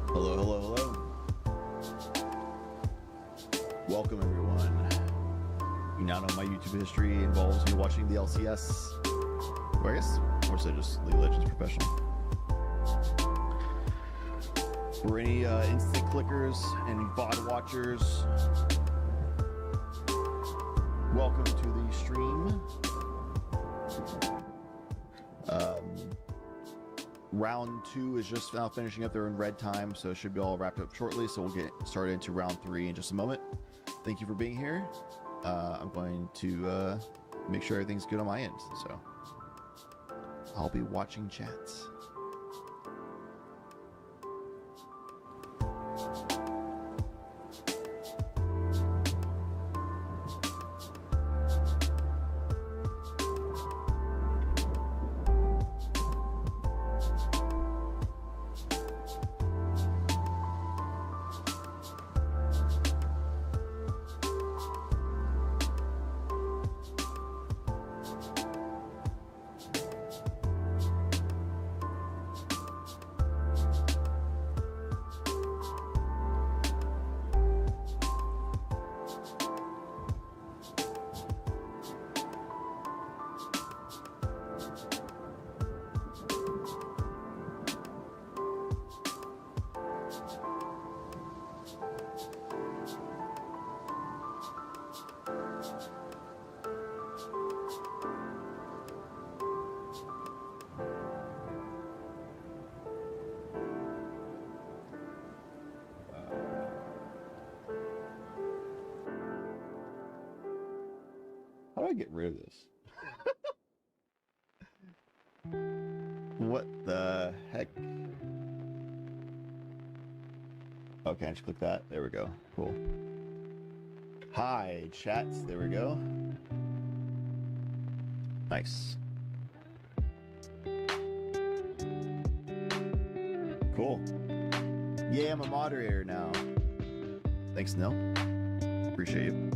Hello, hello, hello. Welcome, everyone. You now know my YouTube history involves me watching the LCS, or I guess more so just League of Legends Professional. For any instant clickers and VOD watchers, welcome to the stream. Round 2 is just now finishing up. They're in red time, so it should be all wrapped up shortly. So we'll get started into round 3 in just a moment. Thank you for being here. I'm going to make sure everything's good on my end. So I'll be watching chats. How do I get rid of this? What the heck? Okay, I just click that. There we go. Cool. Hi, chats. There we go. Nice. Cool. Yeah, I'm a moderator now. Thanks, Nil. Appreciate you.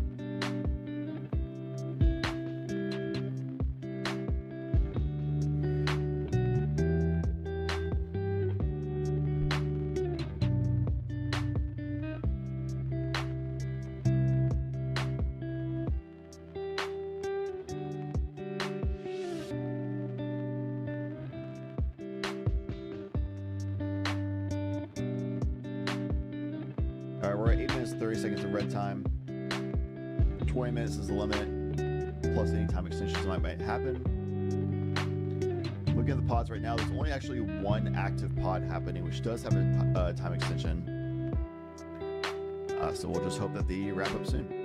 Alright, we're at 8 minutes and 30 seconds of red time. 20 minutes is the limit, plus any time extensions might happen. Looking at the pods right now, there's only actually one active pod happening, which does have a time extension. So we'll just hope that they wrap up soon.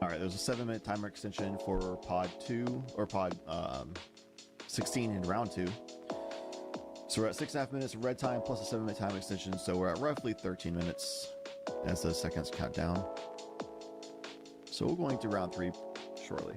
All right, there's a 7-minute timer extension for pod 2 or pod 16 in round 2. So we're at 6.5 minutes of red time plus a 7-minute time extension. So we're at roughly 13 minutes as the seconds count down. So we're going to round 3 shortly.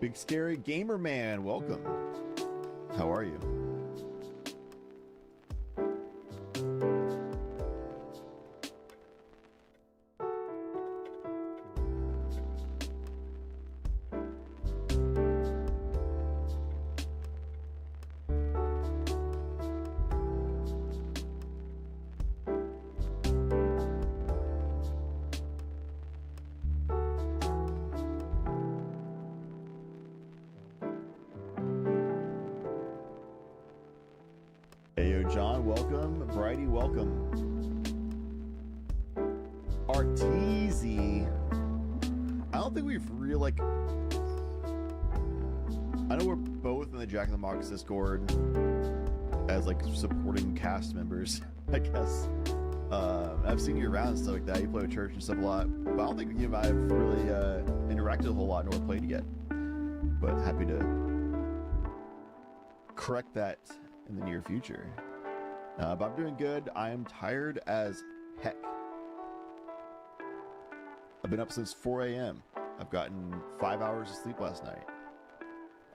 Big Scary Gamer Man, welcome. How are you? John, welcome. Bridie, welcome. Arteezy. I don't think we've really, like... I know we're both in the Jack in the Box Discord as, like, supporting cast members, I guess. I've seen you around and stuff like that. You play with church and stuff a lot. But I don't think you and I have really interacted a whole lot nor played yet. But happy to correct that in the near future. But I'm doing good. I am tired as heck. I've been up since 4 a.m. I've gotten 5 hours of sleep last night.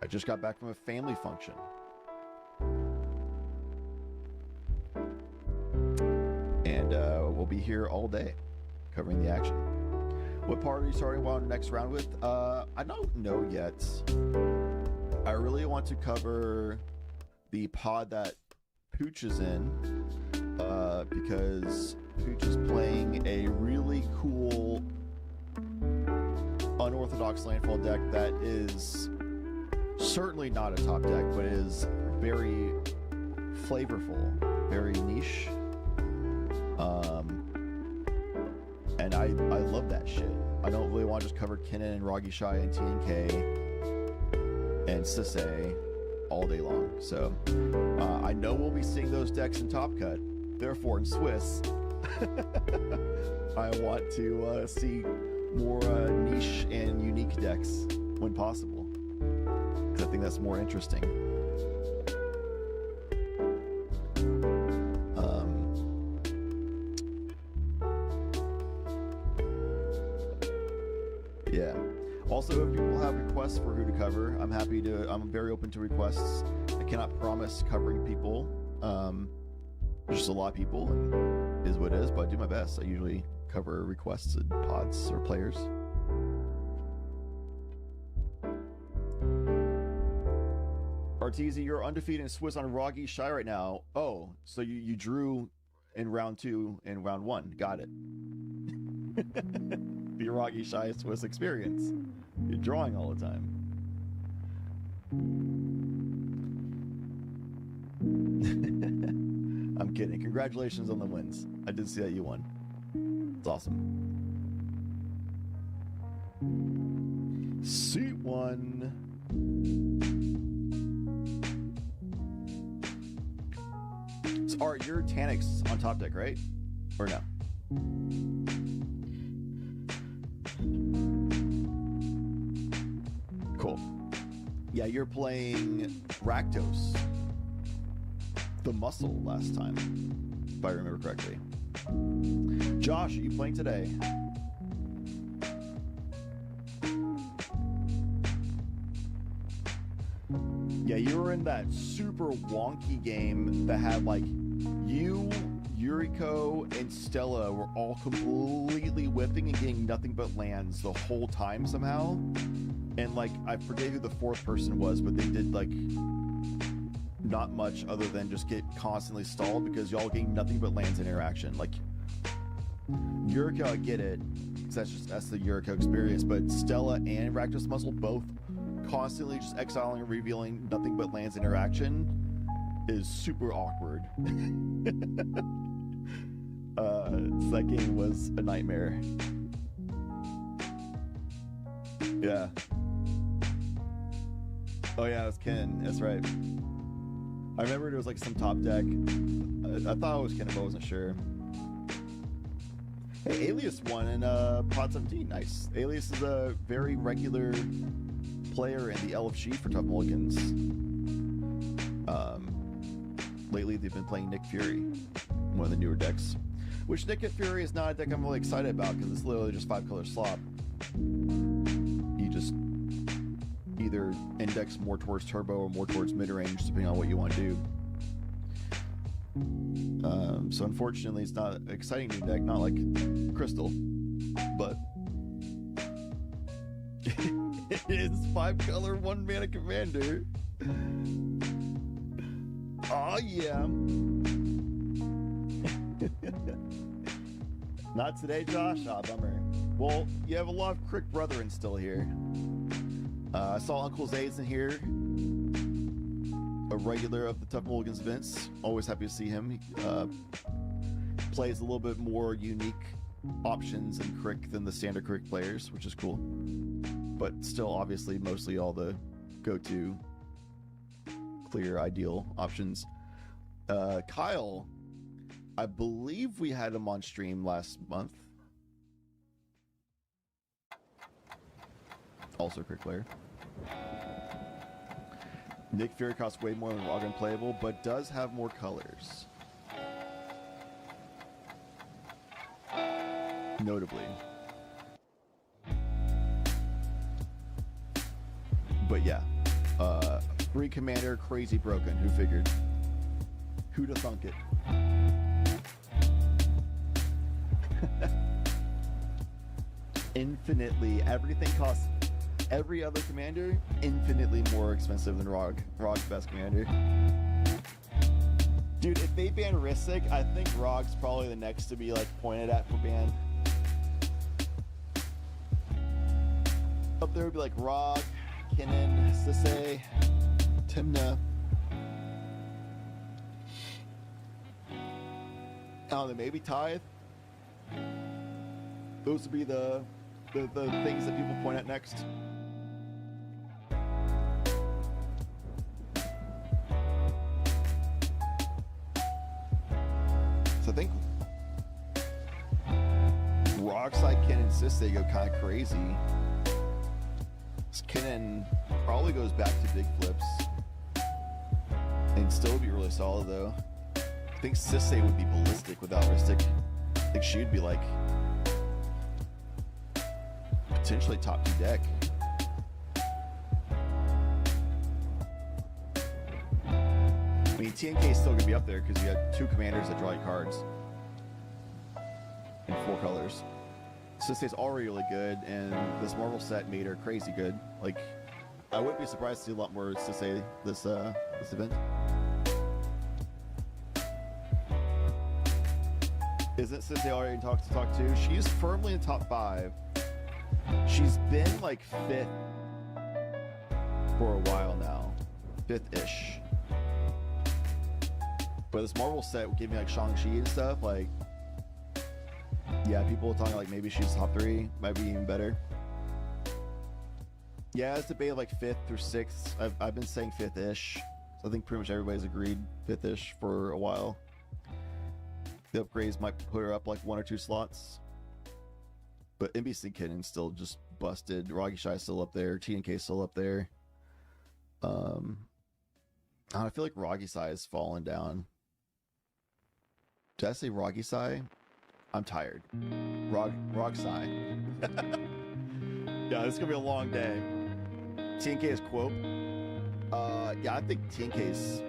I just got back from a family function. And we'll be here all day covering the action. What part are you starting on next round with? I don't know yet. I really want to cover the pod that Pooch is in, because Pooch is playing a really cool unorthodox landfall deck that is certainly not a top deck, but is very flavorful, very niche, and I love that shit. I don't really want to just cover Kennen and Ragi Shai and TNK and Sisei. all day long. So I know we'll be seeing those decks in Top Cut. Therefore, in Swiss, I want to see more niche and unique decks when possible, because I think that's more interesting. Yeah. Also, if people have requests for who to cover, I'm very open to requests. I cannot promise covering people. There's just a lot of people, and it is what it is, but I do my best. I usually cover requested pods or players. Arteezy, you're undefeated in Swiss on Roggy Shy right now. Oh, so you drew in round 2 and round 1. Got it. The Roggy Shy Swiss experience. You're drawing all the time. I'm kidding. Congratulations on the wins. I did see that you won. It's awesome. Seat 1. So, Art, your Tanix on top deck, right? Or no? Cool. Yeah, you're playing Rakdos, the muscle, last time, if I remember correctly. Josh, are you playing today? Yeah, you were in that super wonky game that had like you, Yuriko, and Stella were all completely whiffing and getting nothing but lands the whole time somehow. And like, I forget who the fourth person was, but they did like not much other than just get constantly stalled because y'all getting nothing but lands in interaction. Like, Yuriko, I get it, because that's the Yuriko experience, but Stella and Rakdos Muscle both constantly just exiling and revealing nothing but lands interaction is super awkward. So that game was a nightmare. Yeah. Oh yeah, it was Ken. That's right. I remember there was like some top deck. I thought it was Ken, but I wasn't sure. Hey, Alias won in Pod 17. Nice. Alias is a very regular player in the LFG for Tough Mulligans. Lately, they've been playing Nick Fury, one of the newer decks. Which Nick Fury is not a deck I'm really excited about because it's literally just 5-color slop. You just either index more towards turbo or more towards mid-range, depending on what you want to do. So unfortunately, it's not an exciting new deck, not like Crystal, but it is 5-color 1-mana commander. Oh yeah. Not today, Josh? Ah, bummer. Well, you have a lot of Crick Brethren still here. I saw Uncle Zay's in here, a regular of the Tough Mulligans events. Always happy to see him. He plays a little bit more unique options in Crick than the standard Crick players, which is cool. But still, obviously, mostly all the go-to clear ideal options. Kyle, I believe we had him on stream last month. Also Crick player. Nick Fury costs way more than Log Unplayable, but does have more colors. Notably. But yeah. Free Commander, crazy broken. Who figured? Who'da thunk it? Infinitely. Everything costs... Every other commander, infinitely more expensive than Rog. Rog's best commander. Dude, if they ban Risic, I think Rog's probably the next to be like pointed at for ban. Up there would be like Rog, Kinnan, Sisay, Timna. I don't know, maybe Tithe. Those would be the things that people point at next. So I think Rockside Ken and Sisse go kind of crazy. Kennen probably goes back to big flips and still be really solid though. I think Sisse would be ballistic without Ristic. I think she'd be like potentially top 2 deck. I mean, TNK is still gonna be up there because you have 2 commanders that draw you cards in 4 colors. Sisse's already really good, and this Marvel set made her crazy good. Like, I wouldn't be surprised to see a lot more Sisse this event. Isn't Sisse already in talk to? She's firmly in top 5. She's been like 5th for a while now, 5th-ish. But this Marvel set would give me like Shang-Chi and stuff, like, yeah, people are talking like maybe she's top 3, might be even better. Yeah, it's debated like 5th through 6th. I've been saying 5th-ish. So I think pretty much everybody's agreed 5th-ish for a while. The upgrades might put her up like 1 or 2 slots. But NBC Kitten still just busted. Roggy Shy still up there. TNK still up there. I feel like Roggy Sai has fallen down. Did I say Roggy Sai? I'm tired. Rog Sai. Yeah, this is gonna be a long day. TNK is Quope. Yeah, I think TNK's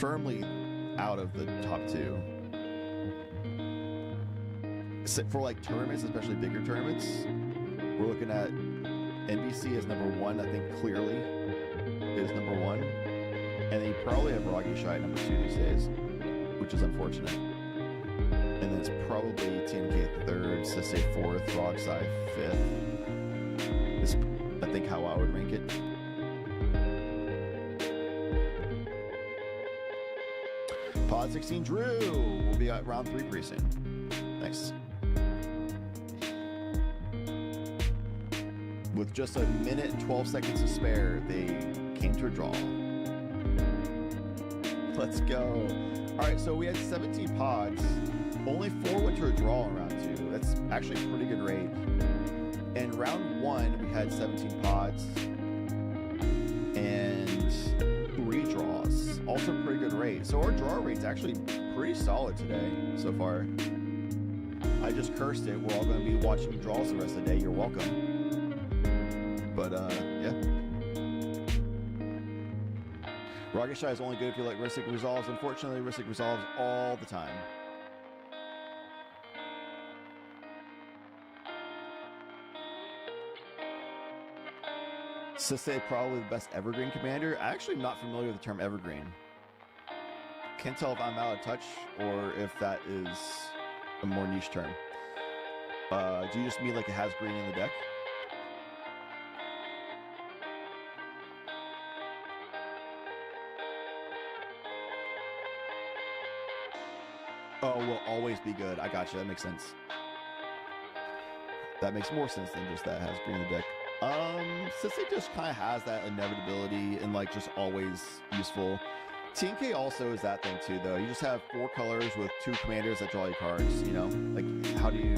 firmly out of the top 2. Except for like tournaments, especially bigger tournaments. We're looking at NBC as number 1, I think clearly is number 1. And then you probably have Roggy Shy at number 2 these days, which is unfortunate. And then it's probably TNK 3rd, Sisse 4th, Rog Sai 5th. Is I think how I would rank it. Pod 16 Drew will be at round 3 pretty soon. Thanks. With just a minute and 12 seconds to spare, they came to a draw. Let's go. All right, so we had 17 pods. Only 4 went to a draw in round 2. That's actually a pretty good rate. In round 1, we had 17 pods and 3 draws. Also pretty good rate. So our draw rate's actually pretty solid today so far. I just cursed it. We're all going to be watching draws the rest of the day. You're welcome. But, yeah. Rocket Shy is only good if you like Ristic Resolves. Unfortunately, Ristic Resolves all the time. Sisse probably the best Evergreen commander. I actually am not familiar with the term Evergreen. Can't tell if I'm out of touch or if that is a more niche term. Do you just mean like it has green in the deck? Oh, will always be good. I got you. That makes sense. That makes more sense than just that it has green in the deck. Sisse just kind of has that inevitability and like just always useful. TNK also is that thing too, though. You just have 4 colors with 2 commanders that draw you cards, you know? Like, how do you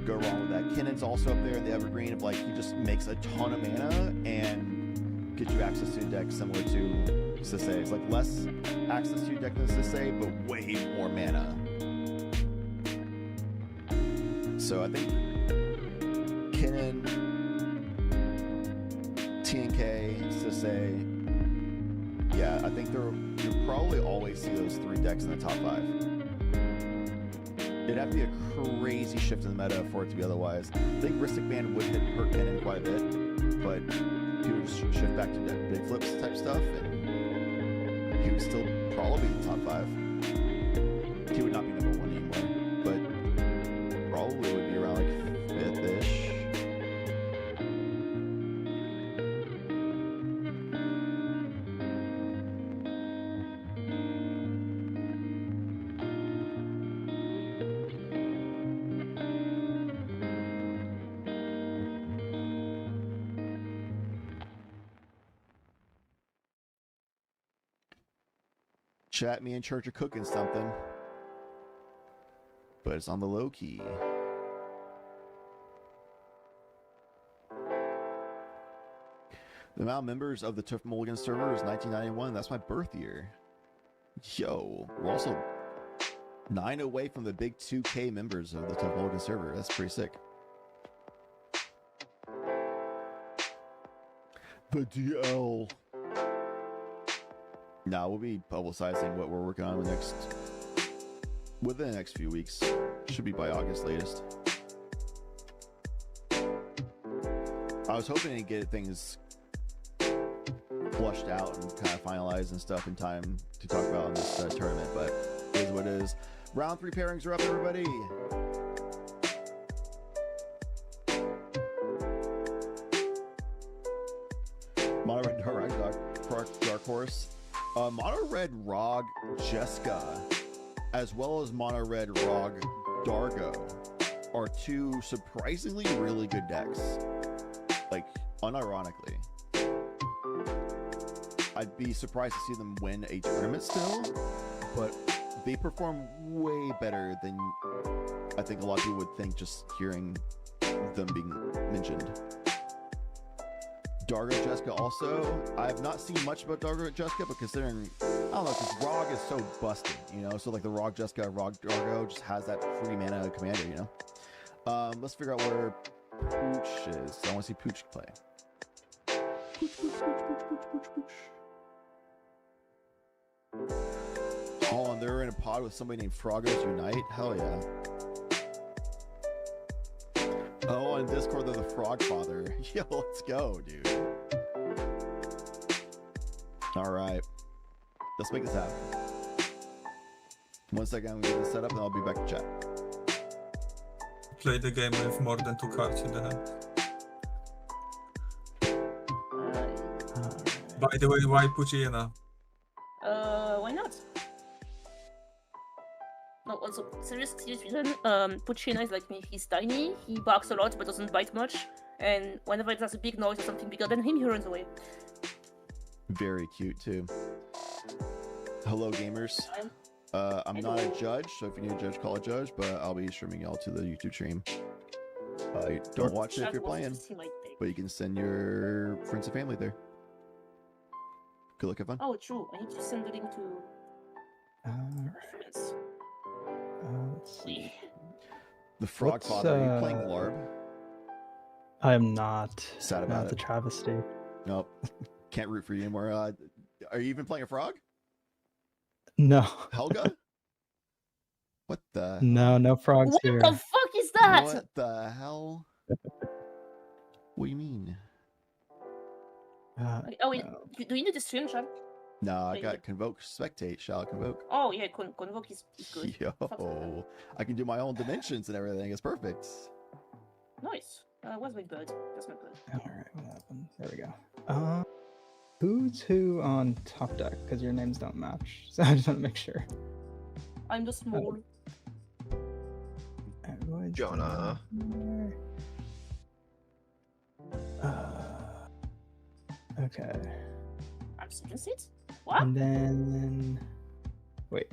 go wrong with that? Kennen's also up there in the Evergreen of like, he just makes a ton of mana and gets you access to a deck similar to Sisse. It's like less access to your deck than Sisse, but way more mana. So I think Kennen, TNK, Sisse, yeah, I think you'll probably always see those 3 decks in the top 5. It'd have to be a crazy shift in the meta for it to be otherwise. I think Ristic Man would hurt Kennen quite a bit, but he would just shift back to big flips type stuff, and he would still probably be top 5. He would not be number 1 anymore, but probably would be around like 5th-ish. Chat, me and Church are cooking something, but it's on the low key. The amount of members of the Tuff Mulligans server is 1991. That's my birth year. Yo, we're also 9 away from the big 2K members of the Tuff Mulligans server. That's pretty sick. The DL. Now we'll be publicizing what we're working on within the next few weeks. Should be by August latest. I was hoping to get things flushed out and kind of finalized and stuff in time to talk about in this tournament, but it is what it is. Round 3 pairings are up, everybody. Mono Red Dark Horse. Mono Red Rog Jessica, as well as Mono Red Rog Dargo, are 2 surprisingly really good decks. Like, unironically. I'd be surprised to see them win a tournament still, but they perform way better than I think a lot of people would think just hearing them being mentioned. Dargo Jessica also, I have not seen much about Dargo Jessica, but considering, I don't know, because Rog is so busted, you know, so like the Rog Jessica, Rog Dargo just has that free mana commander, you know. Let's figure out where Pooch is. I want to see Pooch play. Pooch. Oh, and they're in a pod with somebody named Froggos Unite? Hell yeah. Oh, on Discord, they're the Frog Father. Yo, let's go, dude. Alright. Let's make this happen. 1 second, I'm gonna get this set up, and I'll be back to chat. Play the game with more than 2 cards in the hand. By the way, why Pucciana? Why not? No, also, serious reason, Puccina is like me, he's tiny, he barks a lot but doesn't bite much, and whenever it has a big noise or something bigger than him, he runs away. Very cute, too. Hello, gamers. I'm not a judge, so if you need a judge, call a judge, but I'll be streaming y'all to the YouTube stream. Don't watch it if you're playing, but you can send your friends and family there. Good luck, have fun. Oh, true, I need to send the link to reference. Let's see. The Frog Father, are you playing Larb? I am not. Sad about the it. travesty. Nope. Can't root for you anymore. Are you even playing a frog? No. Helga? What the? No frogs What here. the fuck is that? What the hell? What do you mean? Oh, wait, do you need to stream, Sean? No, I got Convoke Spectate. Shall I Convoke? Oh, yeah, Convoke is good. Yo, I can do my own dimensions and everything. It's perfect. Nice. Where's my bird? That's my bird. Alright, what happened? There we go. Who's who on top deck? Because your names don't match. So I just want to make sure. I'm the small. Jonah. Okay. I'm second seat? What? And then... Wait.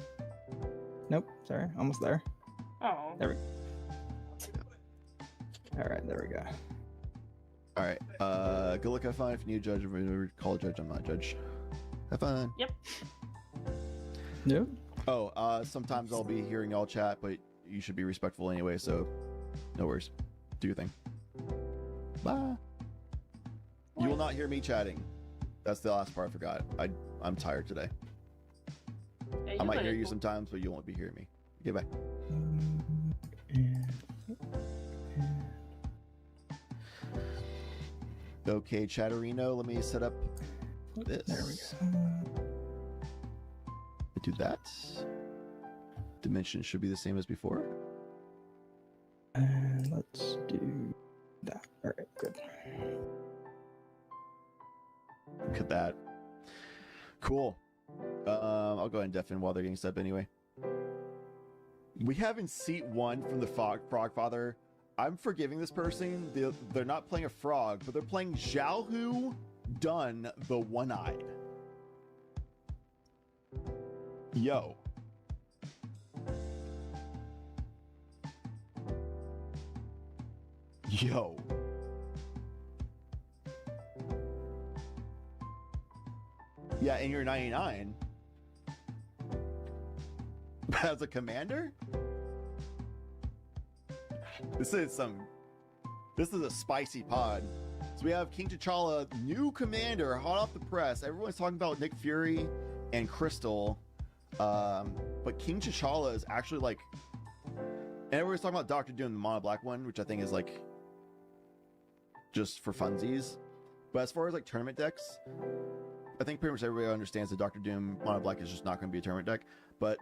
Nope, sorry. Almost there. Oh. There we go. Alright, there we go. Alright, good luck, have fun. If you need a judge, remember, call a judge. I'm not a judge. Have fun. Yep. Nope. Oh, sometimes I'll be hearing y'all chat, but you should be respectful anyway, so no worries. Do your thing. Bye. You will not hear me chatting. That's the last part I forgot. I'm tired today. Yeah, I might hear you sometimes, but you won't be hearing me. Okay, bye. Okay, Chatterino, let me set up this. There we go. Do that. Dimension should be the same as before. And let's do that. Alright, good. Look at that. Cool. I'll go ahead and deafen while they're getting set up anyway. We have in seat 1 from the Frog Father. I'm forgiving this person. They're not playing a frog, but they're playing Xiaohu Dun the One-Eyed. Yo. Yo. Yeah, and you're 99. As a commander? This is a spicy pod. So we have King T'Challa, new commander, hot off the press. Everyone's talking about Nick Fury and Crystal. But King T'Challa is actually like, and everyone's talking about Doctor Doom, the mono black one, which I think is like just for funsies. But as far as like tournament decks, I think pretty much everybody understands that Doctor Doom mono black is just not going to be a tournament deck. But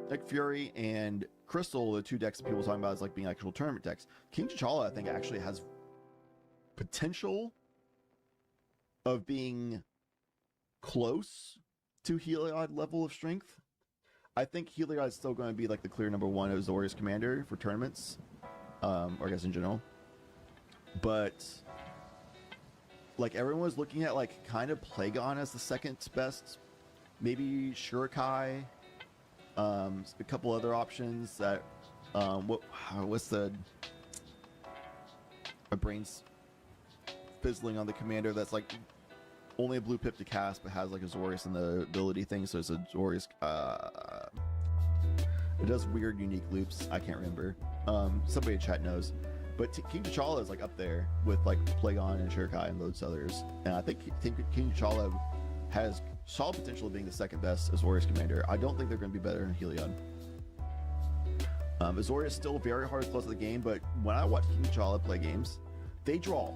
Nick Fury and Crystal, the two decks that people are talking about as like being actual tournament decks. King T'Challa, I think, actually has potential of being close to Heliod level of strength. I think Heliod is still going to be like the clear number one as Warriors commander for tournaments, or I guess in general. But like everyone was looking at like kind of Plagon as the second best, maybe Shurikai, a couple other options that what's the, my brain's fizzling on the commander that's like only a blue pip to cast but has like a Zorius in the ability thing, so it's a Zorius it does weird unique loops. I can't remember. Somebody in chat knows. But King T'Challa is like up there with like Plagon and Shurikai and loads others. And I think King T'Challa has solid potential of being the second best Azorius commander. I don't think they're going to be better than Heliod. Azorius is still very hard to close the game, but when I watch King T'Challa play games, they draw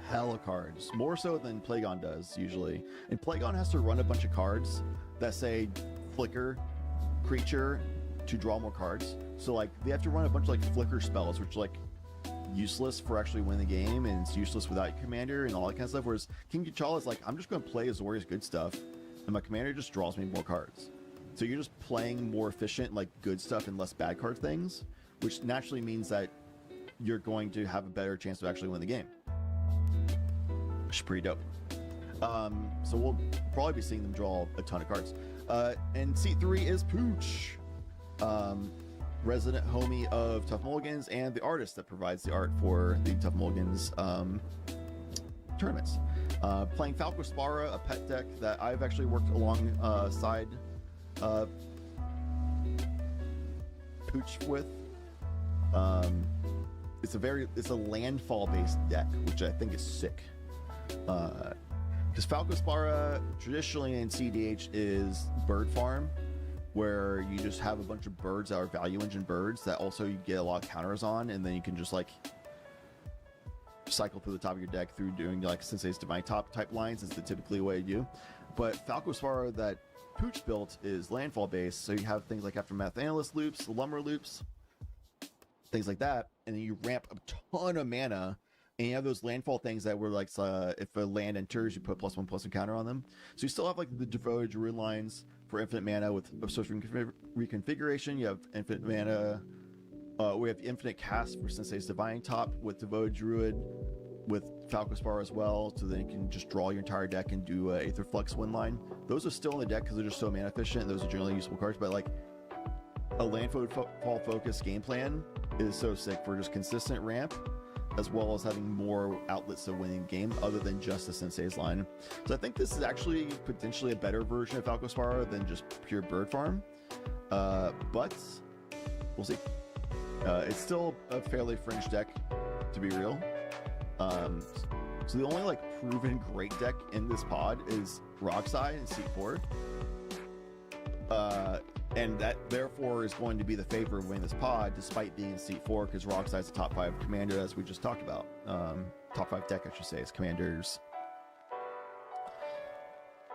hella cards, more so than Plagon does usually. And Plagon has to run a bunch of cards that say flicker creature to draw more cards. So like they have to run a bunch of like flicker spells, which are like useless for actually winning the game, and it's useless without your commander and all that kind of stuff. Whereas King T'Challa is like, I'm just going to play Azorius good stuff, and my commander just draws me more cards. So you're just playing more efficient, like good stuff and less bad card things, which naturally means that you're going to have a better chance of actually winning the game. Which is pretty dope. So we'll probably be seeing them draw a ton of cards. And seat 3 is Pooch, resident homie of Tough Mulligans and the artist that provides the art for the Tough Mulligans tournaments. Playing Falco Spara, a pet deck that I've actually worked alongside Pooch with. It's a landfall based deck, which I think is sick. Because Falco Spara traditionally in CDH is bird farm, where you just have a bunch of birds that are value engine birds that also you get a lot of counters on, and then you can just like cycle through the top of your deck through doing like Sensei's Divine Top type lines is the typically way you do. But Falco Spara that Pooch built is landfall based, so you have things like Aftermath Analyst loops, Lumber loops, things like that, and then you ramp a ton of mana, and you have those landfall things that were like if a land enters, you put +1/+1 counter on them. So you still have like the Devoted Druid lines for infinite mana with social reconfiguration. You have infinite mana. We have infinite cast for Sensei's Divine Top with Devoted Druid with Falco Spara as well, so then you can just draw your entire deck and do Aether Flux win line. Those are still in the deck because they're just so mana efficient, and those are generally useful cards, but like a landfall focused game plan is so sick for just consistent ramp, as well as having more outlets to winning the game other than just the Sensei's line. So I think this is actually potentially a better version of Falco Spara than just pure bird farm, but we'll see. It's still a fairly fringe deck, to be real. So the only like proven great deck in this pod is Roxai in seat 4. And that therefore is going to be the favorite of winning this pod, despite being in seat 4, because Roxai is a top 5 commander, as we just talked about. Top 5 deck, I should say, is commanders.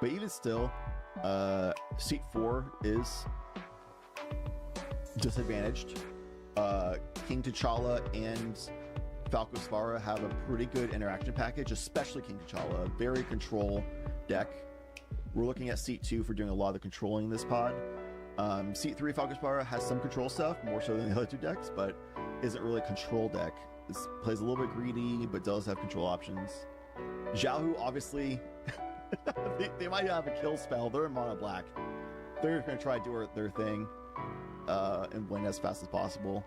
But even still, seat 4 is disadvantaged. King T'Challa and Falco Spara have a pretty good interaction package, especially King T'Challa. Very control deck. We're looking at seat 2 for doing a lot of the controlling in this pod. Seat 3 Falco Spara has some control stuff, more so than the other two decks, but isn't really a control deck. This plays a little bit greedy, but does have control options. Xiaohu, obviously, they might have a kill spell. They're in mono black. they're going to try to do their thing and win as fast as possible.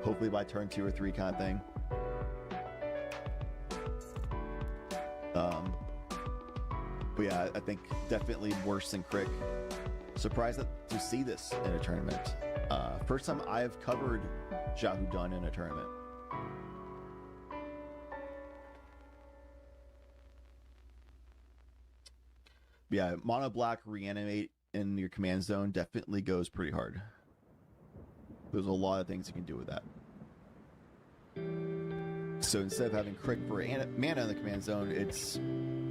Hopefully by turn 2 or 3 kind of thing. But yeah, I think definitely worse than Crick. Surprised to see this in a tournament. First time I've covered Xiahou Dun in a tournament. Yeah, Mono Black reanimate in your command zone definitely goes pretty hard. There's a lot of things you can do with that. So instead of having Crick for mana in the command zone, it's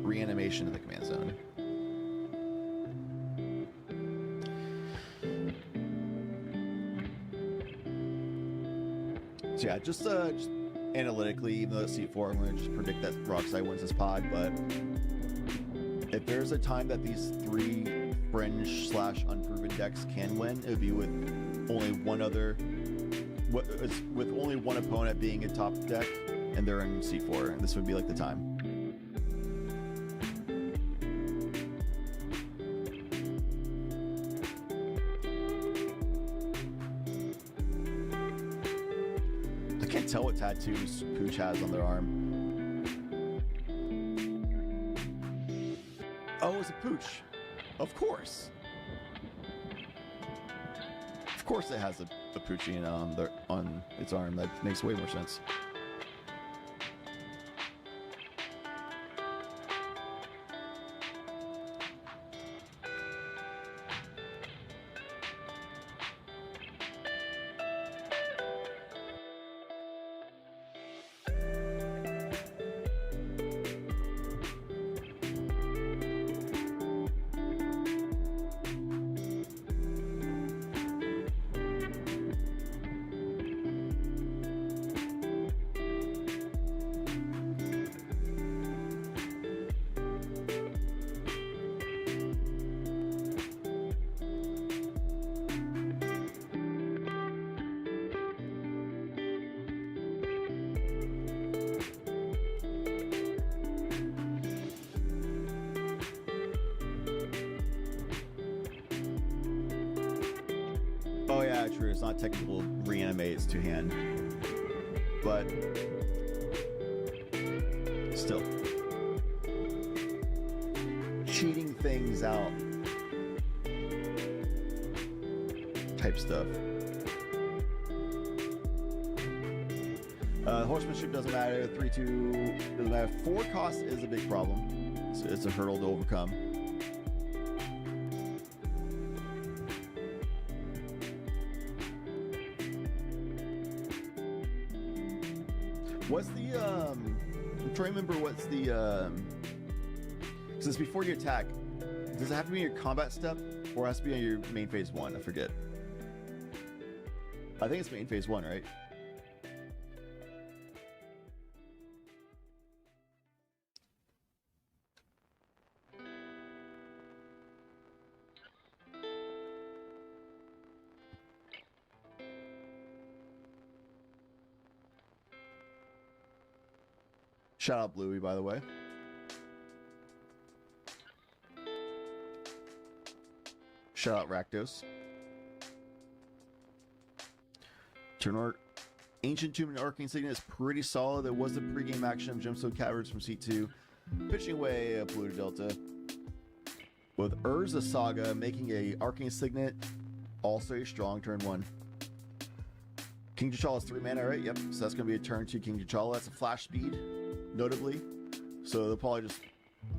reanimation in the command zone. So yeah, just analytically, even though it's C4, I'm going to just predict that Rockside wins this pod, but if there's a time that these 3 fringe / unproven decks can win, it would be with only one opponent being a top deck, and they're in C4, and this would be like the time. I can't tell what tattoos Pooch has on their arm. Oh, it's a Pooch. Of course. Of course it has a Poochian on its arm. That makes way more sense. Oh yeah, true. It's not technical reanimate, it's 2-hand. But still. Cheating things out type stuff. Horsemanship doesn't matter, 3-2 doesn't matter. 4 cost is a big problem. So it's a hurdle to overcome. What's the I'm trying to remember what's the since before you attack, does it have to be in your combat step or it has to be on your main phase 1? I forget. I think it's main phase 1, right? Shout out Bluey, by the way. Shout out Rakdos. Ancient Tomb and Arcane Signet is pretty solid. There was the pregame action of Gemstone Caverns from C2. Pitching away Polluted Delta. With Urza Saga making a Arcane Signet also a strong turn 1. King T'Challa is 3 mana, right? Yep. So that's going to be a turn 2 King T'Challa. That's a flash speed, notably. So they'll probably just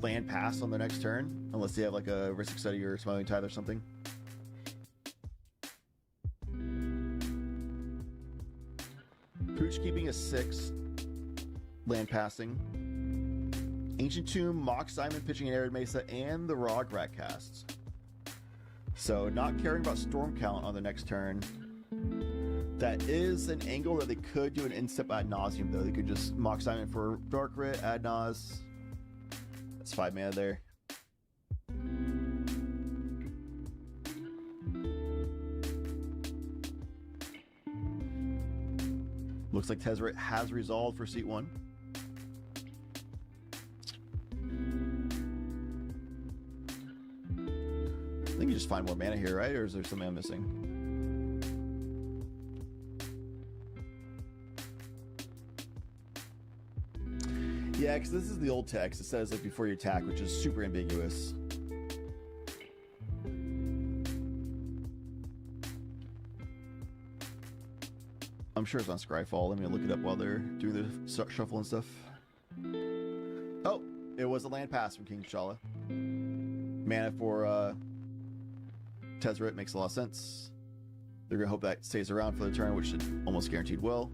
land pass on the next turn, unless they have like a Rhystic Study or Smiling Tide or something. Pooch keeping a 6, land passing. Ancient Tomb, Mock Simon pitching an Arid Mesa, and the Rograt casts. So not caring about Storm Count on the next turn. That is an angle that they could do an instep ad nauseum, though. They could just Mock Simon for Dark Rit, ad nause. That's 5 mana there. Looks like Tezzeret has resolved for seat 1. I think he just find more mana here, right? Or is there something I'm missing? Yeah, because this is the old text. It says like before you attack, which is super ambiguous. I'm sure it's on Scryfall. Let me look it up while they're doing the shuffle and stuff. Oh, it was a land pass from King T'Challa. Mana for Tezzeret makes a lot of sense. They're gonna hope that stays around for the turn, which should almost guaranteed will.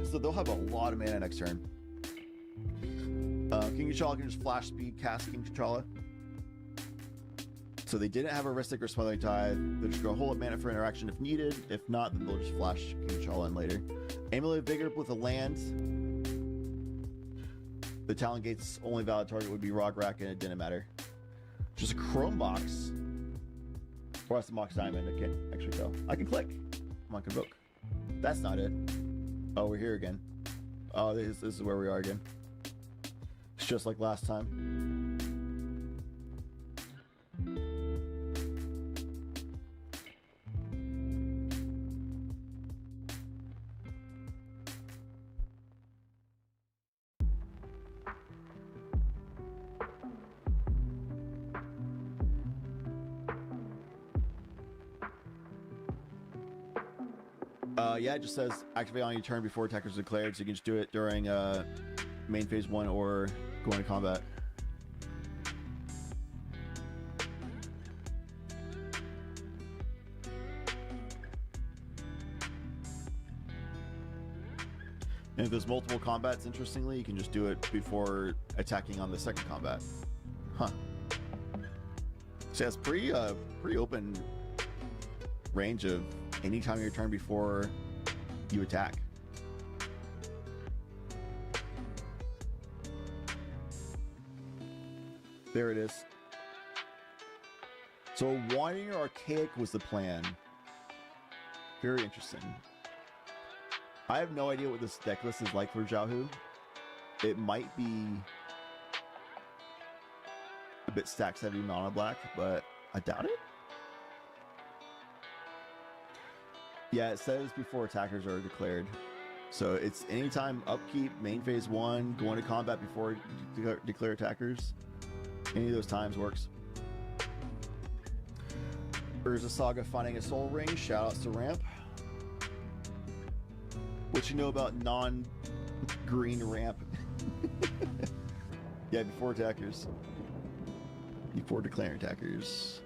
So they'll have a lot of mana next turn. King T'Challa can just flash speed cast King T'Challa. So they didn't have a Ristic or Smothering Tithe. They're just going to hold up mana for interaction if needed. If not, then they'll just flash King T'Challa in later. Amulet of Vigor with a land. The Talon Gate's only valid target would be Rograk, and it didn't matter. Just a Chrome Box. Or that's a Mox Diamond. I can't actually tell. I can click. Come on, Convoke. That's not it. Oh, we're here again. Oh, this is where we are again. It's just like last time. Yeah, it just says activate on your turn before attackers are declared, so you can just do it during main phase 1 or go into combat. And if there's multiple combats, interestingly, you can just do it before attacking on the second combat. Huh. So yeah, it's pretty open range of any time of your turn before you attack. There it is. So Wandering Archaic was the plan. Very interesting. I have no idea what this deck list is like for Xiaohu. It might be a bit stacks heavy mono black, but I doubt it. Yeah, it says before attackers are declared. So it's anytime upkeep, main phase 1, go into combat before declare attackers. Any of those times works. Urza Saga finding a soul ring. Shoutouts to Ramp. What you know about non-green Ramp? Yeah, before attackers. Before declaring attackers.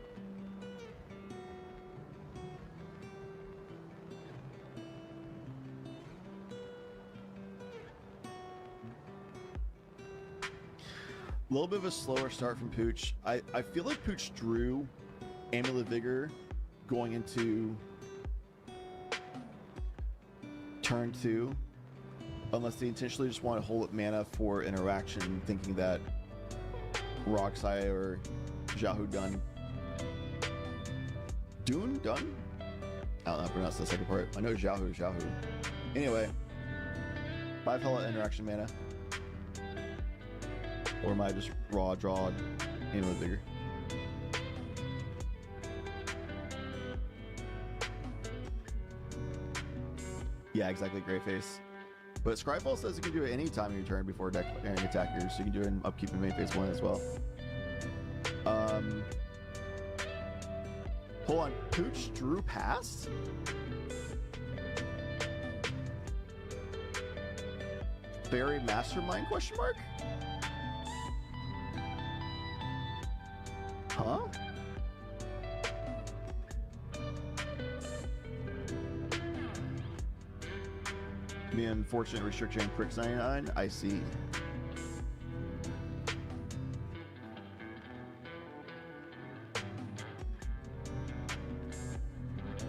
A little bit of a slower start from Pooch. I feel like Pooch drew Amulet Vigor going into turn 2, unless they intentionally just want to hold up mana for interaction, thinking that Roxai or Xiaohu done. Dune? Done? I don't know how to pronounce the second part. I know Xiaohu is Xiaohu. Anyway, 5 hella interaction mana. Or am I just raw draw Amulet Vigor? Yeah, exactly, Grey Face. But Scryfall says you can do it any time of your turn before declaring attackers, so you can do it in upkeep in main phase 1 as well. Hold on, Pooch drew past? Fairy Mastermind question mark? Huh? The unfortunate restriction Pricks 99, I see.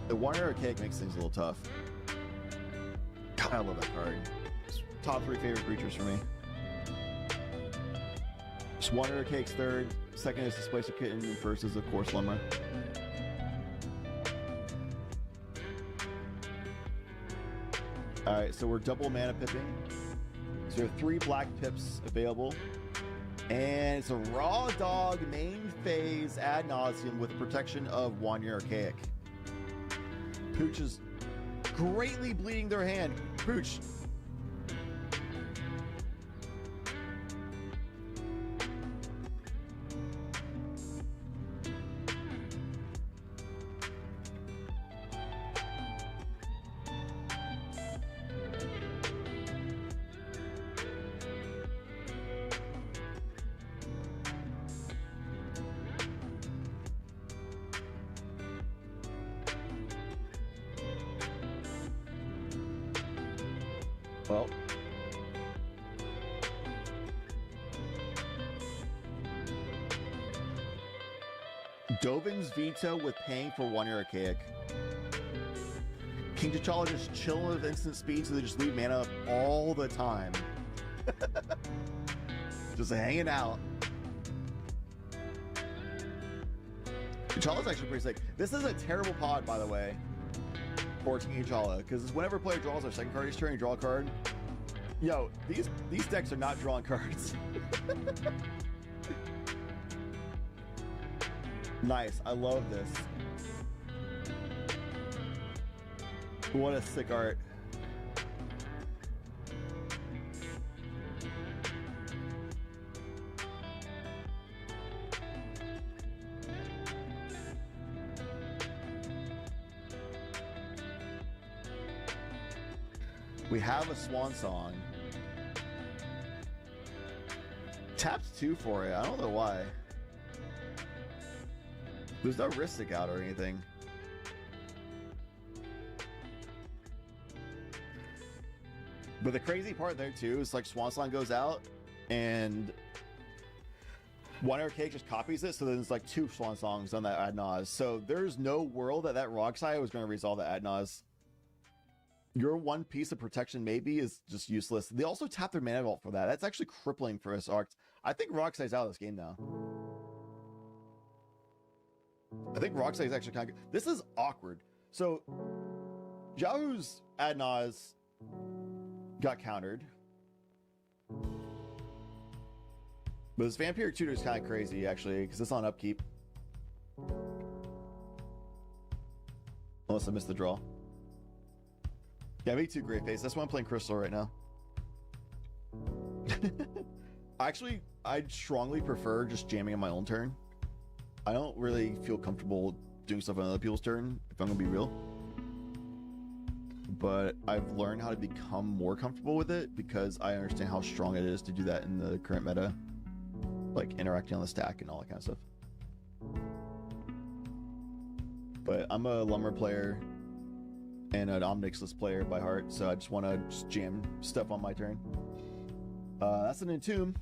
The Wonder Cake makes things a little tough. God, I love that card. It's top 3 favorite creatures for me. Just Wonder Cake's third, second is Displacer Kitten, and first is of course Lemma. Alright, so we're double mana pipping. So we have 3 black pips available. And it's a raw dog main phase ad nauseum with the protection of 1 year archaic. Pooch is greatly bleeding their hand. Pooch. Well, Dovin's veto with paying for 1 year archaic. King T'Challa just chilling with instant speed, so they just leave mana up all the time. Just hanging out. T'Challa's actually pretty sick. This is a terrible pod, by the way, for King T'Challa, because whenever a player draws their second card each turn, you draw a card. Yo, these decks are not drawing cards. Nice, I love this. What a sick art. We have a swan song. Taps 2 for it. I don't know why. There's no Ristic out or anything. But the crazy part there too is like Swan Song goes out and 1 Archaic just copies it, so then there's like 2 Swan Songs on that ad nause. So there's no world that Roxai was going to resolve the ad nause. Your 1 piece of protection maybe is just useless. They also tap their mana vault for that. That's actually crippling for us Arcs. I think Roxai's out of this game now. I think Roxai's actually kind of... This is awkward. So, Yahoo's ad nause got countered. But this Vampire Tutor is kind of crazy, actually, because it's on upkeep. Unless I missed the draw. Yeah, me too, Great Face. That's why I'm playing Crystal right now. Actually, I'd strongly prefer just jamming on my own turn. I don't really feel comfortable doing stuff on other people's turn, if I'm gonna be real. But I've learned how to become more comfortable with it because I understand how strong it is to do that in the current meta. Like interacting on the stack and all that kind of stuff. But I'm a Lumber player and an Omnixless player by heart, so I just want to just jam stuff on my turn. That's an Entomb.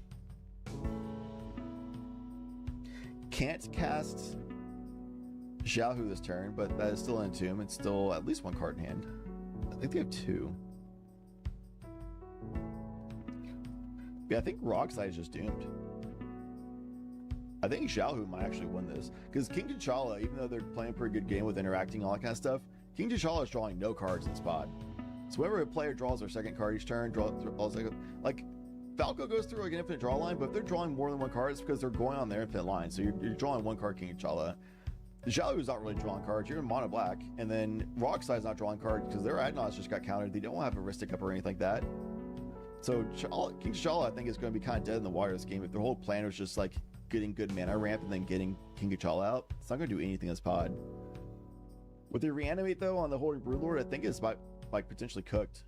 Can't cast Xiaohu this turn, but that is still an Entomb. It's still at least 1 card in hand. I think they have 2. Yeah, I think Roxai is just doomed. I think Xiaohu might actually win this, because King T'Challa, even though they're playing a pretty good game with interacting and all that kind of stuff, King T'Challa is drawing no cards in spot. So whenever a player draws their second card each turn, like Falco goes through like an infinite draw line, but if they're drawing more than 1 card, it's because they're going on their infinite line. So you're drawing 1 card, King T'Challa. Xiaohu's not really drawing cards. You're in mono black, and then Roxai's not drawing cards because their Adnos just got countered. They don't have a Ristic up or anything like that. So King T'Challa, I think, is going to be kind of dead in the water this game. If their whole plan was just like getting good mana ramp and then getting King T'Challa out, it's not going to do anything in this pod. With the reanimate though on the Holy Broodlord, I think it's about like potentially cooked.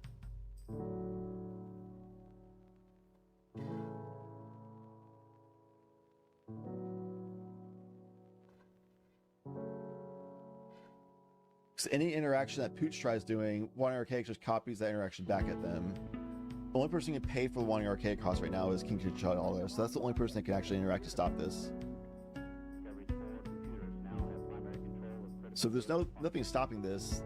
So any interaction that Pooch tries doing, 1 Archaic just copies that interaction back at them. The only person who can pay for the 1 Archaic cost right now is King T'Challa, so that's the only person that can actually interact to stop this. So there's nothing stopping this,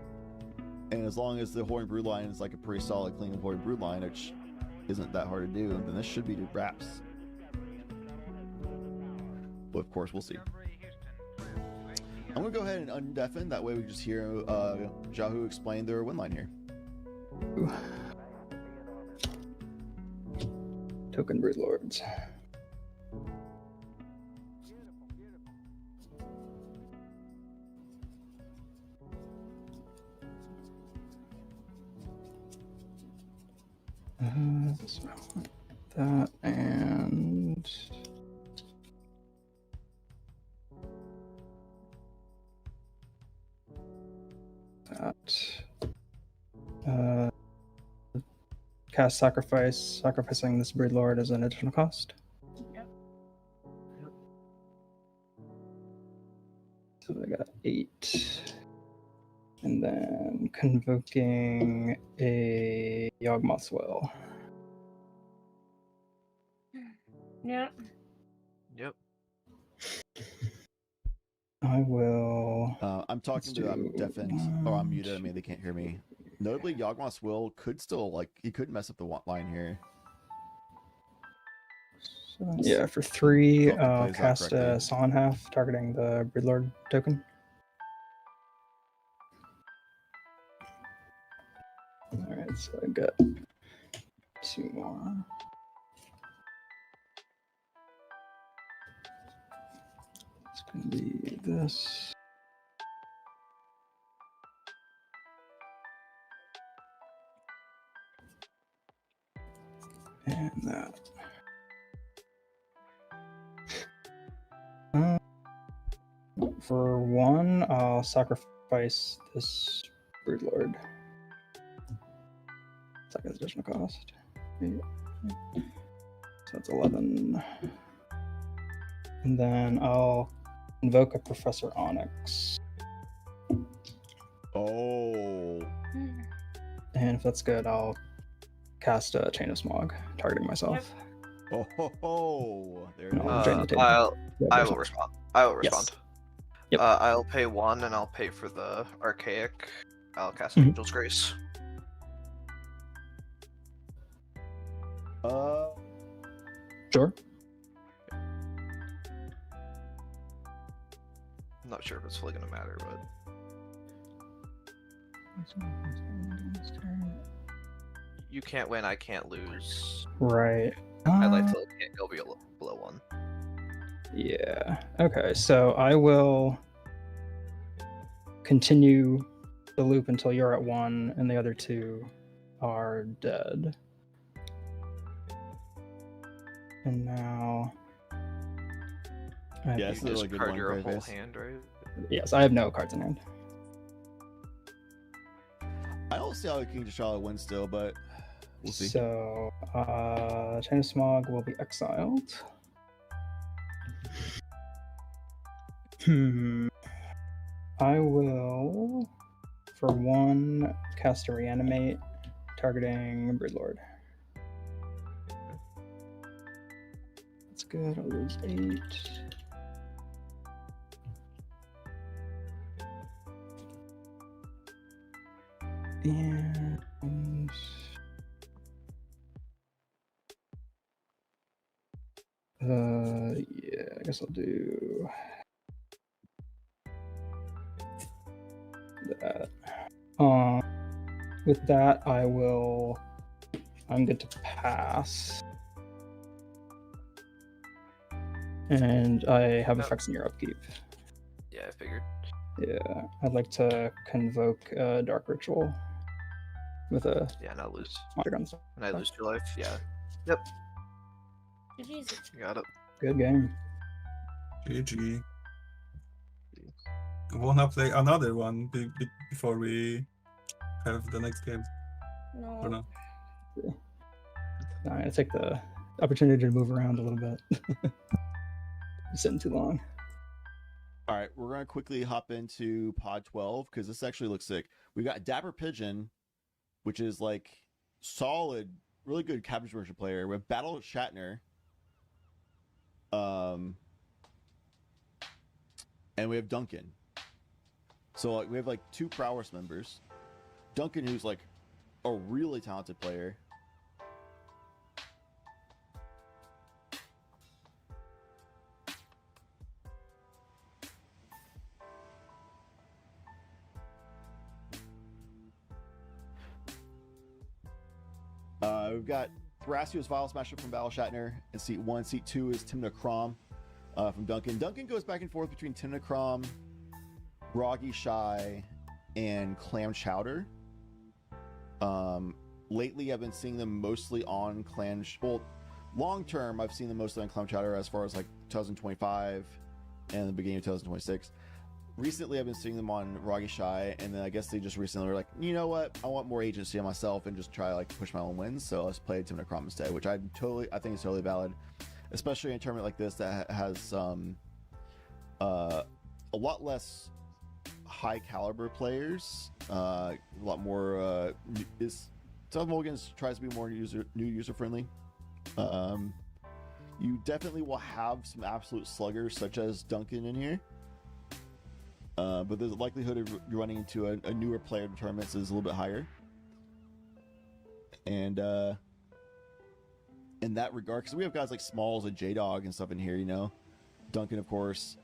and as long as the Hoary Broodline is like a pretty solid, clean Hoary Broodline, which isn't that hard to do, then this should be the wraps. But of course, we'll see. I'm gonna go ahead and undeafen, that way we just hear Xiaohu explain their win line here. Token Broodlords. So that and that. Cast sacrifice. Sacrificing this Brood Lord is an additional cost. Yep. So I got 8. And then convoking a Yawgmoth's Will. Yeah. Yep. I will. I'm talking Let's to I'm do deafened or I'm one, muted. I mean, they can't hear me. Notably, Yawgmoth's Will could still he could mess up the line here. Yeah, for 3, So if it I'll plays out cast correctly. a Saw in Half, targeting the Broodlord token. Alright, so I got 2 more. It's gonna be this. And that. For 1, I'll sacrifice this Broodlord. Second additional cost. 8. So that's 11. And then I'll invoke a Professor Onyx. Oh, And if that's good, I'll cast a Chain of Smog, targeting myself. there it No, is. drain the table. I will respond. I will Yes. respond. Yep. I'll pay 1 and I'll pay for the Archaic. I'll cast Mhm. Angel's Grace. Sure. I'm not sure if it's fully gonna matter, but you can't win, I can't lose. Right. I like to can't go below 1. Yeah. Okay, so I will continue the loop until you're at 1 and the other 2 are dead. And now. Yeah, it's a really good Discard one, your whole Greyface. hand, right? Yes, I have no cards in hand. I don't see how King T'Challa wins still, but we'll see. So, Chain of Smog will be exiled. I will, for 1, cast a Reanimate, targeting Broodlord. That's good. I'll lose 8. And yeah, I guess I'll do that. With that, I'm good to pass. And I have effects in your upkeep. Yeah, I figured. Yeah, I'd like to convoke a Dark Ritual with a Yeah, and I lose. Mulligans. And I lose 2 life. Yeah. Yep. GG's. You got it. Good game. GG. Wanna play another one before we have the next game? No. Or no? I'm gonna take the opportunity to move around a little bit. Sitting too long. All right, we're gonna quickly hop into Pod 12 because this actually looks sick. We got Dapper Pigeon, which is like solid, really good Cabbage Merchant player. We have Battle Shatner, and we have Duncan. So like we have like 2 prowess members. Duncan, who's like a really talented player. We've got Thrasios Vile Smasher from Battle Shatner in seat 1. Seat 2 is Timna Crom from Duncan. Duncan goes back and forth between Timna Crom, Groggy Shy, and Clam Chowder. lately I've been seeing them mostly on clan. Well, long term I've seen them mostly on clan chatter as far as like 2025 and the beginning of 2026. Recently I've been seeing them on Ragi Shai, and then I guess they just recently were like, you know what, I want more agency on myself and just try to like push my own wins, so let's play Timid Crom instead, which I think is totally valid, especially in a tournament like this that has a lot less high caliber players, a lot more Mulligans tries to be more user friendly. You definitely will have some absolute sluggers such as Duncan in here, but the likelihood of running into a newer player in tournaments is a little bit higher. And in that regard, because we have guys like Smalls and J-Dog and stuff in here, you know, Duncan of course.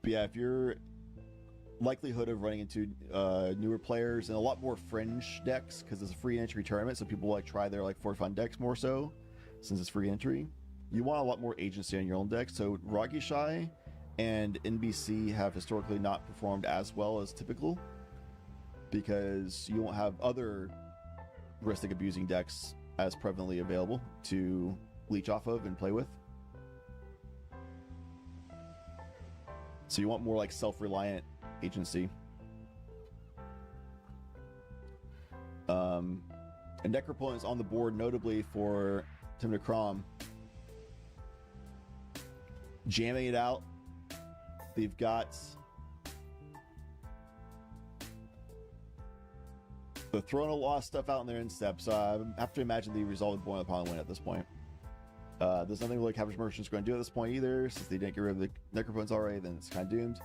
But yeah, if you're likelihood of running into newer players and a lot more fringe decks, because it's a free entry tournament, so people like try their like for fun decks more so since it's free entry. You want a lot more agency on your own deck. So Ragi Shai and NBC have historically not performed as well as typical because you won't have other Ristic abusing decks as prevalently available to leech off of and play with. So you want more like self-reliant agency. And Necropole is on the board notably for Timid Crom. Jamming it out. They've got they're throwing a lot of stuff out in their instep, so I have to imagine they resolved Boiling upon win at this point. There's nothing really Cabbage Merchant's going to do at this point either, since they didn't get rid of the Necropones already, then it's kind of doomed.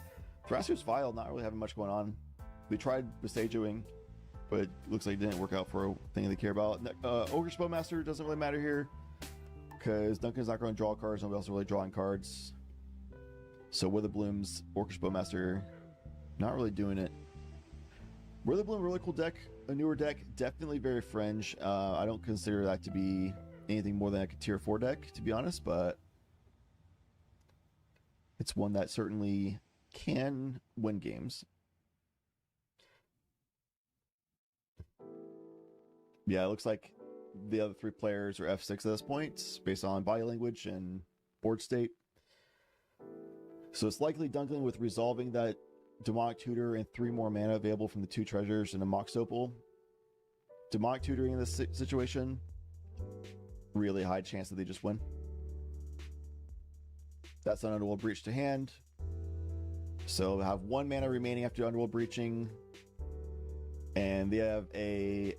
Thrasher's Vial not really having much going on. They tried Bestageoing, but it looks like it didn't work out for a thing they care about. Ogre Spellmaster doesn't really matter here, because Duncan's not going to draw cards, nobody else is really drawing cards. So Witherbloom's Orcish Bowmaster not really doing it. Witherbloom, really cool deck, a newer deck, definitely very fringe. I don't consider that to be anything more than like a tier 4 deck, to be honest, but it's one that certainly can win games. Yeah, it looks like the other 3 players are F6 at this point, based on body language and board state. So it's likely Duncan with resolving that Demonic Tutor and 3 more mana available from the 2 treasures and a Mox Opal. Demonic Tutoring in this situation, really high chance that they just win. That's an Underworld Breach to hand. So they have 1 mana remaining after Underworld Breaching. And they have a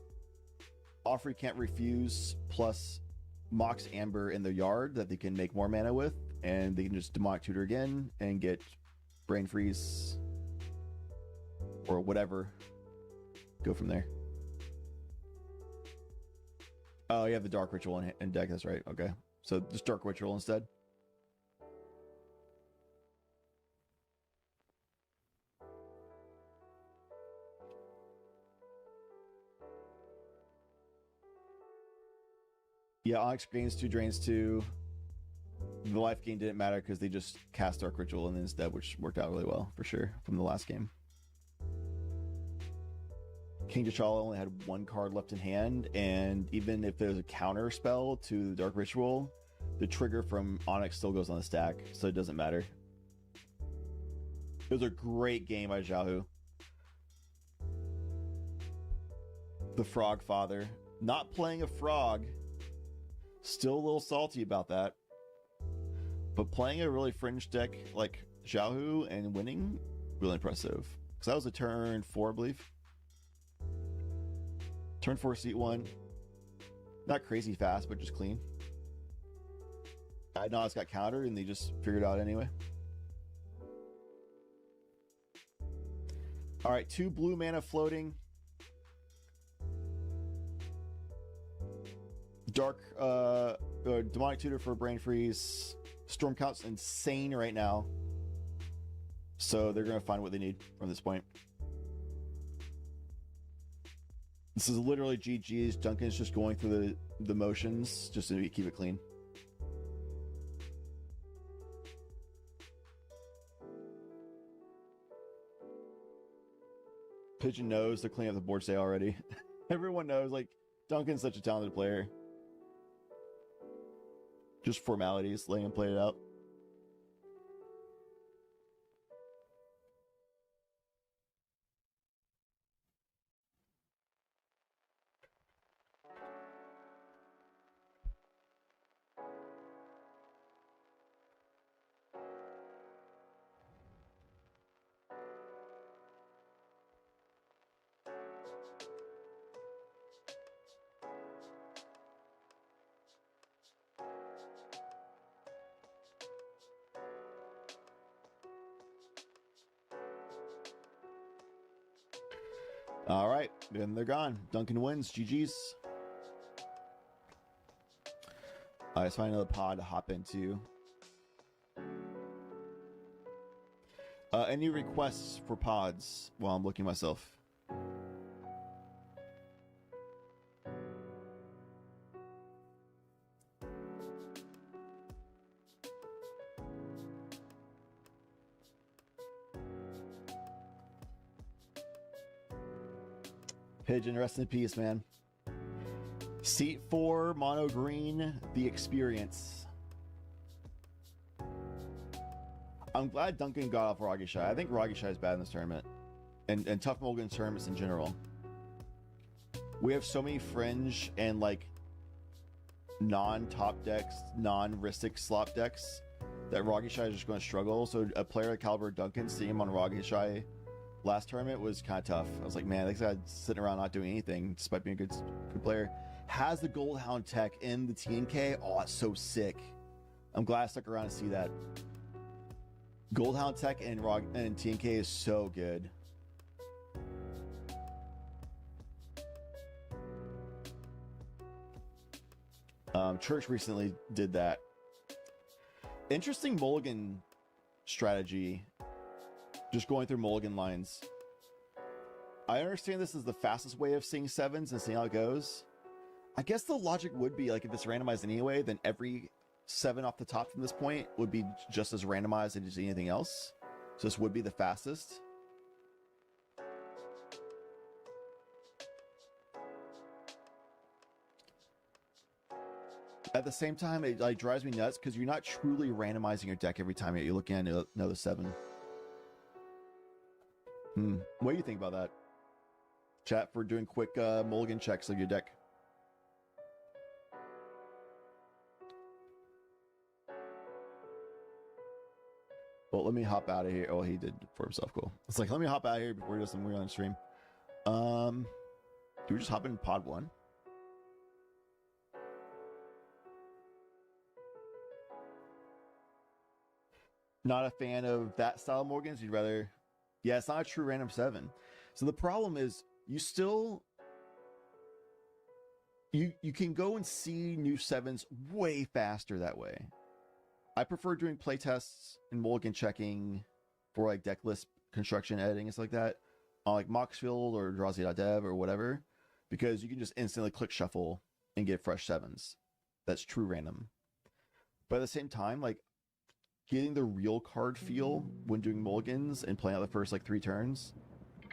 Offer You Can't Refuse plus Mox Amber in their yard that they can make more mana with. And they can just Demonic Tutor again and get Brain Freeze or whatever. Go from there. Oh, you have the Dark Ritual in deck, that's right. Okay. So just Dark Ritual instead. Yeah, Onyx gains 2, drains 2. The life gain didn't matter because they just cast Dark Ritual and instead, which worked out really well for sure from the last game. King T'Challa only had 1 card left in hand, and even if there's a counter spell to the Dark Ritual, the trigger from Onyx still goes on the stack, so it doesn't matter. It was a great game by Xiaohu. The Frog Father. Not playing a frog. Still a little salty about that. But playing a really fringe deck like Xiaohu and winning, really impressive. Because that was a turn 4, I believe. Turn 4, seat 1. Not crazy fast, but just clean. I know it's got countered and they just figured it out anyway. Alright, 2 blue mana floating. Dark Demonic Tutor for Brain Freeze. Storm Count's insane right now. So they're going to find what they need from this point. This is literally GG's. Duncan's just going through the motions just to keep it clean. Pigeon knows to clean up the board today already. Everyone knows, like, Duncan's such a talented player. Just formalities, letting him play it out. All right, and they're gone. Duncan wins. GG's. Let's find another pod to hop into. Any requests for pods while I'm looking myself? Pigeon, rest in peace, man. Seat 4, mono green, the experience. I'm glad Duncan got off Roggy Shy. I think Roggy Shy is bad in this tournament. And Tough Mulligan tournaments in general. We have so many fringe and like non-top decks, non-Ristic slop decks that Roggy Shy is just going to struggle. So a player like caliber Duncan, seeing him on Roggy Shy last tournament was kind of tough. I was like, man, this guy's sitting around not doing anything despite being a good player. Has the Gold Hound tech in the TNK. Oh, it's so sick. I'm glad I stuck around to see that. Gold Hound tech and TNK is so good. Church recently did that. Interesting mulligan strategy. Just going through mulligan lines. I understand this is the fastest way of seeing sevens and seeing how it goes. I guess the logic would be like if it's randomized anyway, then every 7 off the top from this point would be just as randomized as anything else. So this would be the fastest. At the same time, it like drives me nuts because you're not truly randomizing your deck every time you're looking at another 7. What do you think about that? Chat for doing quick mulligan checks of your deck. Well, let me hop out of here. Oh, he did for himself. Cool. It's like, let me hop out of here before we do some weird on stream. Do we just hop in pod 1? Not a fan of that style of mulligans. You'd rather... Yeah, it's not a true random 7. So the problem is you still... You can go and see new 7s way faster that way. I prefer doing playtests and mulligan checking for like deck list construction editing and stuff like that on like Moxfield or Drazi.dev or whatever, because you can just instantly click shuffle and get fresh 7s. That's true random. But at the same time, like getting the real card feel when doing mulligans and playing out the first like 3 turns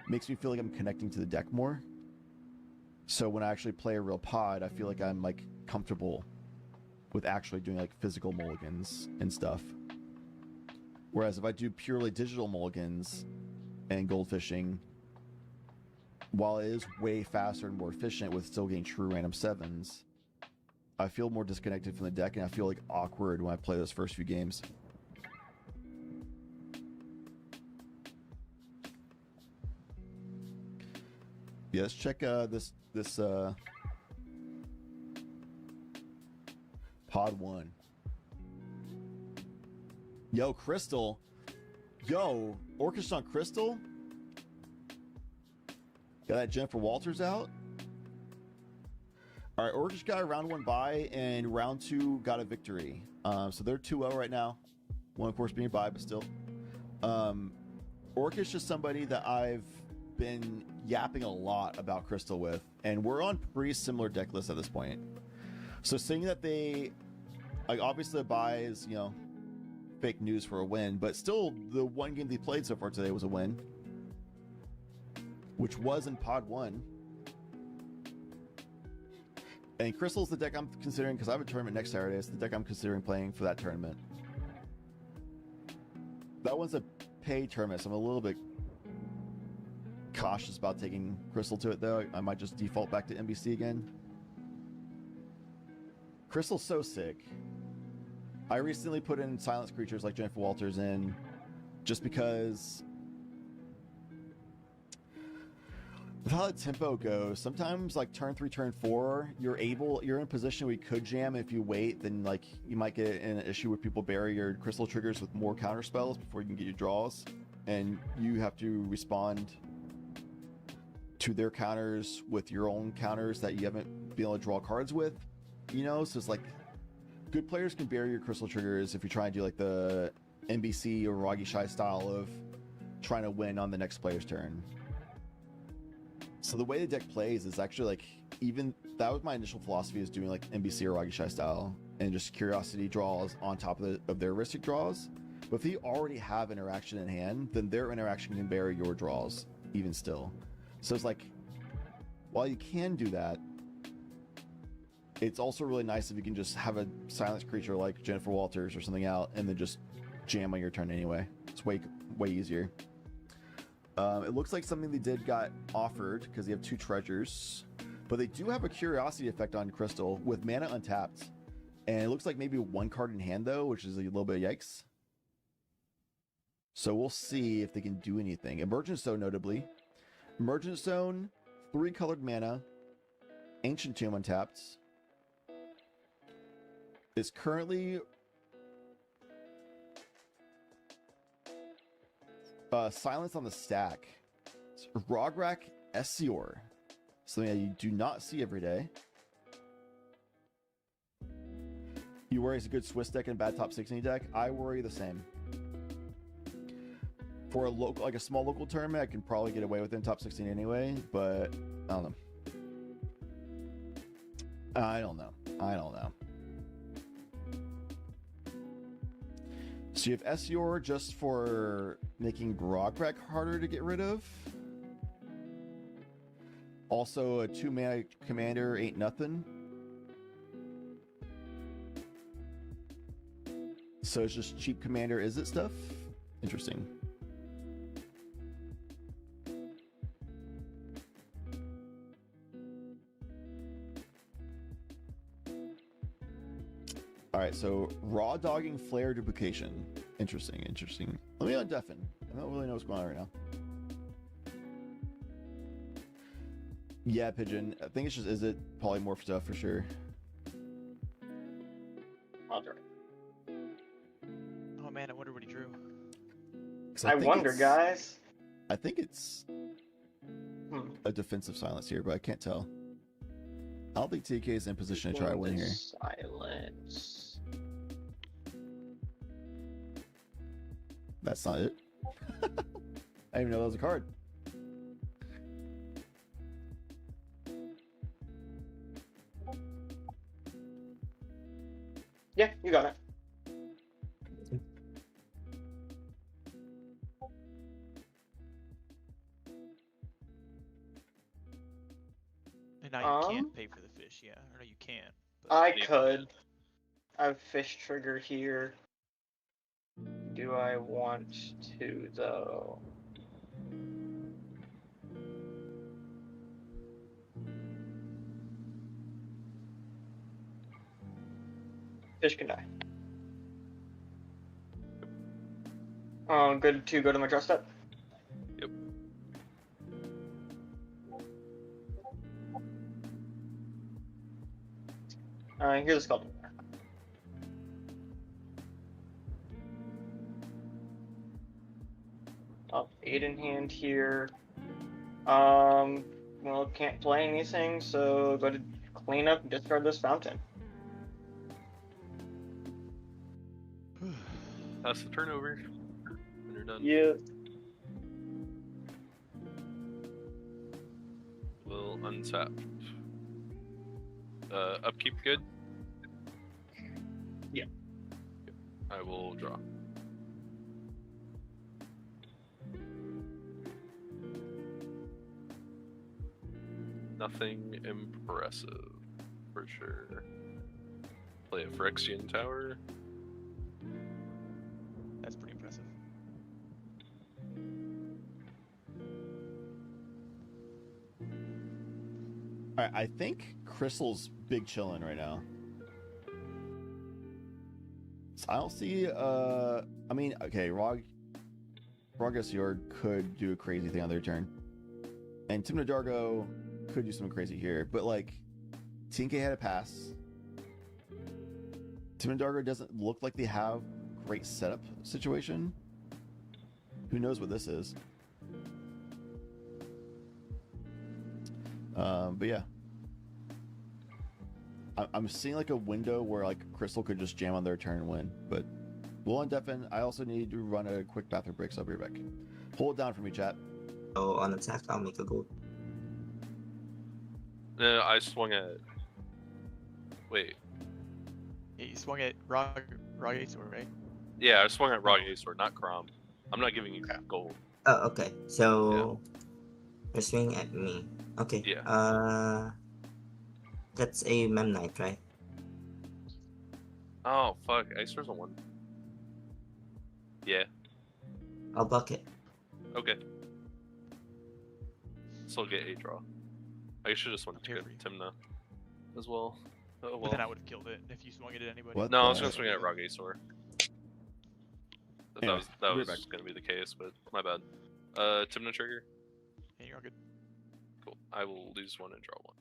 makes me feel like I'm connecting to the deck more. So when I actually play a real pod, I feel like I'm like comfortable with actually doing like physical mulligans and stuff. Whereas if I do purely digital mulligans and goldfishing, while it is way faster and more efficient with still getting true random 7s, I feel more disconnected from the deck and I feel like awkward when I play those first few games. Yeah, let's check this pod 1. Yo, Crystal. Yo, Orchestra on Crystal. Got that Jennifer Walters out. All right, Orchestra got a round 1 bye, and round 2 got a victory. So they're 2-0 right now. One, of course, being a bye, but still. Orchestra is somebody that I've been yapping a lot about Crystal with, and we're on pretty similar deck lists at this point. So seeing that they, like, obviously the bye is, you know, fake news for a win, but still the one game they played so far today was a win. which was in Pod 1. And Crystal's the deck I'm considering because I have a tournament next Saturday. It's the deck I'm considering playing for that tournament. That one's a paid tournament, so I'm a little bit cautious about taking Crystal to it, though. I might just default back to NBC again. Crystal's so sick. I recently put in silence creatures like Jennifer Walters in just because with how the tempo goes, sometimes like turn 3, turn 4, you're in a position where you could jam. If you wait, then like you might get in an issue where people bury your crystal triggers with more counter spells before you can get your draws, and you have to respond to their counters with your own counters that you haven't been able to draw cards with, you know. So it's like good players can bury your crystal triggers if you try and do like the NBC or Ragi Shai style of trying to win on the next player's turn. So the way the deck plays is actually like, even that was my initial philosophy, is doing like NBC or Ragi Shai style and just curiosity draws on top of their heuristic draws. But if you already have interaction in hand, then their interaction can bury your draws even still. So it's like, while you can do that, it's also really nice if you can just have a silence creature like Jennifer Walters or something out and then just jam on your turn anyway. It's way easier. It looks like something they did got offered because they have 2 treasures, but they do have a curiosity effect on Crystal with mana untapped, and it looks like maybe 1 card in hand though, which is a little bit of yikes. So we'll see if they can do anything. Emergent Stone, notably. Emergent Stone, 3 colored mana, Ancient Tomb untapped. Is currently silence on the stack. It's Rograk Essior, something that you do not see every day. You worry it's a good Swiss deck and bad top 16 deck. I worry the same. For a local, like a small local tournament, I can probably get away with it in top 16 anyway, but I don't know. I don't know. So you have Essior just for making Grograk harder to get rid of. Also, a 2-mana commander ain't nothing. So it's just cheap commander, is it stuff? Interesting. Alright, so raw dogging flare duplication. Interesting. Let me undeafen. I don't really know what's going on right now. Yeah, Pigeon. I think it's just Is it polymorph stuff for sure. Oh man, I wonder what he drew. I wonder, guys. I think it's a defensive silence here, but I can't tell. I don't think TK is in position to try one here. Silence. That's not it. I didn't even know that was a card. Yeah, you got it. And now you can't pay for the fish, yeah. Or no, you can. But I yeah. could. I have fish trigger here. Do I want to, though? Fish can die. Oh, good to go to my draw step. Yep. Here's a sculpture. Oh, 8 in hand here. Well, can't play anything, so go to clean up and discard this fountain. That's the turnover. When you're done. Yeah. We'll untap. Upkeep good? Yeah. I will draw. Nothing impressive, for sure. Play a Phyrexian Tower. That's pretty impressive. All right, I think Crystal's big chillin' right now. So I don't see. I mean, okay, Rogasior could do a crazy thing on their turn, and Timna Dargo could do something crazy here. But like, Tinke had a pass. Timna Dargo doesn't look like they have great setup situation. Who knows what this is? But yeah, I'm seeing like a window where like Crystal could just jam on their turn and win. But Will and Defen, I also need to run a quick bathroom break, so I'll be right back. Hold it down for me, chat. So on attack, I'll make a gold. I swung at. Wait. Yeah, you swung at Rog Aesor, right? Yeah, I swung at Rogasior, not Crom. I'm not giving you gold. Oh, okay. So you're swinging at me. Okay. Yeah. That's a Memnite, right? Oh fuck, Aesor's a 1. Yeah. I'll block it. Okay. Still get a draw. I should have swung Here to for you. Timna as well. Oh But well. then I would have killed it if you swung it at anybody. What? No, I was gonna swing at Rogasior. Anyway, That we'll be was right back. gonna be the case, but my bad. Timna trigger. Yeah, you're all good. Cool. I will lose 1 and draw 1.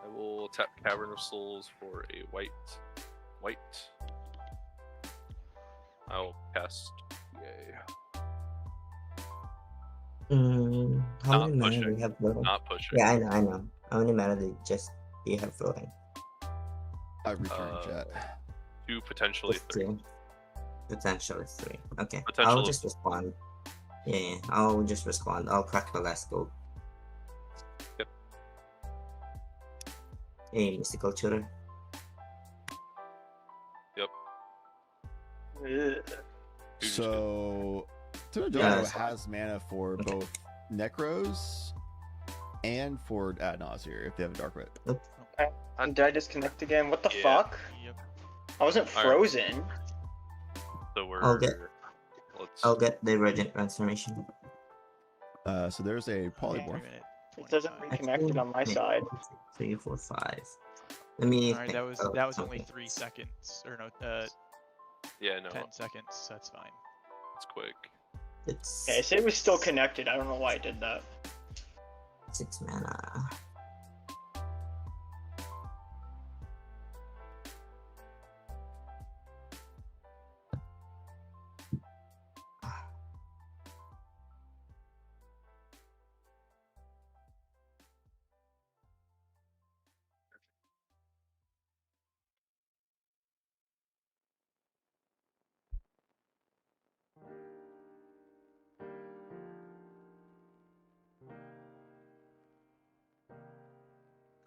I will tap Cavern of Souls for a white. I'll cast Yay. How Not many mana do pushing. you have flowing? Not pushing. Yeah, I know. How many mana do you have flowing? I returned chat. 2, potentially Just 3. 2. Potentially 3. Okay. Potential I'll of- just respond. Yeah, I'll just respond. I'll crack my last gold. Yep. A mystical tutor. Ugh. So Timna Yeah, Dargo that's fine. has mana for Okay. both Necros and for Adnaz here if they have a Dark Red. Did I disconnect again? What the Yeah. fuck? Yep. I wasn't Alright. frozen. So we're. I'll get- Let's. I'll get the Radiant Transformation. So there's a polymorph. 3 minute, It doesn't 25. reconnect on my Wait, side. 3, 4, 5. Let me. Alright, think that about was only something. 3 seconds, or no, Yeah, no, 10 seconds. So that's fine. it's quick. It's Yeah, I said it was still connected. I don't know why I did that. 6 mana.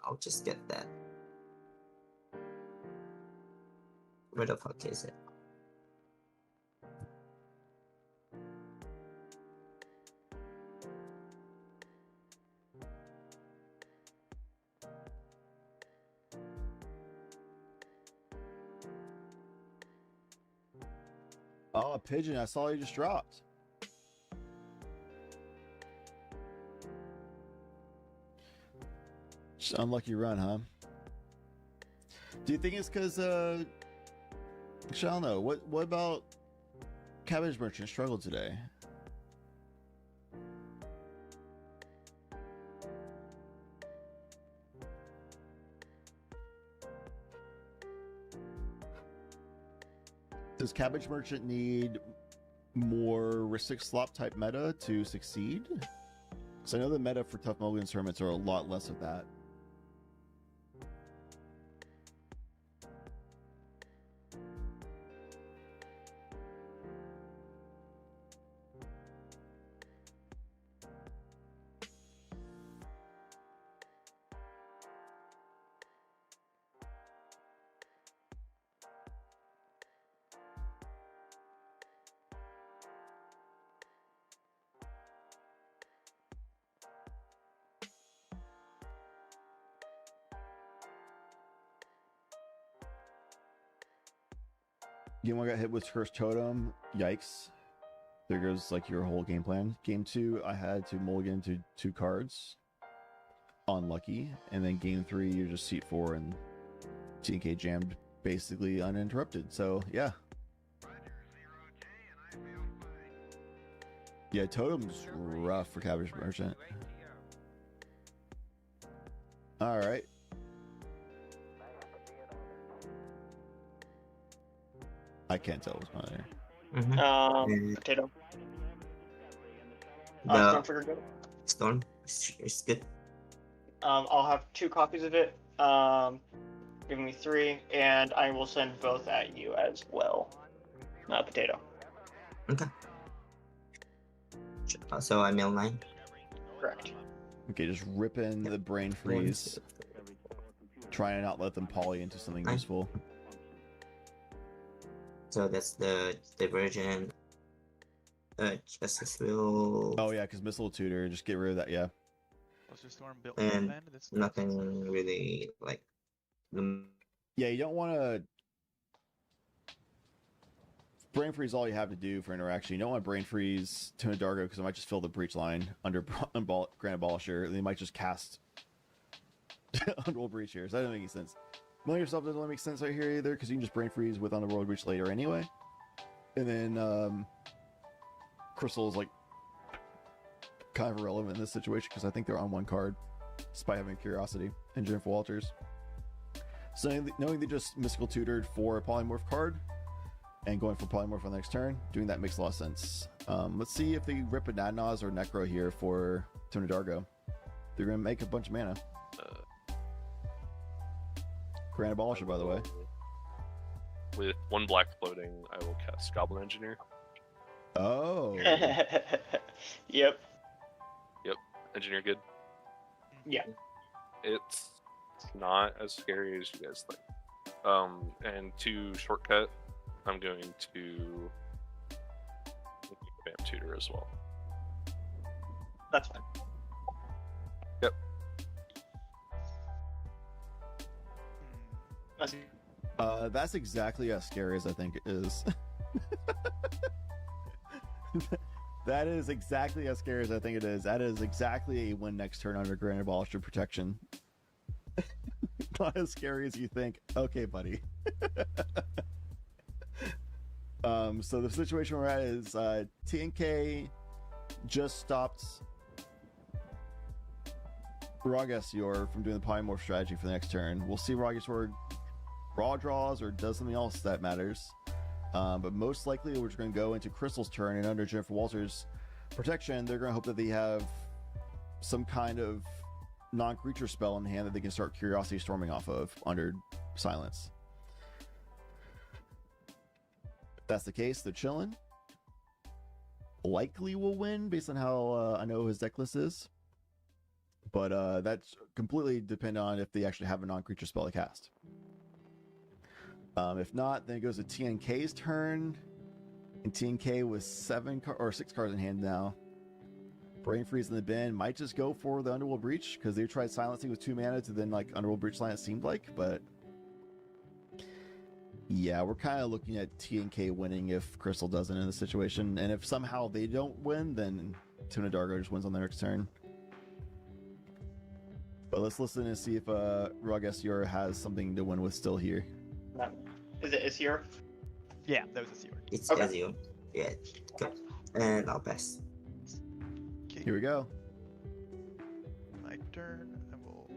I'll just get that. Where the fuck is it? Oh, a pigeon! I saw you just dropped. Just unlucky run, huh? Do you think it's because I don't know. What about Cabbage Merchant struggled today? Does Cabbage Merchant need more Ristic Slop type meta to succeed? Because I know the meta for Tough Mulligan tournaments are a lot less of that. Game 1 got hit with Cursed Totem. Yikes. There goes like your whole game plan. Game 2, I had to mulligan to 2 cards. Unlucky. And then game 3, you're just seat 4 and TNK jammed basically uninterrupted. So yeah. Yeah, Totem's rough for Cabbage Merchant. Alright. I can't tell what's going on there. Mm. Potato. The Storm Trigger go. storm is good. I'll have 2 copies of it. Give me 3, and I will send both at you as well. Potato. Okay. So I mill 9. Correct. Okay, just rip in the brain freeze. Trying to not let them poly into something Nice. useful. So that's the divergent. Justice will. Oh yeah, because missile tutor, just get rid of that. Yeah. Buster Storm built And land. That's Nothing really like. Yeah, you don't want to. Brain freeze all you have to do for interaction. You don't want to brain freeze Tuna Dargo because it might just fill the breach line under Grand Abolisher. They might just cast Underworld Breach here. So that doesn't make any sense. Milling yourself doesn't really make sense right here either because you can just brain freeze with Underworld Breach later anyway. And then Crystal is like kind of irrelevant in this situation because I think they're on 1 card despite having Curiosity and Jennifer Walters. So knowing they just Mystical Tutored for a Polymorph card and going for Polymorph on the next turn, doing that makes a lot of sense. Let's see if they rip a Nadnaz or Necro here for Tuna Dargo. They're going to make a bunch of mana. Grand Abolisher, by the way. With 1 black floating, I will cast Goblin Engineer. Oh. Yep. Engineer good? Yeah. It's not as scary as you guys think. And to shortcut, I'm going to Vamp Tutor as well. That's fine. Yep. That's exactly as scary as I think it is. That is exactly as scary as I think it is. That is exactly a win next turn under Grand Abolisher protection. Not as scary as you think. Okay, buddy. So the situation we're at is TNK just stopped Rogasior from doing the Polymorph strategy for the next turn. We'll see Rogasior raw draws or does something else that matters. But most likely we're just going to go into Crystal's turn, and under Jennifer Walters' protection, they're going to hope that they have some kind of non-creature spell in hand that they can start Curiosity Storming off of under Silence. If that's the case, they're chilling. Likely will win based on how I know his deck list is. But that's completely dependent on if they actually have a non-creature spell to cast. If not, then it goes to TNK's turn. And TNK with 6 cards in hand now. Brain Freeze in the bin. Might just go for the Underworld Breach because they tried silencing with 2 mana to then like Underworld Breach line, it seemed like. But yeah, we're kind of looking at TNK winning if Crystal doesn't in this situation. And if somehow they don't win, then Tuna Dargo just wins on their next turn. But let's listen and see if Rogasior has something to win with still here. No. Is it Isior? Yeah, that was a Seaward. It's Okay. Ezio. Yeah. Go. And I'll pass. Okay, Here we go. my turn. I will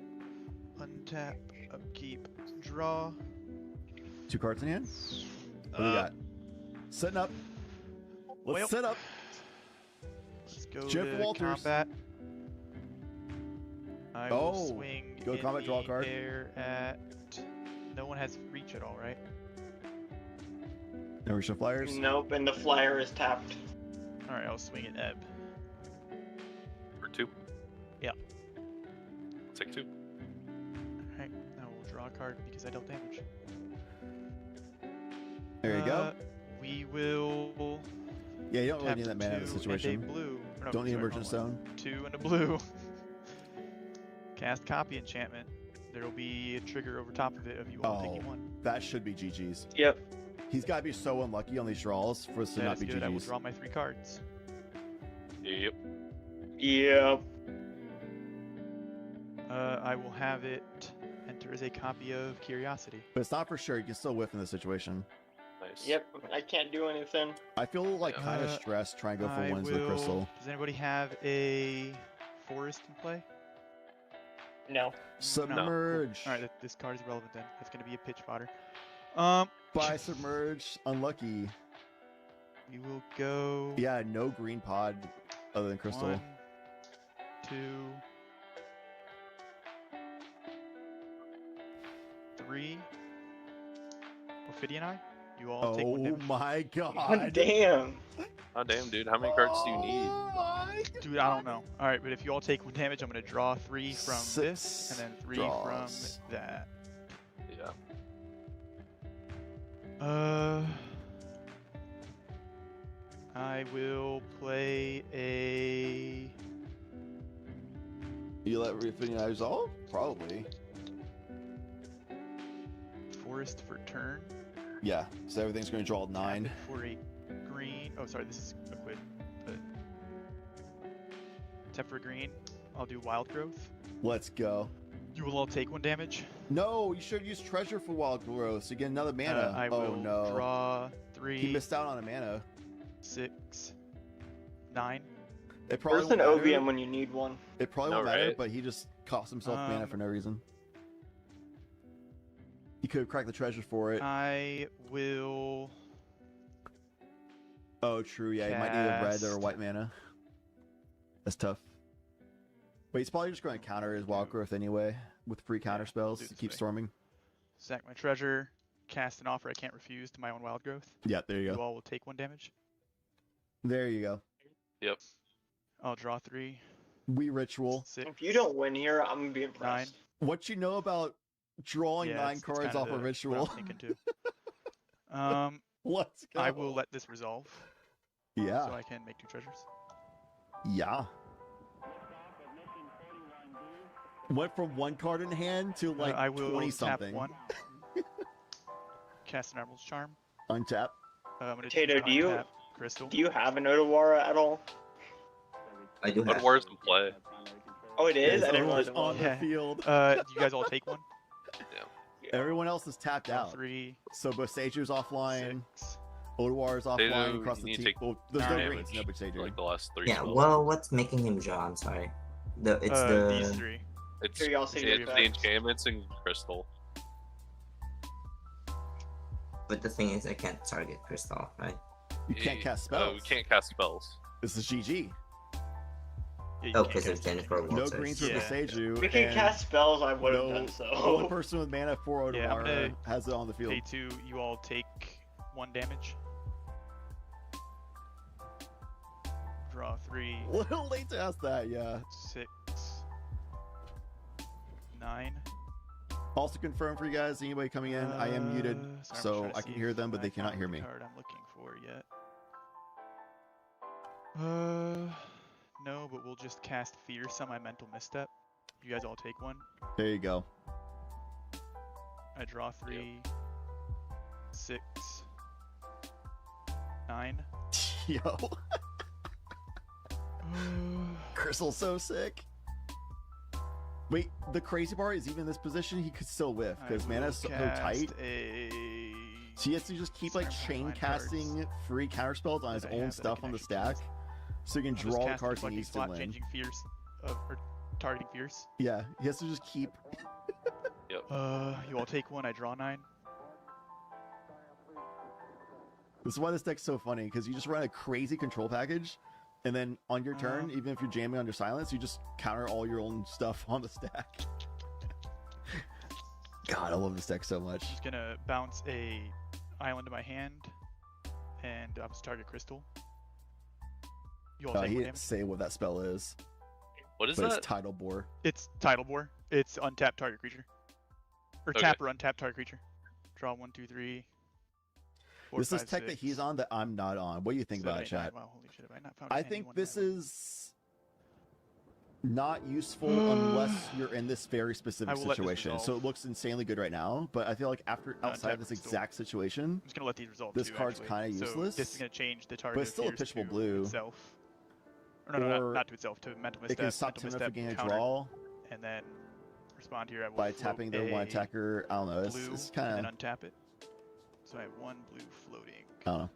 untap, upkeep, draw. 2 cards in hand. What do we got? Setting up. Let's well, set up. Let's go Jeff to Walters. combat. I Oh, will swing go in combat, draw a the card. air at... No one has reach at all, right? No Risha Flyers. Nope, and the flyer is tapped. Alright, I'll swing at Ebb. For 2? Yeah. Take 2. Alright, I will draw a card because I dealt damage. There you go. We will Yeah, you don't really tap need that mana in this 2 situation. And a blue. Or no, Don't need sorry, Emergent hold on. Stone. 2 and a blue. Cast Copy Enchantment. There will be a trigger over top of it of you all taking 1. That should be GG's. Yep. He's got to be so unlucky on these draws for us to That not is be good. I will GGs. draw my 3 cards. Yep. Yep. I will have it enter as a copy of Curiosity. But it's not for sure. You can still whiff in this situation. Nice. Yep. I can't do anything. I feel like kind of Uh, stressed trying to go for I wins with will- Crystal. Does anybody have a forest in play? No. Submerge. All right, this card is relevant then. That's going to be a pitch fodder. By submerge. Unlucky. We will go. Yeah, no green pod other than Crystal. 1, 2, 3. Ophidian Eye. You all take 1 Oh damage. my God god. damn. Oh damn, dude. How many cards do you need? Oh my Dude, I don't know. All right, but if you all take 1 damage, I'm going to draw 3 from this, 6 and then 3 draws. from that. Yeah. I will play a. You let Ophidian Eye resolve? Probably. Forest for turn. Yeah, so everything's going to draw 9. For a green. Oh, sorry, this is a quid. But except for green, I'll do Wild Growth. Let's go. You will all take 1 damage. No, you should use treasure for wild growth so you get another mana. I oh will no. draw 3. He missed out on a mana. 6, 9. It probably Where's an won't matter. OVM when you need one? It probably No, won't matter, right? but he just cost himself mana for no reason. He could have cracked the treasure for it. I will. Oh, true. Yeah, he might need a red or a cast- white mana. That's tough. But he's probably just going to counter his wild growth anyway with free counter Yeah, spells do to this keep way. storming. Sack my treasure. Cast an offer I can't refuse to my own Wild Growth. Yeah, there you You go. all will take 1 damage. There you go. Yep. I'll draw 3. We ritual. 6. If you don't win here, I'm gonna be impressed. What you know about drawing Yeah, 9 it's cards kinda off a what I'm ritual? thinking too. Let's go. I will let this resolve. Yeah. So I can make 2 treasures. Yeah. Went from 1 card in hand to like I will 20 tap something. 1. Cast an Admiral's Charm. Untap. I'm gonna Potato, do you- untap Crystal. Do you have an Odawara at all? I do have. But where's in play? Oh, it is? Yes, I didn't realize everyone's it on was. the Yeah. field. You guys all take 1. Everyone else is tapped Draw out. 3. So Bosager's offline, 6. Odawar's offline Potato, across you the need to team. take Well, there's no 9 greens, no damage. Bosager. Like the last 3 Yeah, spells. well, what's making him draw? I'm sorry. It's These the 3. It's, Curiosity it's the effects. enchantments and crystal. but the thing is, I can't target Crystal, right? You can't cast Oh, spells. we can't cast spells. This is GG. Yeah, you Oh, can't because of cast any. Jennifer No Walters. greens for Yeah. Bosager. We can and cast spells, I would have no, done Only so. person with mana for Yeah, I'm Odawara gonna has it on the field. Pay 2. You all take 1 damage. Draw 3. A little late to ask that, yeah. 6. 9. Also confirm for you guys, anybody coming in, I am muted, Sorry, I'm so trying to I can see hear if them, but they I cannot found hear the me. Card I'm looking for yet. No, but we'll just cast Fierce on my mental misstep. You guys all take 1. There you go. I draw 3. 6. 9. Yo, Crystal's so sick. Wait, the crazy part is even in this position, he could still whiff, because I mana's so will cast tight. A... So he has to just keep like Sorry, chain my cards casting free counter spells on his that I own have that I stuff can on the actually stack, cast. so he can I'll just draw the cast cards he deflecting needs to slot, win. changing Fierce, or targeting Fierce. Yeah, he has to just keep. You all take 1. I draw 9. This is why this deck's so funny, because you just run a crazy control package, and then on your turn, even if you're jamming under silence, you just counter all your own stuff on the stack. God, I love this deck so much. Just gonna bounce a island to my hand, and I'm just target Crystal. You all take He 1 didn't damage. say what that spell is, What is but that? it's Tidal Bore. It's Tidal Bore. It's untap target creature. Or Okay. tap or untap target creature. Draw 1, 2, 3. 4, This is 5, tech that 6, he's on that I'm not on. What do you think 7, about it, 8, 9. chat? Wow, holy shit, have I not found I anyone think that this I like? is Not useful unless you're in this very specific I will let this situation. So resolve. it looks insanely good right now, but I feel like outside of this Crystal. exact situation, I'm just gonna let these resolve this too, card's actually. kind of useless. So this is gonna change the target. but it's still a appears pitchable to blue. Itself. Or no, Or not to itself. To mental misstep. It can stop mental Tim from misstep, getting a counter, draw and then respond here. I will by float tapping their one a attacker. I don't know. It's blue kind and then of. untap it. So I have one blue floating. I don't know.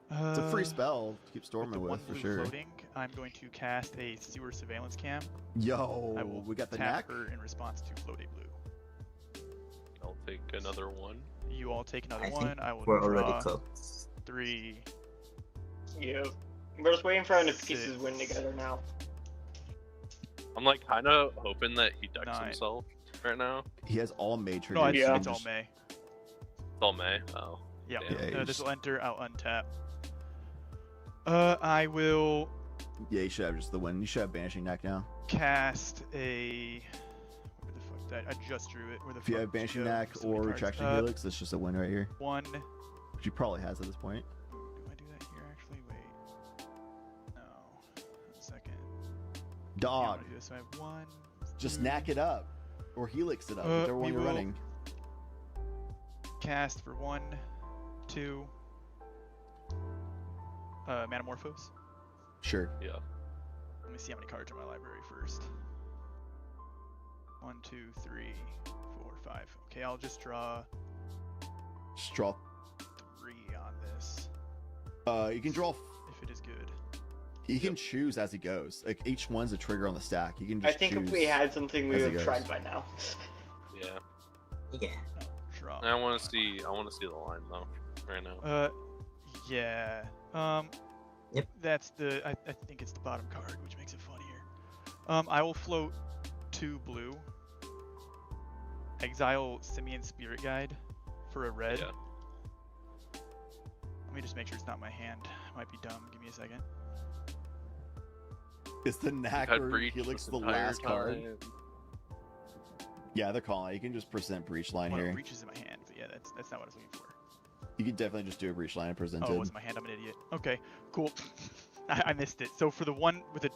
It's a free spell to keep With storming the with, one for blue sure. floating, I'm going to cast a sewer surveillance cam. I Yo, will we got the tap knack. her in response to float a blue. I'll take another one. You all take another I one. think I will we're already draw cooked. 3. Yeah. We're just waiting for them to pieces 6. win together now. I'm like kind of hoping that he decks 9. himself right now. He has all May triggers. No, it's, Yeah. it's all May. It's all May. Oh. Yeah. Yeah, This will enter. I'll untap. I will Yeah, you should have just the win. You should have Banishing Knack now. cast a. Where the fuck did I just drew it? Where the If you fuck have did Banishing go? Knack So many or cards. Retraction Helix, that's just a win right here. 1. Which he probably has at this point. Do I do that here actually? Wait. No. 1 second. Yeah, I'm Dog, gonna do this. So I have 1. just 2, knack it up. Or Helix it up, whichever we one you're will- running. Cast for 1, 2. Manamorphose. Sure. Yeah. Let me see how many cards are in my library first. 1, 2, 3, 4, 5. Okay, I'll just draw Just draw. 3 on this. You can draw. If it is good. He can choose as he goes. Like each one's a trigger on the stack. You can I just think choose. if we had something, we as would it have goes. tried by now. Yeah. Yeah. No, draw. I want to see. I want to see the line though. Right now. Yeah. Yep. That's the. I think it's the bottom card, which makes it funnier. I will float 2 blue. Exile Simian Spirit Guide for a red. Yeah. Let me just make sure it's not my hand. Might be dumb. Give me a second. Is the knack Had or breach Helix this the entire last card? time. Yeah, they're calling. You can just present breach line Well, here. breach is in my hand, but yeah, that's not what I was looking for. You can definitely just do a breach line and present Oh, it it. wasn't my hand. I'm an idiot. Okay, cool. I missed it. So for the one with the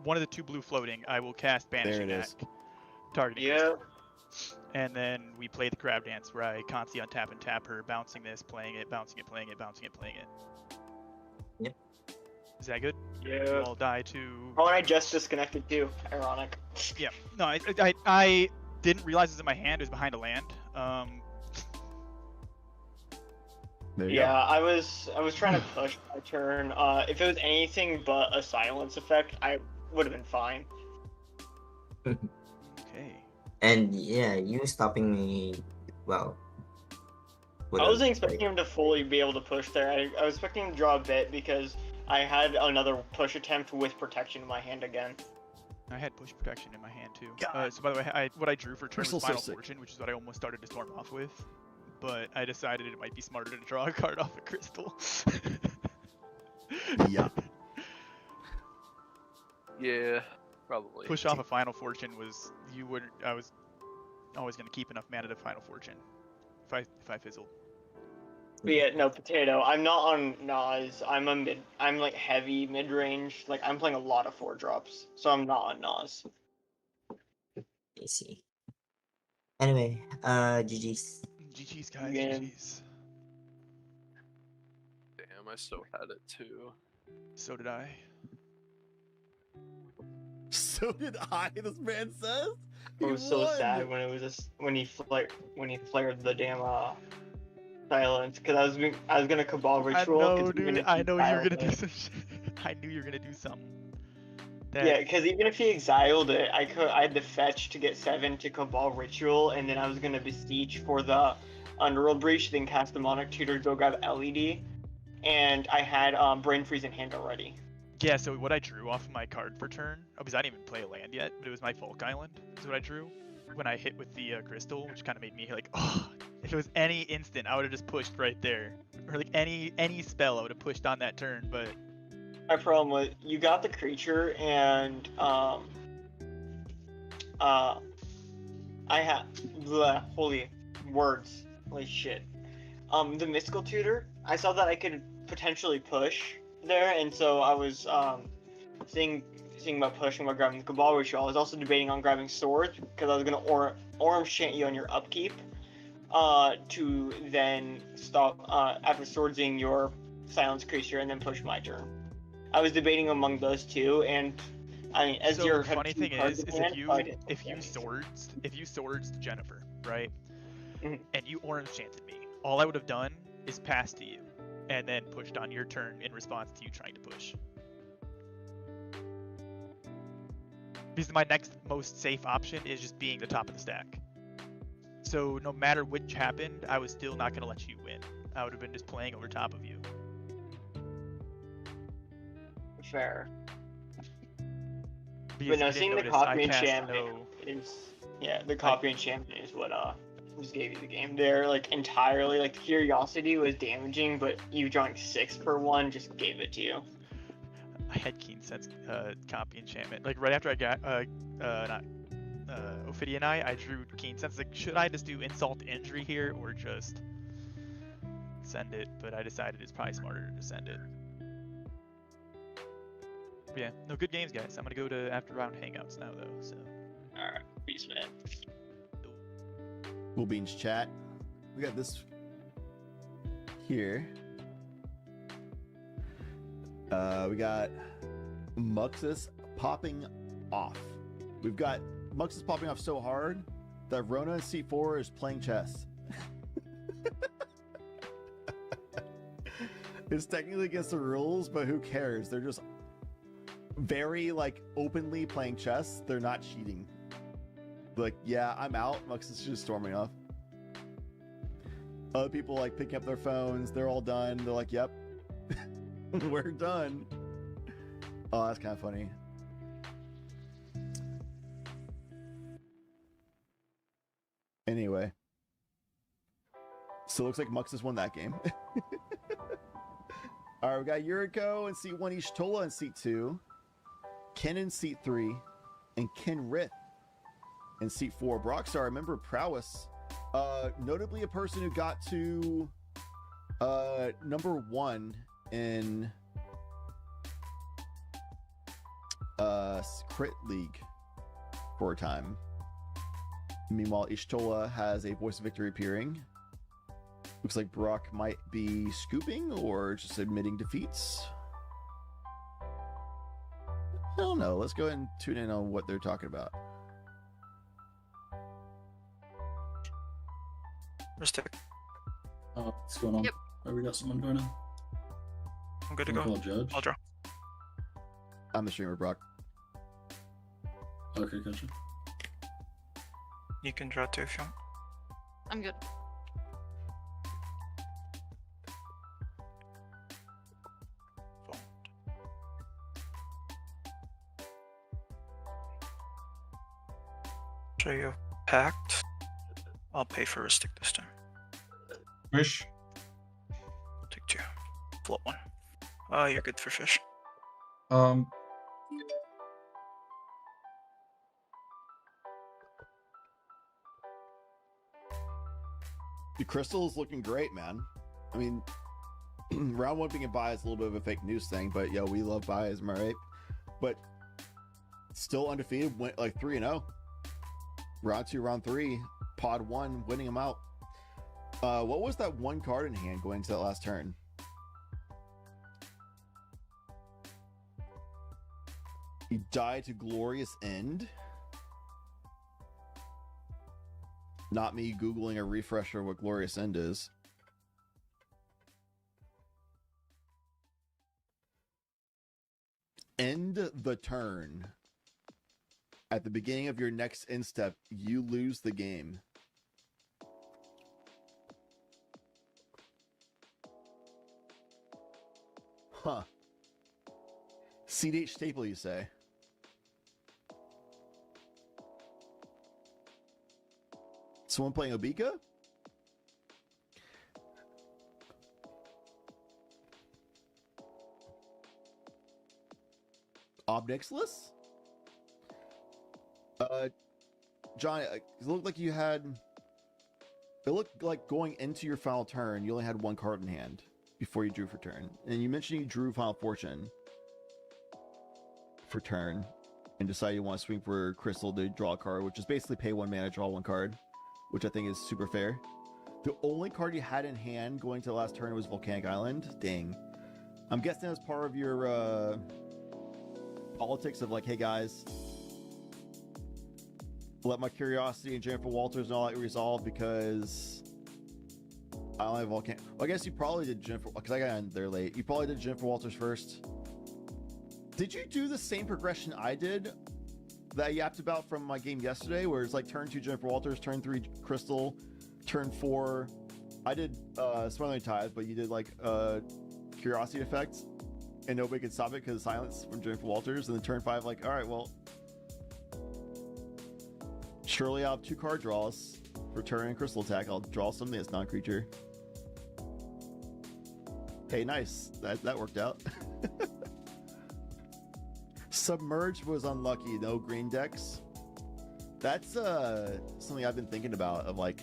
one of the 2 blue floating, I will cast Banishing There it is. Knack, targeting Yeah. Crystal. And then we play the crab dance where I constantly untap and tap her, bouncing this, playing it, bouncing it, playing it, bouncing it, playing it. Yep. Is that good? You Yeah. all die to. Oh, and I just disconnected too. Ironic. Yeah. No, I didn't realize it was in my hand. It was behind a land. There you Yeah, I was trying to push my turn. If it was anything but a silence effect, I would have been fine. Okay. And yeah, you stopping me, well. I wasn't expecting him to fully be able to push there. I was expecting him to draw a bit because I had another push attempt with protection in my hand again. I had push protection in my hand too. God. So by the way, what I drew for turn Crystal's was so Final sick. Fortune, which is what I almost started to storm off with. But I decided it might be smarter to draw a card off a crystal. go. Yeah. Yeah. Probably. Push off a Final Fortune was I was always gonna keep enough mana to Final Fortune if I fizzled. But yeah, no, Potato. I'm not on Nas. I'm like heavy mid range. Like I'm playing a lot of 4-drops, so I'm not on Nas. I see. Anyway, GG's. GG's guys, Yeah. GG's. Damn, I so had it too. So did I. So did I. This man says. It was so sad when it was just when he flared the damn silence because I was gonna Cabal Ritual. I know, 'cause even dude. if I he know you were exiled gonna do it- some shit. I knew you were gonna do something. Yeah, because even if he exiled it, I had to fetch to get 7 to Cabal Ritual, and then I was gonna Beseech for the Underworld Breach, then cast Demonic Tutor, go grab LED, and I had Brain Freeze in hand already. Yeah, so what I drew off my card for turn, because I didn't even play a land yet, but it was my Folk Island, is what I drew when I hit with the crystal, which kind of made me like, oh, if it was any instant, I would have just pushed right there. Or like any spell, I would have pushed on that turn, but My problem was you got the creature and I had holy shit. The Mystical Tutor, I saw that I could potentially push there, and so I was seeing about pushing about grabbing the Cabal Ritual. I was also debating on grabbing swords because I was gonna Orm Chant you on your upkeep, to then stop after swordsing your silence creature and then push my turn. I was debating among those two, and I mean, as So your the funny thing is if you swords Jennifer, right, Mhm. and you orange chanted me, all I would have done is pass to you, and then pushed on your turn in response to you trying to push. Because my next most safe option is just being the top of the stack. So no matter which happened, I was still not going to let you win. I would have been just playing over top of you. fair. Because But no, you seeing didn't the notice, I copy cast enchantment is the copy enchantment is what just gave you the game. They're like entirely like the curiosity was damaging, but you drawing 6 per one just gave it to you. I had Keen Sense copy enchantment. Like right after I got Ophidia and I drew Keen Sense. Like, should I just do insult to injury here or just send it? But I decided it's probably smarter to send it. But yeah, no, good games, guys. I'm gonna go to after round hangouts now though. So Alright, peace, man. Cool Beans chat. We got this here. We got Muxus popping off. We've got Muxus popping off so hard that Rona in seat 4 is playing chess. It's technically against the rules, but who cares? They're just very like openly playing chess. They're not cheating. Like, yeah, I'm out. Muxus is just storming off. Other people like picking up their phones. They're all done. They're like, yep, we're done. Oh, that's kind of funny. Anyway. So it looks like Muxus won that game. Alright, we got Yuriko in seat 1, Ishtola in seat 2, Ken in seat 3, and Ken Rith in seat 4. Brockstar, remember Prowess. Notably a person who got to number 1 in Crit League for a time. Meanwhile, Ishtola has a Voice of Victory appearing. Looks like Brock might be scooping or just admitting defeats. I don't know. Let's go ahead and tune in on what they're talking about. Mystic. What's going on? Yep. Oh, we got someone going on. I'm good to Wanna go. call Judge? I'll draw. I'm the streamer, Brock. Okay, gotcha. You can draw too if you want. I'm good. So you packed. I'll pay for a stick this time. Wish. Take 2. Float 1. You're good for fish. The crystal is looking great, man. I mean, round 1 being a buy is a little bit of a fake news thing, but yo, we love buys, am I right? But still undefeated, went like 3-0. Round 2, round 3, pod 1, winning them out. What was that one card in hand going into that last turn? He died to Glorious End. Not me Googling a refresher what Glorious End is. End the turn. At the beginning of your next end step, you lose the game. Huh. CDH staple, you say? Someone playing Obika? Obnixilis? John, it looked like you had... It looked like going into your final turn, you only had one card in hand. before you drew for turn. And you mentioned you drew Final Fortune for turn and decided you want to swing for Crystal to draw a card, which is basically pay 1 mana, draw 1 card, which I think is super fair. The only card you had in hand going to the last turn was Volcanic Island. Dang. I'm guessing that's part of your politics of like, hey guys, let my curiosity and Jennifer Walters and all that resolve because I only have Volcanic. Well, I guess you probably did Jennifer, because I got in there late. You probably did Jennifer Walters first. Did you do the same progression I did that I yapped about from my game yesterday, where it's like turn 2 Jennifer Walters, turn 3 Crystal, turn 4 I did Smothering Tithe, but you did like Curiosity Effect, and nobody could stop it because of silence from Jennifer Walters, and then turn 5 like, all right, well, surely I'll have 2 card draws for turn and Crystal attack. I'll draw something that's non-creature. Hey, nice. That worked out. Submerged was unlucky. No green decks. That's something I've been thinking about. Of like,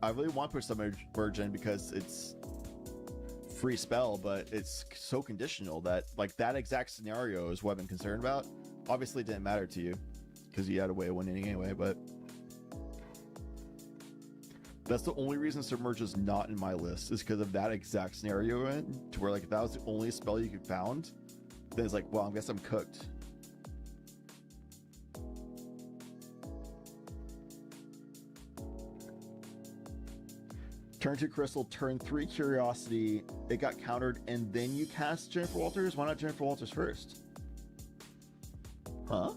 I really want to put Submerged in because it's free spell, but it's so conditional that like that exact scenario is what I've been concerned about. Obviously, it didn't matter to you because you had a way of winning anyway. But that's the only reason Submerge is not in my list, is because of that exact scenario in, to where like if that was the only spell you could found, then it's like, well, I guess I'm cooked. Turn 2 Crystal, turn 3 Curiosity. It got countered, and then you cast Jennifer Walters? Why not Jennifer Walters first? Huh?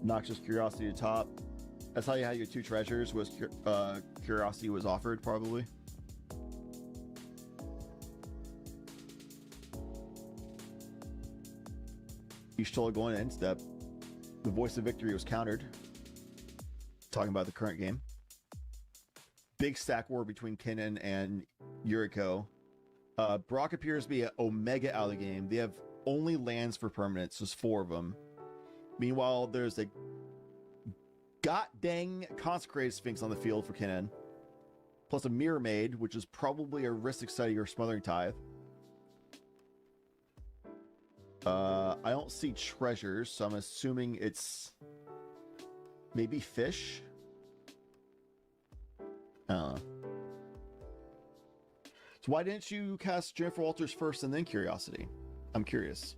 Noxious Curiosity to top. That's how you had your 2 treasures, was Curiosity was offered, probably. You still going in step. The Voice of Victory was countered. Talking about the current game. Big stack war between Kinnan and Yuriko. Brock appears to be an Omega out of the game. They have only lands for permanents. There's 4 of them. Meanwhile, there's a god dang Consecrated Sphinx on the field for Kinnan. Plus a Mirror Maid, which is probably a Ristic Study or Smothering Tithe. I don't see treasures, so I'm assuming it's maybe fish. I don't know. So why didn't you cast Jennifer Walters first and then Curiosity? I'm curious.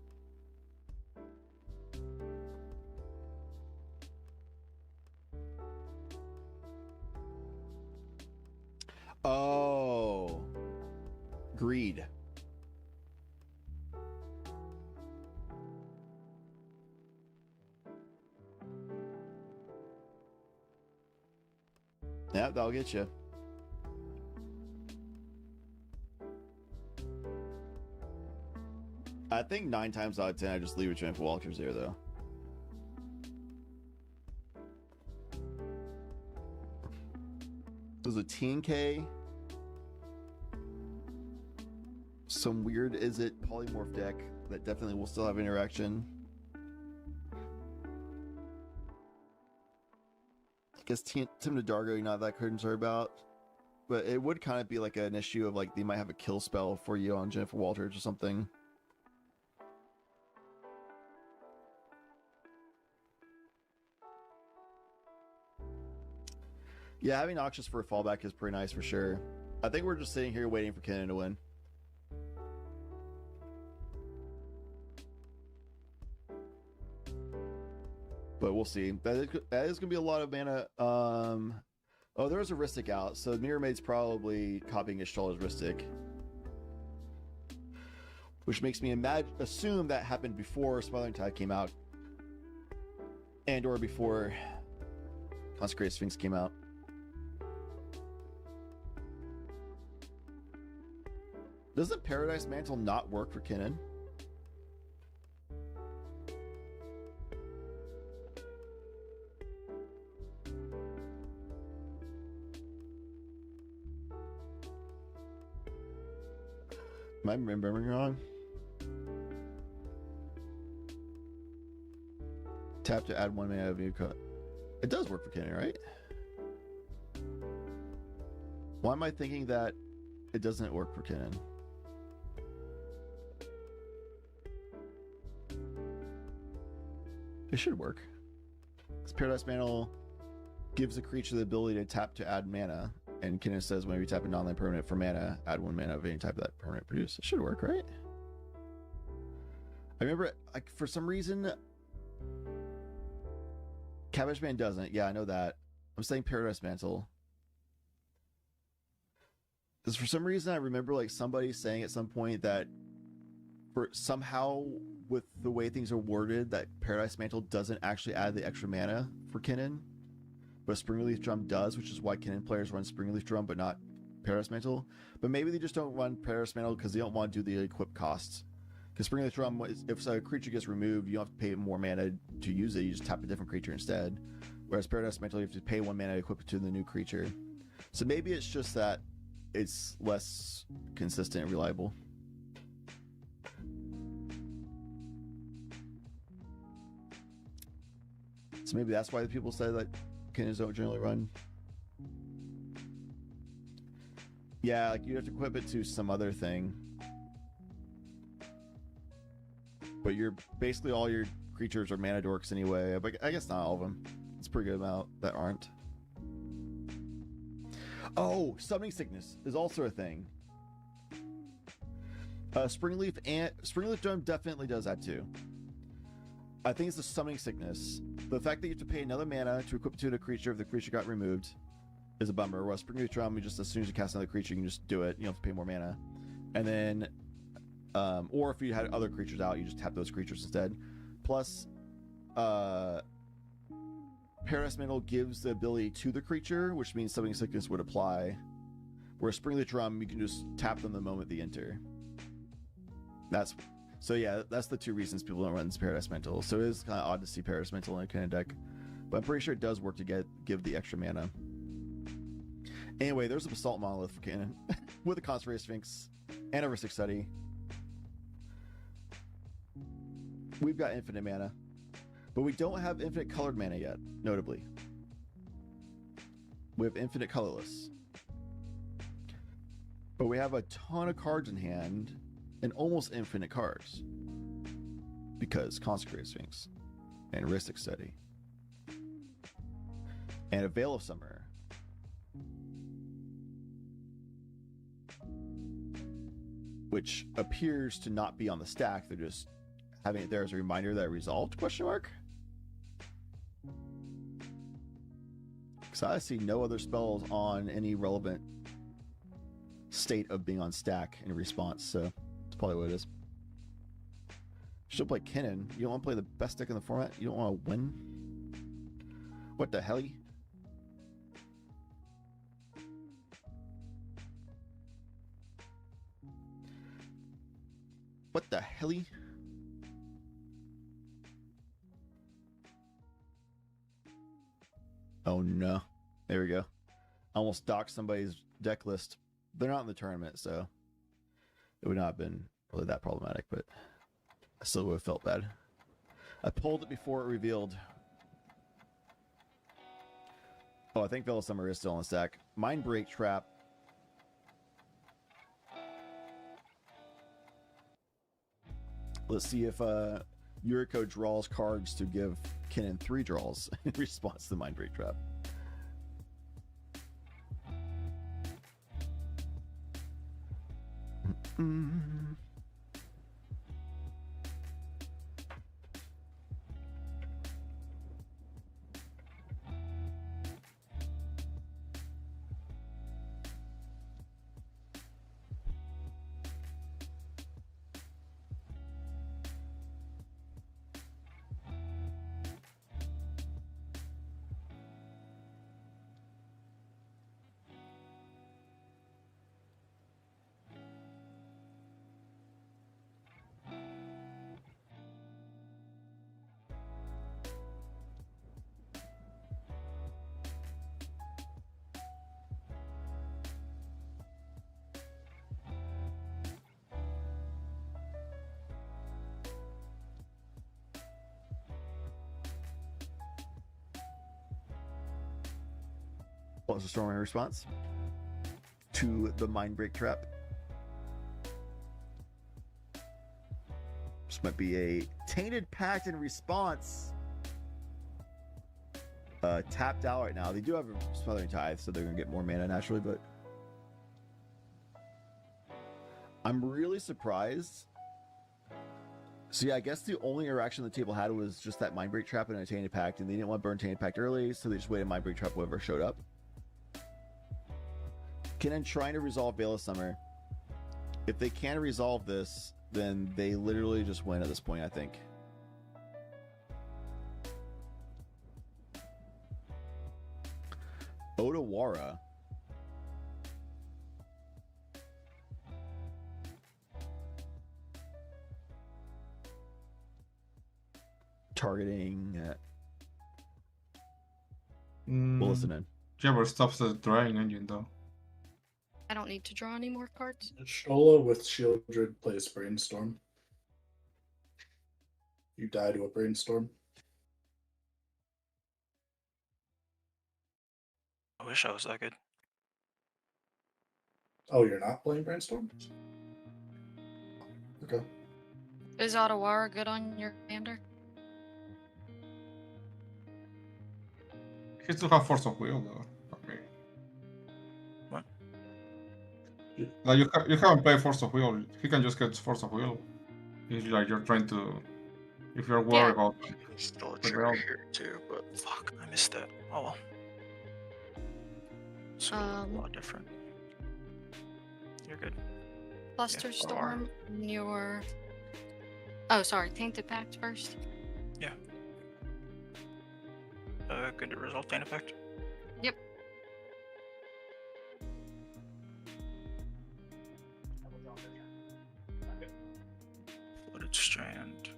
Oh, greed. Yeah, that'll get you. I think 9 times out of 10, I just leave it Jennifer Walters there, though. There's a TNK. Some weird Izzet polymorph deck that definitely will still have interaction. I guess Tim Dargo, you're not that concerned about, but it would kind of be like an issue of like they might have a kill spell for you on Jennifer Walters or something. Yeah, having Noxious for a fallback is pretty nice for sure. I think we're just sitting here waiting for Kinnan to win. But we'll see. That is going to be a lot of mana. Oh, there's a Ristic out, so Mirror Maid's probably copying Ishtal's Ristic. Which makes me assume that happened before Smothering Tithe came out. And or before Consecrated Sphinx came out. Doesn't Paradise Mantle not work for Kinnan? Am I remembering wrong? Tap to add 1 mana of new card. It does work for Kinnan, right? Why am I thinking that it doesn't work for Kinnan? It should work. Because Paradise Mantle gives a creature the ability to tap to add mana, and Kinnan says whenever you tap a non-land permanent for mana, add 1 mana of any type that permanent produce. It should work, right? I remember, like, for some reason, Cabbage Man doesn't. Yeah, I know that. I'm saying Paradise Mantle. Because for some reason, I remember like somebody saying at some point that for somehow with the way things are worded, that Paradise Mantle doesn't actually add the extra mana for Kinnan, but Springleaf Drum does, which is why Kinnan players run Springleaf Drum but not Paradise Mantle. But maybe they just don't run Paradise Mantle because they don't want to do the equip costs. Because Springleaf Drum, if a creature gets removed, you don't have to pay more mana to use it. You just tap a different creature instead. Whereas Paradise Mantle, you have to pay 1 mana to equip it to the new creature. So maybe it's just that it's less consistent and reliable. So maybe that's why the people say that Kinnans don't generally run. Yeah, like you have to equip it to some other thing. But you're basically all your creatures are mana dorks anyway. But I guess not all of them. It's a pretty good amount that aren't. Oh, Summoning Sickness is also a thing. Springleaf Dome definitely does that too. I think it's the Summoning Sickness. The fact that you have to pay another mana to equip it to a creature if the creature got removed is a bummer. While Springleaf Drum, you just, as soon as you cast another creature, you can just do it. You don't have to pay more mana. And then, or if you had other creatures out, you just tap those creatures instead. Plus, Paradise Mantle gives the ability to the creature, which means Summoning Sickness would apply. Whereas Springleaf Drum, you can just tap them the moment they enter. That's the two reasons people don't run this Paradise Mantle. So it is kind of odd to see Paradise Mantle in a kind of deck, but I'm pretty sure it does work to give the extra mana. Anyway, there's a Basalt Monolith for Kinnan with a Concentrated Sphinx and a Rhystic Study. We've got infinite mana, but we don't have infinite colored mana yet, notably. We have infinite colorless. But we have a ton of cards in hand and almost infinite cards. Because Consecrated Sphinx and Rhystic Study and a Veil of Summer. Which appears to not be on the stack. They're just having it there as a reminder that it resolved, question mark? Because I see no other spells on any relevant state of being on stack in response, so that's probably what it is. She'll play Kinnan. You don't want to play the best deck in the format? You don't want to win? What the hell? What the hell? Oh no. There we go. I almost docked somebody's deck list. They're not in the tournament, so it would not have been really that problematic, but I still would have felt bad. I pulled it before it revealed. Oh, I think Veil of Summer is still on the stack. Mindbreak Trap. Let's see if Yuriko draws cards to give Kinnan 3 draws in response to the Mindbreak Trap. What was the storm response? to the Mind Break Trap. This might be a Tainted Pact in response. Tapped out right now. They do have a Smothering Tithe, so they're going to get more mana naturally, but I'm really surprised. So yeah, I guess the only interaction the table had was just that Mind Break Trap and a Tainted Pact, and they didn't want to burn Tainted Pact early, so they just waited Mind Break Trap whoever showed up. Kinnan trying to resolve Veil of Summer. If they can resolve this, then they literally just win at this point, I think. Odawara. Targeting. We'll listen in. Jabber stops the drying engine though. I don't need to draw any more cards. Shola with Shieldred plays Brainstorm. You die to a Brainstorm. I wish I was that good. Oh, you're not playing Brainstorm? Okay. Is Otawara good on your commander? He still have Force of Will though. Okay. What? Like you haven't played Force of Will. He can just get Force of Will. It's like you're trying to, if you're worried about. Still a the trigger realm. here too, but fuck, I missed that. Oh well. It's a lot different. You're good. Cluster Yeah, Storm, your... Oh, sorry, Tainted Pact first. Yeah. Good to resolve Tainted Pact. Yep. Flooded Strand.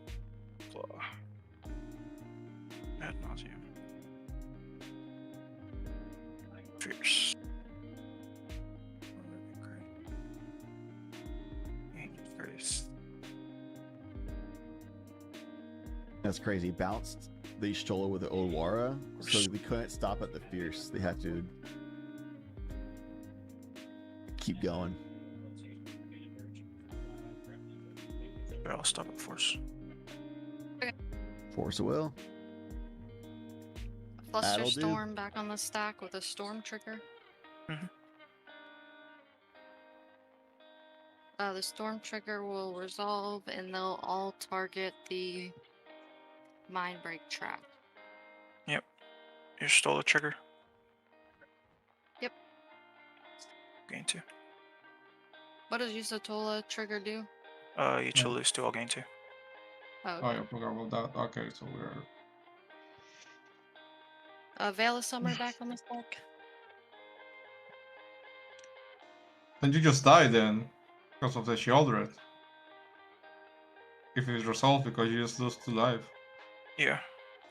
Claw. Ad nauseum. Fierce. Grace. That's crazy. Bounced the Stola with the Odawara, so they couldn't stop at the Fierce. They had to keep going. But I'll stop at Force. Force of Will. Cluster That'll do. Storm back on the stack with a Storm trigger. Mhm. The Storm trigger will resolve and they'll all target the Mind Break Trap. Yep. You stole the trigger. Yep. Gain 2. What does Yusatola trigger do? You chill lose 2, I'll gain 2. Oh, Oh, yeah, forgot about that. Okay, so we're. Veil of Summer back on the stack. Then you just die then, because of the Shieldred. If it's resolved because you just lose 2 life. Yeah.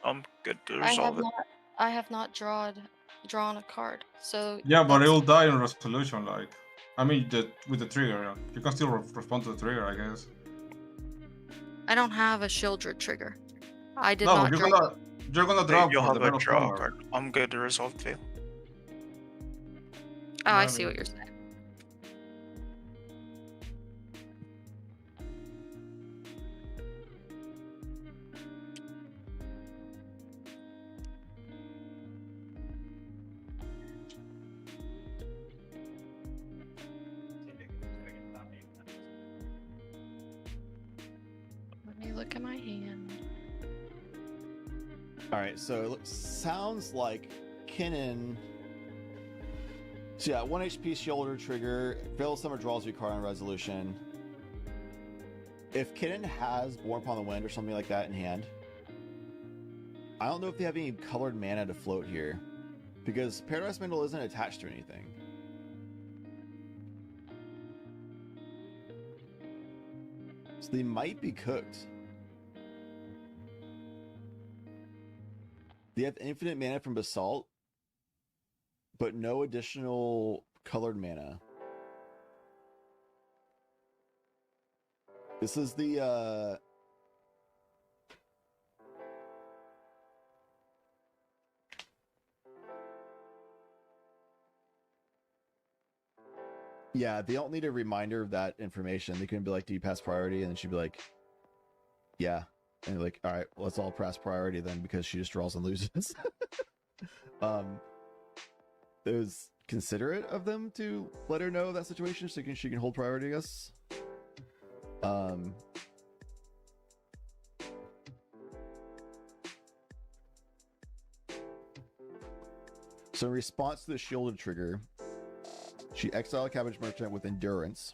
I'm good to resolve it. I have not drawn a card, so Yeah, but it'll die in resolution. Like, I mean, with the trigger, you can still respond to the trigger, I guess. I don't have a Shieldred trigger. I did No, not draw. you're gonna draw You'll for have the a Veil of draw Summer. card. I'm good to resolve Veil. Oh, I see what you're saying. Let me look at my hand. All right, so it sounds like Kinnan. So yeah, 1 HP shoulder trigger. Veil of Summer draws you a card on resolution. If Kinnan has Born Upon the Wind or something like that in hand, I don't know if they have any colored mana to float here, because Paradise Mandal isn't attached to anything. So they might be cooked. They have infinite mana from Basalt, but no additional colored mana. This is the Yeah, they don't need a reminder of that information. They can be like, "Do you pass priority?" And then she'd be like, "Yeah." And you're like, "All right, well, let's all pass priority then," because she just draws and loses. It was considerate of them to let her know that situation so she can hold priority, I guess. So in response to the shielded trigger, she exiled a Cabbage Merchant with Endurance.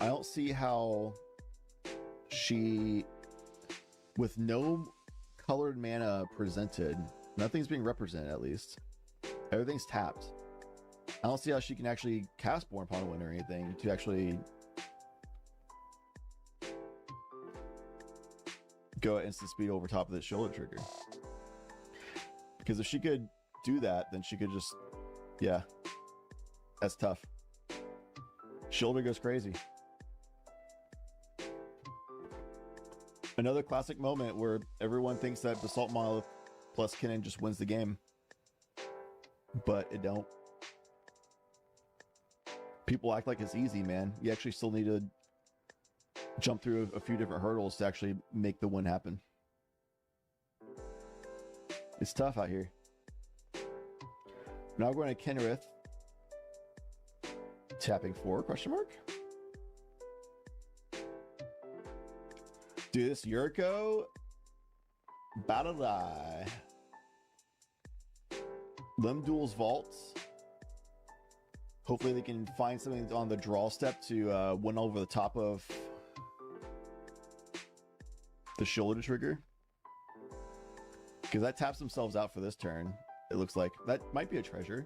I don't see how she, with no colored mana presented, nothing's being represented at least. Everything's tapped. I don't see how she can actually cast Born Upon a Wind or anything to actually go at instant speed over top of the shoulder trigger. Because if she could do that, then she could just, yeah, that's tough. Shoulder goes crazy. Another classic moment where everyone thinks that Basalt Monolith plus Kinnan just wins the game, but it don't. People act like it's easy, man. You actually still need to jump through a few different hurdles to actually make the win happen. It's tough out here. Now we're going to Kenrith. Tapping 4, question mark? Do this Yuriko. Battle die. Limdul's vaults. Hopefully they can find something on the draw step to win over the top of the shoulder trigger. Because that taps themselves out for this turn. It looks like that might be a treasure.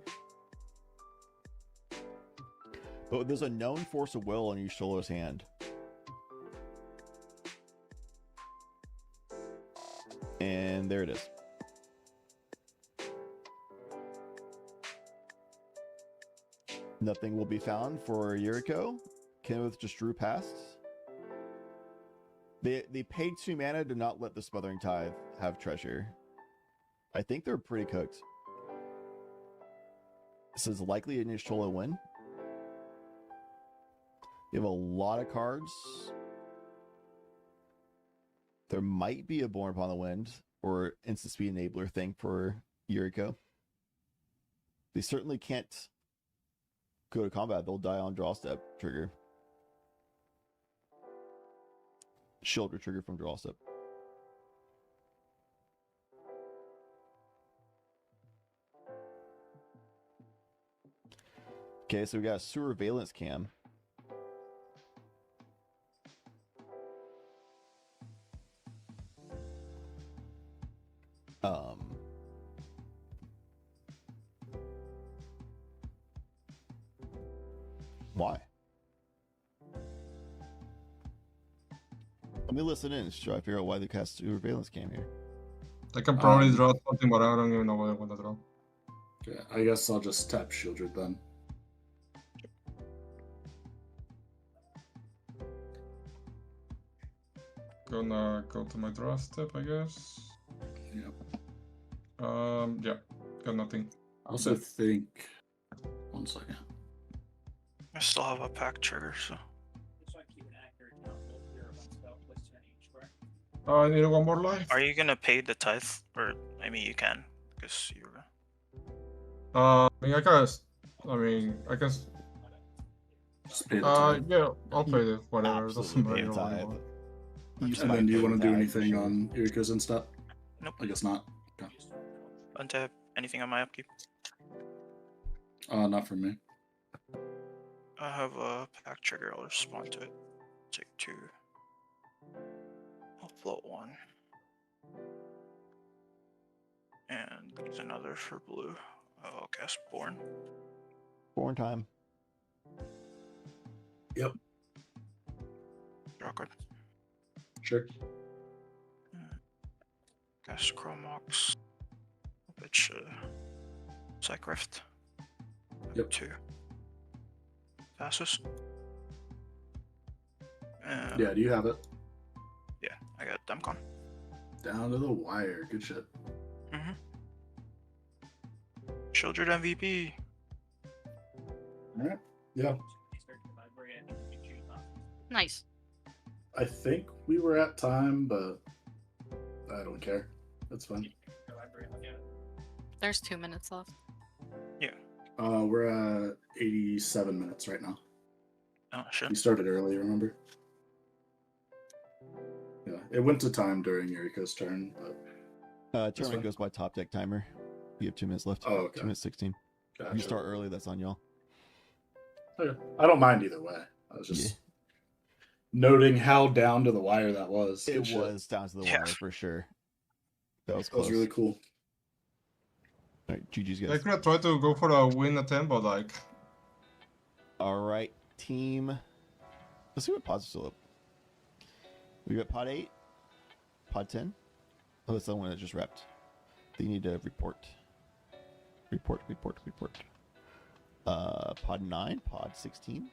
But there's a known force of will in Ysholo's hand. And there it is. Nothing will be found for Yuriko. Kenneth just drew past. They paid 2 mana to not let the Smothering Tithe have treasure. I think they're pretty cooked. This is likely an Y'shtola win. You have a lot of cards. There might be a Born Upon the Wind or instant speed enabler thing for Yuriko. They certainly can't go to combat. They'll die on draw step trigger. Shoulder trigger from draw step. Okay, so we got a Surveillance Cam. Why? Let me listen in to try to figure out why they cast Surveillance Cam here. I can probably draw something, but I don't even know what I want to draw. Okay, I guess I'll just tap Shieldred then. Gonna go to my draw step, I guess. Yep. Yeah, got nothing. I also think. One second. I still have a pack trigger, so. I need one more life. Are you gonna pay the tithe? Or, I mean, you can, because you're. I mean, I can. Just pay the tithe. Yeah, I'll pay it. Whatever. It doesn't Absolutely matter. pay the tithe. And then do you want to do anything on Yuriko's and stuff? Nope. I guess not. Okay. Untap anything on my upkeep? Not for me. I have a pack trigger, I'll respond to it. Take 2. I'll float 1. And use another for blue. I'll cast Born. Born time. Yep. Draw card. Sure. Cast Chromox. Which, Psych Rift. Yep. 2. Passes. Yeah, do you have it? Yeah, I got Demcon. Down to the wire. Good shit. Children MVP. All right. Yeah. Nice. I think we were at time, but I don't care. That's fine. There's 2 minutes left. We're at 87 minutes right now. Oh, shit. We started early, remember? Yeah, it went to time during Yuriko's turn, but Tournament goes by top deck timer. You have 2 minutes left. Oh, okay. 2 minutes 16. If you Gotcha. start early, that's on y'all. Okay. I don't mind either way. I was just noting how down to the wire that was. It Good shit. was down to the wire for sure. That was That was close. really cool. All right, GG's I guys. could have tried to go for a win attempt, but like, All right, team. Let's see what pods are still up. We got pod 8, pod 10. Oh, that's the one that just repped. They need to report. Report. Pod 9, pod 16.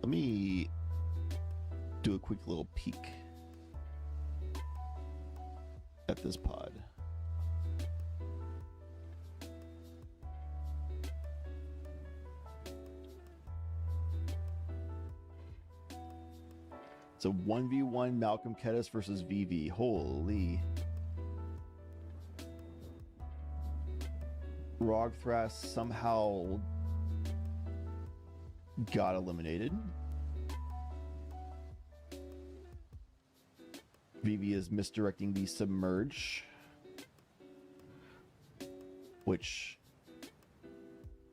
Let me do a quick little peek at this pod. So 1v1 Malcolm Kettis versus VV. Holy. Rogthras somehow got eliminated. VV is misdirecting the submerge, which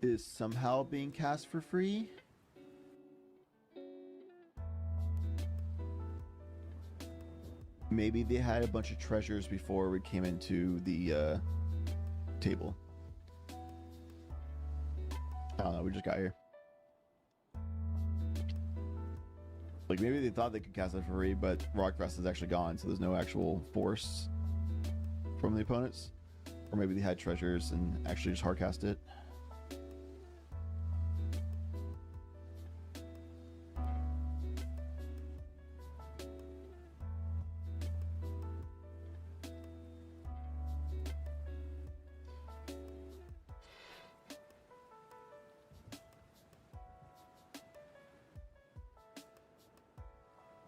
is somehow being cast for free. Maybe they had a bunch of treasures before we came into the table. I don't know, we just got here. Like, maybe they thought they could cast it for free, but Rockfrost is actually gone, so there's no actual force from the opponents. Or maybe they had treasures and actually just hardcast it.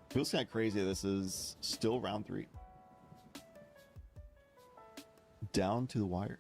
Feels kind of crazy. This is still round 3. Down to the wire.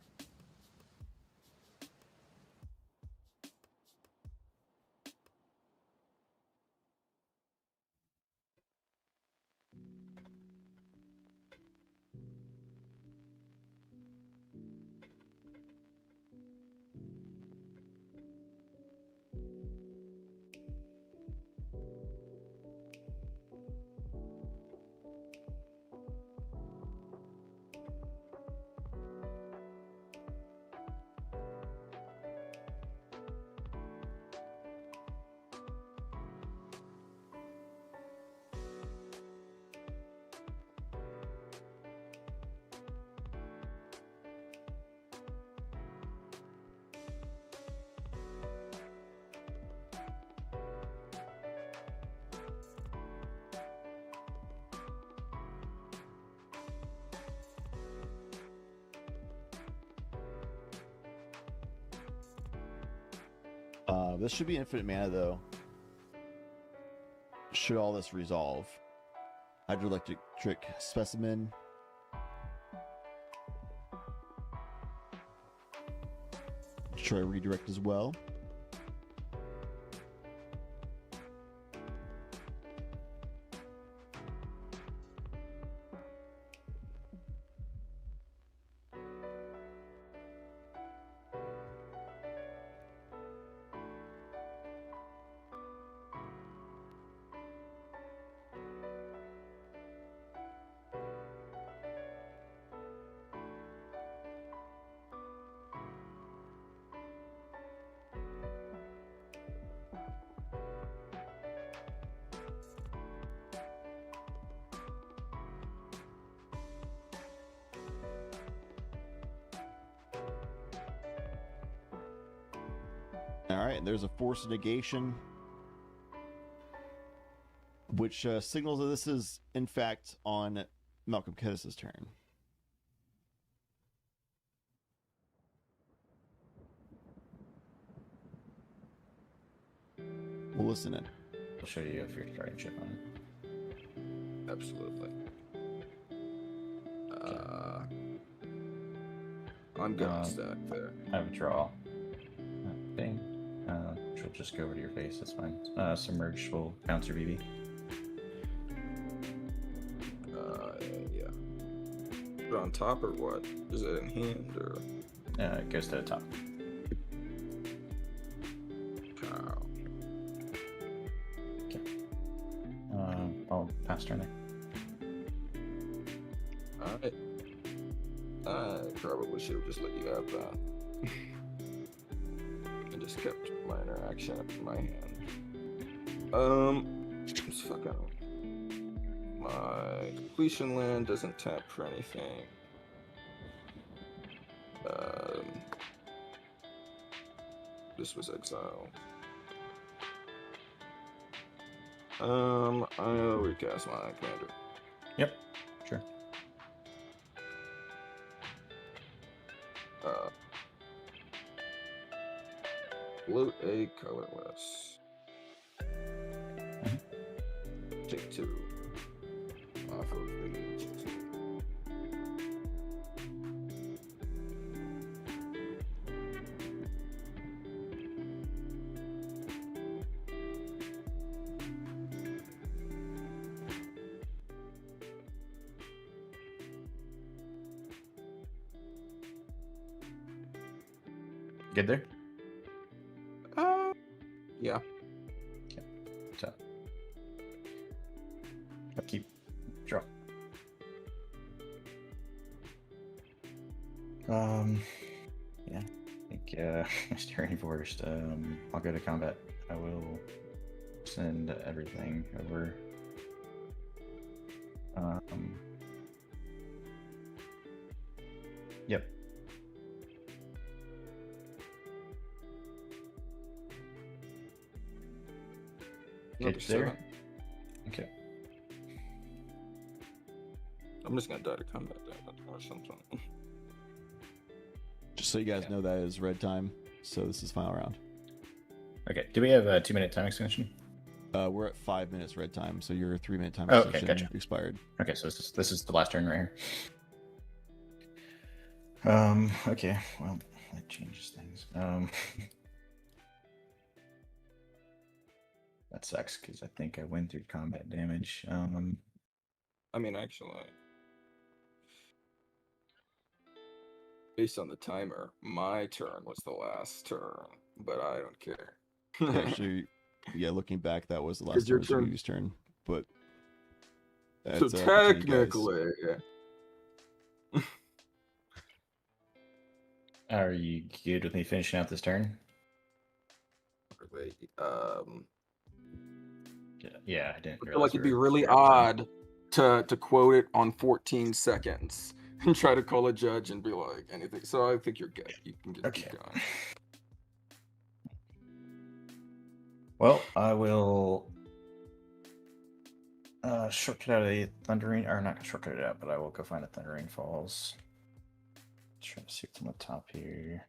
This should be infinite mana, though. Should all this resolve? Hydroelectric Specimen. Try redirect as well. All right, there's a force negation, which signals that this is, in fact, on Malcolm Kedis' turn. We'll listen in. I'll show you if you're starting ship on it. Absolutely. I'm good on stack there. I have a draw. Thing. Which will just go over to your face, that's fine. Submerged will bounce your BB. Yeah. Put it on top or what? Is it in hand or? It goes to the top. Okay. I'll pass turn there. Alright. I probably should have just let you have that. I just kept my interaction in my hand. Just fuck out. My completion land doesn't tap for anything. This was exile. I'll recast my commander. Yep, sure. Float a colorless. Take 2 off of the GT. Good there? Yeah. Okay. So. Keep. Draw. Yeah. I think, starting first. I'll go to combat. I will send everything over. Yep. Number It's there. 7. Okay. I'm just gonna die to combat damage or something. Just so you guys know, that is red time, so this is final round. Okay. Do we have a 2-minute time extension? We're at 5 minutes red time, so your 3-minute time Oh, okay, extension gotcha. expired. Okay, so this is the last turn right here. Okay, well, that changes things. That sucks because I think I went through combat damage. I mean, actually, based on the timer, my turn was the last turn, but I don't care. Actually, yeah, looking back, that was the last It's your turn. turn. Turn, but So that's, up to you guys. technically, Are you good with me finishing out this turn? wait, Yeah, I didn't I feel realize like it'd we be were really short on time. odd to quote it on 14 seconds and try to call a judge and be like anything. So I think you're good. You can just keep going. Well, I will shortcut out a Thundering, or not shortcut it out, but I will go find a Thundering Falls. Try to see what's on the top here.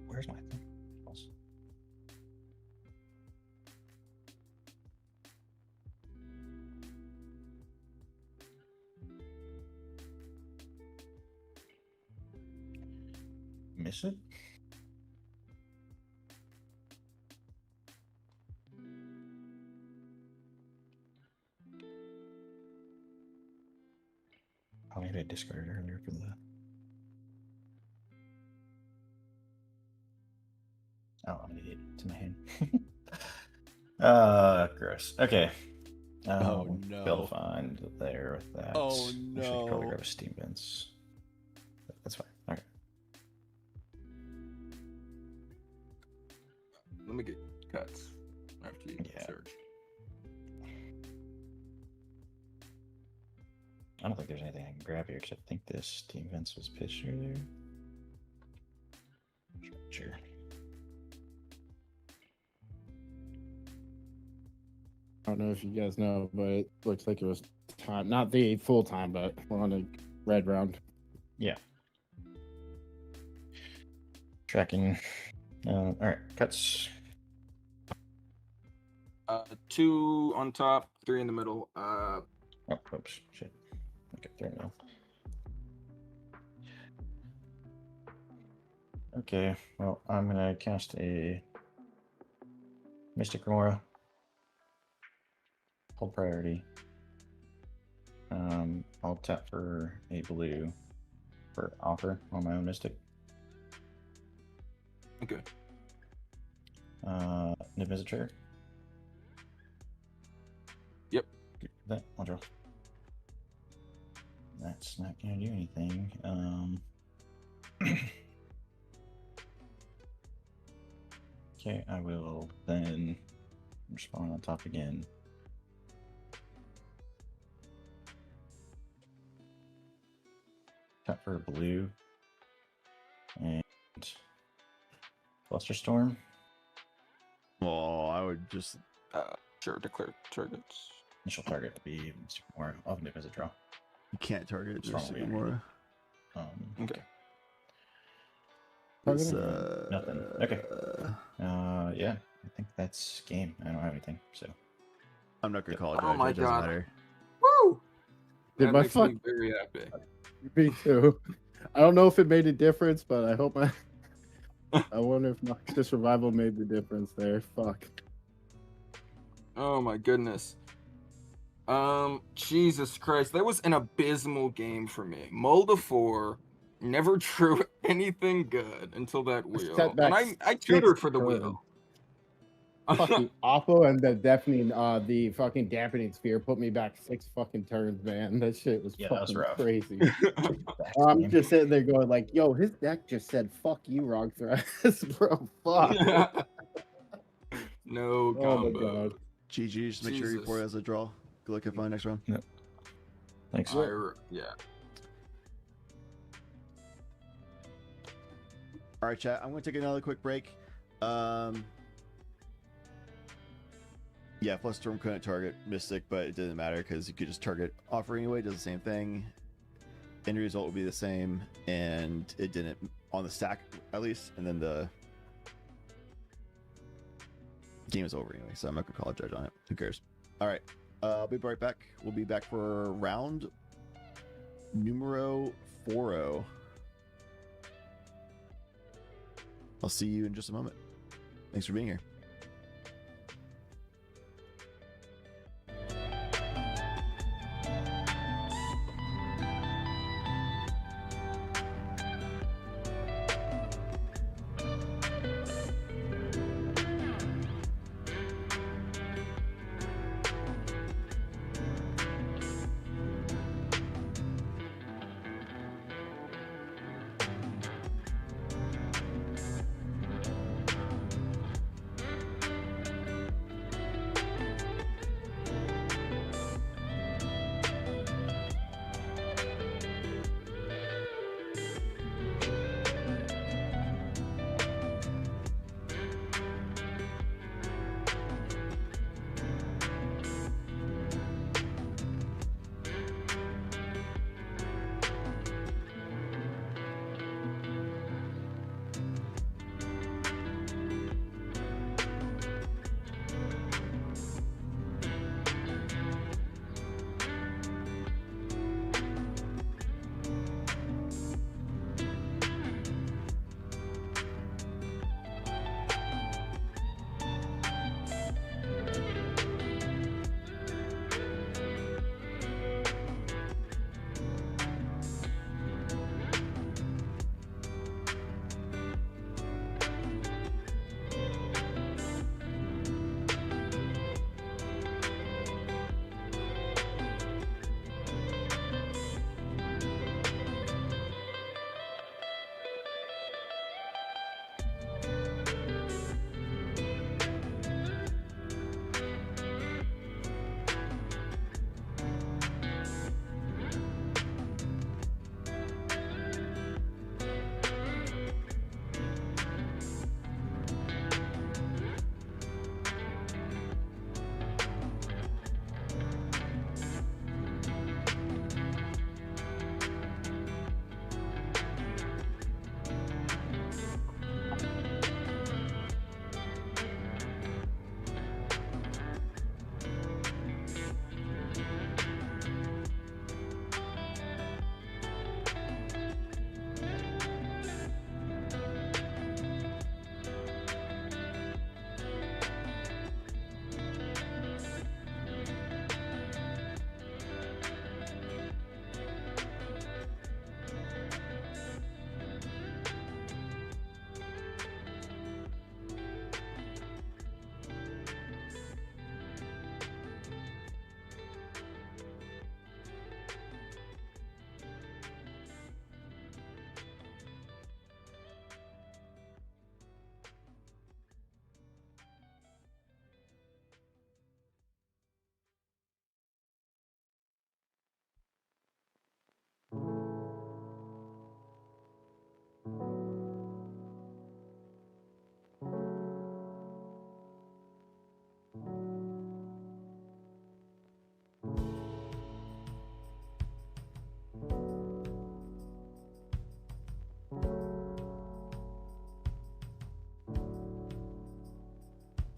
Where's my thing? Miss it? discarded earlier for the. Oh, I'm an idiot. It's in my hand. Gross. Okay. Oh, no. Build find there with that. Oh, I should no. probably grab a steam vents. That's fine. All right. Let me get cuts after you search. I don't think there's anything I can grab here because I think this steam vents was pitched earlier. Sure. I don't know if you guys know, but it looks like it was time. Not the full time, but we're on a red round. Yeah. Tracking. All right, cuts. 2 on top, 3 in the middle. Oh, oops, shit. Okay, 3 in the middle. Okay, well, I'm gonna cast a Mystic Remora. Hold priority. I'll tap for a blue for offer on my own Mystic. Okay. Nib is a trigger. Yep. That I'll draw. That's not gonna do anything. Okay, I will then respond on top again. Tap for a blue and Flusterstorm. Oh, I would just sure declare targets. Initial target to be Mystic Remora. I'll nib as a draw. You can't target What's Mystic wrong with Remora. Okay. It's, Nothing. Okay. Yeah, I think that's game. I don't have anything, so. I'm not gonna call it. Oh my it doesn't God. matter. Woo! Did That my makes fuck me very happy. me too. I don't know if it made a difference, but I hope I wonder if Noxious Survival made the difference there. Fuck. Oh my goodness. Jesus Christ, that was an abysmal game for me. Molda 4 never drew anything good until that wheel. Set back And I tutored for the turns. wheel. Fucking awful, and the deafening, the fucking dampening sphere put me back 6 fucking turns, man. That shit was Yeah, that was fucking rough. crazy. I'm just sitting there going like, yo, his deck just said fuck you, wrong threats, bro. Fuck. No Oh my combo. God. GG, just make sure you report as a draw. Good luck at fine next round. Yep. Thanks. Yeah. All right, chat. I'm going to take another quick break. Yeah, plus Storm couldn't target Mystic, but it didn't matter because you could just target Offer anyway. Does the same thing. End result would be the same, and it didn't on the stack at least. And then the game is over anyway, so I'm not gonna call a judge on it. Who cares? All right, I'll be right back. We'll be back for round numero 4. I'll see you in just a moment. Thanks for being here.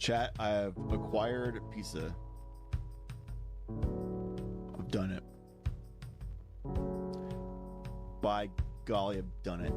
Chat, I have acquired pizza. I've done it. By golly, I've done it.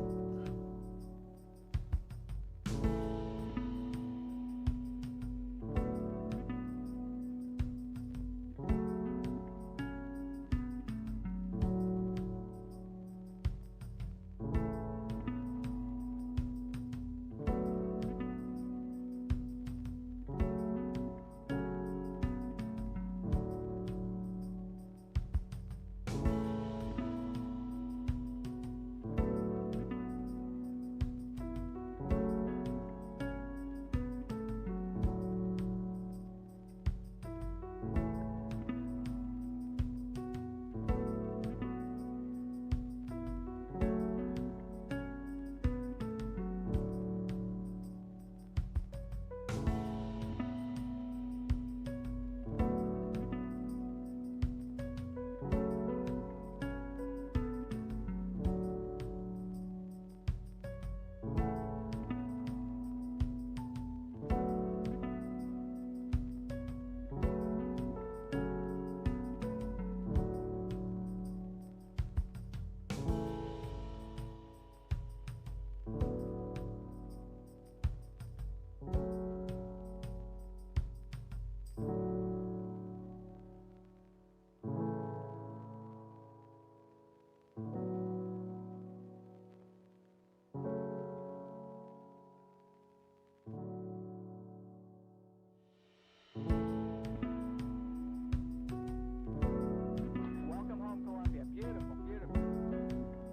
Welcome home, Columbia. Beautiful, beautiful.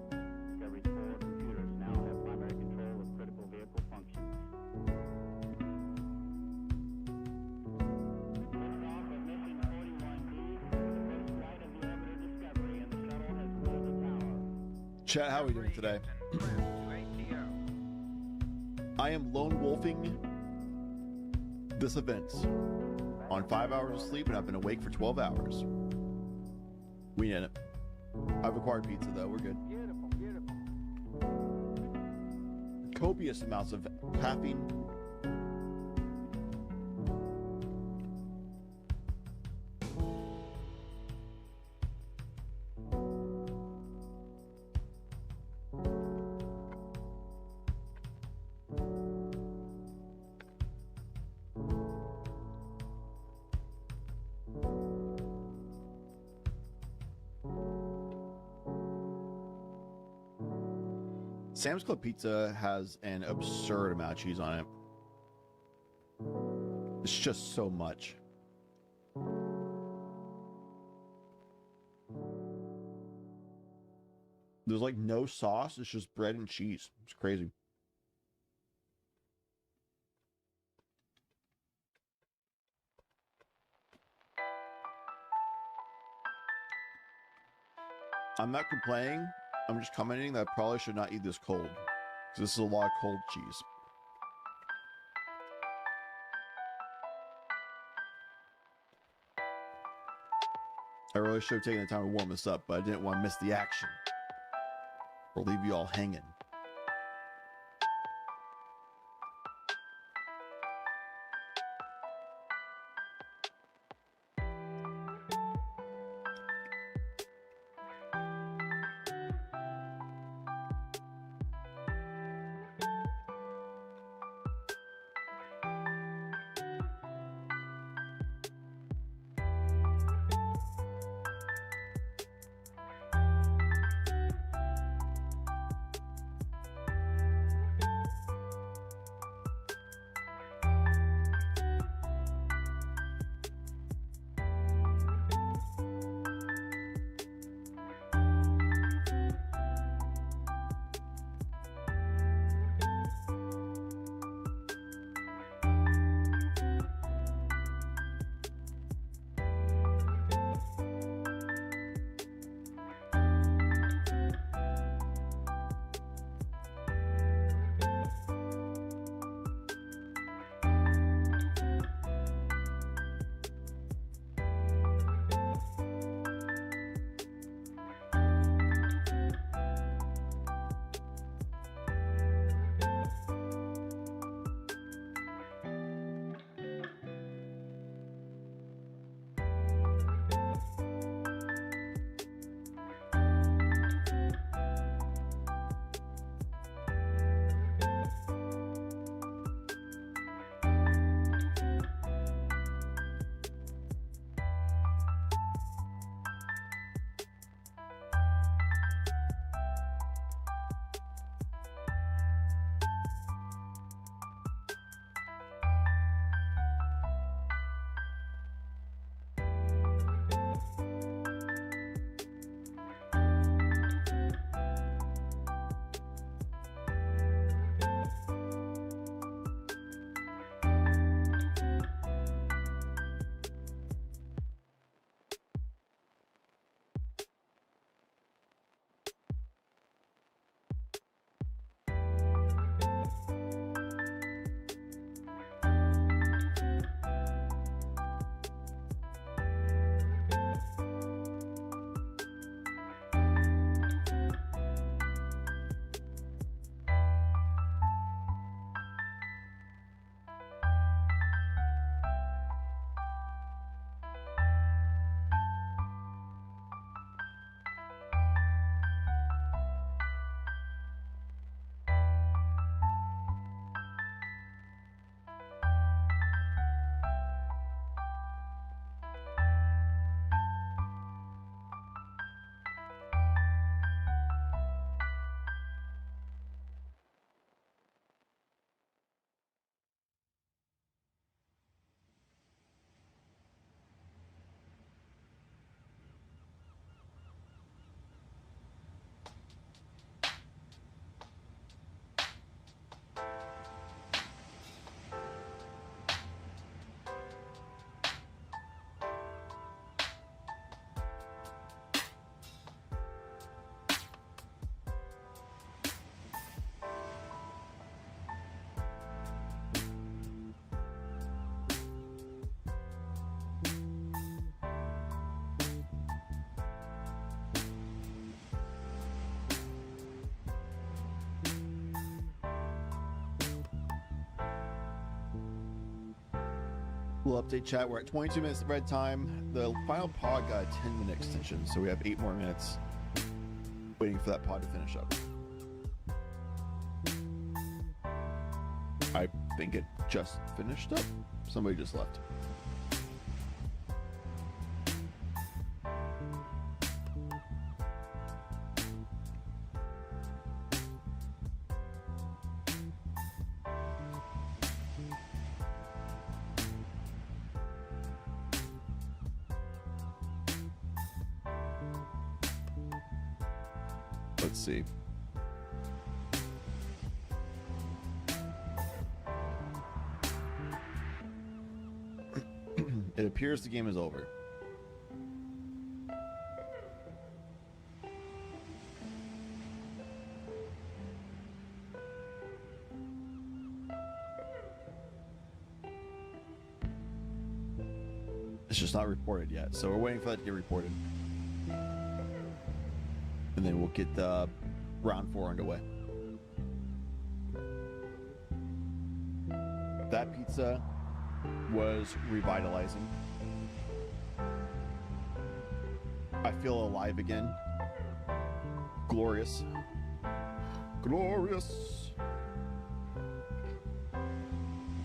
Discovery 4 computers now have primary control of critical vehicle functions. Liftoff of mission 41D for the first flight of the orbiter Discovery, and the shuttle has cleared the tower. Chat, how are we doing today? I am lone wolfing this event on 5 hours of sleep, and I've been awake for 12 hours. We need it. I've acquired pizza though. We're good. Beautiful, beautiful. Copious amounts of caffeine. Sam's Club pizza has an absurd amount of cheese on it. It's just so much. There's like no sauce. It's just bread and cheese. It's crazy. I'm not complaining. I'm just commenting that I probably should not eat this cold, because this is a lot of cold cheese. I really should have taken the time to warm this up, but I didn't want to miss the action or leave you all hanging. We'll update chat. We're at 22 minutes of red time. The final pod got a 10-minute extension, so we have 8 more minutes waiting for that pod to finish up. I think it just finished up. Somebody just left. Let's see. It appears the game is over. It's just not reported yet, so we're waiting for that to get reported. And then we'll get round 4 underway. That pizza was revitalizing. I feel alive again. Glorious. Glorious.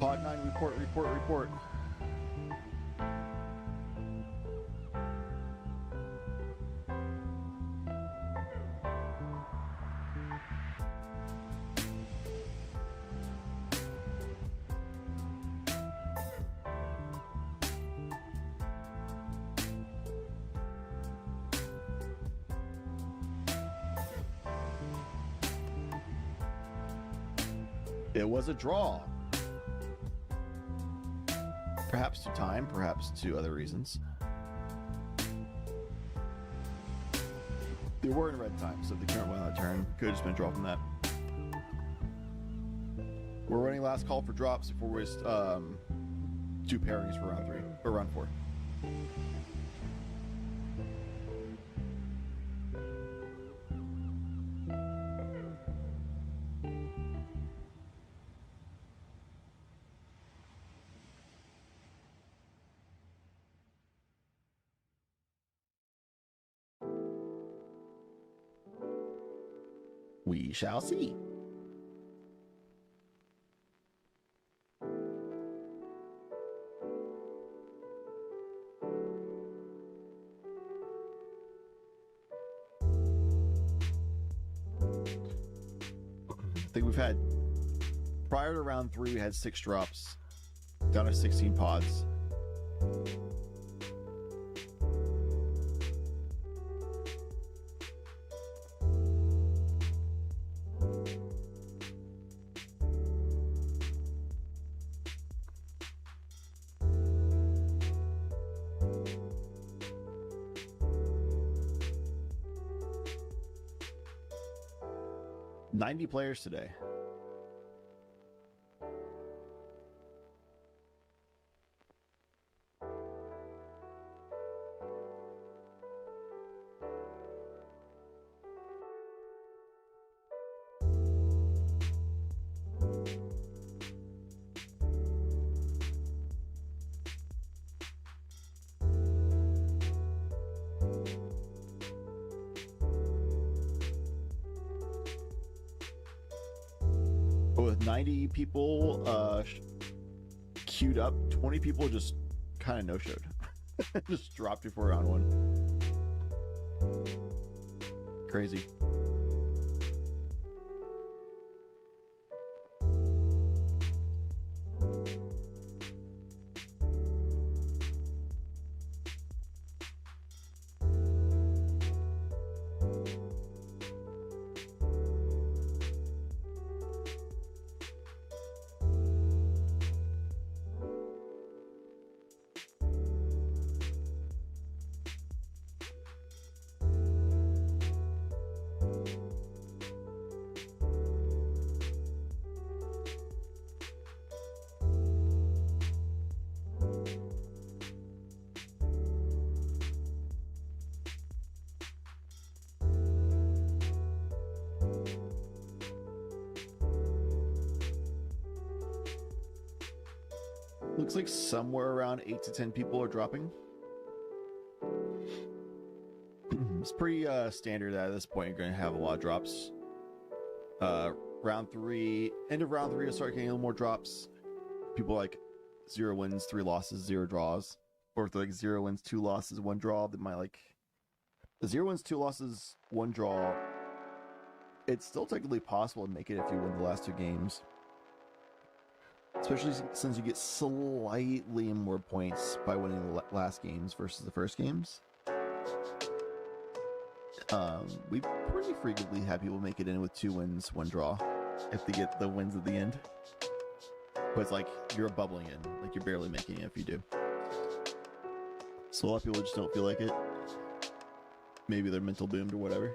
Pod 9 report. It was a draw. Perhaps to time, perhaps to other reasons. They were in red time, so if the current went on a turn, could have just been a draw from that. We're running last call for drops before we do pairings for round 3 or round 4. We shall see. I think we've had, prior to round 3, we had 6 drops, down to 16 pods. Players today. With 90 people queued up, 20 people just kind of no-showed. Just dropped before round 1. Crazy. Looks like somewhere around 8 to 10 people are dropping. It's pretty standard that at this point you're going to have a lot of drops. Round 3, end of round 3, you'll start getting a little more drops. People like 0 wins, 3 losses, 0 draws. Or if they're like 0 wins, 2 losses, 1 draw, they might like 0 wins, 2 losses, 1 draw. It's still technically possible to make it if you win the last 2 games. Especially since you get slightly more points by winning the last games versus the first games. We pretty frequently have people make it in with 2 wins, 1 draw, if they get the wins at the end. But it's like you're bubbling in, like you're barely making it if you do. So a lot of people just don't feel like it. Maybe they're mental boomed or whatever.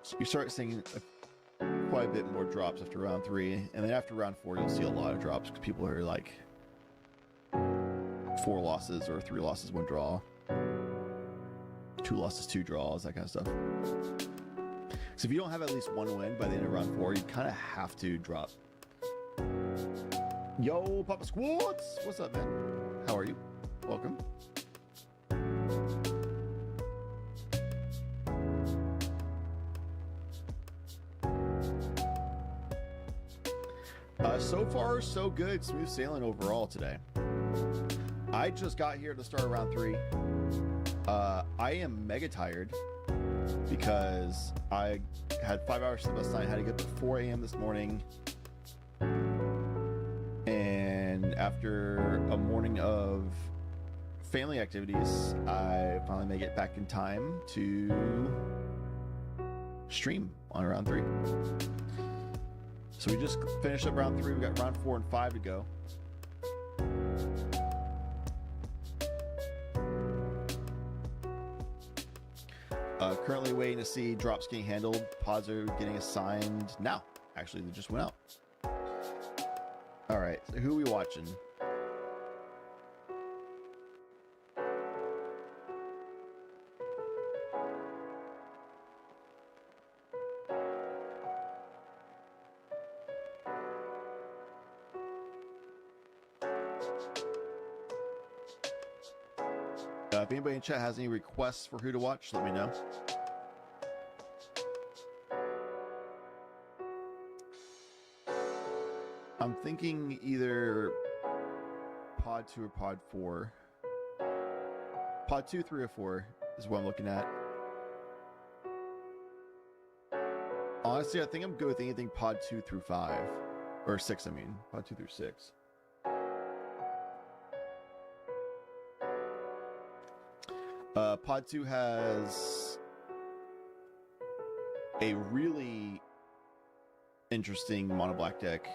So you start seeing quite a bit more drops after round 3, and then after round 4 you'll see a lot of drops because people are like 4 losses or 3 losses, 1 draw, 2 losses, 2 draws, that kind of stuff. So if you don't have at least 1 win by the end of round 4, you kind of have to drop. Yo, Papa Squads! What's up, man? How are you? Welcome. So far, so good. Smooth sailing overall today. I just got here to start round 3. I am mega tired because I had 5 hours sleep last night. I had to get up at 4 a.m. this morning. And after a morning of family activities, I finally make it back in time to stream on round 3. So we just finished up round 3. We got round 4 and 5 to go. Currently waiting to see drops getting handled. Pods are getting assigned now. Actually, they just went out. All right, so who are we watching? If anybody in chat has any requests for who to watch, let me know. I'm thinking either Pod 2 or Pod 4. Pod 2, 3, or 4 is what I'm looking at. Honestly, I think I'm good with anything Pod 2 through 5. Or 6, I mean. Pod 2 through 6. Pod 2 has a really interesting mono black deck,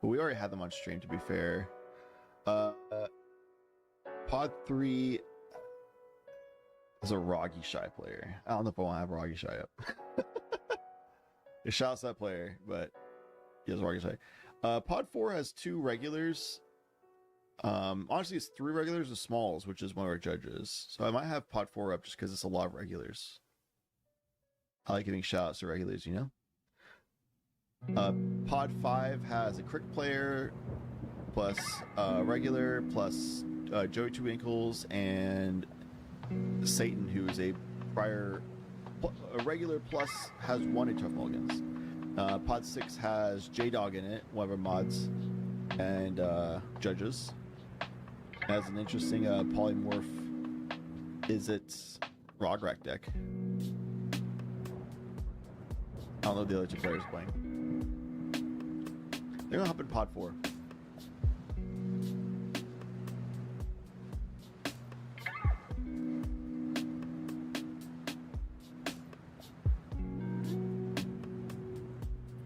but we already had them on stream, to be fair. Pod 3 is a Roggy Shy player. I don't know if I want to have Roggy Shy up. It shouts that player, but he has Roggy Shy. Pod 4 has 2 regulars. Honestly, it's 3 regulars and smalls, which is one of our judges. So I might have Pod 4 up just because it's a lot of regulars. I like giving shout-outs to regulars, you know? Pod 5 has a crick player, plus regular, plus Joey Two Ankles, and Satan, who is a regular plus has 1 in Tough Mulligans. Pod 6 has J-Dog in it, one of our mods, and judges. It has an interesting polymorph is it Rograk deck. I don't know the other 2 players playing. They're gonna hop in Pod 4.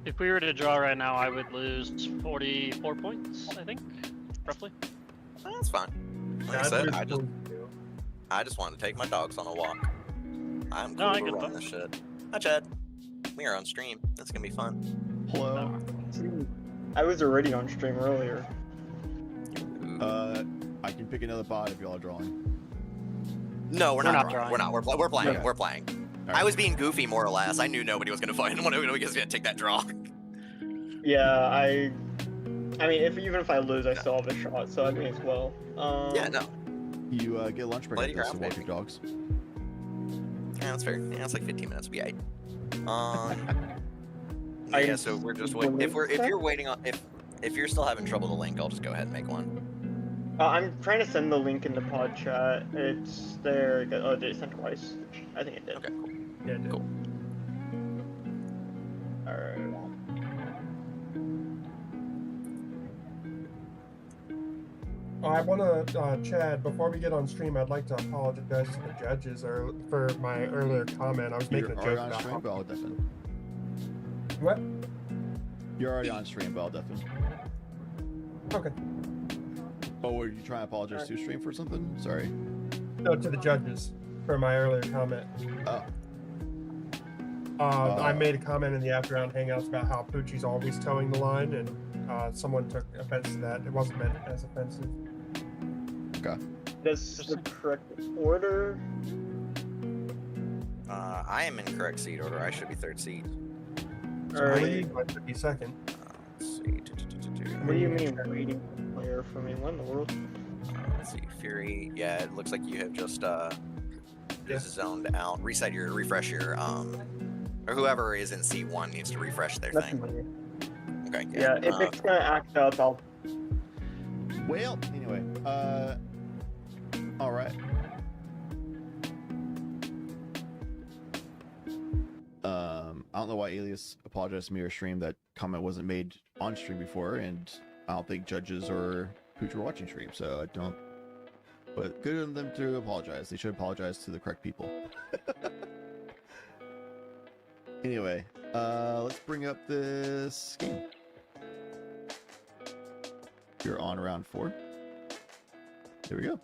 If we were to draw right now, I would lose 44 points, I think, roughly. That's fine. Like I said, I just wanted to take my dogs on a walk. I'm cool to run this shit. Hi, Chad. We are on stream. That's gonna be fun. Hello. I was already on stream earlier. I can pick another pod if y'all are drawing. No, we're not drawing. We're not. We're playing. Okay. We're playing. Right. I was being goofy, more or less. I knew nobody was gonna find. Nobody was gonna take that draw. Yeah, I mean, even if I lose, I still have a shot, so I may as well. Yeah, no. You get a lunch break Lady at this to round, walk your dogs. Yeah, that's fair. Yeah, it's like 15 minutes. Be alright. I Yeah, so we're just waiting. If you're waiting on if you're still having trouble with the link, I'll just go ahead and make one. I'm trying to send the link in the pod chat. It's there. Oh, did it send twice? I think it did. Okay, cool. Yeah, it did. Cool. Alright. I want to, Chad, before we get on stream, I'd like to apologize to the judges for my earlier comment. I was making a joke You're already on about stream, but I'll deafen. What? You're already on stream, but I'll deafen. Okay. Oh, were you trying to apologize to stream for something? Sorry. No, to the judges for my earlier comment. Oh. I made a comment in the after-round hangouts about how Poochie's always towing the line, and someone took offense to that. It wasn't meant as offensive. Okay. That's the correct order. I am in correct seed order. I should be third seed. Early, I should be second. Let's see. What do you mean waiting player for me? What in the world? Let's see. Fury. Yeah, it looks like you have just zoned out. Refresh your or whoever is in seat 1 needs to refresh their That's thing. me. Okay. Yeah, if it's gonna act up, I'll. Well, anyway, all right. I don't know why Alias apologized to me or stream. That comment wasn't made on stream before, and I don't think judges or Pooch were watching stream, so I don't. But good of them to apologize. They should apologize to the correct people. Anyway, let's bring up this game. You're on round 4. There we go.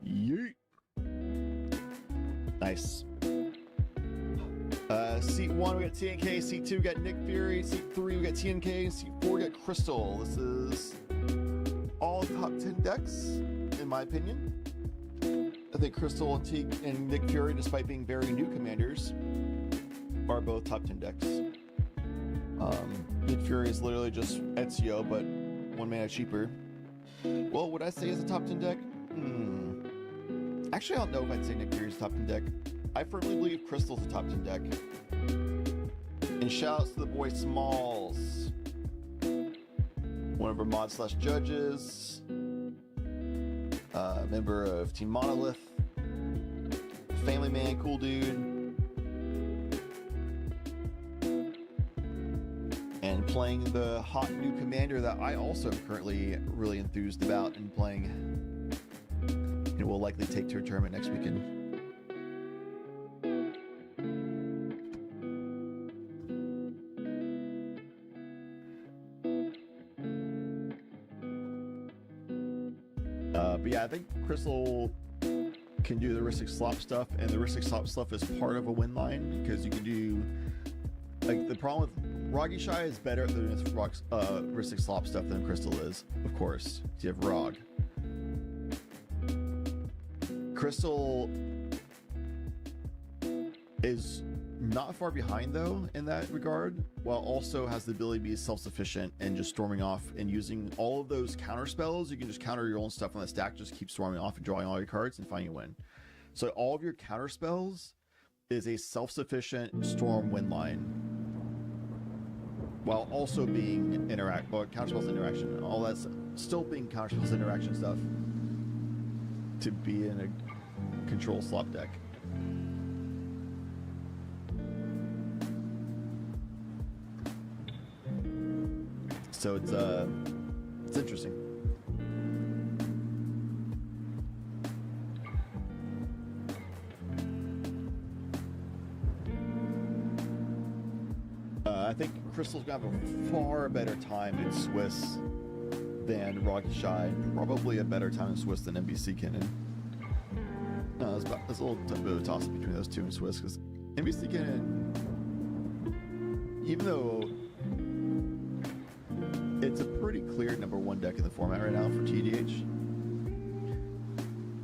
Yeet. Nice. Seat 1, we got TNK. Seat 2, we got Nick Fury. Seat 3, we got TNK. And seat 4, we got Crystal. This is all top 10 decks, in my opinion. I think Crystal and Nick Fury, despite being very new commanders, are both top 10 decks. Nick Fury is literally just Ezio, but 1 mana cheaper. Well, would I say it's a top 10 deck? Actually, I don't know if I'd say Nick Fury's top 10 deck. I firmly believe Crystal's a top 10 deck. And shoutouts to the boy Smalls, one of our mod/judges, member of Team Monolith, family man, cool dude, and playing the hot new commander that I also am currently really enthused about and playing, and will likely take to a tournament next weekend. But yeah, I think Crystal can do the Ristic Slop stuff, and the Ristic Slop stuff is part of a win line, because you can do, like, the problem with Roggy Shy is better than its Ristic Slop stuff than Crystal is, of course. You have Rog. Crystal is not far behind, though, in that regard, while also has the ability to be self-sufficient and just storming off and using all of those counter spells. You can just counter your own stuff on the stack, just keep storming off and drawing all your cards and finding a win. So all of your counter spells is a self-sufficient storm win line, while also being counter spells interaction, and all that's still being counter spells interaction stuff to be in a control slop deck. So it's interesting. I think Crystal's gonna have a far better time in Swiss than Rocky Shy. Probably a better time in Swiss than NBC Cannon. There's a little bit of a toss between those two in Swiss, because NBC Cannon, even though it's a pretty clear #1 deck in the format right now for TDH,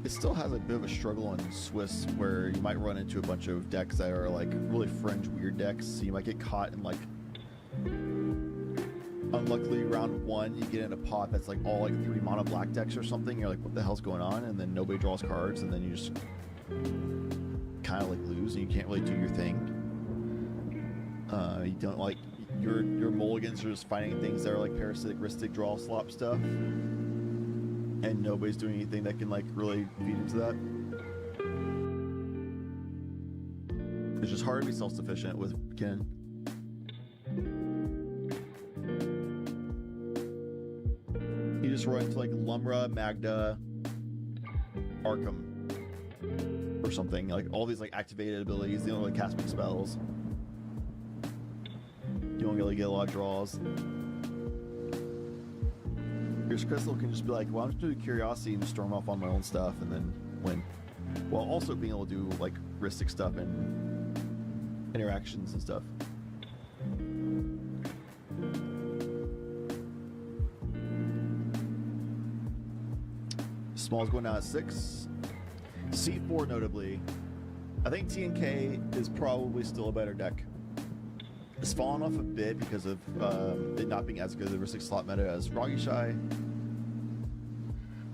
it still has a bit of a struggle in Swiss where you might run into a bunch of decks that are like really fringe weird decks. So you might get caught in like, unluckily round 1 you get in a pot that's like all like 3 mono black decks or something. You're like, what the hell's going on? And then nobody draws cards, and then you just kind of like lose, and you can't really do your thing. You don't like your mulligans are just finding things that are like parasitic, ristic, draw, slop stuff, and nobody's doing anything that can like really feed into that. It's just hard to be self-sufficient with Ken. You just run into like Lumra, Magda, Arkham, or something. Like all these like activated abilities, they don't really cast big spells. You don't really get a lot of draws. Here's Crystal can just be like, well, I'm just doing Curiosity and storm off on my own stuff and then win. While also being able to do like ristic stuff and interactions and stuff. Small's going down at 6. C4 notably. I think TNK is probably still a better deck. It's fallen off a bit because of it not being as good of a 6 slot meta as Ragishy.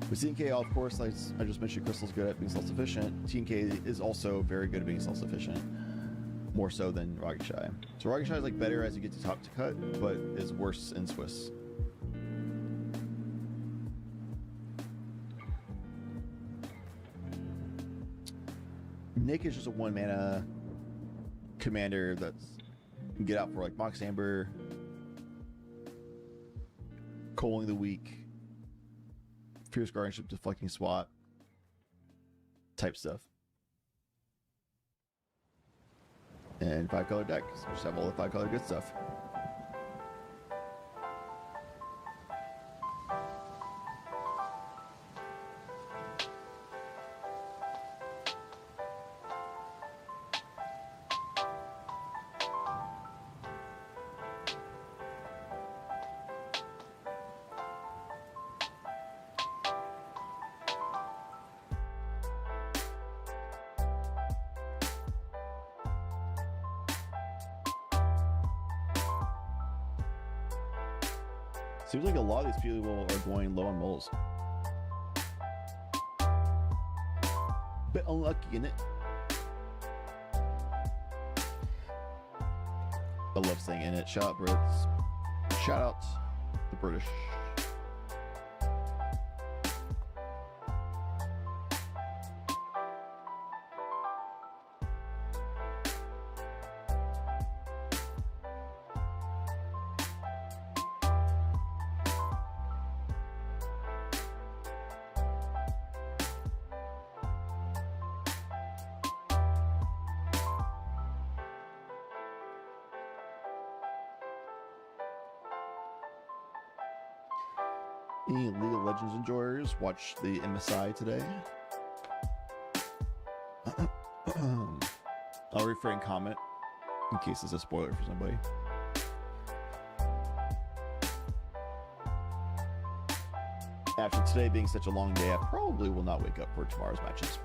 With TNK, of course, like I just mentioned, Crystal's good at being self-sufficient. TNK is also very good at being self-sufficient, more so than Ragishy. So Ragishy is like better as you get to top to cut, but is worse in Swiss. Nick is just a 1 mana commander that's can get out for like Mox Amber, Coaling the Weak, Fierce Guardianship, Deflecting Swat type stuff. And 5-color deck, so we just have all the 5-color good stuff. Seems like a lot of these people are going low on moles. Bit unlucky, innit? I love saying in it. Shout out Brits. Shout out the British. Any League of Legends enjoyers watch the MSI today? I'll refrain comment in case it's a spoiler for somebody. After today being such a long day, I probably will not wake up for tomorrow's matches.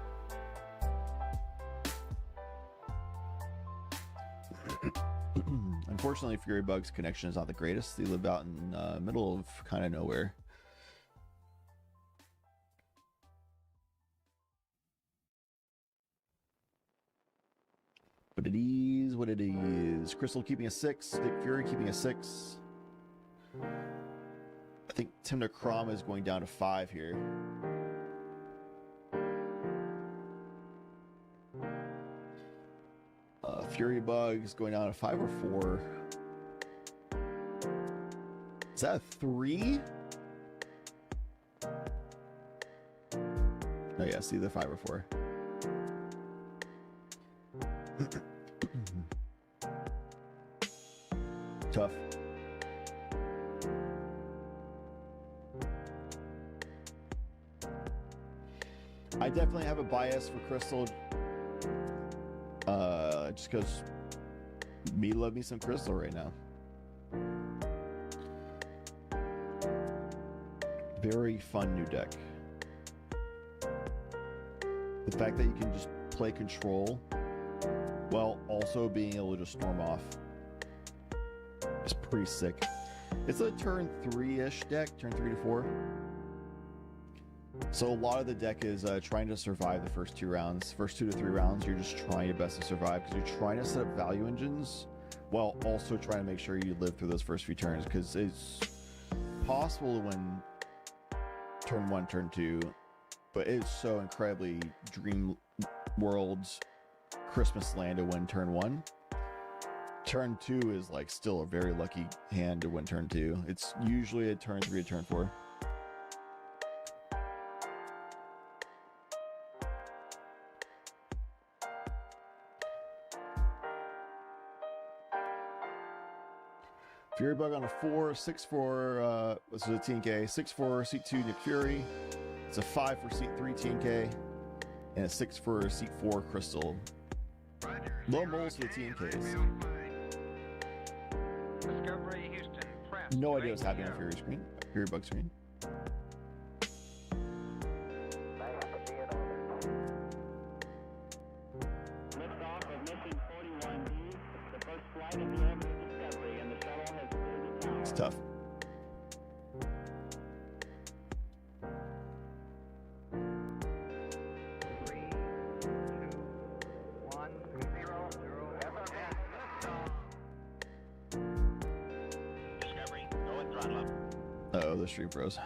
Unfortunately, Fury Bug's connection is not the greatest. They live out in the middle of kind of nowhere. But it is what it is. Crystal keeping a 6. Nick Fury keeping a 6. I think Timna Crom is going down to 5 here. Fury Bug is going down to 5 or 4. Is that a 3? Oh yeah, see the 5 or 4. Tough. I definitely have a bias for Crystal. Just because me love me some Crystal right now. Very fun new deck. The fact that you can just play control while also being able to just storm off is pretty sick. It's a turn 3-ish deck, turn 3 to 4. So a lot of the deck is trying to survive the first 2 rounds. First 2 to 3 rounds, you're just trying your best to survive because you're trying to set up value engines while also trying to make sure you live through those first few turns, because it's possible to win turn 1, turn 2, but it's so incredibly Dream World's Christmas land to win turn 1. Turn 2 is like still a very lucky hand to win turn 2. It's usually a turn 3 to turn 4. Fury Bug on a 4, 6 for, this is a TNK, 6 for seat 2 Nick Fury. It's a 5 for seat 3 TNK, and a 6 for seat 4 Crystal. Low moles for the TNKs. No idea what's happening on Fury screen, Fury Bug screen. It's tough. Uh-oh, the stream froze.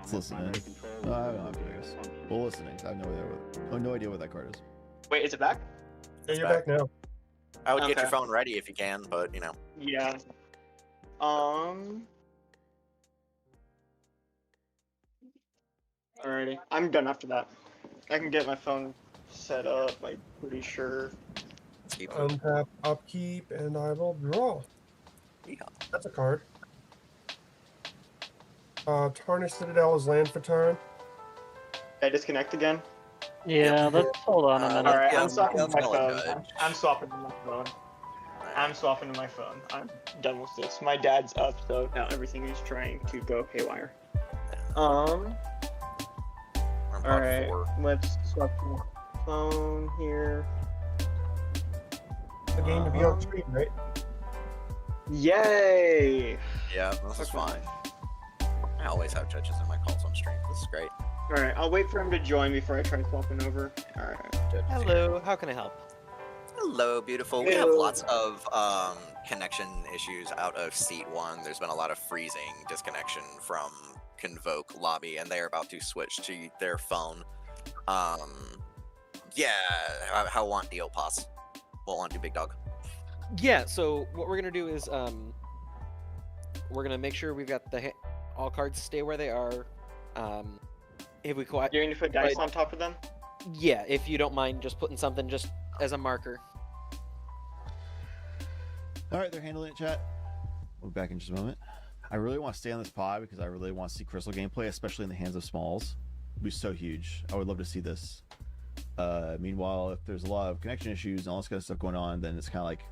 It's listening. No, I don't have to, I guess. Well, listening. I have no idea what that card is. Wait, is it back? Yeah, you're back now. I would get your Okay. phone ready if you can, but you know. Yeah. Alrighty. I'm done after that. I can get my phone set up, I'm pretty sure. Untap, upkeep, and I will draw. That's a card. Tarnished Citadel is land for turn. Did I disconnect again? Yeah, let's hold on a minute. Alright, yeah, I'm swapping to my I'll phone. judge. I'm swapping to my phone. I'm swapping to my phone. I'm done with this. My dad's up, so now everything is trying to go haywire. Alright, let's swap to my phone here. The game to be on screen, right? Yay! Yeah, this is fine. I always have judges in my calls on stream. This is great. Alright, I'll wait for him to join before I try swapping over. Alright. Hello, how can I help? Hello, beautiful. We have lots of connection issues out of seat 1. There's been a lot of freezing disconnection from Convoke lobby, and they're about to switch to their phone. Yeah, how want deal pass? What want to do, big dog? Yeah, so what we're gonna do is we're gonna make sure we've got all cards stay where they are. If we quite, you're going to put dice on top of them? Yeah, if you don't mind just putting something just as a marker. Alright, they're handling it, chat. We'll be back in just a moment. I really want to stay on this pod because I really want to see Crystal gameplay, especially in the hands of Smalls. It'd be so huge. I would love to see this. Meanwhile, if there's a lot of connection issues and all this kind of stuff going on, then it's kind of like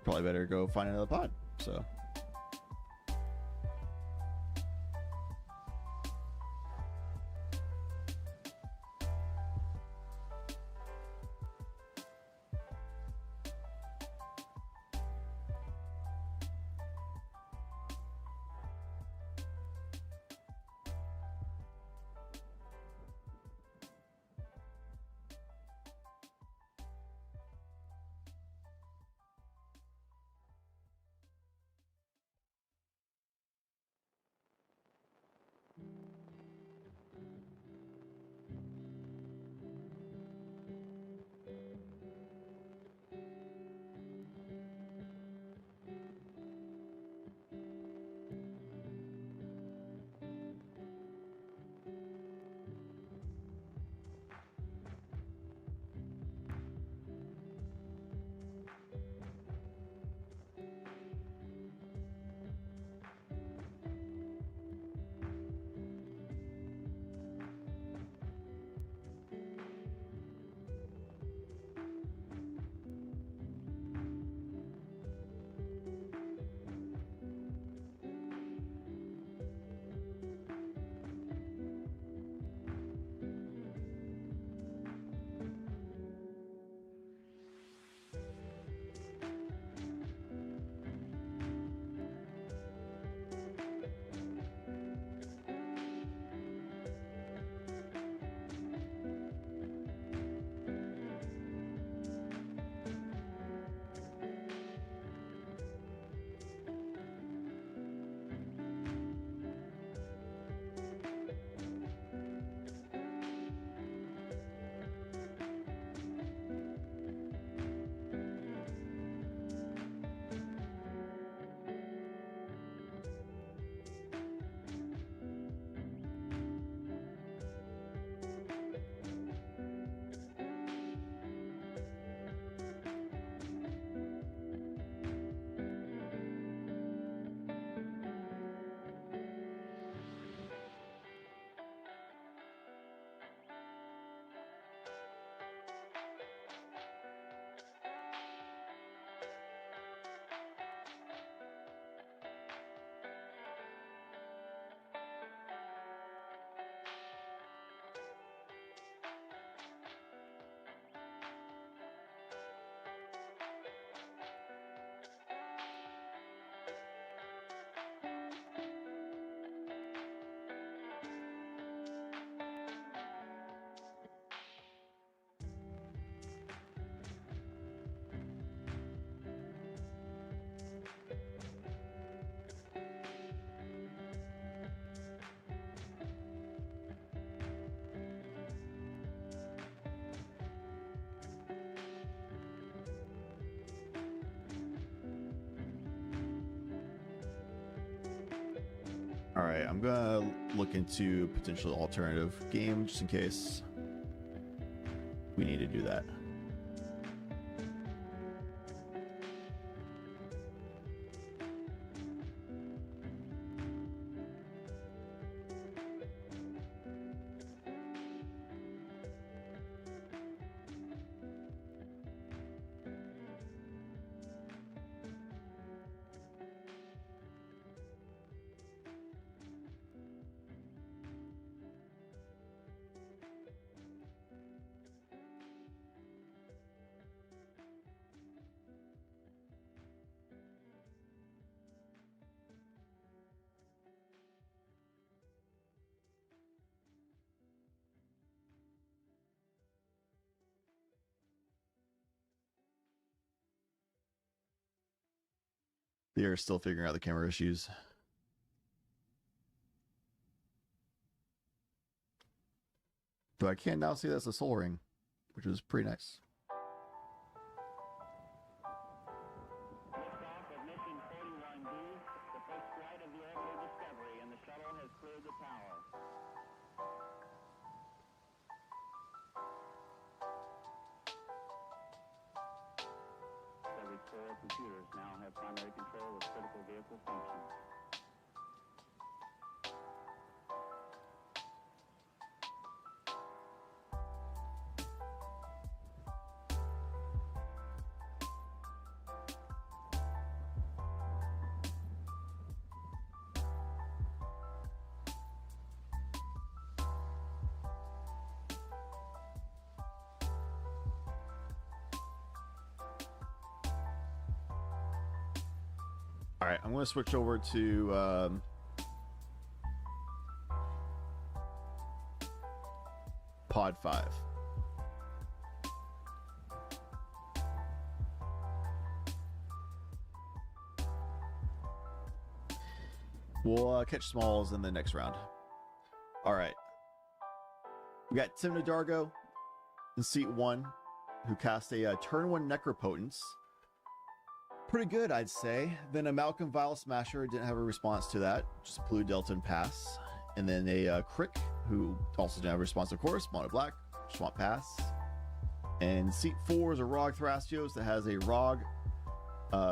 probably better go find another pod. So All right, I'm gonna look into potential alternative game just in case we need to do that. They are still figuring out the camera issues. Though I can now see that's a soul ring, which is pretty nice. Liftoff of mission 41B, the first flight of the orbital Discovery, and the shuttle has cleared the tower. Discovery's 4 computers now have primary control of critical vehicle functions. All right, I'm going to switch over to Pod 5. We'll catch smalls in the next round. All right. We got Tim Nadargo in seat 1, who cast a turn 1 Necropotence. Pretty good, I'd say. Then a Malcolm Vile Smasher didn't have a response to that, just Blue Delta and pass. And then a Crick, who also didn't have a response, of course, Mono Black, just want pass. And seat 4 is a Rog Thrasios that has a Rog.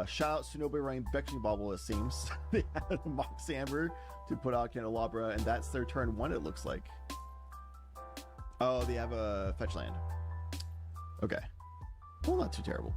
Shout out to nobody running Beckoning Bobble, it seems. They had a Mox Amber to put out Candelabra, and that's their turn 1, it looks like. Oh, they have a fetch land. Okay. Well, not too terrible.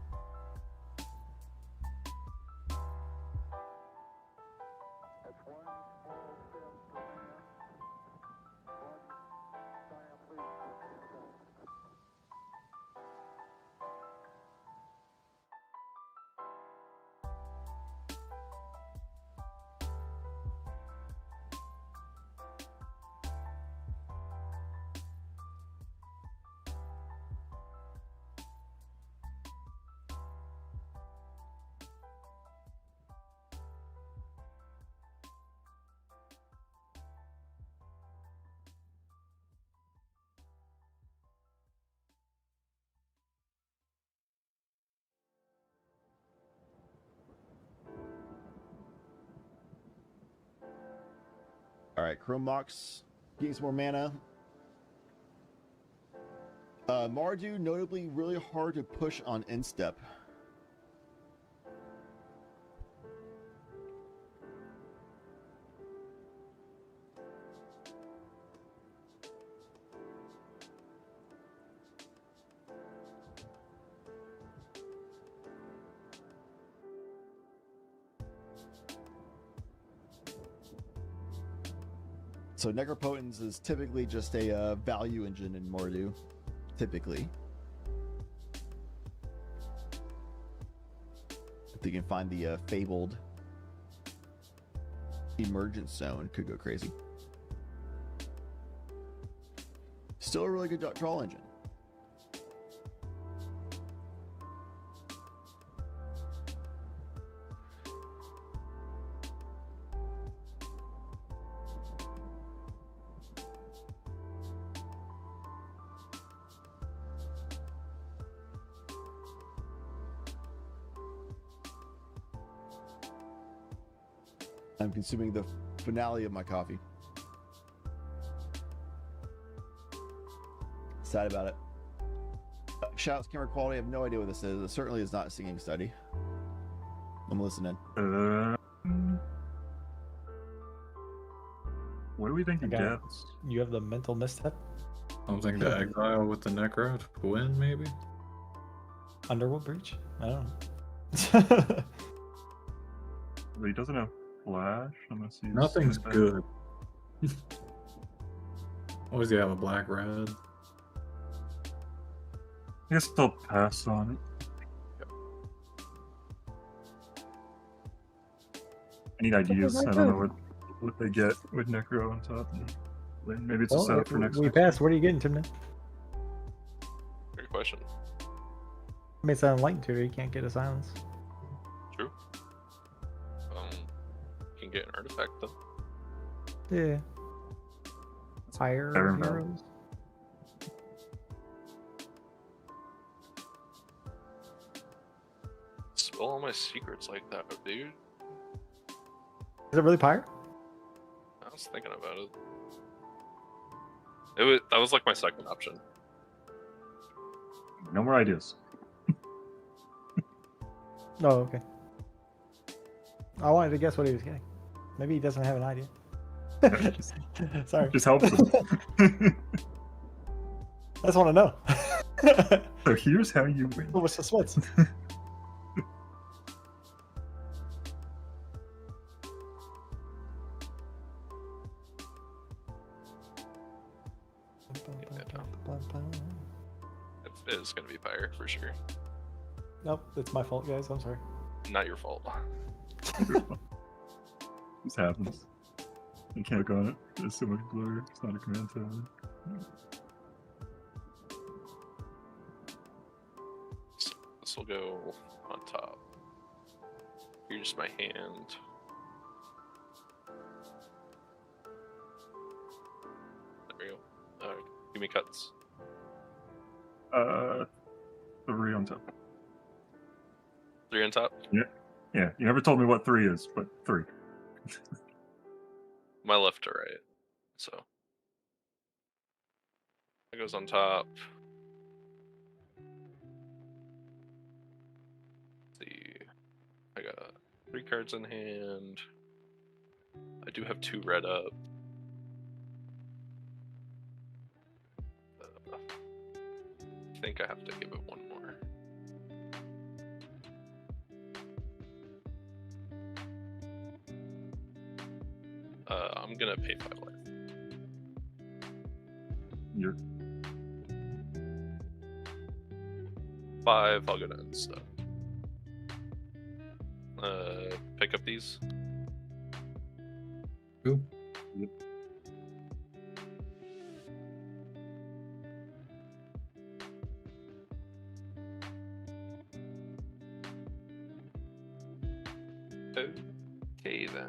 All right, Chrome Mox getting some more mana. Mardu, notably really hard to push on instep. So Necropotence is typically just a value engine in Mordu, typically. If they can find the fabled Emergence Zone, could go crazy. Still a really good draw engine. I'm consuming the finale of my coffee. Sad about it. Shouts, camera quality. I have no idea what this is. It certainly is not a singing study. I'm listening. What do we think he Okay. gets? You have the mental misstep. Something to exile with the Necro to win, maybe? Underworld Breach? I don't know. But he doesn't have flash unless he's Nothing's good. Always you have a black red. I guess I'll pass on it. I need ideas. I don't know what they get with Necro on top. Maybe it's a setup for next We week. passed. What are you getting, Timna? Great question. I mean, it's an enlightened tutor. You can't get a silence. True. You can get an artifact though. Yeah. Higher Fair enough. heroes. Spill all my secrets like that, dude. Is it really Pyre? I was thinking about it. That was like my second option. No more ideas. Oh, okay. I wanted to guess what he was getting. Maybe he doesn't have an idea. Sorry. Just helps him. I just want to know. So here's how you win. What was suspense? It is gonna be fire for sure. Nope, it's my fault, guys. I'm sorry. Not your fault. This happens. You can't go on it. There's so much blur. It's not a command tower. This will go on top. Here's my hand. There we go. Give me cuts. 3 on top. 3 on top? Yeah. Yeah. You never told me what 3 is, but 3. My left to right. So it goes on top. Let's see. I got 3 cards in hand. I do have 2 red up. I think I have to give it 1 more. I'm gonna pay 5 life. You're 5, I'll go to end stuff. Pick up these. Who? Yep. Okay then.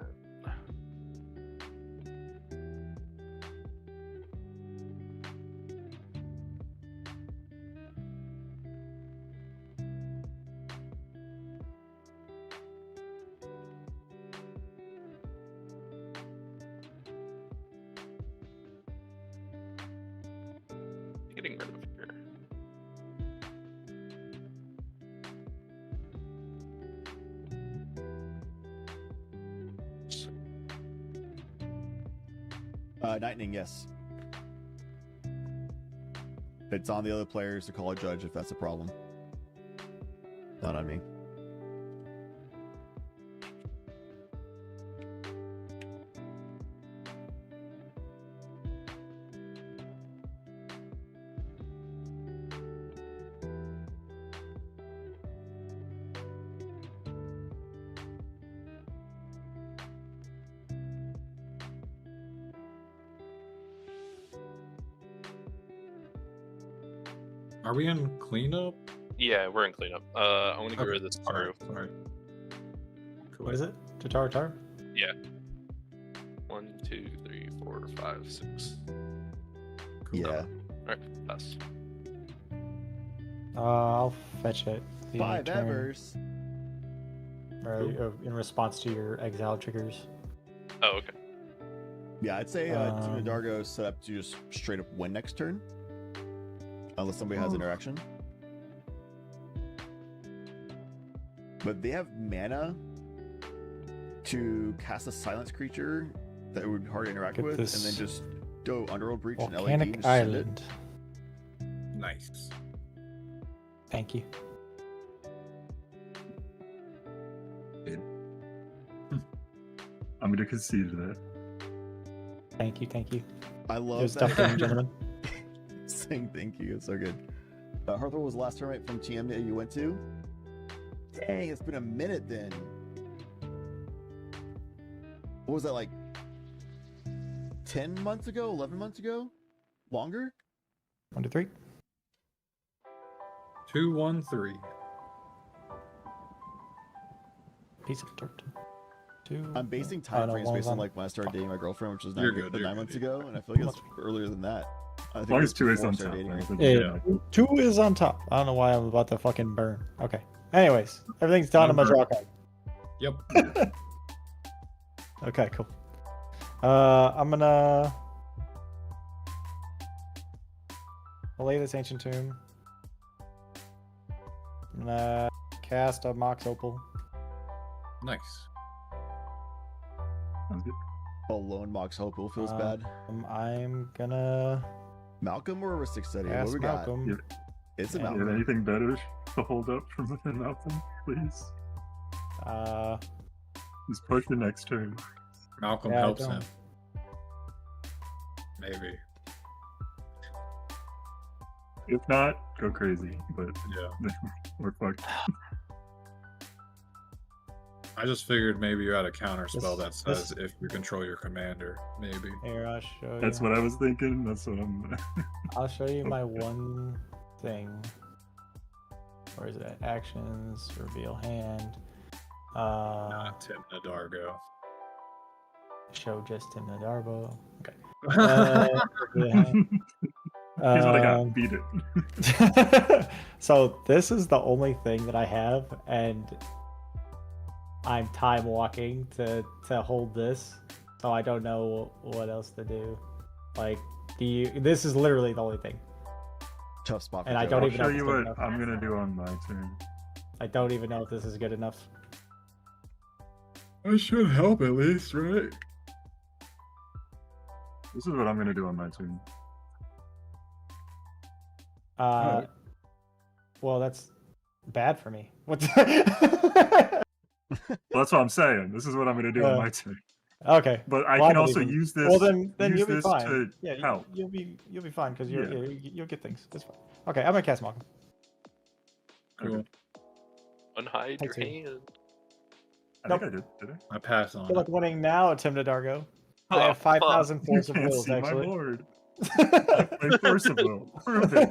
Getting rid of here. Lightning, yes. It's on the other players to call a judge if that's a problem. Not on me. Are we in cleanup? Yeah, we're in cleanup. I want to get Okay, rid of this sorry, Taru. sorry. What is it? Tatar Tar? Yeah. 1, 2, 3, 4, 5, 6. Yeah. Alright, pass. I'll fetch it. the 5 turn, evers. Or, in response to your exile triggers. Oh, okay. Yeah, I'd say Team Dargo is set up to just straight up win next turn, unless somebody has interaction. But they have mana to cast a silence creature that would be hard to interact with, and then just go Underworld Breach and LED. Volcanic and send it. Island. Nice. Thank you. I'm going to concede to that. Thank you. Thank you. I love Good stuff, ladies and gentlemen. Saying thank you. It's so good. Hearthor was the last tournament from TM that you went to. Dang, it's been a minute then. What was that, like 10 months ago? 11 months ago? Longer? 1, 2, 3. 2, 1, 3. Piece of dirt. 2. I'm basing time frames based on like when I started dating my girlfriend, which was You're 9 good, months ago, and I feel like it's earlier than that. I think long it as was 2 is before I on started top, dating right? her. Yeah, 2 is on top. I don't know why I'm about to fucking burn. Okay. Anyways, everything's done on my draw card. Yep. Okay, cool. I'm gonna play this Ancient Tomb. I'm gonna cast a Mox Opal. Nice. A lone Mox Opal feels bad. I'm gonna Malcolm or Ristic Study? What cast do we got? Malcolm. It's a You have Malcolm. anything better to hold up from within Malcolm, please? Just push the next turn. Malcolm Yeah, I helps don't. him. Maybe. If not, go crazy. But Yeah. we're fucked. I just figured maybe you had a counter spell that This- says if you control your commander, maybe. Here, I'll show That's you. what I was thinking. That's what I'm. I'll show you my one thing. Where is it at? Actions, reveal hand. Tim Nadargo. Show just Tim Nadarbo. Okay. Here's what I got. Um, Beat it. So this is the only thing that I have, and I'm time walking to hold this, so I don't know what else to do. Like, this is literally the only thing. Tough spot. And I don't I'll even show know if you it's good what enough. I'm gonna do on my turn. I don't even know if this is good enough. I should help at least, right? This is what I'm gonna do on my turn. Well, that's bad for me. What? Well, that's what I'm saying. This is what I'm gonna do on my turn. Okay. But I Well, can don't also even- use this. Well, then use you'll be this fine. to Yeah, help. you'll be fine because Yeah. you'll get things. It's fine. Okay, I'm gonna cast Malcolm. Cool. Unhide your Take 2. hand. I think I did. Did I? I pass I on feel it. like winning now, Tim Nadargo. I Oh, have 5,000 You force of can't wills, see my actually. board. I play Force of Will. Prove it.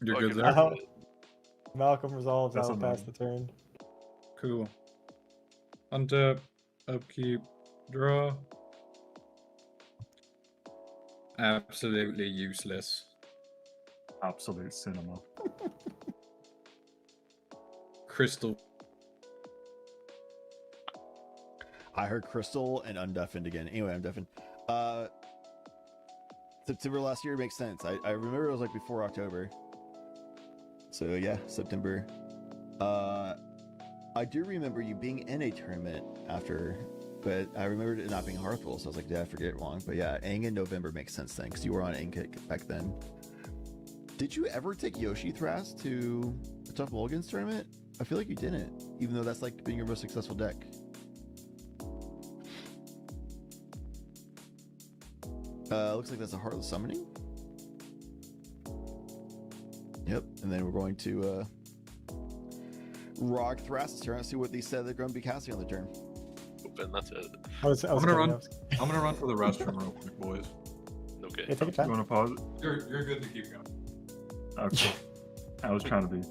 You're Fucking good there? Uh-huh. Malcolm resolves. That's I will pass annoying. the turn. Cool. Untap, upkeep, draw. Absolutely useless. Absolute cinema. Crystal. I heard Crystal and undeafened again. Anyway, I'm deafened. September last year makes sense. I remember it was like before October. So yeah, September. I do remember you being in a tournament after, but I remembered it not being Hearthful, so I was like, did I forget it wrong? But yeah, Aang in November makes sense then, because you were on Aang back then. Did you ever take Yoshi Thras to the Tough Mulligans tournament? I feel like you didn't, even though that's like being your most successful deck. Looks like that's a Heartless Summoning. Yep, and then we're going to Rog Thras's turn and see what they said they're going to be casting on the turn. And that's it. I'm gonna run for the restroom real quick, boys. Okay. Yeah, take your time. You want to pause it? You're good to keep going. Okay. I was trying to be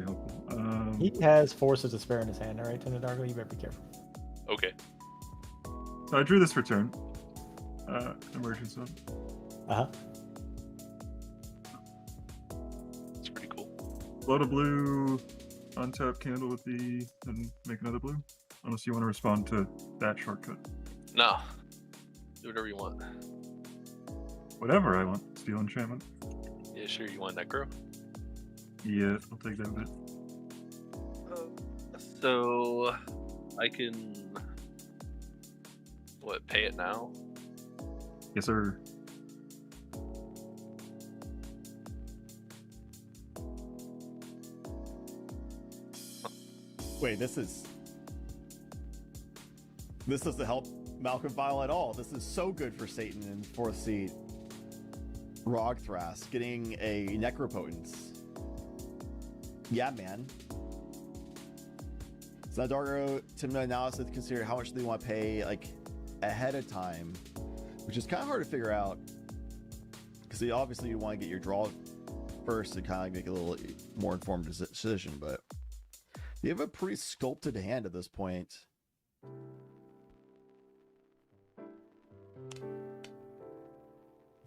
helpful. He has Forces of Despair in his hand, all right, Tim Nadargo? You better be careful. Okay. So I drew this for turn. Immersion Zone. Uh-huh. It's pretty cool. Float a blue, untap candle with the, and make another blue. Unless you want to respond to that shortcut. No. Do whatever you want. Whatever I want. Steel enchantment. Yeah, sure. You want Necro? Yeah, I'll take that bit. So I can pay it now? Yes, sir. Wait, this doesn't help Malcolm Vile at all. This is so good for Satan in 4th seed. Rogthras getting a Necropotence. Yeah, man. So Dargo, Timna analysis consider how much they want to pay like ahead of time, which is kind of hard to figure out because obviously you want to get your draw first to kind of make a little more informed decision, but you have a pretty sculpted hand at this point.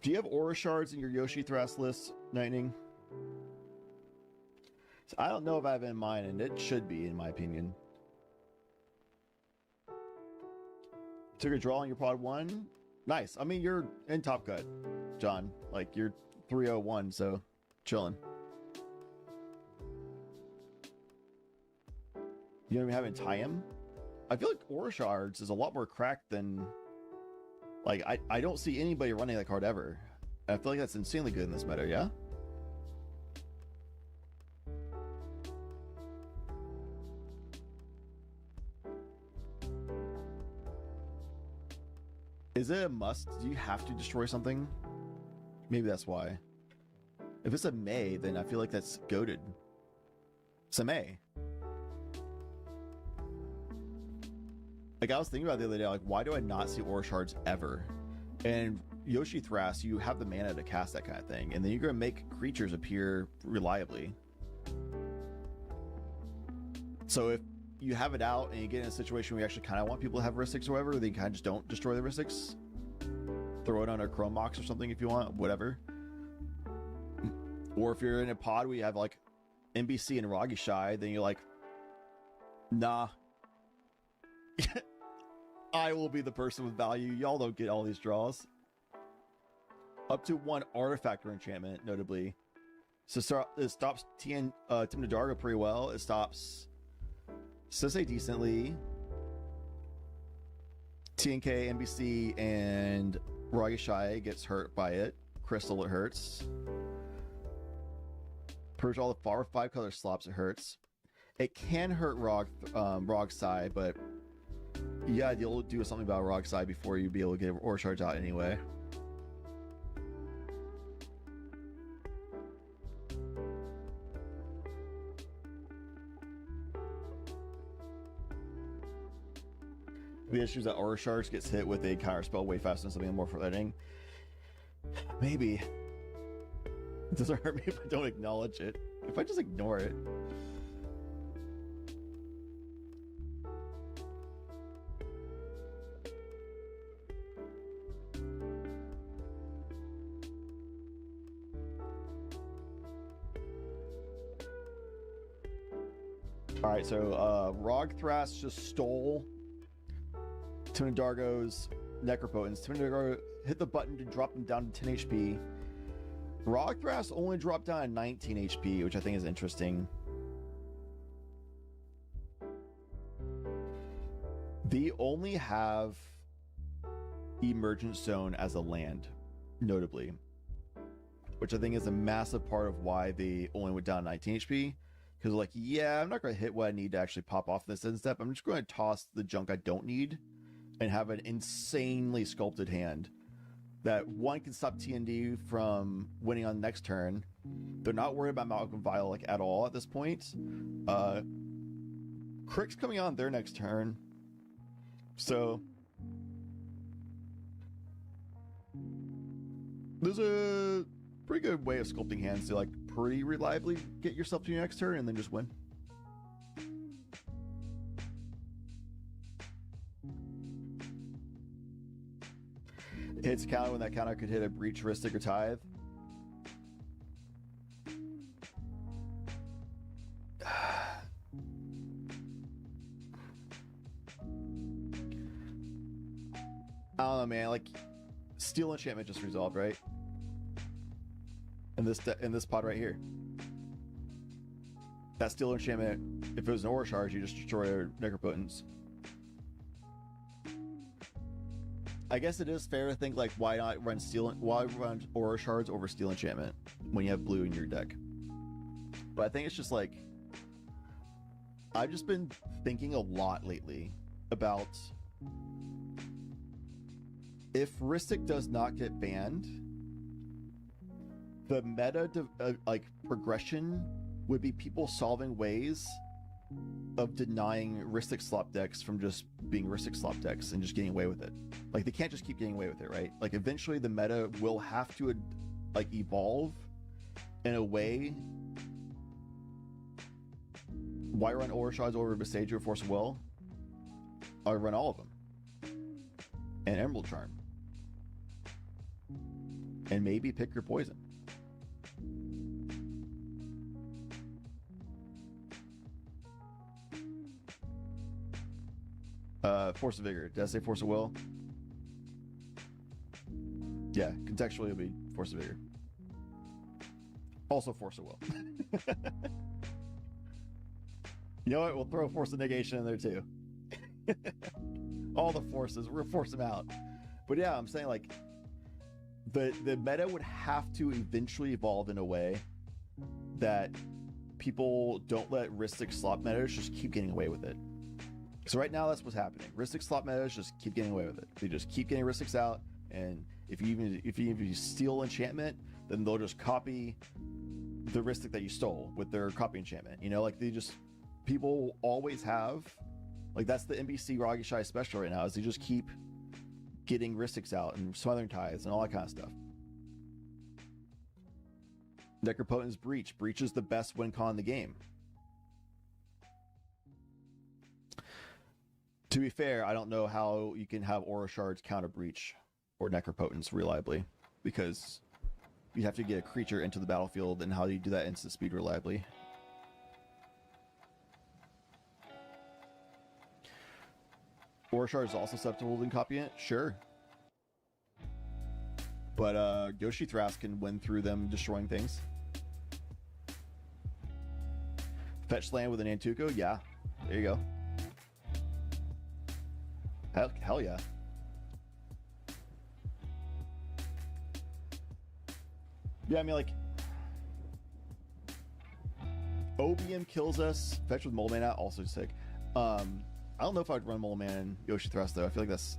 Do you have Aura Shards in your Yoshi Thras list, Lightning? So I don't know if I have it in mine, and it should be, in my opinion. Took a draw on your pod 1. Nice. I mean, you're in top cut, John. Like, you're 301, so chilling. You don't even have it in Time? I feel like Aura Shards is a lot more cracked than... Like, I don't see anybody running that card ever. I feel like that's insanely good in this meta, yeah? Is it a must? Do you have to destroy something? Maybe that's why. If it's a May, then I feel like that's goated. It's a May. Like, I was thinking about it the other day, like, why do I not see Aura Shards ever? And Yoshi Thras, you have the mana to cast that kind of thing, and then you're going to make creatures appear reliably. So if you have it out and you get in a situation where you actually kind of want people to have Ristics or whatever, then you kind of just don't destroy the Ristics. Throw it on a Chrome Box or something if you want, whatever. Or if you're in a pod where you have, like, NBC and Ragishy, then you're like, nah. I will be the person with value. Y'all don't get all these draws. Up to 1 artifact or enchantment, notably. So it stops Tim Nadarga pretty well. It stops Sisei decently. TNK, NBC, and Ragishy gets hurt by it. Crystal, it hurts. Purge all the 5 color slops, it hurts. It can hurt Rogsai, but you gotta do something about Rogsai before you be able to get Aura Shards out anyway. The issue is that Aura Shards gets hit with a counter spell way faster than something more forgetting. Maybe. It doesn't hurt me if I don't acknowledge it. If I just ignore it. Alright, so Rogthras just stole Tim Nadargo's Necropotence. Tim Nadargo hit the button to drop him down to 10 HP. Rogthras only dropped down to 19 HP, which I think is interesting. They only have Emergent Zone as a land, notably, which I think is a massive part of why they only went down 19 HP. Because like, yeah, I'm not going to hit what I need to actually pop off this end step. I'm just going to toss the junk I don't need and have an insanely sculpted hand that one can stop TND from winning on the next turn. They're not worried about Malcolm Vile like at all at this point. Crick's coming on their next turn. So there's a pretty good way of sculpting hands to like pretty reliably get yourself to your next turn and then just win. Hits counter when that counter could hit a Breach, Ristic, or Tithe. I don't know, man. Like, Steel enchantment just resolved, right? In this pod right here. That steel enchantment, if it was an aura charge, you just destroy a necropotence. I guess it is fair to think like why run aura shards over steel enchantment when you have blue in your deck. But I think it's just like I've just been thinking a lot lately about if Rhystic does not get banned, the meta like progression would be people solving ways of denying Rhystic slop decks from just being Rhystic slop decks and just getting away with it. Like they can't just keep getting away with it, right? Like eventually the meta will have to like evolve in a way. Why run Aura Shards over Besage or Force of Will? I run all of them. And Emerald Charm. And maybe pick your poison. Force of Vigor. Did I say Force of Will? Yeah, contextually it'll be Force of Vigor. Also Force of Will. You know what? We'll throw Force of Negation in there too. All the forces. We'll force them out. But yeah, I'm saying like the meta would have to eventually evolve in a way that people don't let Rhystic slop metas just keep getting away with it. So right now that's what's happening. Rhystic slop metas just keep getting away with it. They just keep getting Rhystics out, and if you even steal enchantment, then they'll just copy the Rhystic that you stole with their copy enchantment. You know, like people always have, like that's the NBC Roggy Shy special right now, is they just keep getting Rhystics out and Smothering Tithes and all that kind of stuff. Necropotence Breach. Breach is the best win con in the game. To be fair, I don't know how you can have Aura Shards counter Breach or Necropotence reliably, because you have to get a creature into the battlefield, and how do you do that instant speed reliably? Aura Shard is also susceptible to copying it? Sure. But Yoshi Thras can win through them destroying things. Fetch land with an Antuco? Yeah. There you go. Hell yeah. Yeah, I mean, like, OBM kills us. Fetch with Mole Man out, also sick. I don't know if I'd run Mole Man and Yoshi Thrust, though. I feel like that's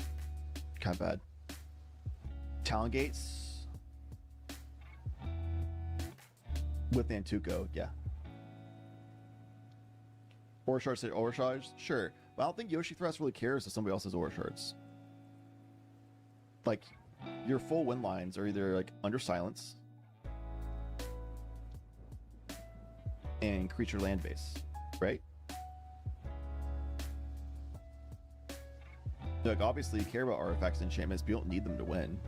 kind of bad. Talon Gates with Antuco, yeah. Aura Shards say Aura Shards? Sure. But I don't think Yoshi Thrust really cares if somebody else has Aura Shards. Like, your full win lines are either like under silence and creature land base, right? Like, obviously you care about artifacts and enchantments, but you don't need them to win.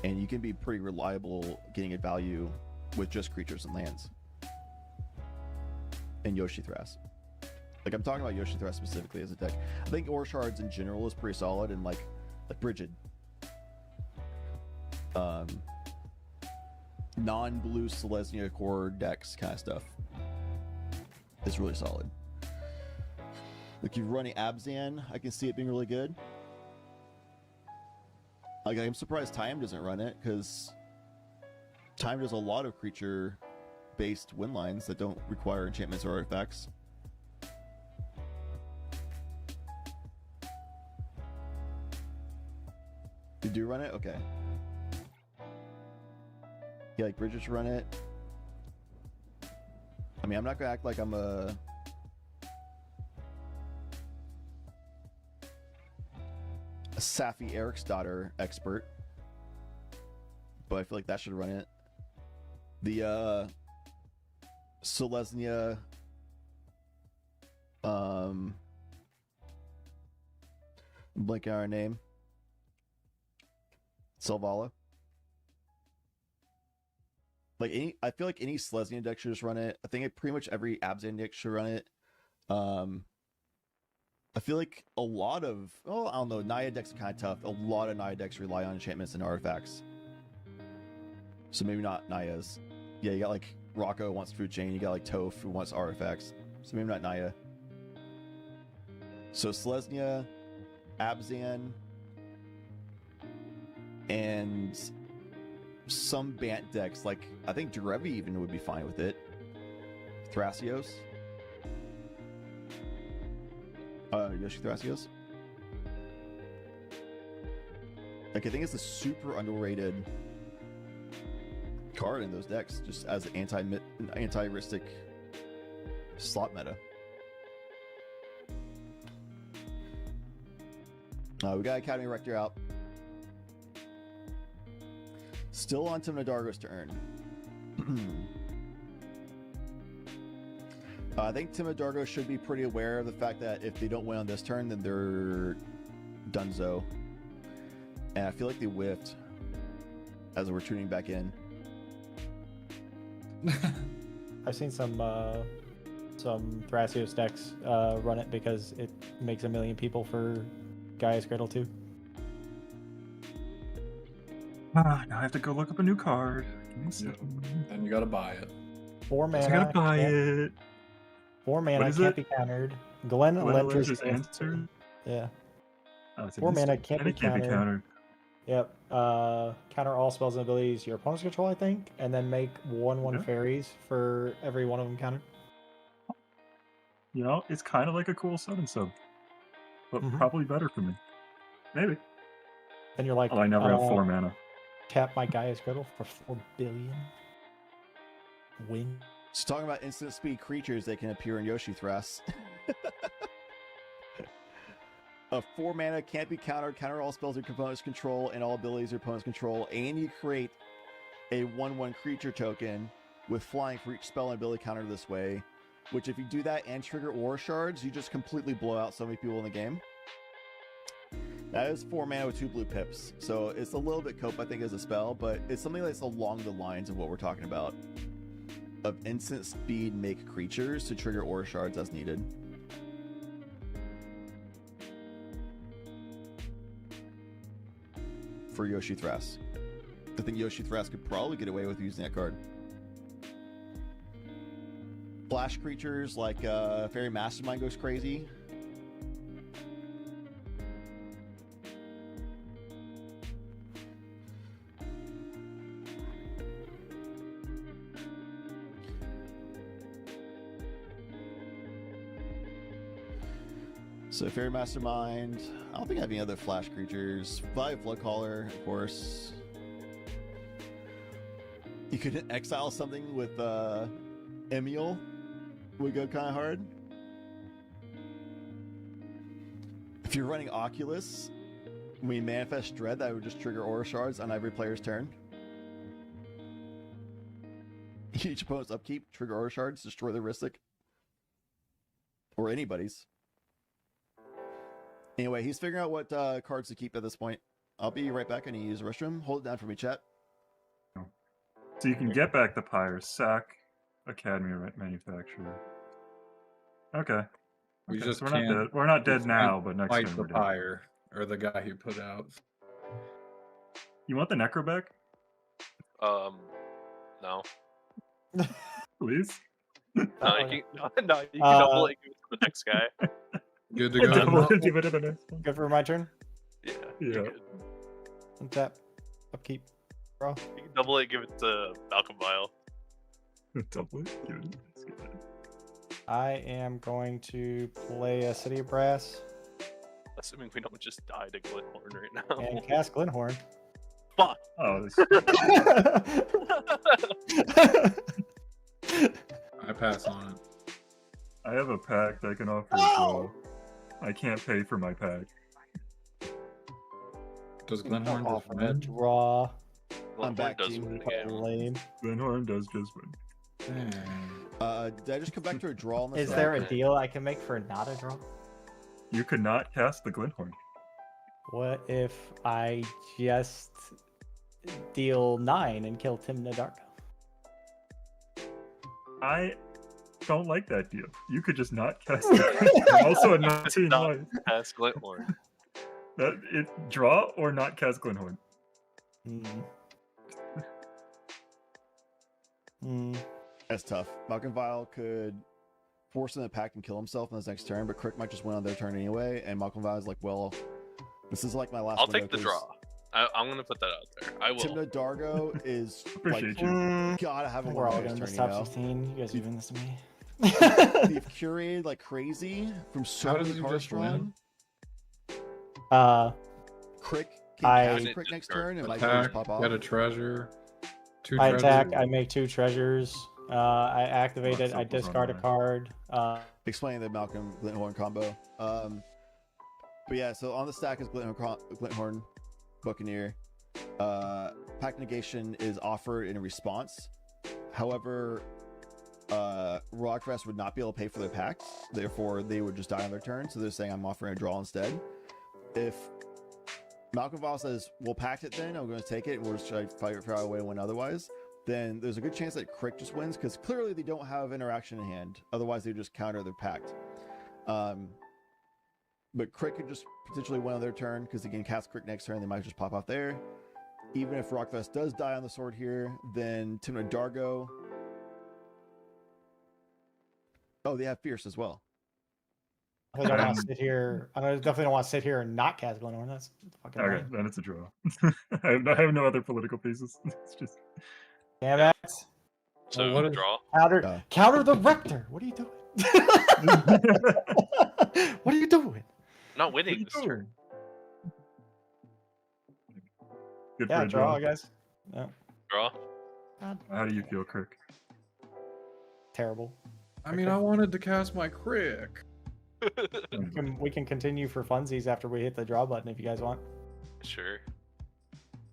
And you can be pretty reliable getting a value with just creatures and lands. And Yoshi Thras. Like, I'm talking about Yoshi Thras specifically as a deck. I think Aura Shards in general is pretty solid, and like Brigid. Non-blue Selesnya core decks kind of stuff is really solid. Like, you're running Abzan, I can see it being really good. Like, I'm surprised Time doesn't run it, because Time does a lot of creature-based win lines that don't require enchantments or artifacts. You do run it? Okay. Yeah, like Bridget should run it. I mean, I'm not gonna act like I'm a Safi Eriksdotter expert, but I feel like that should run it. The Selesnya I'm blanking on her name. Selvala. Like, I feel like any Selesnya deck should just run it. I think pretty much every Abzan deck should run it. I feel like a lot of, I don't know, Naya decks are kind of tough. A lot of Naya decks rely on enchantments and artifacts. So maybe not Naya's. Yeah, you got like Rocco who wants Fruit Chain. You got like Toph who wants artifacts. So maybe not Naya. So Selesnya, Abzan, and some Bant decks, like I think Derevi even would be fine with it. Thrasios. Yoshi Thrasios. Like I think it's a super underrated card in those decks, just as an anti-heuristic slot meta. We got Academy Rector out. Still on Tim Nadargo's turn. I think Tim Nadargo should be pretty aware of the fact that if they don't win on this turn, then they're donezo. And I feel like they whiffed as we're tuning back in. I've seen some Thrasios decks run it because it makes 1 million people for Gaia's Cradle too. Now I have to go look up a new card. Give me a second. And you gotta buy it. 4 mana. I gotta buy it. 4 mana can't be countered. Glen Elentra's answer. Yeah. Oh, it's 4 mana can't be countered. countered. Yep. Counter all spells and abilities your opponents control, I think, and then make 1/1 fairies for every one of them countered. You know, it's kind of like a cool sub, but probably better for me. Maybe. Then you're like, I never have 4 mana. Tap my Gaia's Cradle for 4 billion. Win. Just talking about instant speed creatures that can appear in Yoshi Thras. A 4 mana can't be countered. Counter all spells your opponents control and all abilities your opponents control. And you create a 1/1 creature token with flying for each spell and ability counter this way. Which, if you do that and trigger Aura Shards, you just completely blow out so many people in the game. That is 4 mana with 2 blue pips. So it's a little bit cope, I think, as a spell, but it's something that's along the lines of what we're talking about. Of instant speed make creatures to trigger Aura Shards as needed. For Yoshi Thras. I think Yoshi Thras could probably get away with using that card. Flash creatures like Fairy Mastermind goes crazy. So Fairy Mastermind. I don't think I have any other flash creatures. Probably Bloodcaller, of course. You could exile something with Emil. Would go kind of hard. If you're running Oculus, when you manifest Dread, that would just trigger Aura Shards on every player's turn. Each opponent's upkeep, trigger Aura Shards, destroy the Ristic. Or anybody's. Anyway, he's figuring out what cards to keep at this point. I'll be right back. I need to use the restroom. Hold it down for me, chat. So you can get back the Pyre, sack Academy Manufacturer. Okay. We Okay, just so we're can't. not dead. We're not dead now, but next fight turn the we're dead. pyre or the guy who put out. You want the Necro back? No. Please. No, you can double it to the next guy. Good to go. Double it, give it to the next one. Good for my turn. Yeah. Yeah. Untap. Upkeep. Bro. You can double it, give it to Malcolm Vile. Double it, give it. Let's get that. I am going to play a City of Brass Assuming we don't just die to Glenhorn right now. and cast Glenhorn. Fuck. Oh, this... I pass on it. I have a pact I can offer as well. I can't pay for my pack. Does Glenhorn just Offer a win? draw. I'm back, does team. win the game. Lame. Glenhorn does just win. Did I just come back to a draw on this? Is there a deal I can make for not a draw? You could not cast the Glenhorn. What if I just deal 9 and kill Tim Nadarko? don't like that deal. You could just not cast it. Also a 19 Not life. cast Glinthorn. Draw or not cast Glinthorn. That's tough. Malcolm Vile could force him to pact and kill himself in his next turn, but Crick might just win on their turn anyway, and Malcolm Vile is like, well, this is like my last I'll window, take the 'cause draw. I'm gonna put that out there. I will. Timna Dargo is like, Appreciate you. gotta have a We're all one gonna turn, miss you top know? 16. You guys are doing this to me. They've curated like crazy from so How does many he cards just win? drawn. Crick can I cast Crick next turn and might just Attack, pop off. get a treasure. 2 I treasures. attack. I make 2 treasures. I activate it. I Circles on discard a there. card. Explain the Malcolm Glinthorn combo. But yeah, so on the stack is Glinthorn Buccaneer. Pact Negation is offered in response. However, Rockfest would not be able to pay for their pact, therefore they would just die on their turn. So they're saying I'm offering a draw instead. If Malcolm Vile says we'll pact it, then I'm going to take it and we'll just try to figure out a way to win otherwise, then there's a good chance that Crick just wins because clearly they don't have interaction in hand. Otherwise they just counter their pact. But Crick could just potentially win on their turn because they can cast Crick next turn. They might just pop off there. Even if Rockfest does die on the sword here, then Timna Dargo. Oh, they have Fierce as well. I don't want to sit here. I definitely don't want to sit here and not cast Glenhorn. That's fucking Okay, lame. then it's a draw. I have no other political pieces. It's just Damn it. So what is- draw. Counter the Rector. What are you doing? What are you doing? Not winning this turn. good Yeah, for a draw, draw. guys. Yeah. Draw. How do you feel, Crick? Terrible. I mean, I wanted to cast my Crick. We can continue for funsies after we hit the draw button if you guys want. Sure.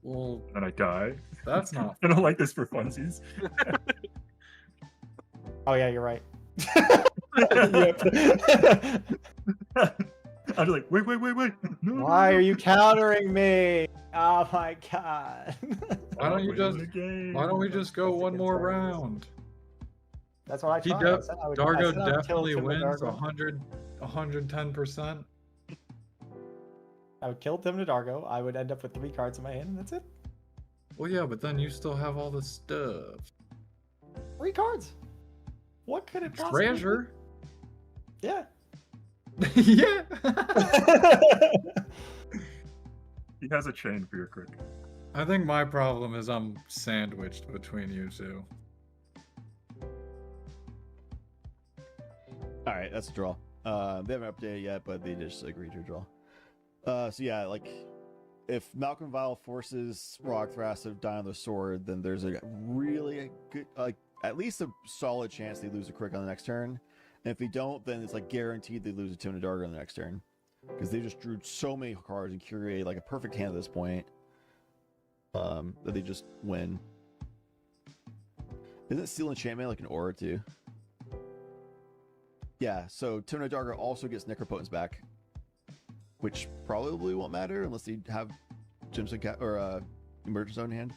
Well, And I die. that's not. I don't like this for funsies. Oh yeah, you're right. I was like, wait. No, Why are you countering me? Oh my god. Why don't you Win just? the game. Why don't we just go one more round? That's what I He tried. does. I said I would- I Dargo said I would kill definitely Tim to wins Dargo. 110%. I would kill Tim to Dargo. I would end up with 3 cards in my hand, and that's it. Well, yeah, but then you still have all the stuff. 3 cards. What could it possibly Treasure. be? Yeah. Yeah. He has a chain for your Crick. I think my problem is I'm sandwiched between you two. All right, that's a draw. They haven't updated yet, but they just agreed to draw. So yeah, like if Malcolm Vile forces Rockthras to die on the sword, then there's a really good, like at least a solid chance they lose a Crick on the next turn. And if they don't, then it's like guaranteed they lose a Timna Dargo on the next turn because they just drew so many cards and curated like a perfect hand at this point that they just win. Isn't Steel Enchantment like an aura too? Yeah, so Timna Dargo also gets Necropotence back, which probably won't matter unless they have Jimson or Emergent Zone in hand.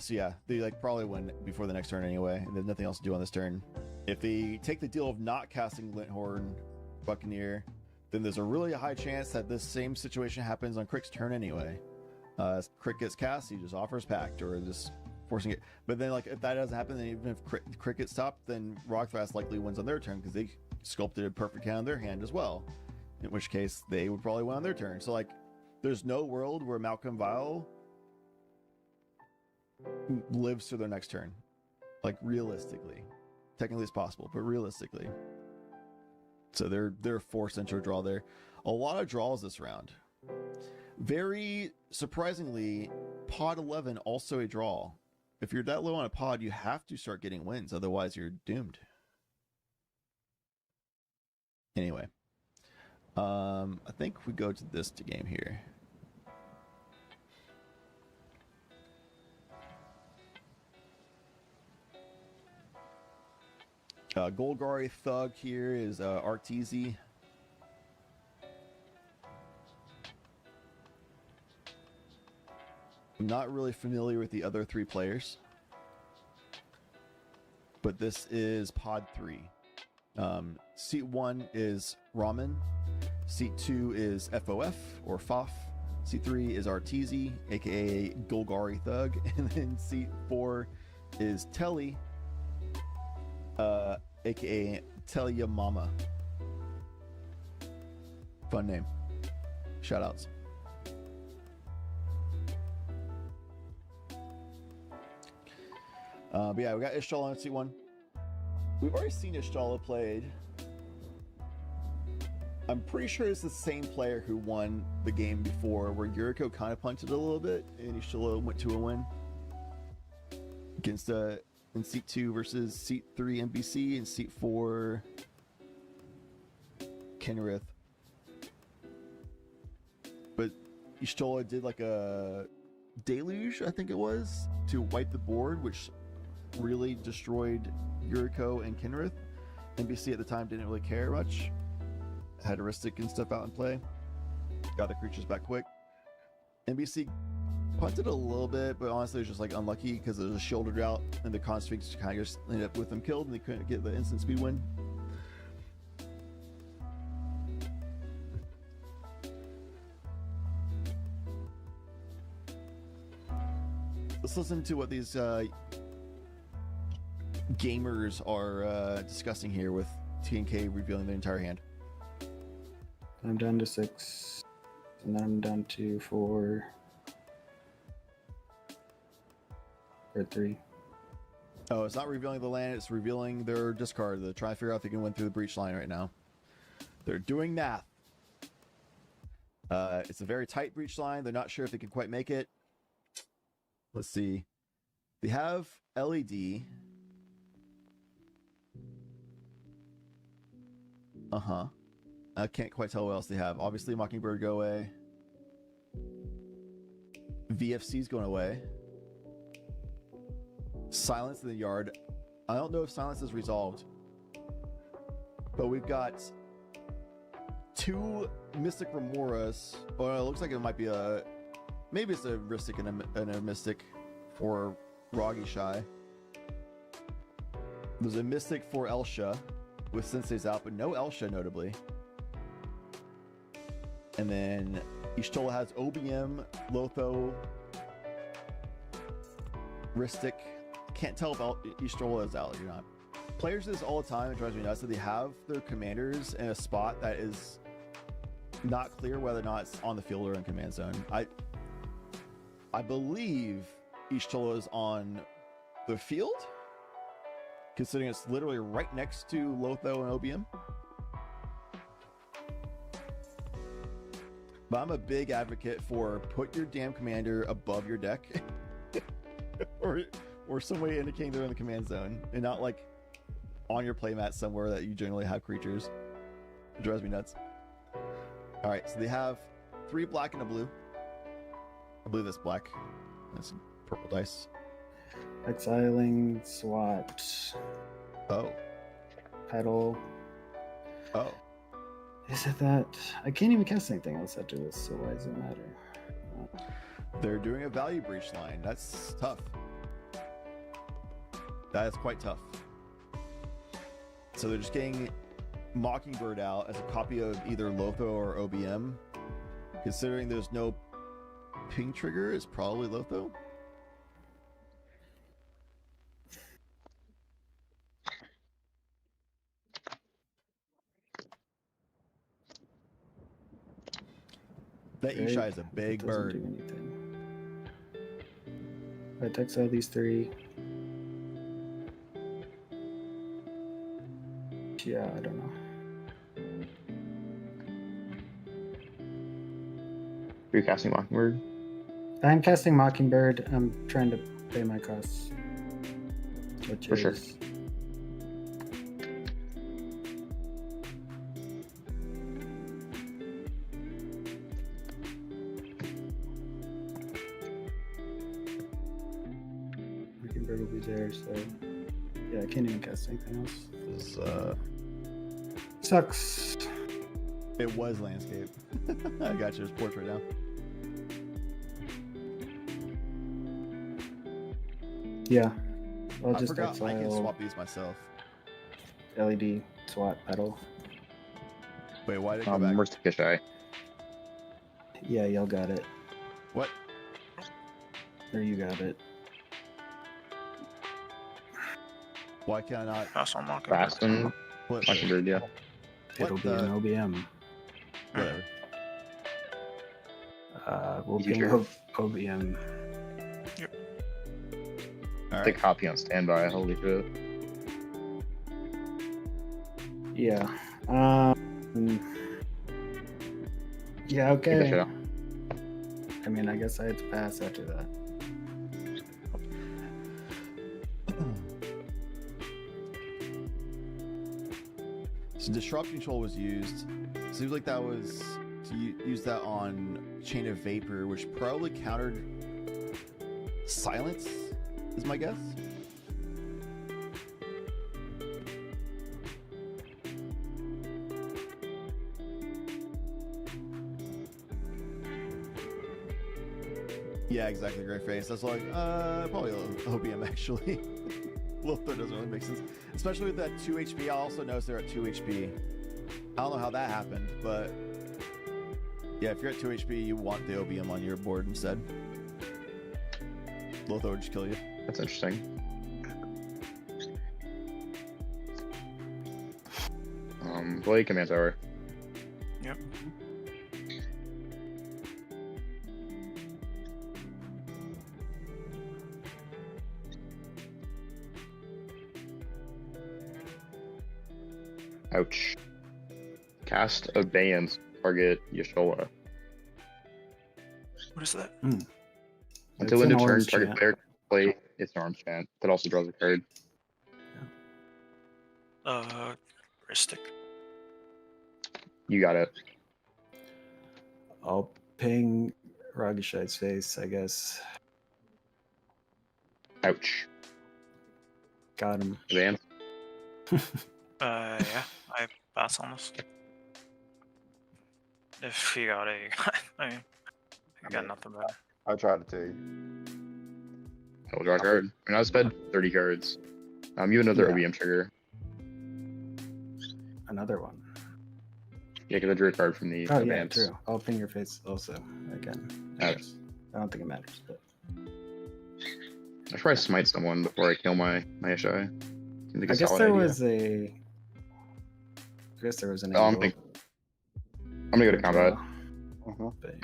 So yeah, they like probably win before the next turn anyway, and there's nothing else to do on this turn. If they take the deal of not casting Glinthorn Buccaneer, then there's a really high chance that this same situation happens on Crick's turn anyway. As Crick gets cast, he just offers Pact or just forcing it. But then, like, if that doesn't happen, then even if Crick gets stopped, then Rockthras likely wins on their turn because they sculpted a perfect hand on their hand as well. In which case, they would probably win on their turn. So, like, there's no world where Malcolm Vile lives to their next turn. Like, realistically. Technically it's possible, but realistically. So they're forced into a draw there. A lot of draws this round. Very surprisingly, pod 11 also a draw. If you're that low on a pod, you have to start getting wins, otherwise you're doomed. Anyway, I think we go to this game here. Golgari Thug here is Arteezy. I'm not really familiar with the other 3 players, but this is pod 3. Seat 1 is ramen. Seat 2 is FOF or FOF. Seat 3 is Arteezy, aka Golgari Thug, and then seat 4 is Telly, aka Tell Ya Mama. Fun name. Shoutouts. But yeah, we got Ishtal on seat 1. We've already seen Ishtal played. I'm pretty sure it's the same player who won the game before, where Yuriko kind of punted a little bit, and Ishtal went to a win against in seat 2 versus seat 3 NBC and seat 4 Kenrith. But Ishtola did like a deluge, I think it was, to wipe the board, which really destroyed Yuriko and Kenrith. NBC at the time didn't really care much. Had Aristic and stuff out in play. Got the creatures back quick. NBC punted a little bit, but honestly it was just like unlucky because there was a shoulder drought and the Constricts kind of just ended up with them killed and they couldn't get the instant speed win. Let's listen to what these gamers are discussing here with TNK revealing their entire hand. I'm down to 6, and then I'm down to 4 or 3. Oh, it's not revealing the land, it's revealing their discard. They're trying to figure out if they can win through the breach line right now. They're doing math. It's a very tight breach line. They're not sure if they can quite make it. Let's see. They have LED. I can't quite tell what else they have. Obviously, Mockingbird go away. VFC's going away. Silence in the yard. I don't know if silence is resolved. But we've got 2 Mystic Remoras. Or it looks like it might be a... Maybe it's a Ristic and a Mystic for Roggy Shy. There's a Mystic for Elsha with Sensei's out, but no Elsha notably. And then Ishtola has OBM, Lotho, Ristic. Can't tell if Ishtola is out or not. Players do this all the time. It drives me nuts that they have their commanders in a spot that is not clear whether or not it's on the field or in command zone. I believe Ishtola is on the field, considering it's literally right next to Lotho and OBM. But I'm a big advocate for put your damn commander above your deck or some way indicating they're in the command zone and not like on your playmat somewhere that you generally have creatures. It drives me nuts. All right, so they have 3 black and a blue. I believe that's black. That's purple dice. Exiling, SWAT. Oh. Pedal. Oh. Is it that? I can't even cast anything else after this, so why does it matter? They're doing a value breach line. That's tough. That is quite tough. So they're just getting Mockingbird out as a copy of either Lotho or OBM. Considering there's no ping trigger, it's probably Lotho. That Ishai is a big bird. Do anything. I exile these 3. Yeah, I don't know. You're casting Mockingbird? I'm casting Mockingbird. I'm trying to pay my costs. Which For is... sure. Mockingbird will be there, so... Yeah, I can't even cast anything else. This, Sucks. It was landscape. I got your portrait now. Yeah. I'll I just forgot I can exile swap these myself. LED swap pedal. Wait, why did it go back? Where's the Kishai? Yeah, y'all got it. What? Or you got it. Why can I not? That's unlocking. Fast and What? Mockingbird, yeah. It'll be an OBM. Whatever. We'll Easy ping trigger. OBM. Take copy on standby. Holy shit. Yeah. Yeah, Take that shit okay. out. I mean, I guess I had to pass after that. So disrupt control was used. Seems like that was to use that on Chain of Vapor, which probably countered silence, is my guess. Yeah, exactly. Great face. That's like probably OBM actually. Wilthor doesn't really make sense, especially with that 2 HP. I also noticed they're at 2 HP. I don't know how that happened, but yeah, if you're at 2 HP, you want the OBM on your board instead. Wilthor would just kill you. That's interesting. Blade command tower. Yep. Ouch. Cast Abeyance. Target Yashola. What is that? Until It's end an of turn, orange target chant. player can play its orange chant. That also draws a card. Ristic. You got it. I'll ping Ragashite's face, I guess. Ouch. Got him. Abeyance. Yeah, I pass on this. If you got a, I mean, I got nothing better. I tried to tell you. I will draw a card. I mean, I spent 30 cards. You have another Yeah. OBM trigger. Another one. Yeah, because I drew a card from the Oh, yeah, Abeyance. true. I'll ping your face also again. I Ouch. guess. I don't think it matters, but I should probably smite someone before I kill my Ishai. Seems like a I guess solid there idea. was a. I guess there was an. Oh, I'm angle. gonna go to combat. But,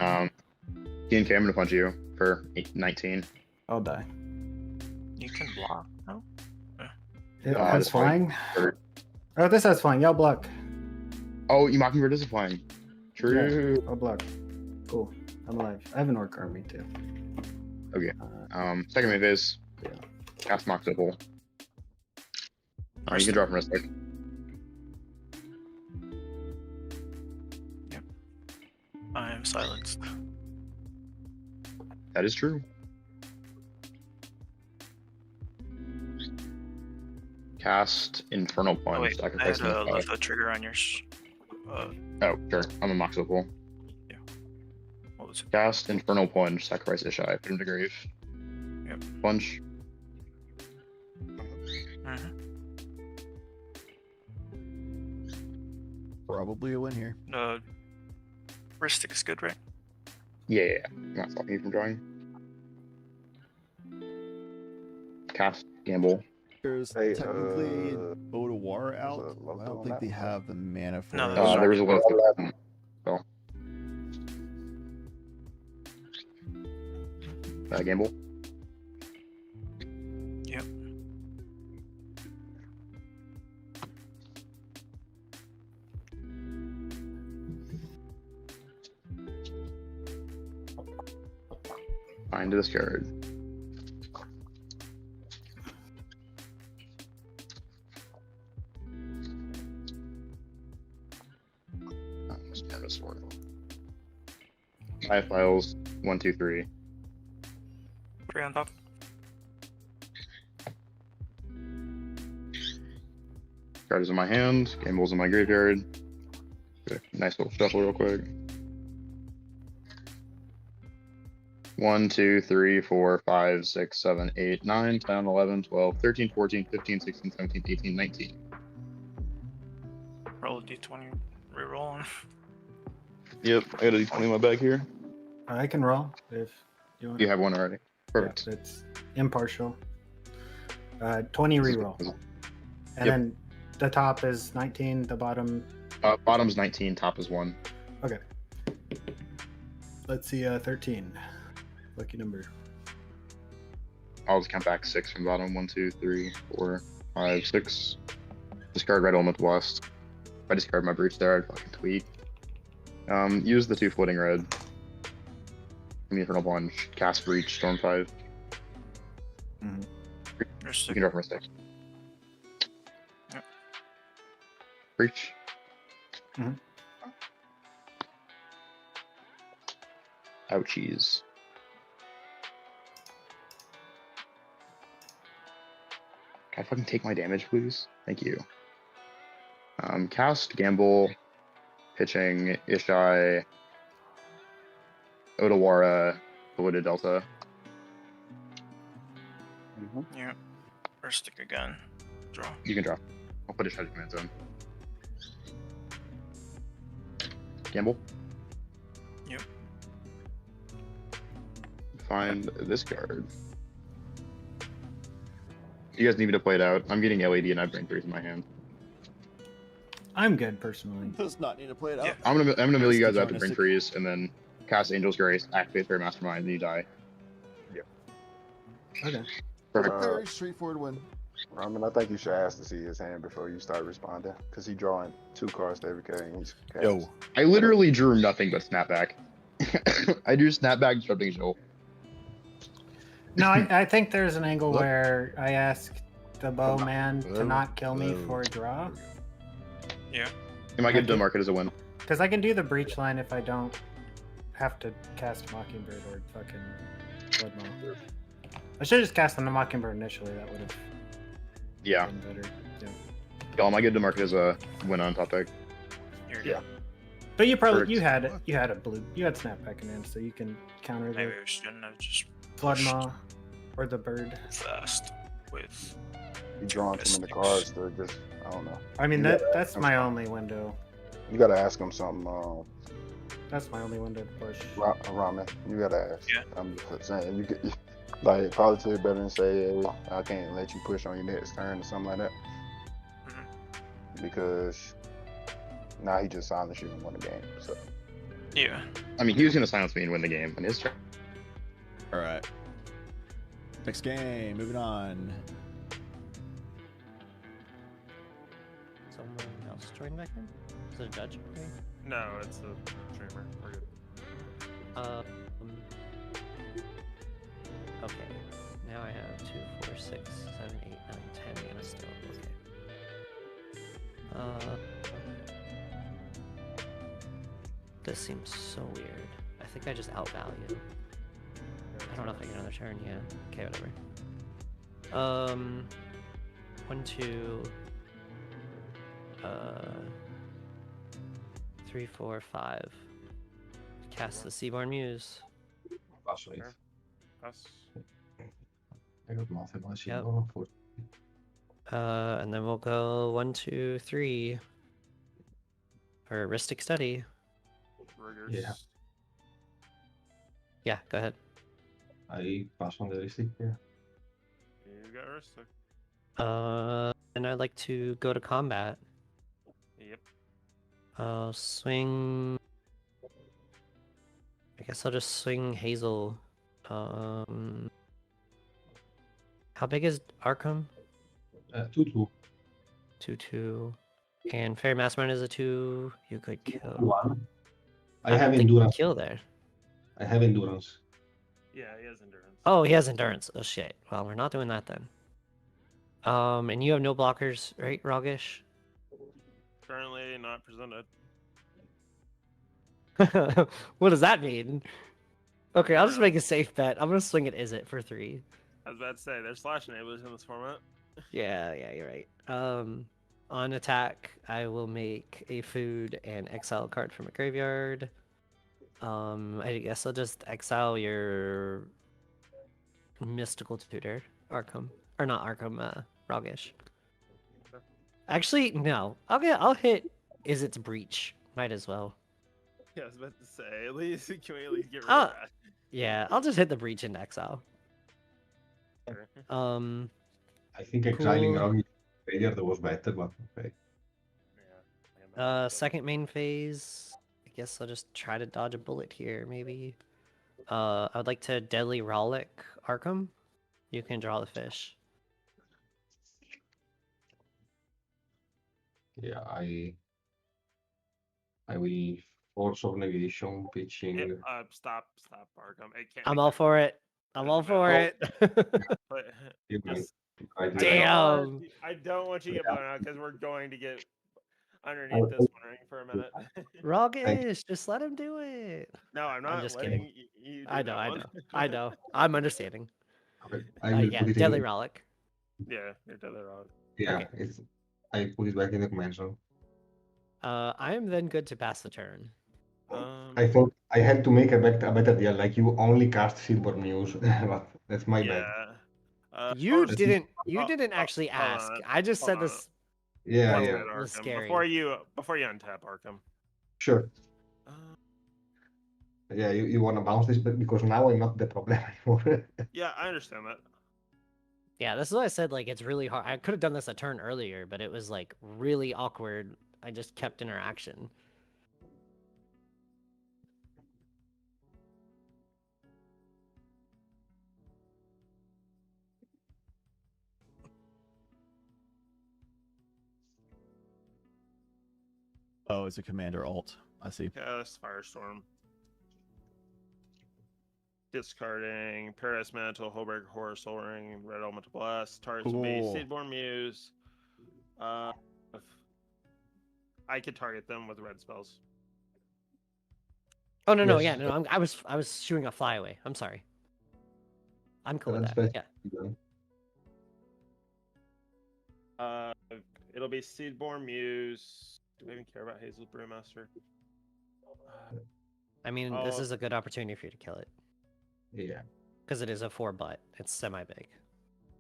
Ian K, I'm gonna punch you for 19. I'll die. You can block. No. It Uh, has this one. flying. Oh, this has flying. Y'all block. Oh, you Mockingbird is flying. True. Yeah, I'll block. Cool. I'm alive. I have an orc army too. Okay. Second move is cast Mox Opal. You can draw from Ristic. I am silenced. That is true. Cast Infernal Punch. Oh wait, I sacrifice had a an left trigger on yours. Oh, sure. I'm a Mox Opal. What was it? Cast Infernal Punch. Sacrifice Ishai. Put him to grave. Yep. Punch. Probably a win here. Ristic is good, right? Yeah. I'm not stopping you from drawing. Cast Gamble. There's technically an Ode of War out. I don't think they have the mana for No, it. There was a low spell. Gamble. Yep. Find this card. Five files, 1, 2, 3. 3 on top. Card is in my hand, Gamble's in my graveyard. Okay, nice little shuffle real quick. 1, 2, 3, 4, 5, 6, 7, 8, 9, 10, 11, 12, 13, 14, 15, 16, 17, 18, 19. Roll a d20, reroll. Yep, I got a d20 in my bag here. I can roll if you want. You have one already. Perfect. Yeah, it's impartial. 20 reroll. And then the top is 19, the bottom. Bottom's 19, top is 1. Okay. Let's see, 13. Lucky number. I'll just count back 6 from bottom. 1, 2, 3, 4, 5, 6. Discard red element blast. If I discard my breach there, I'd fucking tweak. Use the 2 floating red. Give me Infernal Plunge. Cast breach, storm 5. Mm-hmm. You can draw from a stick. Yep. Breach. Mm-hmm. Ouchies. Can I fucking take my damage, please? Thank you. Cast, gamble, pitching, Ishai, Odawara, Polluted Delta. Yeah. Or stick again. Draw. You can draw. I'll put Ishai to command zone. Gamble. Yep. Find this card. You guys need me to play it out. I'm getting LED and I have brain freeze in my hand. I'm good personally. Does not need to play it out. I'm gonna mill you guys out to Join brain us. freeze and then cast Angel's Grace, activate Fairy Mastermind, and you die. Okay. Perfect. Very straightforward win. I mean, I think you should ask to see his hand before you start responding, because he's drawing 2 cards to every card. And he's cast. I literally drew nothing but snapback. I drew snapback disrupting Joel. No, I think there's an angle where I ask the bowman to not kill me for a draw. Yeah. You might get to mark it as a win. Because I can do the breach line if I don't have to cast Mockingbird or fucking Bloodmaw. I should have just cast on the Mockingbird initially. That would have Yeah. been better. Yeah. Y'all might get to mark it as a win on top deck. Yeah. But you probably Perfect. you had a blue, you had snapback in hand, so you can counter Maybe the we shouldn't have just Bloodmaw or the bird. fast with. He's drawing too many cards to just, I don't know. I mean You that gotta that's ask him my something. only window. You gotta ask him something, That's my only window to push. Ramen. You gotta ask. Yeah. I'm just saying, you could, like, probably better than say, hey, I can't let you push on your next turn or something like that. Because now he just silenced you and won the game. So Yeah. I mean, he was gonna silence me and win the game on his turn. All right. Next game. Moving on. Someone else joined back in? Is it a judge? Okay. No, it's a streamer. We're good. Okay. Now I have 2, 4, 6, 7, 8, 9, 10 mana still. Okay. This seems so weird. I think I just outvalue. I don't know if I get another turn. Yeah. Okay, whatever. 1, 2. 3, 4, 5. Cast the Seaborn Muse. Yep. And then we'll go 1, 2, 3 for Ristic Study. Riggers. Yeah. Yeah, go ahead. Ahí paso de Ristic. You got Ristic. And I'd like to go to combat. Yep. I'll swing. I guess I'll just swing Hazel. How big is Arkham? 2/2. 2/2. And Fairy Mastermind is a 2. You could kill. 1. I don't have think you can endurance. kill there. I have endurance. Yeah, he has endurance. Oh, he has endurance. Oh shit. Well, we're not doing that then. And you have no blockers, right, Rogish? Currently not presented. What does that mean? Okay, I'll just make a safe bet. I'm gonna swing at Is It for 3. I was about to say, there's slash enablers in this format. Yeah, you're right. On attack, I will make a food and exile a card from a graveyard. I guess I'll just exile your mystical tutor, Arkham, or not Arkham, Rogish. Actually, no. I'll hit. Is its breach? Might as well. Yeah, I was about to say. At least can we at least get rid Uh, of that? Yeah, I'll just hit the breach in exile. Sure. I think exiling cool. Rogue failure was better, but okay. Second main phase. I guess I'll just try to dodge a bullet here, maybe. I would like to Deadly Rollick Arkham. You can draw the fish. Yeah, I will force of negation pitching. Stop, Arkham. It can't. I'm all for it. I'm all for it. But You might just, try to- Damn. I don't want you to get blown out because we're going to get underneath I- this one ring for a minute. Rogish, just let him do it. No, I'm not just letting kidding. you do I know, that I one. know, I know. I'm understanding. Okay, I will Yeah, put it Deadly in. Rollick. Yeah, you're totally wrong. Yeah, Okay. it's. I put it back in the command zone. I am then good to pass the turn. I thought I had to make a better deal. Like you only cast Silver Muse, but that's my bad. You That's- didn't actually ask. on, I just said hold on. this. Yeah, One yeah. minute, was Arkham. scary. Before you untap Arkham. Sure. Yeah, you want to bounce this, but because now I'm not the problem anymore. Yeah, I understand that. Yeah, this is what I said. Like, it's really hard. I could have done this a turn earlier, but it was like really awkward. I just kept interaction. Oh, it's a Commander Alt. I see. Cast Firestorm. Discarding Paradise Mantle, Holberg Horror, Soul Ring, Red Elemental Blast. Targets will be Cool. Seedborn Muse. I could target them with red spells. Oh no, Yes. yeah, no. I was shooting a flyaway. I'm sorry. I'm cool with That's that. best. Yeah. It'll be Seedborn Muse. Do we even care about Hazel's Brewmaster? I mean, this is a good opportunity for you to kill it. Yeah. Because it is a 4-butt. It's semi big.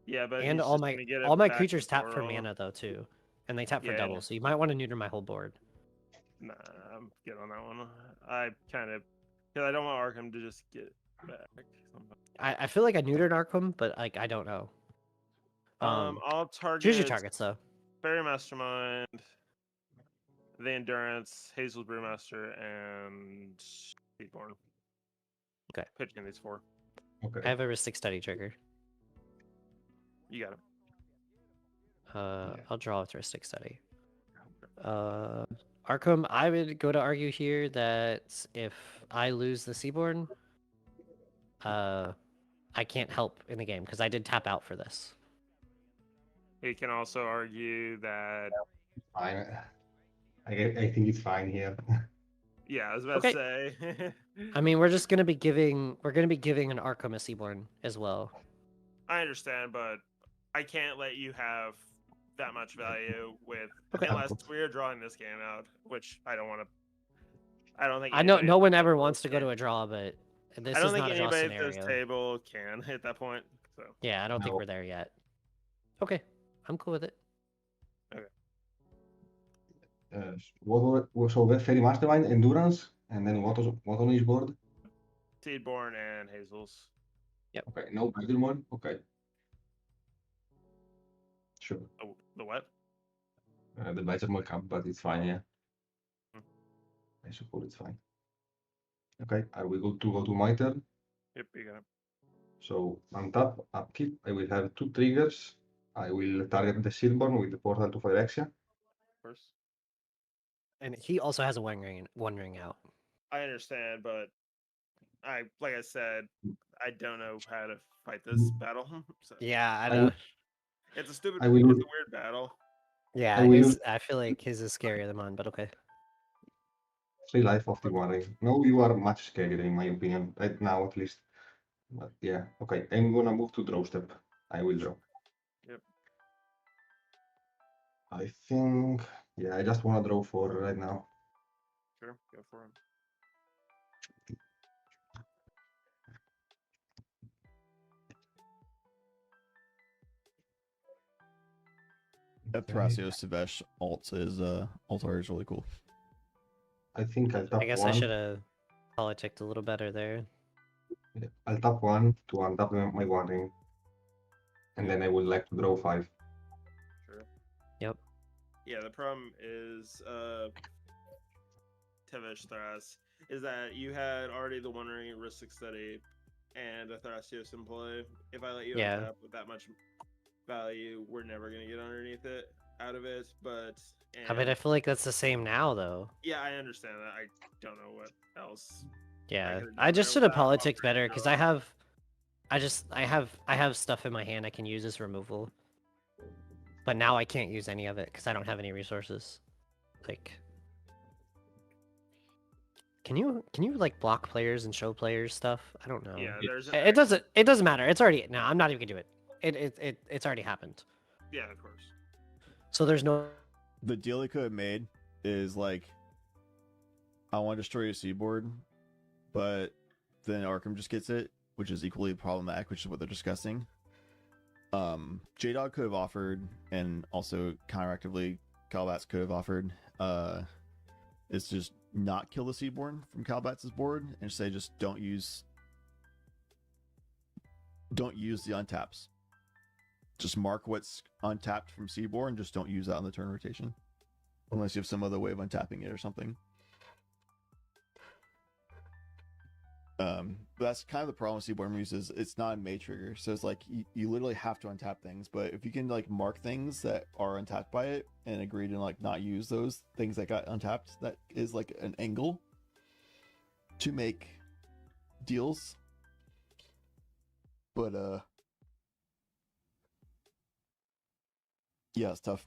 Yeah, but and he's all just my gonna get it all my back creatures tap for before- mana though too, and they tap for Yeah, double. yeah. So you might want to neuter my whole board. Nah, I'm good on that one. I kind of, because I don't want Arkham to just get back. I feel like I neutered Arkham, but like I don't know. I'll target. Choose your targets though. Fairy Mastermind, the Endurance, Hazel's Brewmaster, and Speedborn. Okay. Pitching these four. Okay. I have a Ristic Study trigger. You got it. I'll draw with Ristic Study. Arkham, I would go to argue here that if I lose the Seaborn, I can't help in the game because I did tap out for this. He can also argue that. Fine. I think it's fine here. Yeah, I was about to say. I mean, we're gonna be giving an Arkham a Seaborn as well. I understand, but I can't let you have that much value with Okay. unless we're drawing this game out, which I don't want to. I don't think. I know anybody no at one this ever table wants to go can. to a draw, but this I don't is think not a draw anybody scenario. at this table can at that point. So. Yeah, I don't think No. we're there yet. Okay, I'm cool with it. Okay. What was so Fairy Mastermind, Endurance, and then what on his board? Seedborn and Hazel's. Yep. Okay, no Battlemon. Okay. Sure. Oh, the what? The Battlemon camp, but it's fine, yeah. I suppose it's fine. Okay, are we good to go to my turn? Yep, you got it. So on top, upkeep, I will have 2 triggers. I will target the Silborn with the portal to Phyrexia. First. And he also has a one ring out. I understand, but like I said, I don't know how to fight this battle. So. Yeah, I I know. will- It's a stupid. I will- It's a weird battle. Yeah, I will- I feel like his is scarier than mine, but okay. 3 life of the warring. No, you are much scarier in my opinion, right now at least. But yeah, okay. I'm gonna move to draw step. I will draw. Yep. I think, yeah, I just wanna draw 4 right now. Sure, go for him. That Thrasios Sevesh alt is art is really cool. I think I'll tap I guess one. I should have politicked a little better there. Yeah, I'll tap one to untap my One Ring. And then I would like to draw 5. Sure. Yep. Yeah, the problem is Tevesh Thras is that you had already the One Ring Ristic Study and a Thrasios in play. If I let you Yeah. untap with that much value, we're never gonna get underneath it out of it. But I mean, I feel like that's the same now, though. yeah, I understand that. I don't know what else. Yeah, could've I done just right should have without politicked better because I have stuff in my hand I can use as removal, but now I can't use any of it because I don't have any resources. Like, can you like block players and show players stuff? I don't know. Yeah, there's an It doesn't matter. It's already no. I'm not even gonna do it. It's already happened. Yeah, of course. So there's no. The deal they could have made is like, I want to destroy your seaboard, but then Arkham just gets it, which is equally problematic, which is what they're discussing. J-Dog could have offered, and also counteractively, Calbats could have offered, is just not kill the Seaborn from Calbats' board and say just don't use the untaps. Just mark what's untapped from Seaborn, just don't use that on the turn rotation. Unless you have some other way of untapping it or something. But that's kind of the problem with Seaborn Muse is it's not a May trigger, so it's like you literally have to untap things. But if you can like mark things that are untapped by it and agree to like not use those things that got untapped, that is like an angle to make deals. But yeah, it's tough.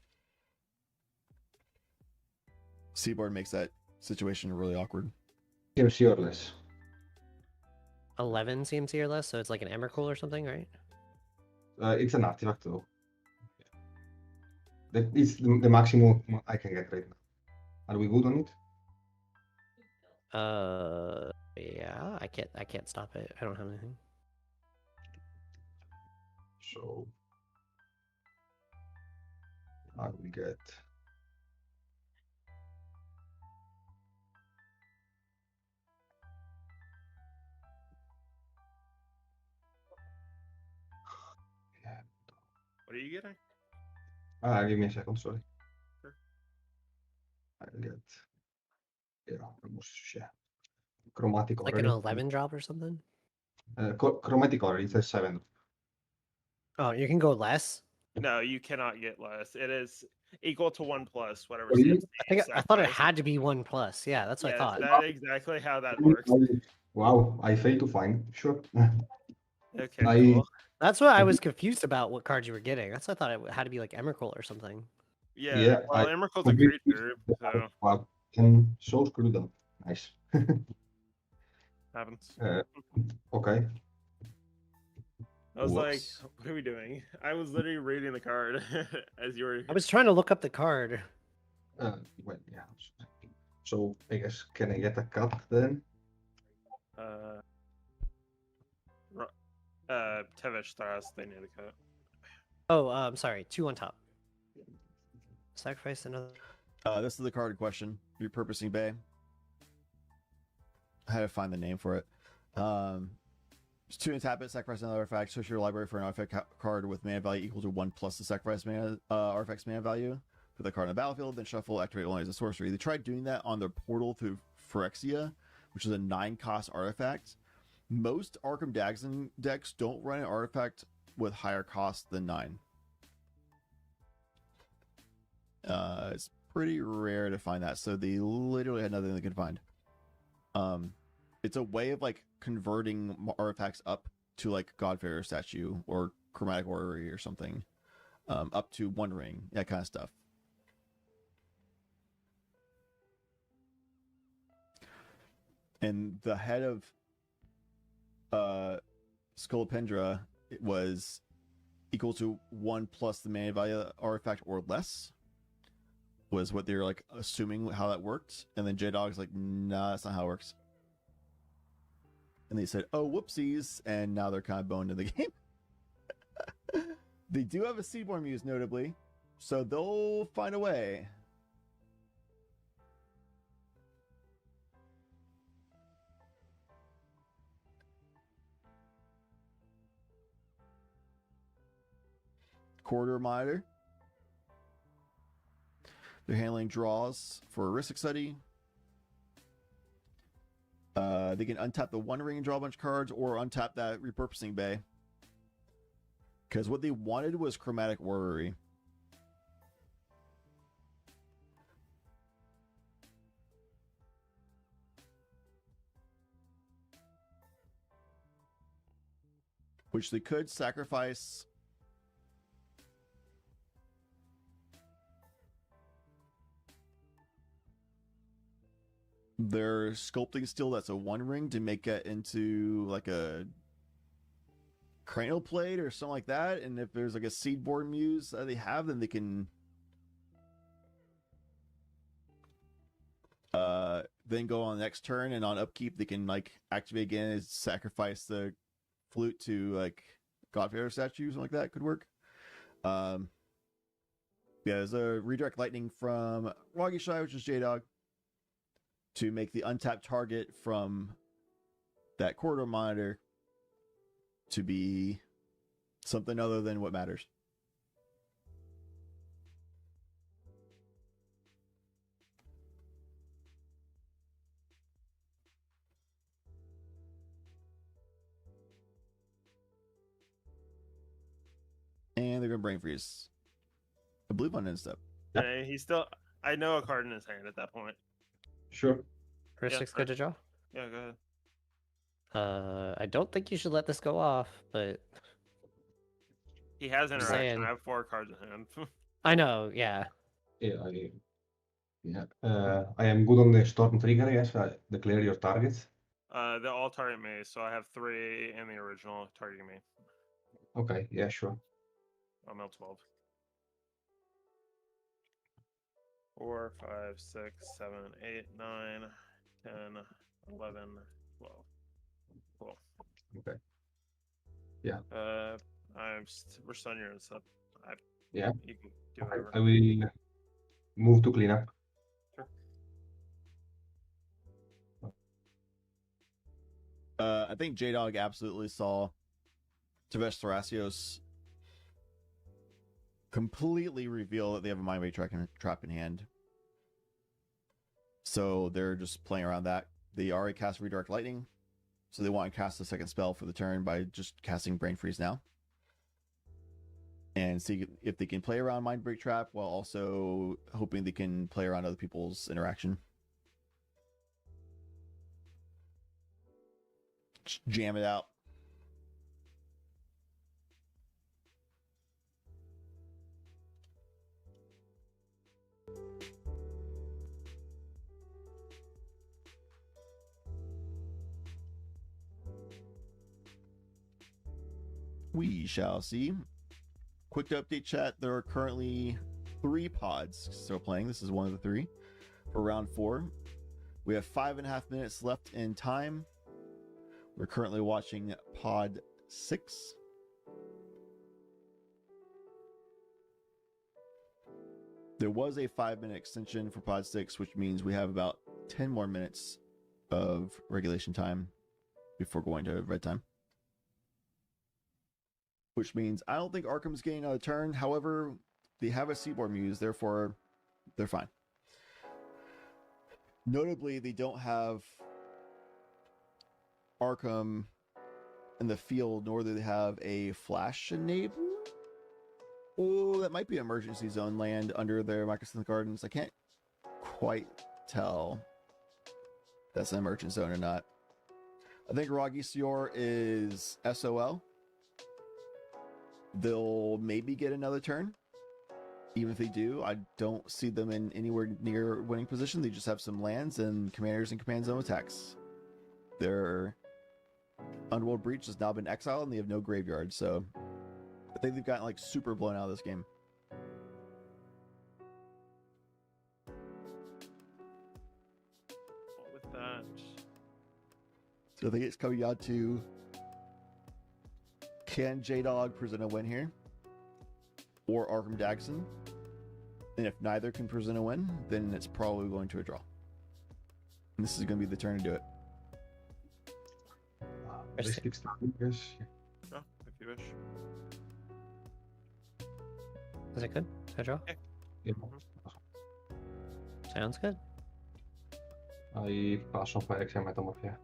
Seaboard makes that situation really awkward. CMC or less. 11 CMC or less, so it's like an Emrakul or something, right? It's an artifact though. It's the maximum I can get right now. Are we good on it? Yeah, I can't stop it. I don't have anything. So I will get What are you getting? give me a second, sorry. Sure. I'll get almost chromatic Like already. an 11 drop or something? Chromatic already, it's a 7. Oh, you can go less? No, you cannot get less. It is equal to 1+, whatever. Really? CMC I thought it sacrifice. had to be 1+. Yeah, that's what I thought. That's exactly how that works. Wow, I failed to find. Sure. Okay, I- cool. That's what I was confused about. What cards you were getting? That's what I thought it had to be like Emrakul or something. Yeah, well, Emrakul's a creature, so Wow, and so screwed up. Nice. happens. Okay. I was like, Whoops. what are we doing? I was literally reading the card as you were. I was trying to look up the card. Well, yeah. So I guess can I get a cut then? Tevesh Thras, they need a cut. Oh, I'm sorry. 2 on top. Sacrifice another. This is the card in question. Repurposing Bay. I had to find the name for it. It's 2 untap it, sacrifice another artifact, search your library for an artifact card with mana value equal to 1 plus the sacrifice mana artifact's mana value. Put the card on the battlefield, then shuffle, activate only as a sorcery. They tried doing that on their portal through Phyrexia, which is a 9-cost artifact. Most Arkham Daxon decks don't run an artifact with higher cost than 9. It's pretty rare to find that, so they literally had nothing they could find. It's a way of like converting artifacts up to like Godfarer statue or Chromatic Orrery or something, up to 1 ring, that kind of stuff. And the head of Scolopendra, it was equal to 1 plus the mana value artifact or less, was what they were like assuming how that worked. And then J-Dog's like, nah, that's not how it works. And they said, oh, whoopsies, and now they're kind of boned in the game. They do have a Seaborn Muse, notably. So they'll find a way. Corridor monitor. They're handling draws for a risk study. They can untap the One Ring and draw a bunch of cards, or untap that repurposing bay. Because what they wanted was Chromatic Orrery. Which they could sacrifice their sculpting steel that's a One Ring to make it into like a cranial plate or something like that. And if there's like a Seedborn Muse that they have, then they can then go on the next turn, and on upkeep they can like activate again and sacrifice the flute to like Godfather statue, something like that could work. Yeah, there's a redirect lightning from Roggy Shy, which is J-Dog, to make the untapped target from that corridor monitor to be something other than what matters. And they're gonna brain freeze. I believe on end step. And he's still. I know a card in his hand at that point. Sure. First six good to draw. Yeah, go ahead. I don't think you should let this go off, but He has I'm interaction. saying- I have 4 cards in hand. I know. Yeah. Yeah, I am good on the storm trigger, yes. Declare your target. They all target me, so I have 3 in the original targeting me. Okay, yeah, sure. I'm L 12. 4, 5, 6, 7, 8, 9, 10, 11, 12. Cool. Okay. Yeah. We're Sonya and stuff. Yeah. You can do whatever. I will move to clean up. Sure. I think J-Dog absolutely saw Tavesh Thrasios completely reveal that they have a Mind Ray trap in hand. So they're just playing around that. They already cast Redirect Lightning, so they want to cast the second spell for the turn by just casting Brain Freeze now. And see if they can play around Mind Break Trap while also hoping they can play around other people's interaction. Just jam it out. We shall see. Quick to update chat, there are currently 3 pods still playing. This is one of the 3 for round 4. We have 5.5 minutes left in time. We're currently watching pod 6. There was a 5-minute extension for pod 6, which means we have about 10 more minutes of regulation time before going to red time. Which means I don't think Arkham's getting another turn. However, they have a Seedborn Muse, therefore they're fine. Notably, they don't have Arkham in the field, nor do they have a Flash enable. Oh, that might be Emergency Zone land under their Microsynth Gardens. I can't quite tell if that's an Emergency Zone or not. I think Roggy Sior is SOL. They'll maybe get another turn. Even if they do, I don't see them in anywhere near winning position. They just have some lands and commanders and command zone attacks. Their Underworld Breach has now been exiled and they have no graveyard, so I think they've gotten like super blown out of this game. With that, So I think it's coming out to, can J-Dog present a win here? Or Arkham Daxon? And if neither can present a win, then it's probably going to a draw. And this is going to be the turn to do it. Risk extending, yes. Oh, if you wish. Is it good? Can I draw? Yeah. Sounds good. I pass on my exam metamorphia.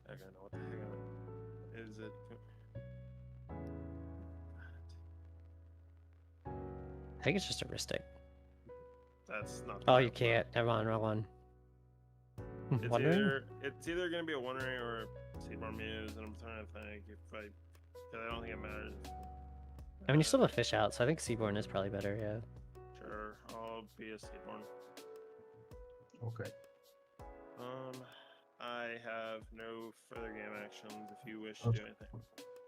I don't know what the heck is it. I think it's just a wrist stick. That's not. Oh, you can't. Never mind, wrong one. It's Wondering? either gonna be a Wondering or a Seaborn Muse, and I'm trying to think if I don't think it matters. I mean, you still have a fish out, so I think Seaborn is probably better, yeah. Sure, I'll be a Seaborn. Okay. I have no further game actions if you wish to do anything.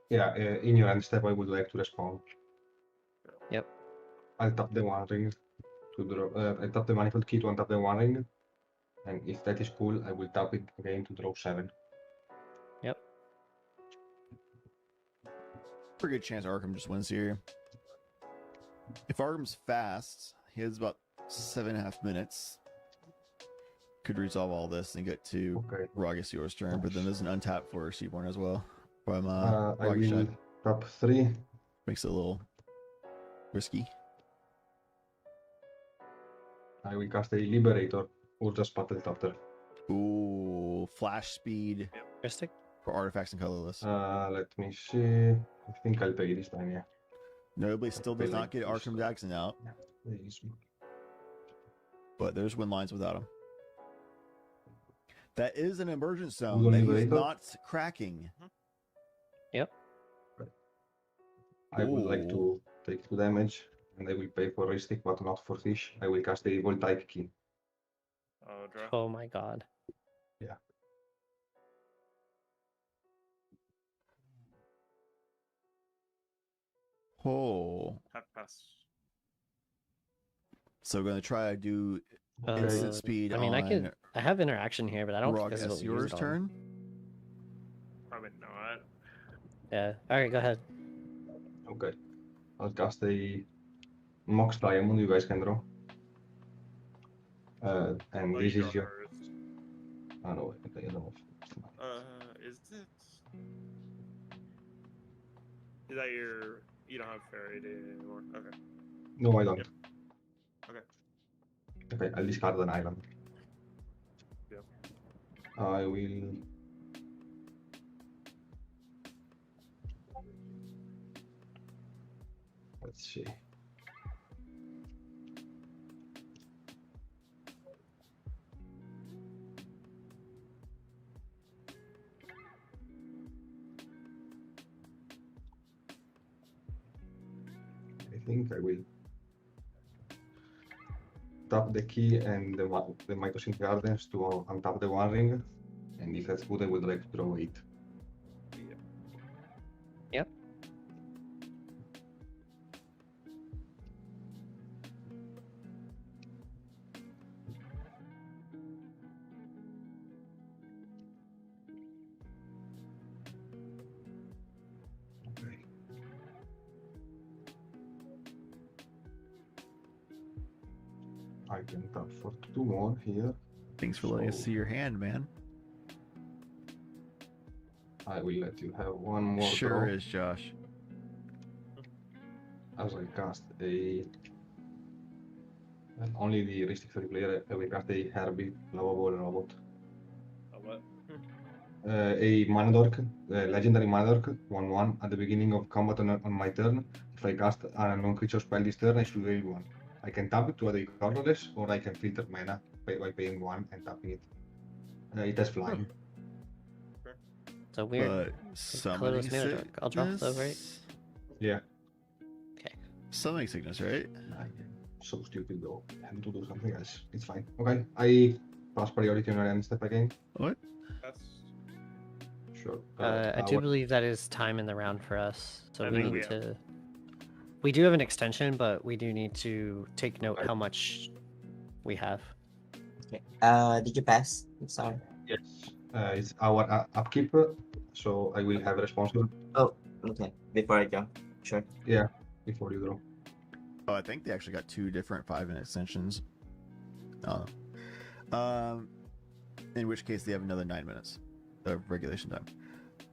Yeah, in your end step, I would like to respond. Yep. I'll tap the One Ring to draw. I tap the Manifold Key to untap the One Ring, and if that is cool, I will tap it again to draw 7. Yep. Pretty good chance Arkham just wins here. If Arkham's fast, he has about 7.5 minutes. Could resolve all this and get to Rogasior's turn, but then there's an untap for Seaborn as well. From I Rogish will side. tap 3. Makes it a little risky. I will cast a Liberator or just Battle Chapter. Ooh, flash speed. Mystic? For artifacts and colorless. Let me see. I think I'll pay this time, yeah. Nobody still does not get Like Arkham Jackson out, this. but there's win lines without him. That is an emergent Who's zone on that he's Liberator? not cracking. Yep. I would like to take 2 damage, and I will pay for Ristic, but not for Fish. I will cast a Voltaic Key. Oh, draw. Oh my god. Yeah. Oh. Half pass. So we're going to try to do instant speed I mean, on I have interaction here, but I don't think this is what we use Rogasior's it on. turn. Probably not. Yeah. Alright, go ahead. Okay. I'll cast a Mox Diamond, you guys can draw. And Oh, this you is draw your. first. Oh no, okay, I don't know. Is it? Is that your? You don't have Fairy Day anymore. Okay. No, I don't. Yep. Okay. Okay, I'll discard an island. Yep. I will. Let's see. I think I will tap the key and the Mycosynth Gardens to untap the One Ring, and if that's good, I would like to draw 8. Yep. Okay. I can tap for 2 more here. Thanks for letting us see your hand, man. I will let you have one more Sure draw. is, Josh. As I cast a. And only the Ristic 3 player, I will cast a Herbie Lovable Robot. A what? A Manadork, legendary Manadork, 1/1. At the beginning of combat on my turn, if I cast a non-creature spell this turn, I should gain 1. I can tap it to add a colorless, or I can filter mana by paying 1 and tapping it. It has flying. So weird. But Colorless summoning mana dark. I'll drop though, right? Yeah. Okay. Summoning sickness, right? So stupid though. I have to do something else. It's fine. Okay. I pass priority on end step again. What? That's. Sure. I do believe that is time in the round for us, so I we think need we to. We do have an extension, but we do need to take note how much we have. Okay. Did you pass? I'm sorry. Yes. It's our upkeep, so I will have a responsible. Oh, okay. Before I jump. Sure. Yeah, before you draw. Oh, I think they actually got 2 different 5-minute extensions. In which case they have another 9 minutes of regulation time.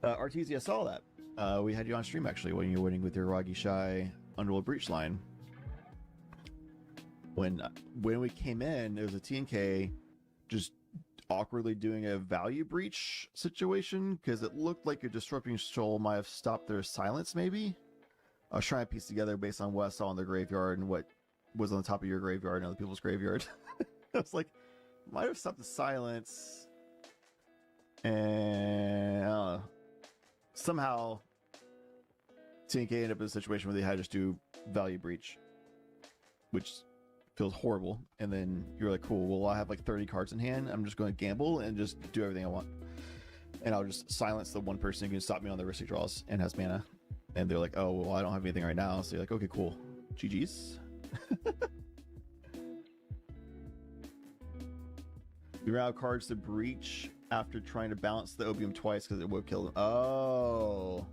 Arteezy, I saw that. We had you on stream actually when you were winning with your Ragi Shy Underworld Breach line. When we came in, there was a TNK just awkwardly doing a value breach situation because it looked like a disrupting soul might have stopped their silence. Maybe I was trying to piece together based on what I saw in the graveyard and what was on the top of your graveyard and other people's graveyard. I was like, might have stopped the silence, and I don't know. Somehow, TNK ended up in a situation where they had to just do value breach, which feels horrible. And then you're like, cool, well, I have like 30 cards in hand. I'm just going to gamble and just do everything I want. And I'll just silence the one person who can stop me on the risky draws and has mana. And they're like, oh, well, I don't have anything right now. So you're like, okay, cool. GG's. You ran out of cards to breach after trying to balance the Opium twice because it would kill them. Oh.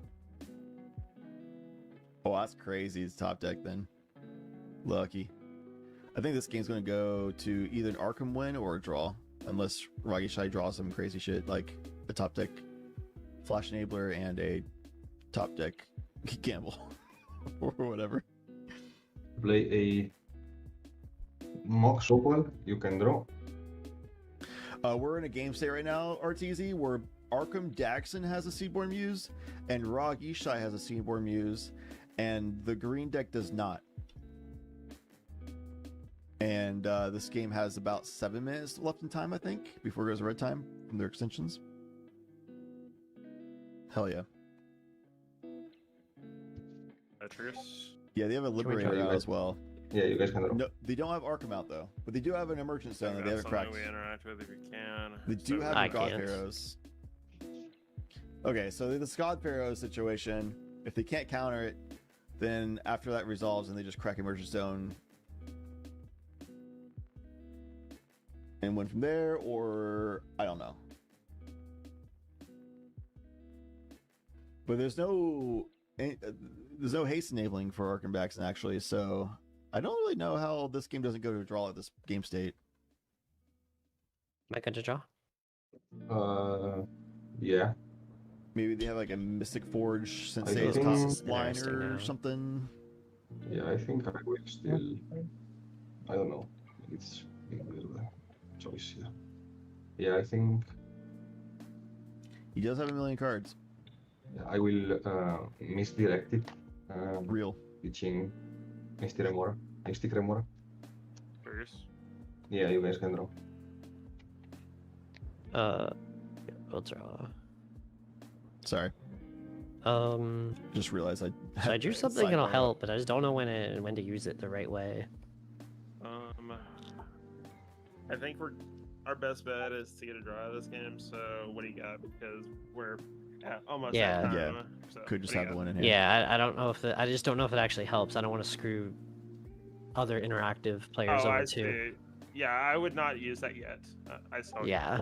Oh, that's crazy. It's top deck then. Lucky. I think this game's going to go to either an Arkham win or a draw. Unless Ragi Shy draws some crazy shit like a top deck Flash Enabler and a top deck Gamble. Or whatever. Play a Mock Sopwell, you can draw. We're in a game state right now, Arteezy, where Arkham Daxon has a Seedborn Muse, and Ragi Shy has a Seedborn Muse, and the green deck does not. And this game has about 7 minutes left in time, I think, before it goes to red time from their extensions. Hell yeah. Triggers. Yeah, they have a Liberator out as well. Yeah, you guys can draw. No, they don't have Arkham out though, but they do have an Emergent Stone that they haven't cracked. We interact with if we can. They do have the God Pharaohs. Okay, so the God Pharaoh situation, if they can't counter it, then after that resolves and they just crack Emergent Stone and win from there, or I don't know. But there's no haste enabling for Arkham Daxon actually, so I don't really know how this game doesn't go to a draw at this game state. Am I good to draw? Yeah. Maybe they have like a Mystic Forge I Sensei's think- top line or something. Yeah, I think I will still. I don't know. It's a little choice here. Yeah, I think He does have a million cards. I will misdirect it. Real. Pitching Mystic Remora. Triggers. Yeah, you guys can draw. We'll draw. Sorry. Just realized I. So I drew something that'll help, but I just don't know when to use it the right way. I think our best bet is to get a draw out of this game. So what do you got? Because we're almost at time, Yeah. So Could just what do you have the got? win in hand. Yeah, I don't know if I just don't know if it actually helps. I don't want to screw other interactive players over I too. see. Yeah, I would not use that yet. I saw. Yeah.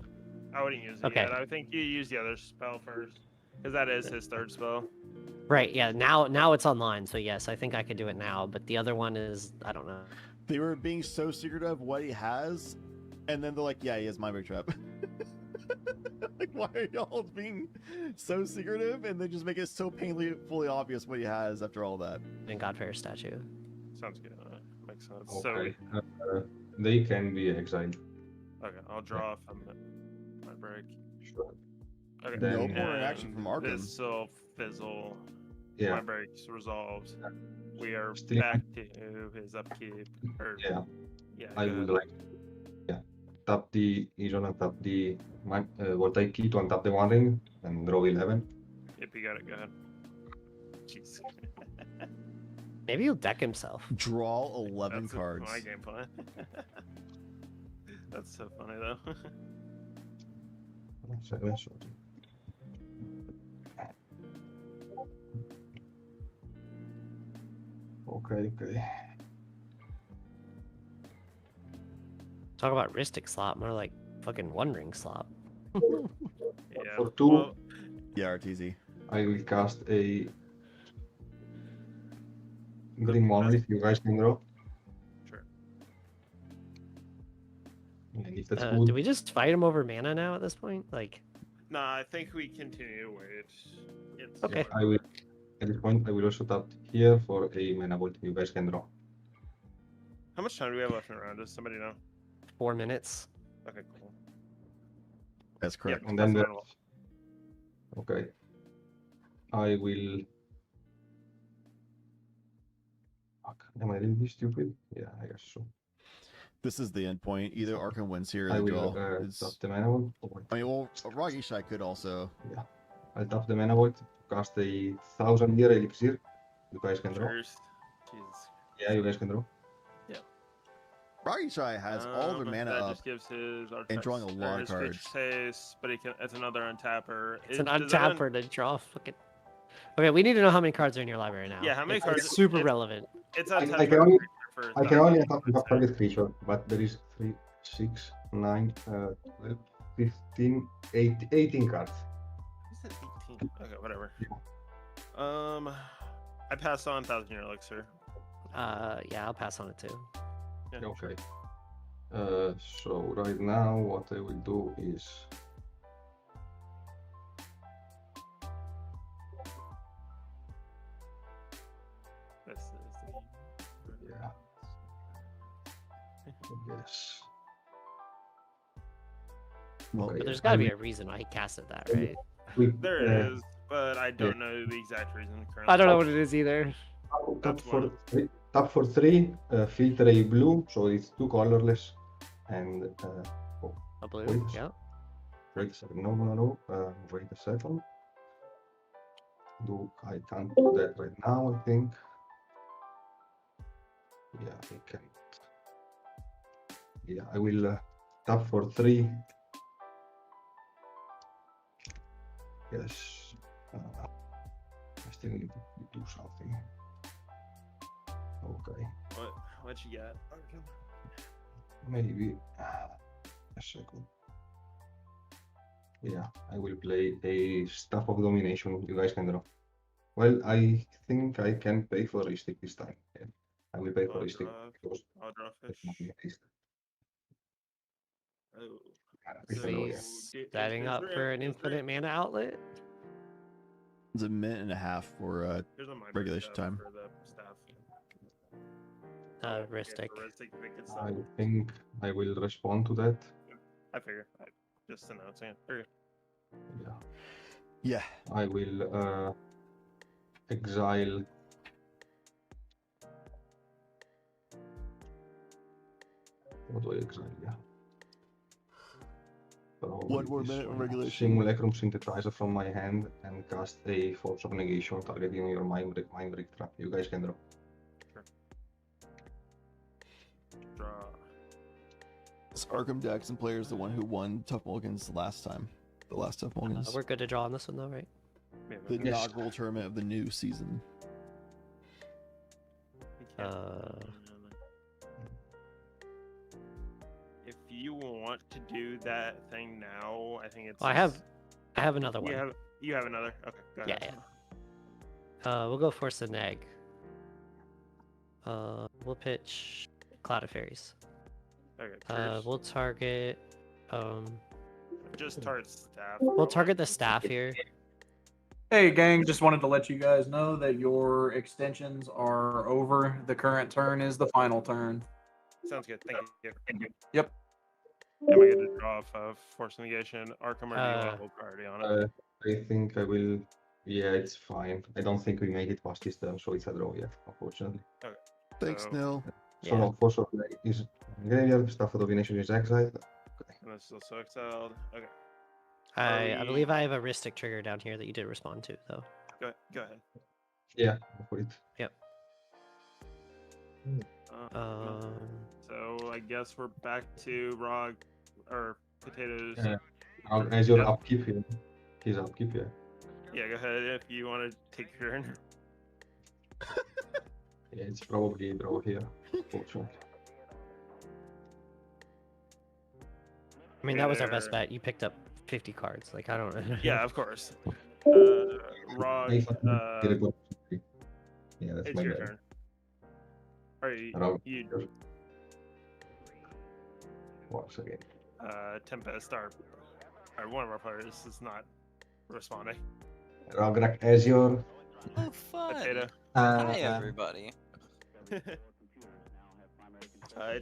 I wouldn't use it Okay. yet. I think you use the other spell first, because that is his third spell. Right. Yeah. Now it's online, so yes, I think I could do it now. But the other one is I don't know. They were being so secretive of what he has, and then they're like, "Yeah, he has Mind Break Trap." Like, why are y'all being so secretive? And they just make it so painfully obvious what he has after all that. And Godfair statue. Sounds good. Makes sense. Okay. So They can be exiled. okay, I'll draw from my break. Sure. Okay. Then- No more interaction from Arkham. This will fizzle. Yeah. My break's resolved. We are Still- back to his upkeep. Or, Yeah. Yeah. I go would ahead. like. Yeah. Tap the. He's gonna tap the Vortex key to untap the One Ring and draw 11. If you got it, go ahead. Jeez. Maybe he'll deck himself. Draw 11 That's cards. my game plan. That's so funny though. Okay. Talk about Ristic slop, more like fucking One Ring slop. Yeah. For two, Yeah, RTZ. I will cast a Green Monolith. You guys can draw. And if that's Do good, we just fight him over mana now at this point? Like, Nah, I think we continue to wait. It's okay. I will. At this point, I will also tap here for a mana vault. You guys can draw. How much time do we have left in the round? Does somebody know? 4 minutes. Okay, cool. That's correct. And then that's the, fine. okay, I will. Fuck, am I really stupid? Yeah, I guess so. This is the end point. Either Arkham wins here or I the will draw. tap the mana vault. I mean, well, Ragisha could also. Yeah, I'll tap the mana vault, cast a 1,000-year elixir. You guys can draw. First. Jesus. Yeah, you guys can draw. Ragisha has all their mana that up just gives his and drawing a lot of his cards. creature's haste, but he can. It's another untapper. It's an untapper to draw fucking. Okay, we need to know how many cards are in your library now. Yeah, how many It's cards? super relevant. It's I untapper. can only, for I can only attack target creature, but there is 3, 6, 9, 12, 15, 18 cards. You said 18. Okay, whatever. I pass on 1,000-year elixir. Yeah, I'll pass on it too. Yeah. Okay. So right now, what I will do is. This is the... Yeah. Yes. Well, But there's got to be a reason why he casted that, right? There is, but I don't know the exact reason currently. I don't know what it is either. Tap for 3, filter a blue, so it's 2 colorless, and a blue. Wait, Yeah. Wait a second. No. Wait a second. I can't do that right now. I think. Yeah, I can. Yeah, I will tap for 3. Yes. I still need to do something. Okay. What you got? Maybe a second. Yeah, I will play a Staff of Domination. You guys can draw. Well, I think I can pay for a stick this time. Yeah. I will pay for a stick because I'll draw fish. Oh. So, yeah. Setting up for an infinite mana outlet. It's a minute and a half for Here's a minor regulation stuff time. for the staff. Ristic. I think I will respond to that. I figure. Just announcing it. Figure. Yeah. Yeah. I will exile. What do I exile? Yeah. One more minute of regulation. Simulacrum Synthesizer from my hand and cast a Force of Negation targeting your Mind Break trap. You guys can draw. Sure. Draw. This Arkham Jackson player is the one who won Tough Mulligans last time. The last Tough Mulligans. We're good to draw on this one though, right? The inaugural tournament of the new season. If you want to do that thing now, I think it's. Well, I have another one. You have another. Okay, go ahead. Yeah. We'll go Force the Neg. We'll pitch Cloud of Fairies. Okay. We'll target. Just target staff. We'll target the staff here. Hey gang, just wanted to let you guys know that your extensions are over. The current turn is the final turn. Sounds good. Thank you. Yep. Am I going to draw off of Force Negation, Arkham, or do you want to hold priority on it? I think I will. Yeah, it's fine. I don't think we make it past this turn, so it's a draw yet, unfortunately. Okay. Thanks, Nil. So no, Force of is graveyard, Staff of Domination is exiled. Okay. And it's also exiled. Okay. I believe I have a Ristic trigger down here that you did respond to, though. Go ahead. Yeah, go for it. Yep. So I guess we're back to raw or potatoes. As your upkeep here. His upkeep, yeah. Yeah, go ahead if you want to take your turn. Yeah, it's probably a draw here, fortunately. I mean, that was our best bet. You picked up 50 cards. Like, I don't know. Yeah, of course. Rog, Yeah, that's it's my your bad. turn. Alright, Rog, you once again. Tempest, our one of our players is not responding. Rograk Azure. Oh, fun. Potato. Hi, everybody. It's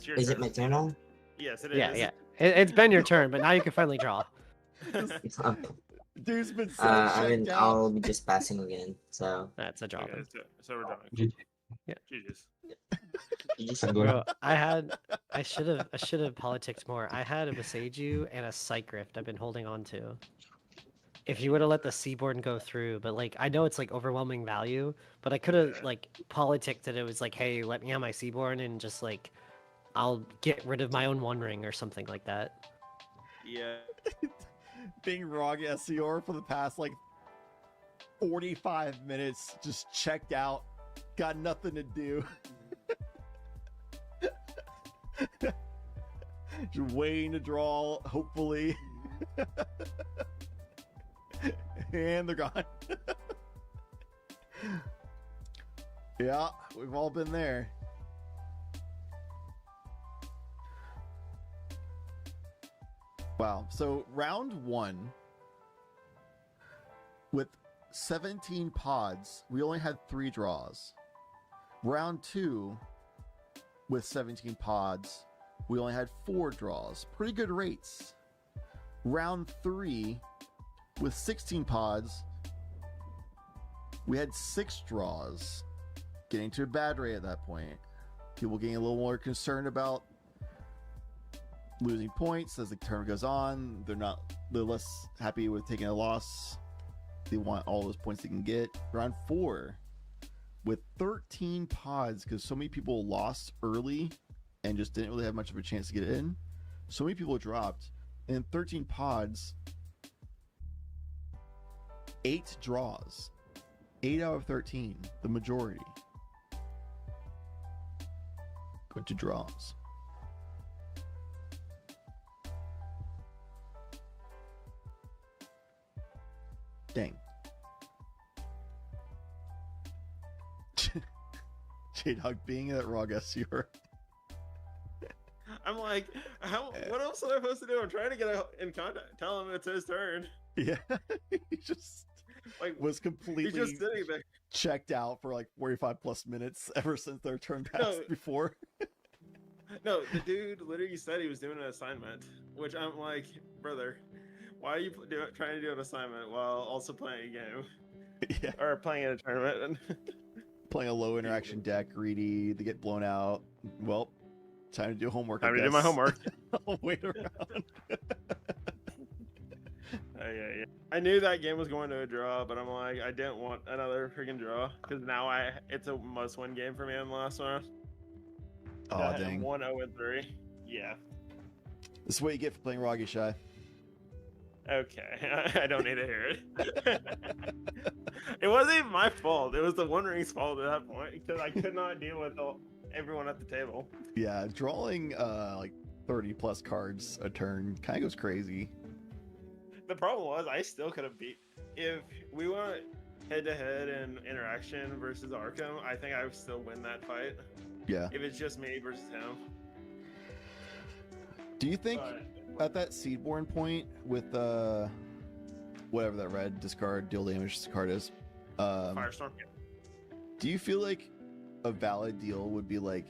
your Is turn. it my turn now? Yes, it is. Yeah. It's been your turn, but now you can finally draw. Dude's been so I mean, checked out. I'll be just passing again. So That's a draw. Okay, so we're drawing. GG. Yeah. GG's. Bro, I should have politicked more. I had a Viseju and a Psych Rift I've been holding on to. If you would have let the Seaborn go through, but like I know it's like overwhelming value, but I could have like politicked that it was like, hey, let me have my Seaborn and just like I'll get rid of my own One Ring or something like that. Yeah. Being Rog SCR for the past like 45 minutes, just checked out, got nothing to do. Just waiting to draw, hopefully. And they're gone. Yeah, we've all been there. Wow. So round 1, with 17 pods, we only had 3 draws. Round 2, with 17 pods, we only had 4 draws. Pretty good rates. Round 3, with 16 pods, we had 6 draws. Getting to a bad rate at that point. People getting a little more concerned about losing points as the term goes on. They're less happy with taking a loss. They want all those points they can get. Round 4 with 13 pods, because so many people lost early and just didn't really have much of a chance to get in. So many people dropped. And 13 pods, 8 draws. 8 out of 13, the majority. Go to draws. Dang. J-Dog being at Rog SCR. I'm like, what else am I supposed to do? I'm trying to get in contact. Tell him it's his turn. Yeah. He just like was completely He's just sitting there. checked out for like 45 plus minutes ever since their turn passed before. No, the dude literally said he was doing an assignment, which I'm like, brother, why are you trying to do an assignment while also playing a game? Yeah. Or playing in a tournament? Playing a low interaction deck, greedy, they get blown out. Well, time to do homework. Time to do my homework. I'll wait around. Yeah. I knew that game was going to a draw, but I'm like, I didn't want another freaking draw because now it's a must-win game for me in the last round. Oh, dang. 1-0-3. Yeah. This is what you get for playing Roggy Shy. Okay, I don't need to hear it. It wasn't even my fault. It was the One Ring's fault at that point because I could not deal with everyone at the table. Yeah, drawing like 30 plus cards a turn kind of goes crazy. The problem was I still could have beat if we went head-to-head in interaction versus Arkham. I think I would still win that fight. Yeah. If it's just me versus him. Do you think at that Seedborn point with whatever that red discard deal damage card is, Firestorm? Do you feel like a valid deal would be like,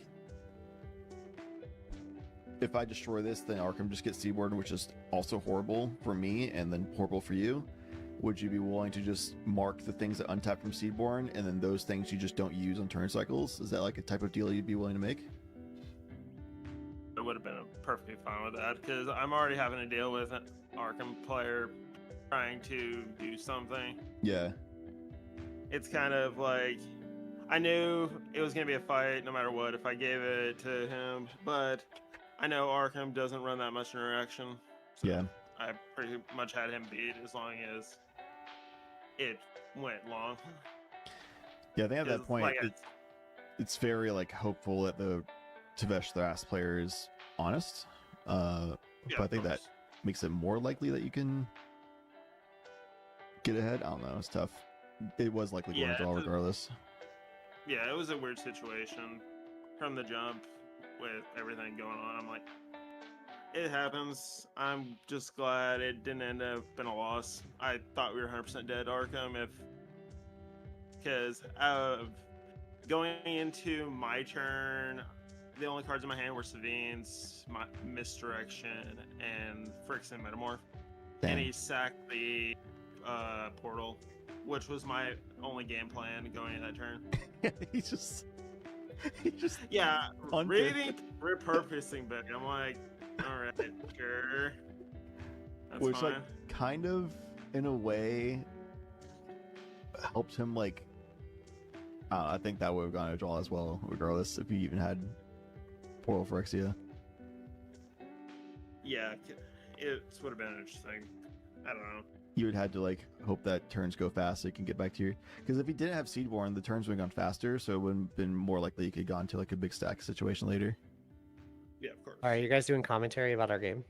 if I destroy this, then Arkham just gets Seedborn, which is also horrible for me and then horrible for you? Would you be willing to just mark the things that untap from Seedborn and then those things you just don't use on turn cycles? Is that like a type of deal you'd be willing to make? It would have been perfectly fine with that because I'm already having to deal with an Arkham player trying to do something. Yeah. It's kind of like I knew it was going to be a fight no matter what if I gave it to him, but I know Arkham doesn't run that much interaction. So Yeah. I pretty much had him beat as long as it went long. Yeah, I think at that It's point, like it's very like hopeful that the Tavesh Thras player is honest. But I think that makes it more likely that you can get ahead. I don't know. It's tough. It was likely going to draw regardless. Yeah, it was a weird situation from the jump with everything going on. I'm like, It happens. I'm just glad it didn't end up in a loss. I thought we were 100% dead Arkham because going into my turn, the only cards in my hand were Savine's, my Misdirection, and Frickson Metamorph. Damn. And he sacked the portal, which was my only game plan going into that turn. he just Yeah, Unfair. reading, repurposing bit. I'm like, all right, sure. That's Which fine. like kind of in a way helped him like I think that would have gone to draw as well, regardless if he even had Portal Phyrexia. Yeah, it would have been interesting. I don't know. You would have had to like hope that turns go fast so you can get back to your, because if he didn't have Seedborn, the turns would have gone faster, so it would have been more likely you could have gone to like a big stack situation later. Yeah, of course. All right, you guys doing commentary about our game?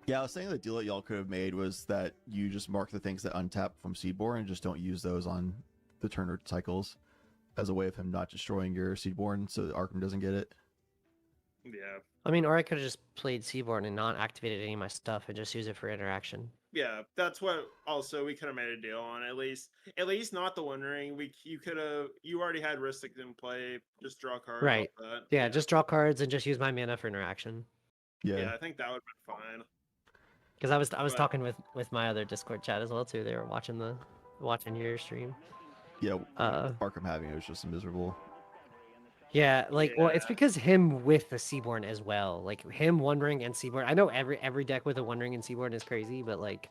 Yeah, I was saying the deal that y'all could have made was that you just mark the things that untap from Seedborn and just don't use those on the turn cycles as a way of him not destroying your Seedborn so that Arkham doesn't get it. Yeah. I mean, or I could have just played Seaborn and not activated any of my stuff and just use it for interaction. Yeah, that's what also we could have made a deal on. At least not the One Ring. You already had Ristic in play. Just draw a card. Right. Off that. Yeah, just draw cards and just use my mana for interaction. Yeah, I think that would have been fine. Because I was talking with my other Discord chat as well too. They were watching your stream. Yeah, Arkham having it was just miserable. Yeah, well, it's because him with the Seaborn as well. Like him One Ring and Seaborn. I know every deck with a One Ring and Seaborn is crazy, but like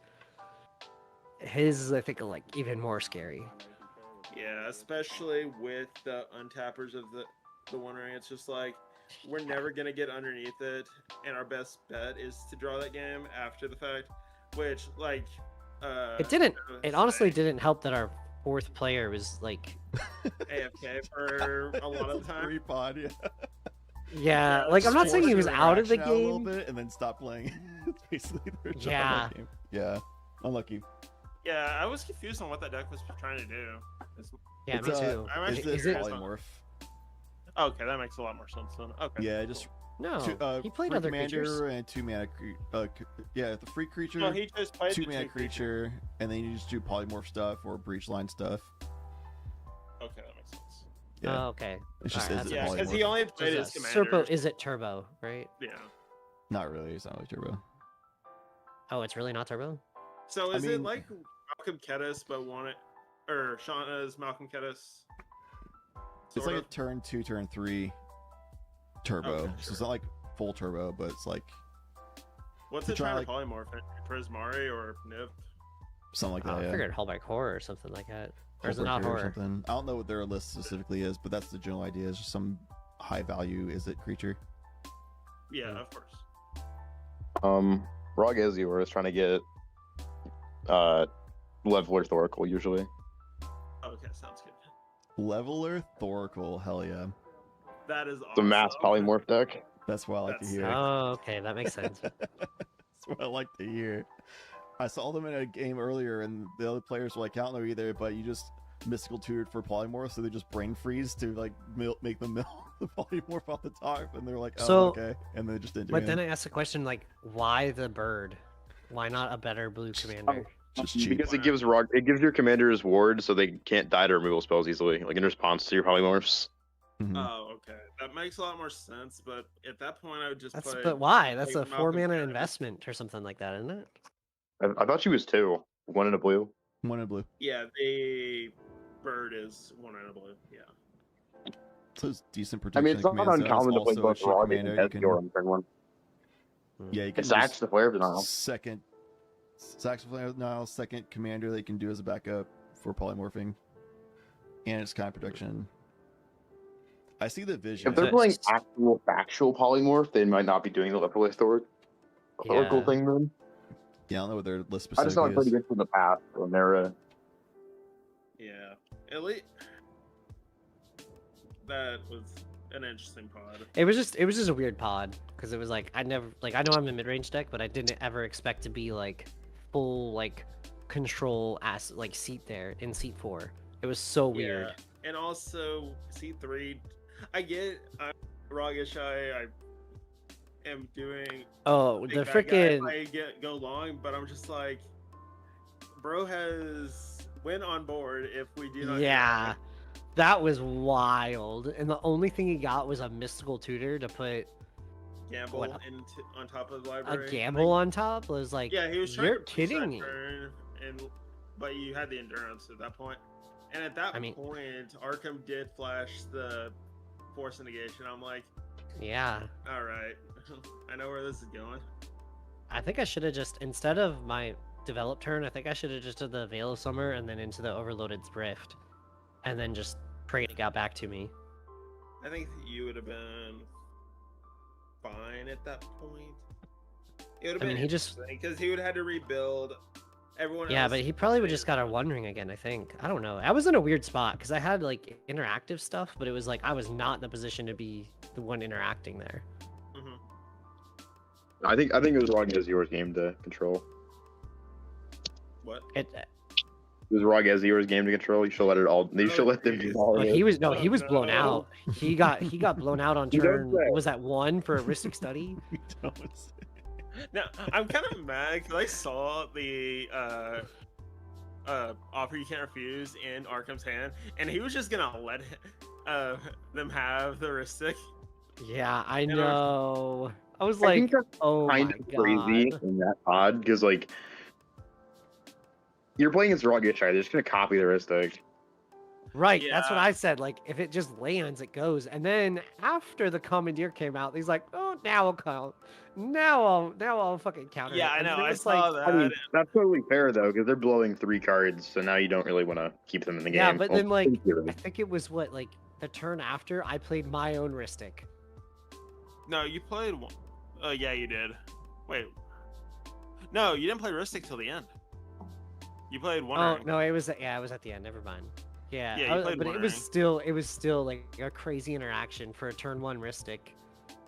his, I think, like even more scary. Yeah, especially with the untappers of the One Ring. It's just like we're never gonna get underneath it, and our best bet is to draw that game after the fact. Which It didn't. It honestly didn't help that our fourth player was like AFK for a lot of the time. Free pod, yeah. Yeah, like I'm not saying he was out of the A little game. bit and then stop playing. It's basically their job Yeah. in that game. Yeah, unlucky. Yeah, I was confused on what that deck was trying to do. Yeah, me too. I'm actually Is it polymorph? Okay, that makes a lot more sense then. Okay. Yeah, just No, he played free other commander creatures. and 2 mana. Yeah, the free creature. No, he just played 2 the mana two creature, and then you just do polymorph stuff or breach line stuff. Okay, that makes sense. Yeah. Oh, okay. It's just Alright, is it Yeah, because polymorph? he only played his commander. Is it turbo, right? Yeah. Not really. It's not really turbo. Oh, it's really not turbo? So I is it mean- like Malcolm Kedis, but or Shauna's Malcolm Kedis? It's like a turn 2, turn 3 turbo. Okay, So it's not like full turbo, but it's like What's to it try, trying to polymorph? Prismari or Nip? something like Oh, that. I Yeah. figured Hallback Horror or something like that. Or is it Hellbreaker not or horror? something. I don't know what their list specifically is, but that's the general idea. Is just some high value is it creature. Yeah, of course. Rog Ezior is trying to get Leveler Thoracle usually. Okay, sounds good. Leveler Thoracle, hell yeah. That is It's a mass polymorph deck. That's what I like to hear. Oh, okay, that makes sense. That's what I like to hear. I saw them in a game earlier, and the other players were like, I don't know either, but you just mystical tutored for polymorph, so they just brain freeze to like make them mill the polymorph off the top, and they're like, oh, So- okay, and they just didn't do But it. then I asked the question, like, why the bird? Why not a better blue commander? Just cheap. Because it gives your commanders ward so they can't die to removal spells easily, like in response to your polymorphs. Mm-hmm. Oh, okay. That makes a lot more sense, but at that point I would just That's play but why? That's like a 4 Malcolm mana Kedis. investment or something like that, isn't it? I thought she was 2. 1 in a blue. 1 in blue. Yeah, the bird is 1 in a blue. Yeah. So it's decent I protection. mean, it's not command zone. uncommon to play Also a both cheap Rog commander, and you can- Ezior on turn 1. Yeah, you can It sacks just the player denial. Second commander that you can do as a backup for polymorphing, and it's kind of protection. I see the vision. If they're playing actual factual polymorph, they might not be doing the Leveler Thoracle Yeah. thing then. Yeah, I don't know what their list I just know I specifically played is. against them in the past when they're Yeah. At least that was an interesting pod. It was just a weird pod because it was like I know I'm a mid range deck, but I didn't ever expect to be like full like control as like seat there in seat 4. It was so weird. Yeah. And also C3, I get Rogish. am doing. Oh, big the bad guy if freaking. I go long, but I'm just like, bro has went on board if we do not. Yeah, that was wild. And the only thing he got was a mystical tutor to put Gamble what, on top of the a library. gamble on top. I was like, Yeah, he was trying you're to push kidding that me. turn, but you had the endurance at that point. And at that point, Arkham did flash the force negation. I'm like, Yeah. all right, I know where this is going. I think I should have just, instead of my develop turn, I think I should have just did the Veil of Summer and then into the Overloaded Thrift. And then just prayed it got back to me. I think you would have been fine at that point. It would have been mean, he just- because he would have had to rebuild. Everyone Yeah, else but he probably would just got a One Ring again, I think. I don't know. I was in a weird spot because I had like interactive stuff, but it was like I was not in the position to be the one interacting there. I think it was wrong as yours game to control. What? It was wrong as yours game to control. You should let it all. You should let them do all. But he was he was blown out. He got blown out on You don't turn. say. Was that 1 for a Ristic Study? Now I'm kind of mad because I saw the offer you can't refuse in Arkham's hand, and he was just gonna let them have the Ristic. Yeah, I And know. I was I like, think that's oh my kind of crazy god. in that pod because like you're playing against Rogish, right? They're just gonna copy the Ristic. Right, that's what I said. Like, if it just lands, it goes. And then after the Commandeer came out, he's like, "Oh, now I'll count. Now I'll fucking counter." Yeah, it. I And know. it I was saw like, that. I mean, that's totally fair though because they're blowing 3 cards, so now you don't really want to keep them in the game. Yeah, but then like, Well, I think it was what, like the turn after I played my own Ristic. No, you played one. Oh, yeah, you did. Wait. No, you didn't play Ristic till the end. You played one. Oh ring. no, it was it was at the end. Never mind. Yeah, Yeah, you played but one it was ring. still like a crazy interaction for a turn 1 Ristic.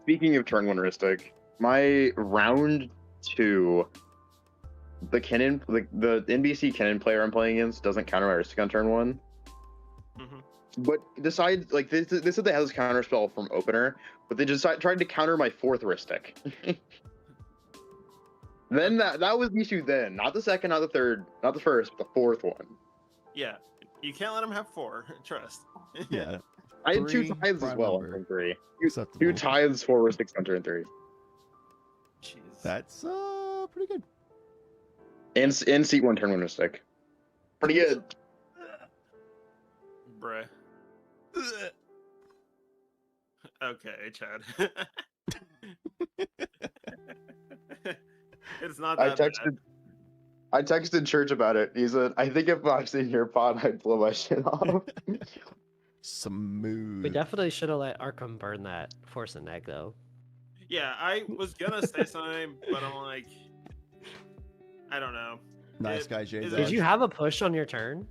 Speaking of turn 1 Ristic, my round 2, the Kennen, the NBC Kennen player I'm playing against doesn't counter my Ristic on turn 1. But decides like they said they have this counter spell from opener, but they just tried to counter my 4th Ristic. Then that was the issue. Then not the second, not the third, not the first, but the 4th one. Yeah, you can't let him have 4. Trust. Yeah. I had 2 Three tithes as prime well on number. turn 3. Acceptable. 2 tithes, 4 Ristics on turn 3. That's pretty good. And seat 1 turn 1 Ristic. Pretty good. Bruh. Okay, Chad. It's not I that I texted Church about it. He said, "I think if I was in your pod, I'd blow my shit off." Smooth. We definitely should have let Arkham burn that Force and Egg though. Yeah, I was gonna say something, but I'm like, I don't know. Nice guy, Jay. Did you have a push on your turn?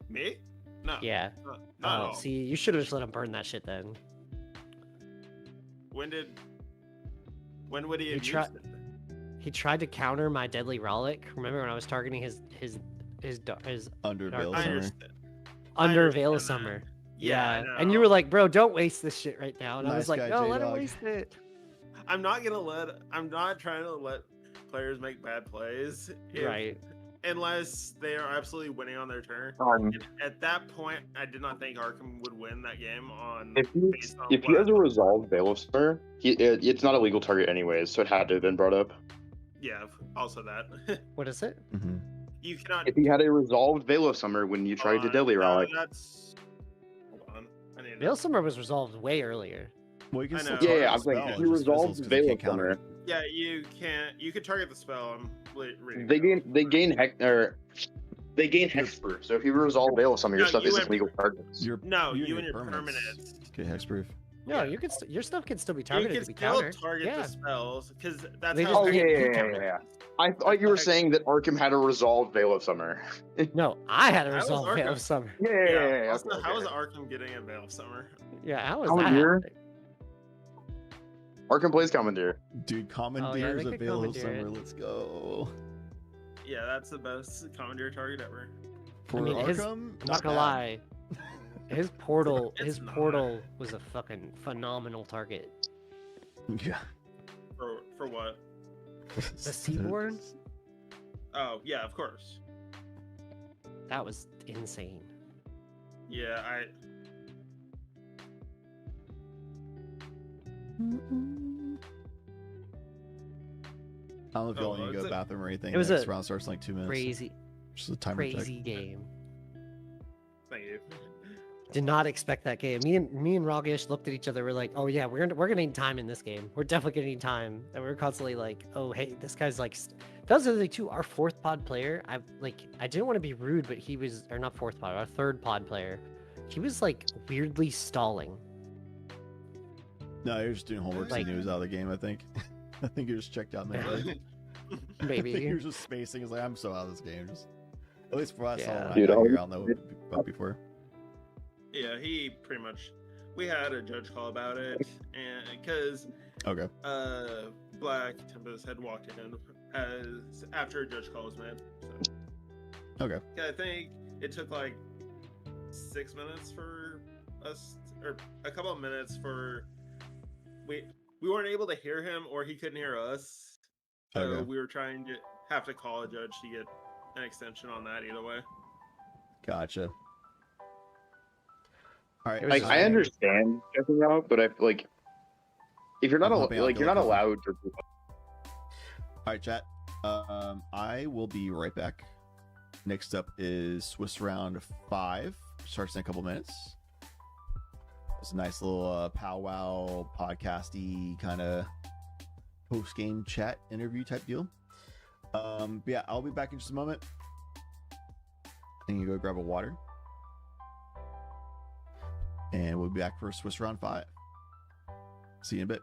Me? No. Yeah. Not at all. See, you should have just let him burn that shit then. When would he have tried. used it? He tried to counter my Deadly Rollick. Remember when I was targeting his Under Dark Veil Summer? Summer. Under Veil of Summer. Yeah, I And you were like, bro, don't waste this shit right now. And I Nice was like, guy, no, let him J-Dog. waste it. I'm not trying to let players make bad plays. Right. Unless they are absolutely winning on their turn. Um, And at that point, I did not think Arkham would win that game on. If based on he what has a resolved Veil of Summer, it's not a legal target anyways, so it had to have been brought up. Yeah, also that. What is it? You cannot. If he had a resolved Veil of Summer when you tried to Deadly Relic, That's. Hold on. I need to- Veil of Summer was resolved way earlier. Well, you can I still know. target yeah, the I'm saying spell, if he it's just resolved fizzles 'cause Veil you of can't counter Summer, it. Yeah, you can't. You can target the spell. I'm reading. they gain Hexproof. So if you resolve Veil of Summer, your No, stuff you isn't went- legal targets. No, you you and and your your permanents. Get hexproof. No, you can your stuff can still be You targeted can to be still countered. target yeah. the spells because that's They how. just Oh yeah, can't yeah, yeah, yeah. I thought you were saying that Arkham had a resolved Veil of Summer. No, I had a That was resolved Veil Arkham. of Summer. Yeah. Also, okay, how is okay. Arkham getting a Veil of Summer? Yeah, how was Oh, that? you're- happening? Commandeer Commandeer. Dude, Commandeer's they a could Veil of Commandeer Summer. it. Let's go. Yeah, that's the best Commandeer target ever. For I mean, Arkham, I'm not gonna lie. His portal was a fucking phenomenal target. Yeah. For what? The Seaboard? Oh yeah, of course. That was insane. Yeah, I don't know if y'all need to go to it's the a- bathroom or anything. It was Next a round starts in like 2 minutes. Crazy, Just a timer crazy check. game. Thank you. Did not expect that game. Me and Rogish looked at each other. We're like, oh yeah, we're gonna need time in this game. We're definitely gonna need time. And we're constantly like, oh hey, this guy's like. That's the other thing too. Our fourth pod player. I didn't want to be rude, but he was, or not fourth pod. Our third pod player. He was like weirdly stalling. No, he was just doing homework Like- and he was out of the game, I think. I think he was checked out in that way. I Maybe. think he was just spacing. He's like, I'm so out of this game. Just, at least for us, Yeah. all Dude, I got I'll- here, I don't know about before. Yeah, he pretty much. We had a judge call about it, and because Okay. Black Tempest had walked in as after a judge call was made. So Okay. I think it took like 6 minutes for us, or a couple of minutes for we weren't able to hear him, or he couldn't hear us. So Okay. we were trying to have to call a judge to get an extension on that. Either way. Gotcha. All right. Like I understand checking out, but I like if you're not I'm hopping out like to you're go not coffee. allowed to. All right, chat. I will be right back. Next up is Swiss Round 5. Starts in a couple minutes. It's a nice little powwow, podcasty kind of post-game chat interview type deal. But yeah, I'll be back in just a moment. I need to go grab a water. And we'll be back for Swiss Round 5. See you in a bit.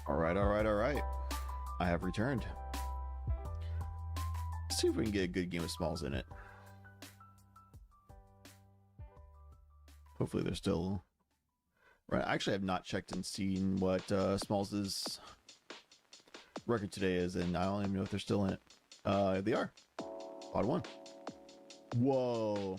All right. I have returned. Let's see if we can get a good game of Smalls in it. Hopefully they're still... Right, actually I have not checked and seen what Smalls' record today is, and I don't even know if they're still in it. They are. Pod 1. Whoa.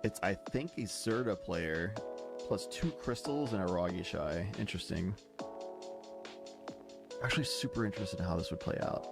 It's, I think, a Serta player plus 2 crystals and a Rogish Eye. Interesting. Actually, super interested in how this would play out.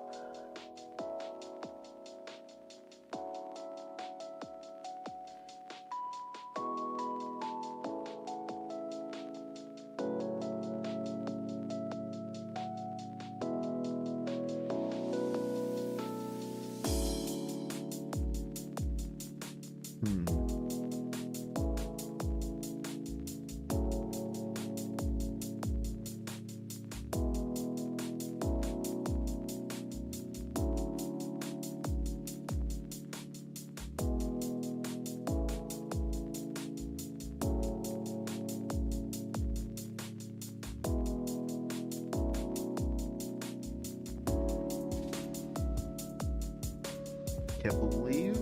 Can't believe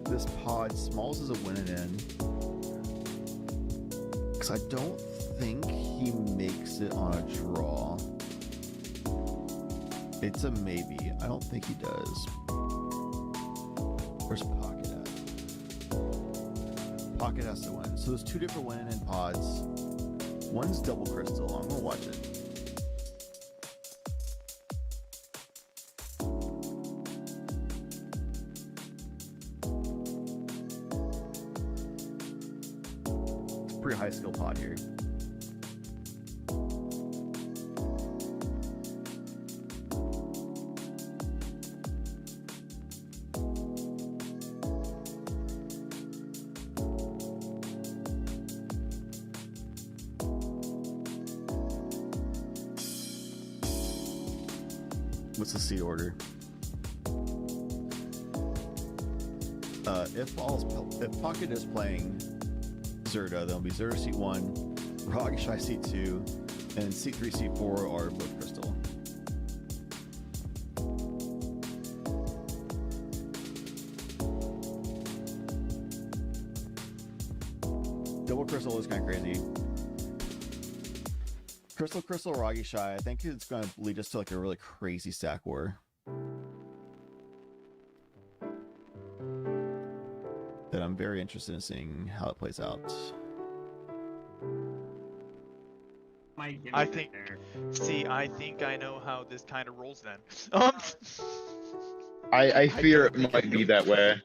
this pod. Smalls is a win and in. Because I don't think he makes it on a draw. It's a maybe. I don't think he does. Where's Pocket at? Pocket has to win. So there's two different win and in pods. One's double crystal. I'm gonna watch it. It's a pretty high skill pod here. What's the seed order? If Pocket is playing Zerda, then it'll be Zerda seat 1, Rogashai seat 2, and seat 3, seat 4 are both crystal. Double crystal is kind of crazy. Crystal, Rogashai. I think it's going to lead us to like a really crazy stack war. That I'm very interested in seeing how it plays out. I think. See, I think I know how this kind of rolls then. I fear it might be that way.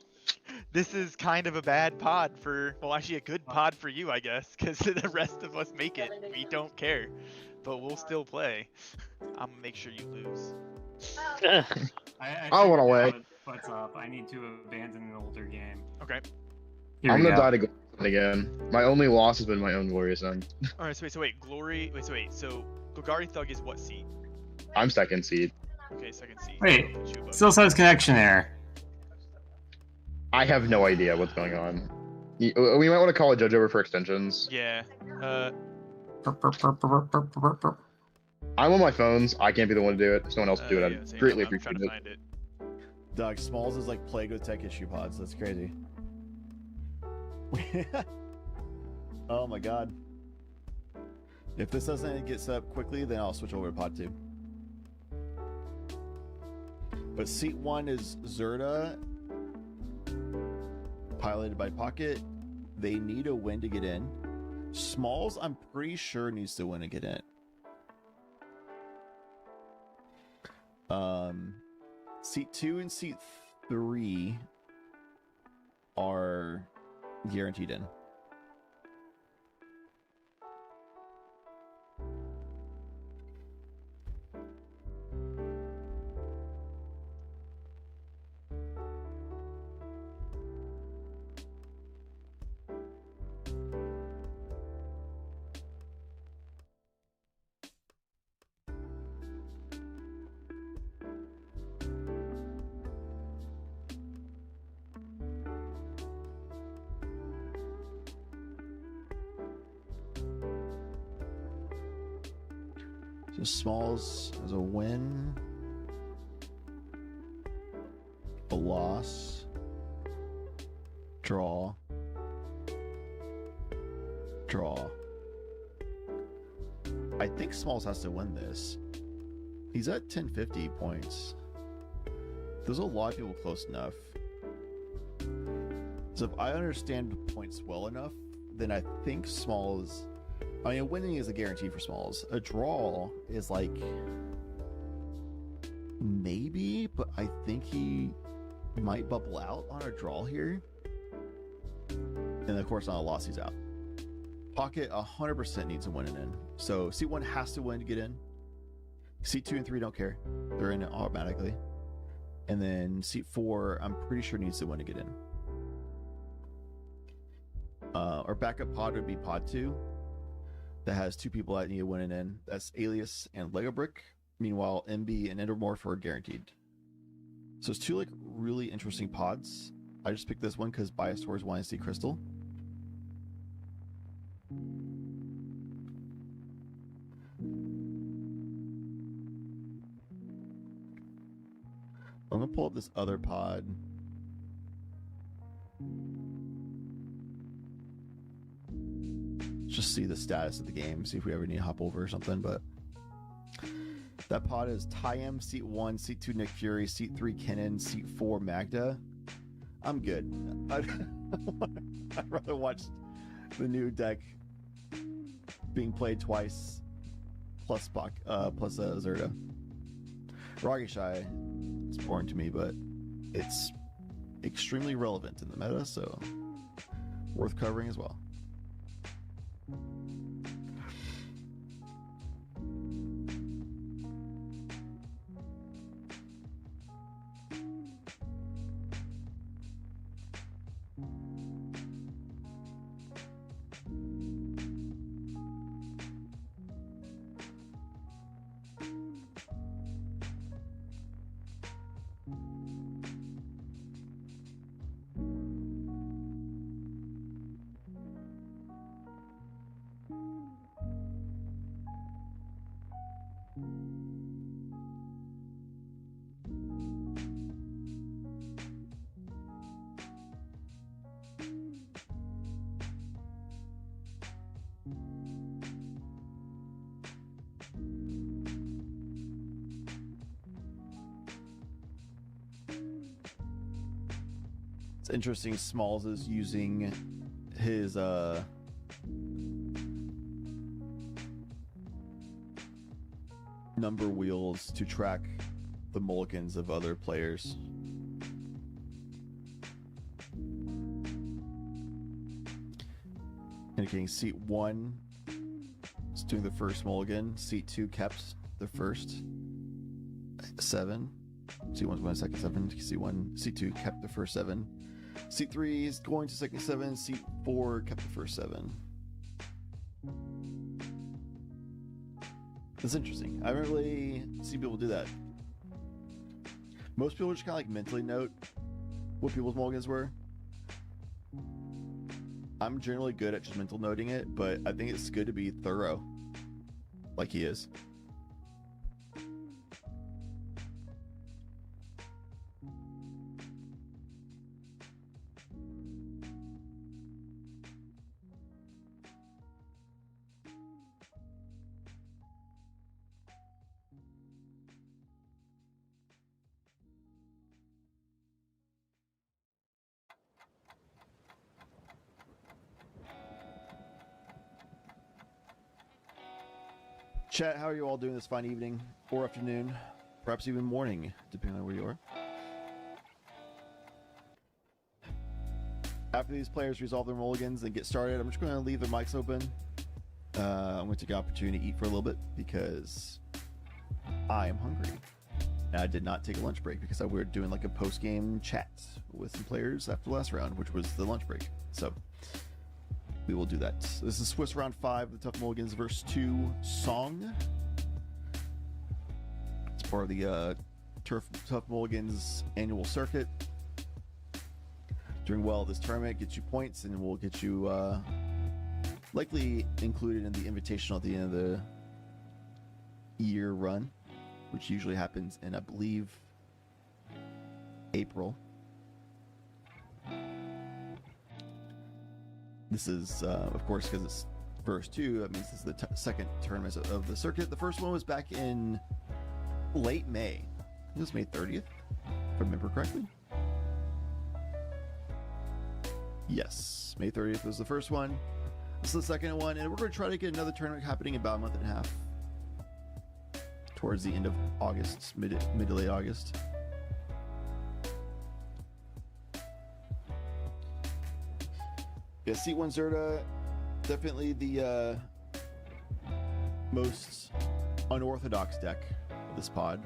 This is kind of a bad pod for, well, actually a good pod for you, I guess, because the rest of us make it. We don't care, but we'll still play. I'm gonna make sure you lose. I want to win. What's up? I need to abandon an older game. Okay. I'm gonna die to go again. My only loss has been my own Glorious End. All right, so wait, Glory. Wait. So Golgari Thug is what seed? I'm second seed. Okay, second seed. Wait, still says connection error. I have no idea what's going on. We might want to call a judge over for extensions. Yeah. I'm on my phones. I can't be the one to do it. If someone else do it, I'd greatly appreciate it. Doug, Smalls is like plagued with tech issue pods. That's crazy. Oh my god. If this doesn't get set up quickly, then I'll switch over to pod 2. But seat 1 is Zerda, piloted by Pocket. They need a win to get in. Smalls, I'm pretty sure, needs to win to get in. Seat 2 and seat 3 are guaranteed in. So Smalls has a win, a loss, draw, draw. I think Smalls has to win this. He's at 1050 points. There's a lot of people close enough. So if I understand the points well enough, then I think Smalls... I mean, winning is a guarantee for Smalls. A draw is like... maybe, but I think he might bubble out on a draw here. And of course, on a loss, he's out. Pocket 100% needs a win and in. So seat 1 has to win to get in. Seat 2 and 3 don't care. They're in it automatically. And then seat 4, I'm pretty sure needs to win to get in. Our backup pod would be pod 2. That has 2 people that need a win and in. That's Alias and Lego Brick. Meanwhile, MB and Endermorph are guaranteed. So it's 2 like really interesting pods. I just picked this one because bias towards wanting to see Crystal. I'm gonna pull up this other pod. just see the status of the game, see if we ever need to hop over or something. But that pod is Tyam, seat 1, seat 2, Nick Fury, seat 3, Kennen, seat 4, Magda. I'm good. I'd rather watch the new deck being played twice, plus Zerda. Ragishai is boring to me, but it's extremely relevant in the meta, so worth covering as well. It's interesting Smalls is using his number wheels to track the mulligans of other players. Indicating seat 1 is doing the first mulligan, seat 2 kept the first 7. Seat 1's going to second 7. Seat 2 kept the first 7. Seat 3 is going to second 7. Seat 4 kept the first 7. That's interesting. I haven't really seen people do that. Most people just kind of like mentally note what people's mulligans were. I'm generally good at just mental noting it, but I think it's good to be thorough, like he is. Chat, how are you all doing this fine evening or afternoon, perhaps even morning, depending on where you are? After these players resolve their mulligans and get started, I'm just going to leave their mics open. I'm going to take an opportunity to eat for a little bit because I am hungry. And I did not take a lunch break because we were doing like a post-game chat with some players after the last round, which was the lunch break. So we will do that. This is Swiss Round 5, the Tough Mulligans verse 2 song. It's part of the Tough Mulligans annual circuit. Doing well at this tournament gets you points, and will get you likely included in the invitational at the end of the year run, which usually happens in, I believe, April. This is, of course, because it's verse 2, that means this is the second tournament of the circuit. The first one was back in late May. I think it was May 30th, if I remember correctly. Yes, May 30th was the first one. This is the second one, and we're going to try to get another tournament happening in about a month and a half. Towards the end of August, mid to late August. Yeah, seat 1 Zerda, definitely the most unorthodox deck of this pod.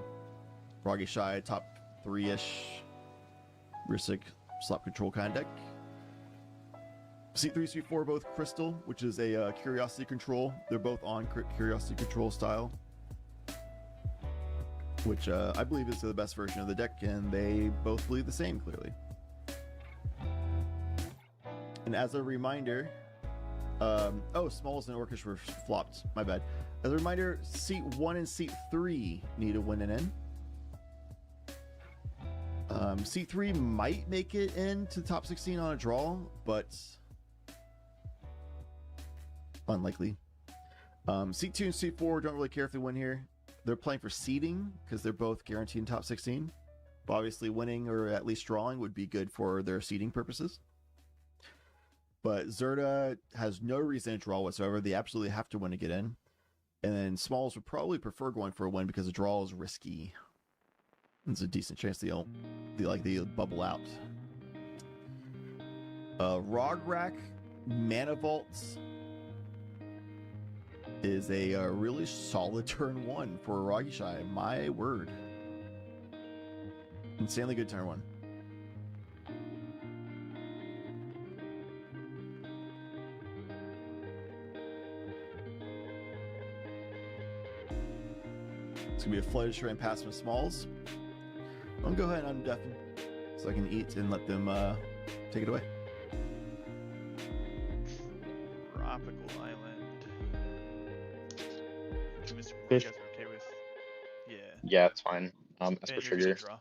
Ragishai, top 3-ish, Risic, slot control kind of deck. Seat 3, Seat 4, both Crystal, which is a Curiosity control. They're both on Curiosity control style, which I believe is the best version of the deck, and they both believe the same, clearly. And as a reminder, Smalls and Orcish were flopped. My bad. As a reminder, seat 1 and seat 3 need to win an in. Seat 3 might make it into the top 16 on a draw, but unlikely. Seat 2 and Seat 4 don't really care if they win here. They're playing for seeding because they're both guaranteed in top 16. But obviously, winning or at least drawing would be good for their seeding purposes. But Zerda has no reason to draw whatsoever. They absolutely have to win to get in. And then Smalls would probably prefer going for a win because the draw is risky. There's a decent chance they'll bubble out. Rograk Mana Vaults is a really solid turn 1 for Rogishai. My word. Insanely good turn 1. It's going to be a Flooded Terrain pass from Smalls. I'm going to go ahead and undeafen so I can eat and let them take it away. Tropical Island. Mr. Fish. You guys are okay with? Yeah. Yeah, it's fine. Esper And you're trigger. gonna draw.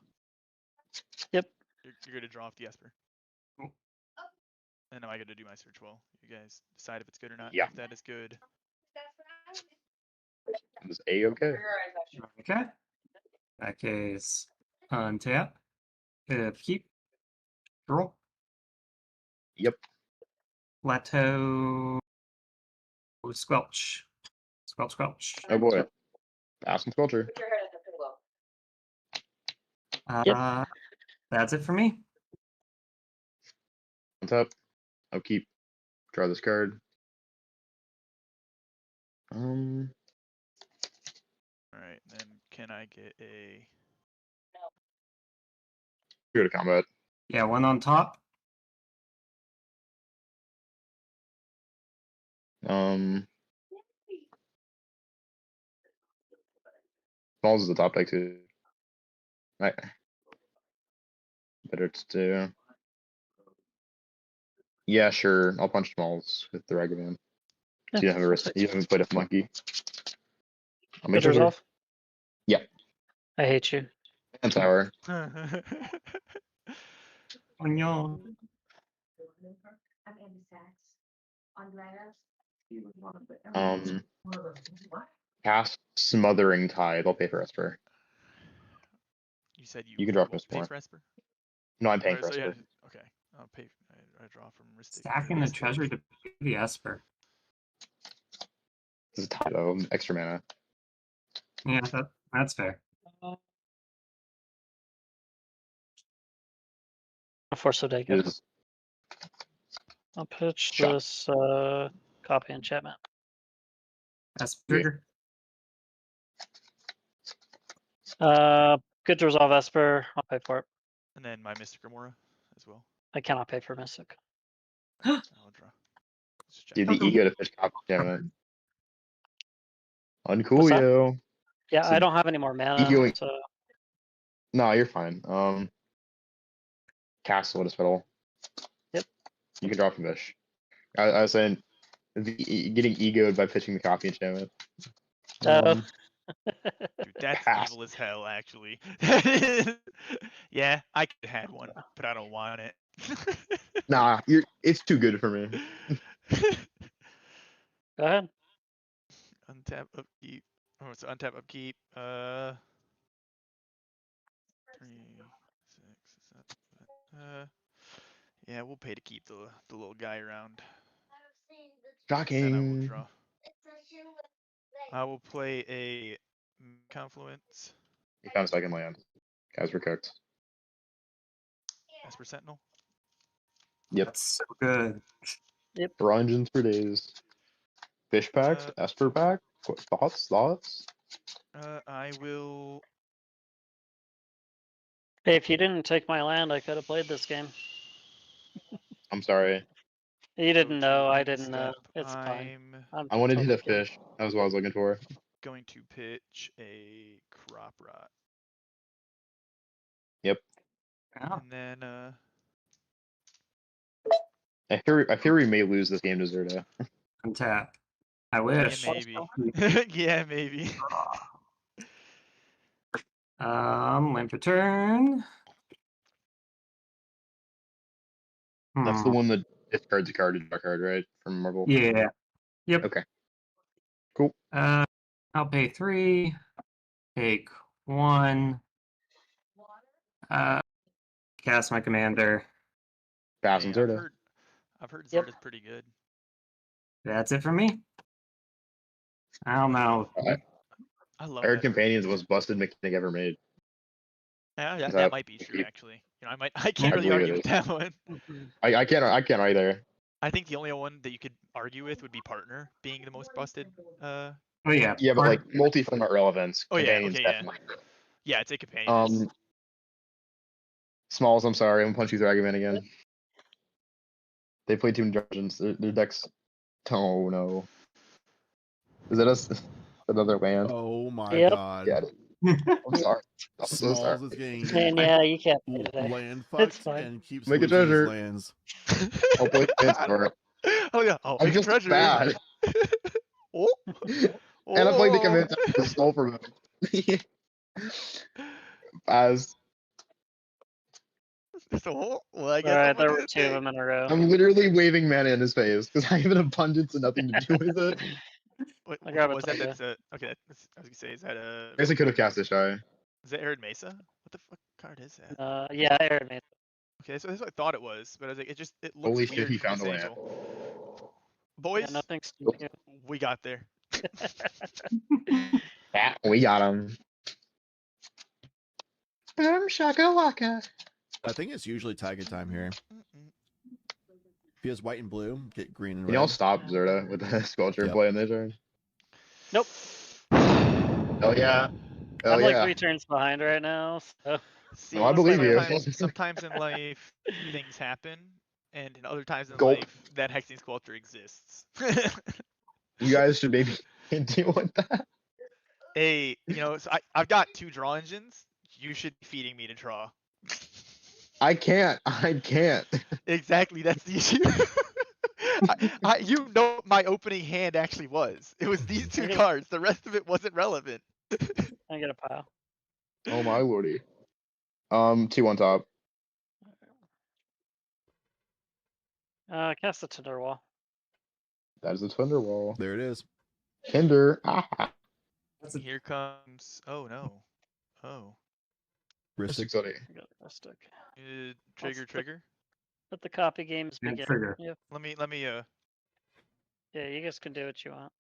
Yep. You're gonna draw off the Esper. And am I gonna do my search well? You guys decide if it's good or not. Yeah. If that is good. Is A okay? Okay. In that case, untap. Keep. Draw. Yep. Plateau. Squelch. Squelch, squelch. Oh boy. Awesome sculpture. That's it for me. What's up? I'll keep. Draw this card. Alright, then can I get a Go to combat. Yeah, one on top. Smalls is the top deck too. Right. Better to do. Yeah, sure. I'll punch Smalls with the Ragavan. Yeah, You haven't perfect. you haven't played a monkey. I'll make Good sure. resolve. Yeah. I hate you. And tower. Onion. Cast Smothering Tide. I'll pay for Esper. You said You can drop will us pay more. for Esper? No, I'm paying Alright, for so yeah, Esper. okay. I'll pay I draw from Ristic. Stacking the treasure to pay the Esper. This is Tide though. Extra mana. Yeah, that's fair. I'll force a deck. Is I'll pitch Shot. this copy enchantment. Esper trigger. Good to resolve Esper. I'll pay for it. And then my Mystic Remora as well. I cannot pay for Mystic. I'll draw. Dude, the ego to fish copy. Damn it. What's Uncool that? yo. Yeah, So I don't have any more mana, egoing- so No, you're fine. Castle to spittle. Yep. You can drop from fish. I was saying getting egoed by pitching the copy enchantment. Dude, that's evil as hell, actually. Yeah, I could have had one, but I don't want it. Nah, it's too good for me. go ahead. Untap upkeep. Oh, it's untap upkeep. 3, 6, 7. Yeah, we'll pay to keep the little guy around. And I will Shocking. draw. I will play a Confluence. You found a second land. Guys, we're cooked. Esper Sentinel. Yep. That's so good. Yep. For engines for days. Fish packs, Esper pack. What, thoughts? I will. Hey, if you didn't take my land, I could have played this game. I'm sorry. You didn't know. I didn't know. It's fine. I'm I wanted to hit a totally kidding. fish. That was what I was looking for. going to pitch a Crop Rot. Yep. And then I fear we may lose this game to Zerda. Untap. I wish. Yeah, maybe. Yeah, maybe. Land return. That's the one that discards a card to draw a card, right? From Marvel. Yeah. Yep. Okay. Cool. I'll pay 3. Take 1. Cast my commander. Pass Hey, and I've Zerta. heard Zerta's pretty good. That's it for me. I don't know. I love Aired that. Companions was busted mechanic ever made. Yeah, that might be true actually. You know, I can't I really believe argue it with is. that one. I can't either. I think the only one that you could argue with would be Partner being the most busted. Oh yeah. Yeah, but like multi-format relevance. Oh yeah, Companions okay, yeah. definitely. Yeah, it's a companion. Smalls, I'm sorry, I'm gonna punch you through argument again. They play too many dungeons. Their decks. Oh no. Is that us? Another land? Oh my Yep. god. Get it. I'm sorry. I'm so sorry. Smalls is getting And yeah, you can't pay today. land It's fucked fine. and keeps Make a losing his treasure. lands. I'll play lands for it. Oh yeah, I'll I'm make a just treasure. bad. Oh. And I'm playing the command to stole from him. As So, well, I guess Alright, I'm there gonna were 2 of them in a row. I'm literally waving mana in his face because I have an abundance and nothing to do with it. What I grab a was that? Tundra. That's okay. I was gonna say, is that a? I guess I could have cast this shy. Is that Arid Mesa? What the fuck card is that? Yeah, Aaron made Okay, so that's what I thought it was, but I was like, it looks Holy weird shit, he from found this a land. angle. Boys, Yeah, no thanks to you. we got there. Yeah, we got him. Shaka waka. I think it's usually target time here. If he has white and blue, get green and Can red. y'all stop Zerta with the sculpture Yep. play in their turn? Nope. Hell yeah. Hell I'm like yeah. 3 turns behind right now, so. See, No, I believe you. sometimes in life things happen, and in other times in Gulp. life that hexing sculpture exists. You guys should maybe deal with that. Hey, you know, so I've got 2 draw engines. You should be feeding me to draw. I can't. Exactly, that's the issue. You know, my opening hand actually was. It was these 2 cards. The rest of it wasn't relevant. I get a pile. Oh my lordy. 2 on top. Cast the Tinder Wall. That is a Thunderwall. There it is. Hinder. Here comes. Oh no. Oh. Ristic. I got a Ristic. Trigger. Let the copy games And begin. trigger. Yep. Let me. Yeah, you guys can do what you want.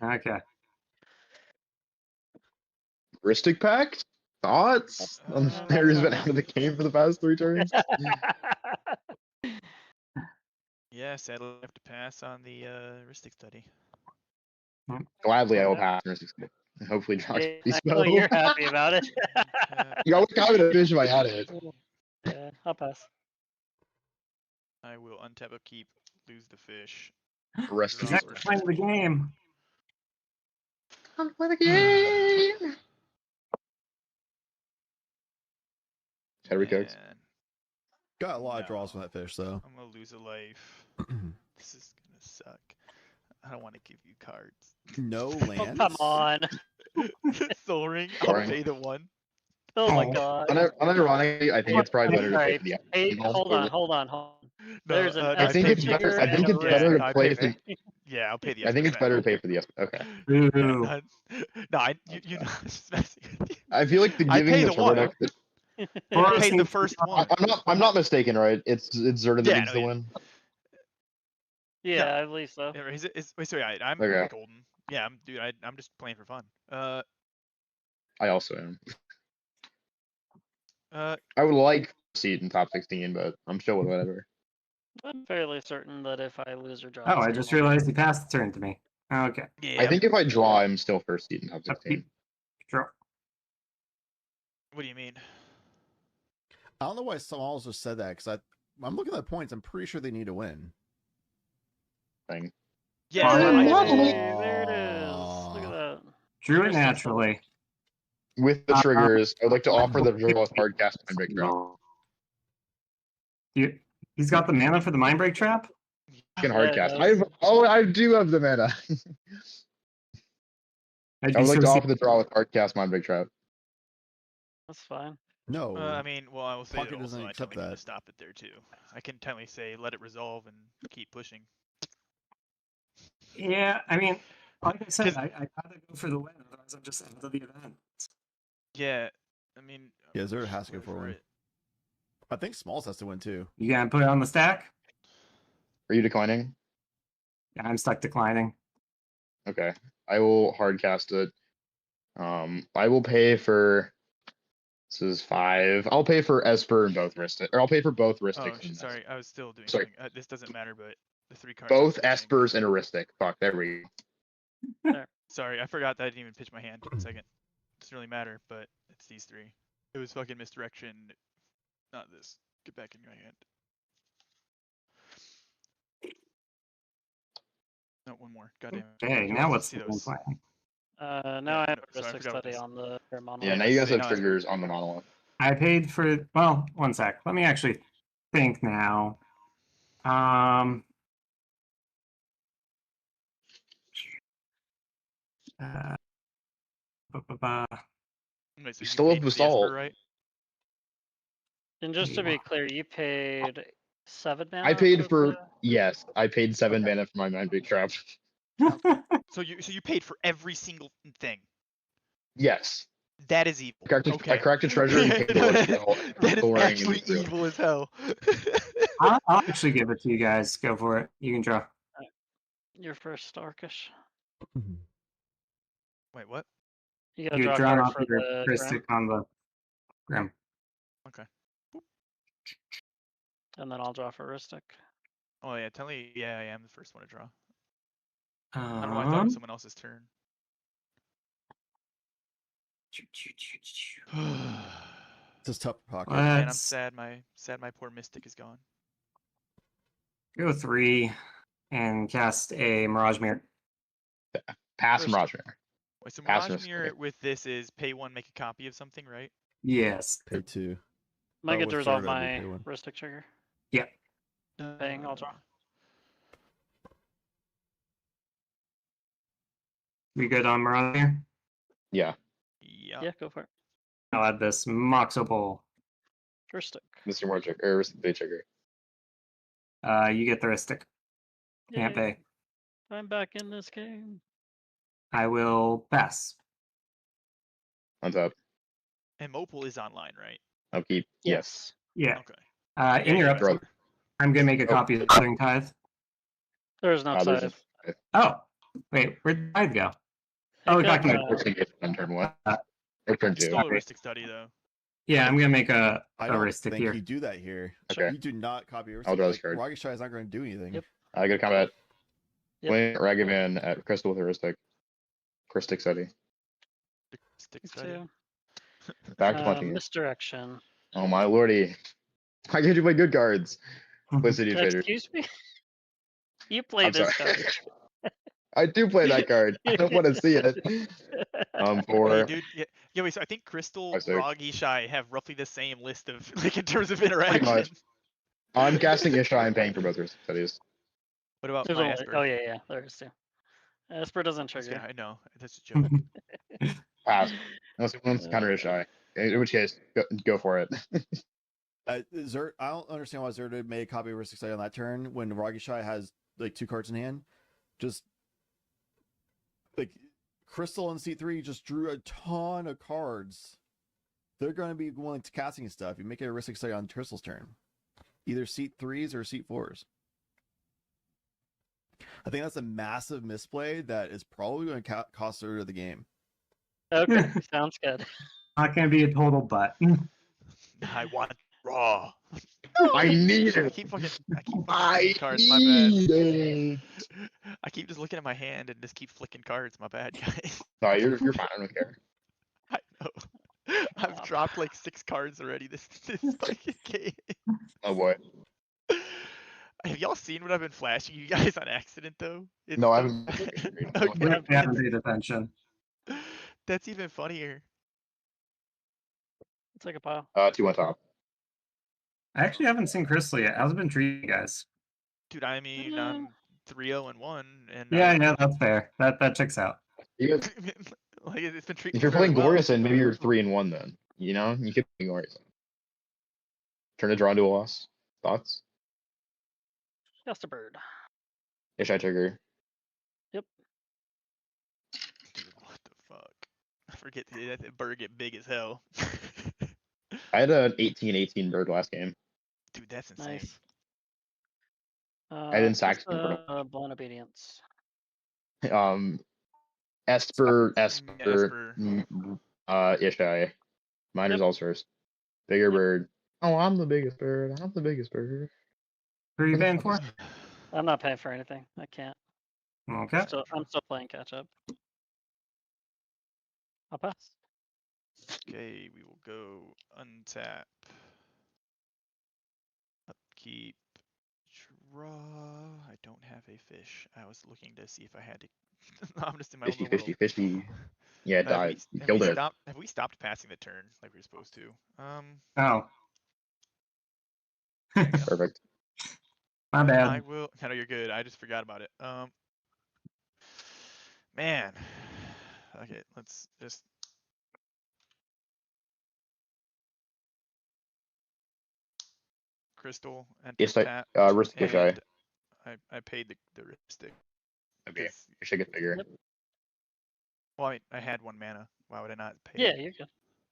Okay. Ristic Pact? Thoughts? There's been out of the game for the past 3 turns. Yeah, sadly I have to pass on the Ristic study. Gladly, I will pass Ristic Pact. Hopefully, draw Yeah, a I know you're happy about it. You always got me to finish if I had it. Yeah, I'll pass. I will untap upkeep, lose the fish. Rest He's actually playing the game. I'm playing the game. Terry Cooks. Got a lot of draws from that fish, though. I'm gonna lose a life. This is gonna suck. I don't want to give you cards. No Oh, lands. come on. Soul Ring. I'll Sorry. pay the 1. Oh my god. Unironically, I think it's probably better to pay Alright, for the hey, email hold over- on. No, There's an I think it's Esper better. I and think a it's better Ristic. to play for. Yeah, I'll pay the. I think it's Esper better to back. pay for the. Okay. Ooh. No, you know, just messing with you. I feel like the I giving pay the the 1. turn. I paid the first 1. I'm not mistaken, right? It's Zerta that Yeah, needs no, to yeah. win. Yeah, I believe so. Yeah, wait, so yeah, I'm Okay. golden. Yeah, I'm just playing for fun. I also am. Uh, I would like a seat in top 16, but I'm chill with whatever. I'm fairly certain that if I lose or draw. Oh, I it's just normal. realized he passed the turn to me. Okay. yeah. I think if I draw, I'm still first seat in top 16. Draw. What do you mean? I don't know why someone else just said that, because I'm looking at the points. I'm pretty sure they need to win. Thing. Yeah, Oh, I- lovely. There it is. Look at that. Drew it naturally. With the triggers, I'd like to offer the draw with hard cast and break draw. He's got the mana for the mind break trap? Can hard cast. I do have the mana. I would like to offer the draw with hard cast mind break trap. That's fine. No. I mean, well, I will say Pocket that doesn't also I accept technically can that. stop it there too. I can technically say let it resolve and keep pushing. Yeah, I mean, like I said, I gotta go for the win, otherwise I'm just out of the event. Yeah, I mean. Yeah, Zerd has to go for one. I think Smalls has to win too. You gonna put it on the stack? Are you declining? Yeah, I'm stuck declining. Okay, I will hard cast it. I will pay for. This is 5. I'll pay for Esper and both Ristic, or I'll pay for both Ristic. Oh, and sorry, I was still doing Sorry. something. This doesn't matter, but the 3 cards. Both are the same. Espers and a Ristic. Fuck, there we go. Sorry, I forgot that I didn't even pitch my hand. 1 second. Doesn't really matter, but it's these 3. It was fucking misdirection, not this. Get back in your hand. No, one more. Goddamn. Okay, now what's the those? plan? Now I have a sorry, I Ristic forgot study this. on the monolith. Yeah, now you guys have triggers on the monolith. I paid for. Well, 1 sec. Let me actually think now. Wait, so You still have paid for the Esper, Basalt. right? And just to be clear, you paid 7 mana. I paid for the- yes, I paid 7 mana for my Mind Big Trap. So you paid for every single thing. Yes. That is evil. I cracked a treasure and paid for it. That is Lowering actually the- evil as hell. I'll actually give it to you guys. Go for it. You can draw. Your first Starkish. Wait, what? You gotta You draw a draw card off for your the Christic on the Grim. Okay. and then I'll draw for Ristic. Oh yeah, tell me. Yeah, I am the first one to draw. I don't know why I thought it was someone else's turn. It's just tough pocket. Man, I'm Let's sad. My poor Mystic is gone. go 3 and cast a Mirage Mirror. Pass Mirage Mirror. Wait, so Pass Mirage Mirror. Mirror with this is pay 1, make a copy of something, right? Yes. Pay 2. Might get with to resolve Zerd, I'd my be pay 1. Ristic trigger. Yeah. Paying, I'll draw. We good on Mirage Mirror? Yeah. Yeah, go for it. I'll add this Moxopole. Ristic. Mr. Morchick, or the trigger. You get the Ristic. Can't Yay. pay. I'm back in this game. I will pass. On top. And Mopal is online, right? Upkeep. Yes. Yeah. Okay. In your Throw- upkeep, I'm gonna make a copy of the Southern Tithe. There's no there's side. Oh, wait, where'd the Tithe go? Oh, it got connected. on turn 1. Or turn 2. Still a Ristic study though. Yeah, I'm gonna make a I don't Ristic think here. you do that here. Okay. You do not copy a I'll draw this Ristic. card. Rocket Shy is not going to do anything. Yep. I go to combat. Yep. Wing Ragavan at Crystal with a Ristic. Christic study. Stick study. Two. Back to punching. Misdirection. Oh my lordy. I gave you my good cards. Felicity Trader. Excuse me? You play I'm this sorry. card. I do play that card. I don't want to see it. Hey, For dude, yeah, wait, so I think Crystal, 5, 6. Rog, Ishai have roughly the same list of, like, in terms of Pretty interaction. much. I'm casting Ishai and paying for both Ristic studies. What about There's my only, Esper? oh yeah, there is two. Esper doesn't Yeah, trigger. I know. That's a joke. Pass. Unless someone's counter Ishai. In which case, go for it. Zerd, I don't understand why Zerd made a copy of Ristic Study on that turn when Ragishai has like 2 cards in hand. Just like Crystal and C3 just drew a ton of cards. They're going to be willing to casting stuff. You make it a Ristic Study on Crystal's turn, either seat 3s or seat 4s. I think that's a massive misplay that is probably going to cost her the game. Okay, sounds good. Not gonna be a total butt. I want raw. I need I it. keep fucking I flicking cards, my need bad. it. I keep just looking at my hand and just keep flicking cards, my bad, guys. No, you're fine. I don't care. I know. I've dropped like 6 cards already this fucking game. Oh boy. Have y'all seen what I've been flashing you guys on accident though? It's No, I so haven't. bad. We Okay. haven't paid attention. That's even funnier. It's like a pile. 2 on top. I actually haven't seen Crystal yet. How's it been treating you guys? Dude, I mean, I'm 3-0-1, and Yeah, that's fair. That checks out. You, like it's been treating if you're me very playing well. Gloriously, maybe you're 3-1 then. You know, you could be Gloriously. Turn to draw into a loss. Thoughts? Just a bird. Ishai trigger. Forget that bird get big as hell. I had an 18-18 bird last game. Dude, that's insane. Nice. I didn't sack Just blind obedience. Esper, Esper. Ishai. Mine results first. Bigger bird. Oh, I'm the biggest bird. I'm the biggest bird. Who are you paying for? I'm not paying for anything. I can't. Okay. I'm still playing catch up. I'll pass. Okay, we will go untap. Upkeep. Draw. I don't have a fish. I was looking to see if I had to. I'm just in my own little world. Fishy. Yeah, it died. You killed it. Have we stopped passing the turn like we were supposed to? Oh. Perfect. My bad. I will. I know you're good. I just forgot about it. Man. Okay, let's just. Crystal and Yes, I tap. risk Ishai. And I paid the stick. Okay, you should get bigger. Well, I had 1 mana. Why would I not pay? Yeah, it? you're good.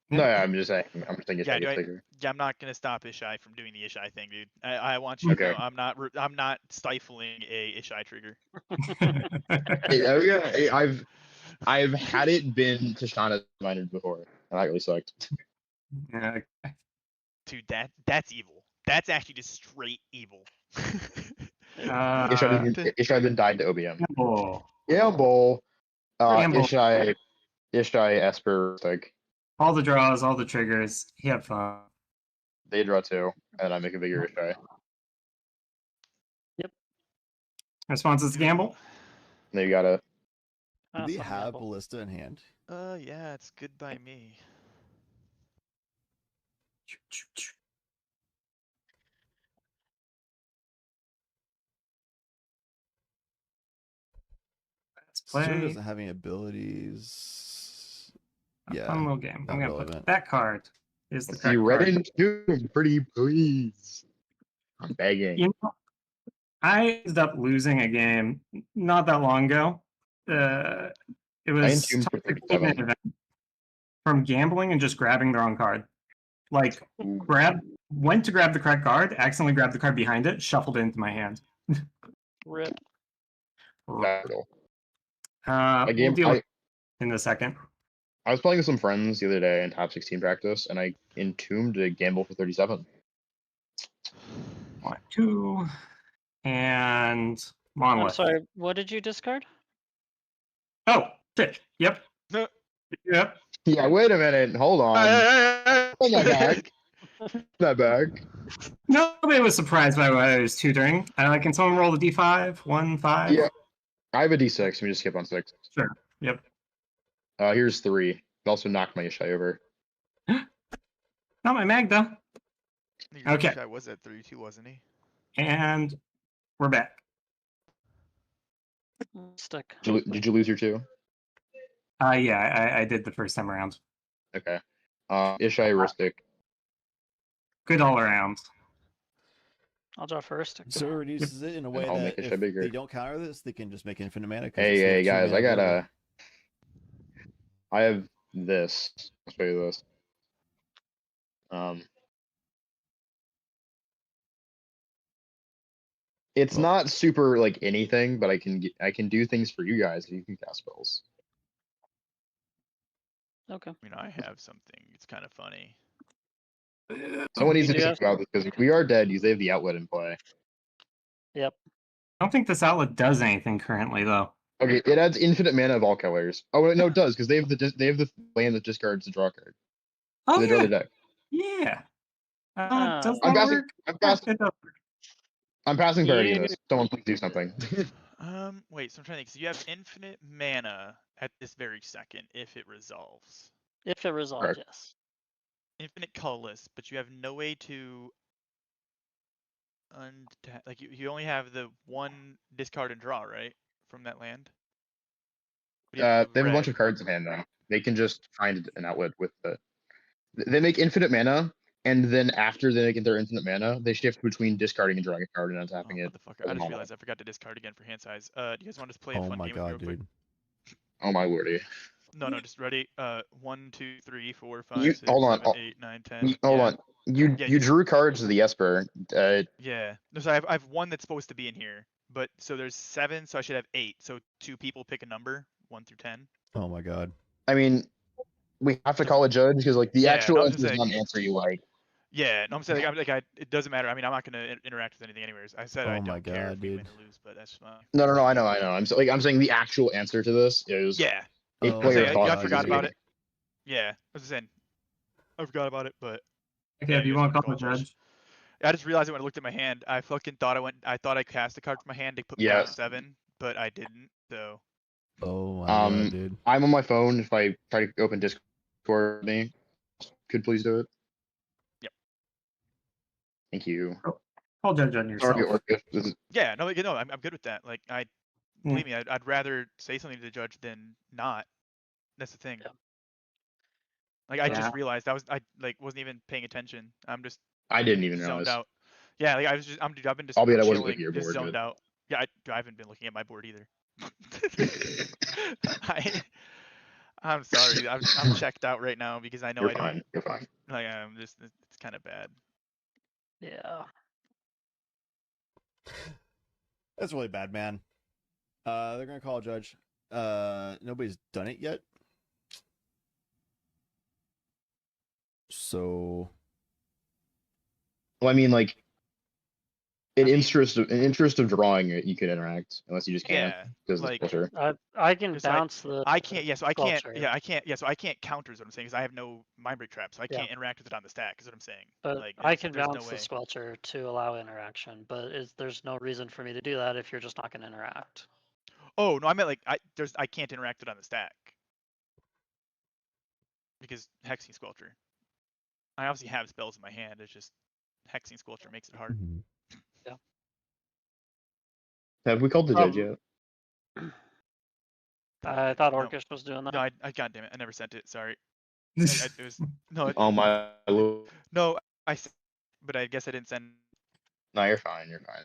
No, I'm just saying. I'm just thinking. Yeah, I'm not gonna stop Ishai from doing the Ishai thing, dude. I want you to know I'm not stifling a Ishai trigger. I've had it been Tashana's minded before, and that really sucked. Yeah. Dude, that's evil. That's actually just straight evil. Ishai then died to OBM. Gamble. Gamble. Gamble. Ishai, Esper, like. All the draws, all the triggers. He had fun. They draw 2, and I make a bigger Ishai. Yep. Responses to gamble? Then you gotta. Do we have Ballista in hand? Yeah, it's good by me. Let's Sure play. doesn't have any abilities. Yeah. Fun little game. I'm not gonna put relevant. that card is the See correct red card. and 2, pretty please. I'm begging. You know, I ended up losing a game not that long ago. It was entombed for top 16 37. event from gambling and just grabbing the wrong card. Like, went to grab the correct card, accidentally grabbed the card behind it, shuffled it into my hand. Rip. Brutal. We'll deal with it in a second. I was playing with some friends the other day in top 16 practice, and I entombed a gamble for 37. 1, 2, and I'm monolith. sorry. What did you discard? Oh, shit. Yep. Yep. Yeah, wait a minute. Hold on. Hold that back. That back. Nobody was surprised by what I was tutoring. Can someone roll the d5? 1, 5? Yeah. I have a d6. We just skip on 6. Sure. Yep. Here's 3. It also knocked my Ishai over. Not my Magda. Okay. I was at 3-2, wasn't he? And we're back. Stuck. Did you lose your 2? Yeah, I did the first time around. Okay. Ishai Ristic. Good all around. I'll draw first. So it reduces it in a way I'll that make it if bigger. they don't counter this, they can just make infinite mana. Hey, guys, I got I have this. I'll show you this. It's not super like anything, but I can do things for you guys if you can cast spells. Okay. I mean, I have something. It's kind of funny. Someone needs You to do think about this because if we are dead, they have the outlet in play. Yep. I don't think this outlet does anything currently, though. Okay, it adds infinite mana of all colors. Oh no, it does because they have the land that discards the draw card. Oh, They draw yeah. the deck. Yeah. Does I'm that passing. work? I'm passing parity in this. Someone please do something. Wait. So I'm trying to think. So you have infinite mana at this very second if it resolves. If it resolves, Correct. yes. Infinite colorless, but you have no way to like you only have the 1 discard and draw, right? From that land. They have a bunch of cards in hand now. They can just find an outlet with the. They make infinite mana, and then after they get their infinite mana, they shift between discarding and drawing a card and untapping it. Motherfucker! I just realized I forgot to discard again for hand size. Do you guys want to play a Oh fun my game with me god, real quick? dude. Oh my lordy. No, just ready. 1, 2, 3, 4, 5, You 6, hold on. 7, 8, 9, 10. Hold Yeah. on. You Yeah, you drew cards of the Esper. Yeah. No, so I have one that's supposed to be in here, but so there's 7, so I should have 8. So 2 people pick a number, 1 through 10. Oh my god. I mean, we have to call a judge because like the Yeah, actual no, I'm answer just is saying. not an answer you like. Yeah, no, I'm saying it doesn't matter. I mean, I'm not gonna interact with anything anyways. I said I Oh my don't care god, if we dude. win or lose, but that's fine. No, I know. I'm saying the actual answer to this is Yeah. a Oh player my thought I God, forgot dude. about it. Yeah, I was just saying. I forgot about it, but. Okay, yeah, if you guys want to wanna call the judge. I just realized it when I looked at my hand. I fucking thought I thought I cast a card from my hand to put me Yeah. down to 7, but I didn't. So. Oh my god, dude. I'm on my phone. If I try to open Discord, me could please do it. Yep. Thank you. Call judge on yourself. Sorry, Orcus. This is- Yeah, no, I'm good with that. Like Yeah. believe me, I'd rather say something to the judge than not. That's the thing. Like I Yeah. just realized I wasn't even paying attention. I'm just I didn't even zoned realize. out. Yeah, like I've been just Albeit I wasn't chilling, looking at your just board, zoned but- out. Yeah, I haven't been looking at my board either. I'm sorry. I'm checked out right now because I know You're I don't. fine. You're fine. Like I'm just it's kind of bad. Yeah. That's really bad, man. They're gonna call a judge. Nobody's done it yet. So Well, I mean, like, in interest of drawing it, you could interact, unless you just can't Yeah, because like it's culture. I can Just bounce the. I can't. Yeah, so I can't. sculpture. Yeah, I can't. Yeah, so I can't counter is what I'm saying because I have no mind break trap, so I Yeah. can't interact with it on the stack. Is what I'm saying. But Like I can there's bounce no the way. squelcher to allow interaction, but there's no reason for me to do that if you're just not going to interact. Oh no, I meant like I can't interact it on the stack because hexing sculpture. I obviously have spells in my hand. It's just hexing sculpture makes it hard. Yeah. Have we called the judge yet? I thought No. Orcish was doing that. No, I goddamn it, I never sent it. Sorry. It was no. Oh my lord. No, but I guess I didn't send. No, you're fine. You're fine.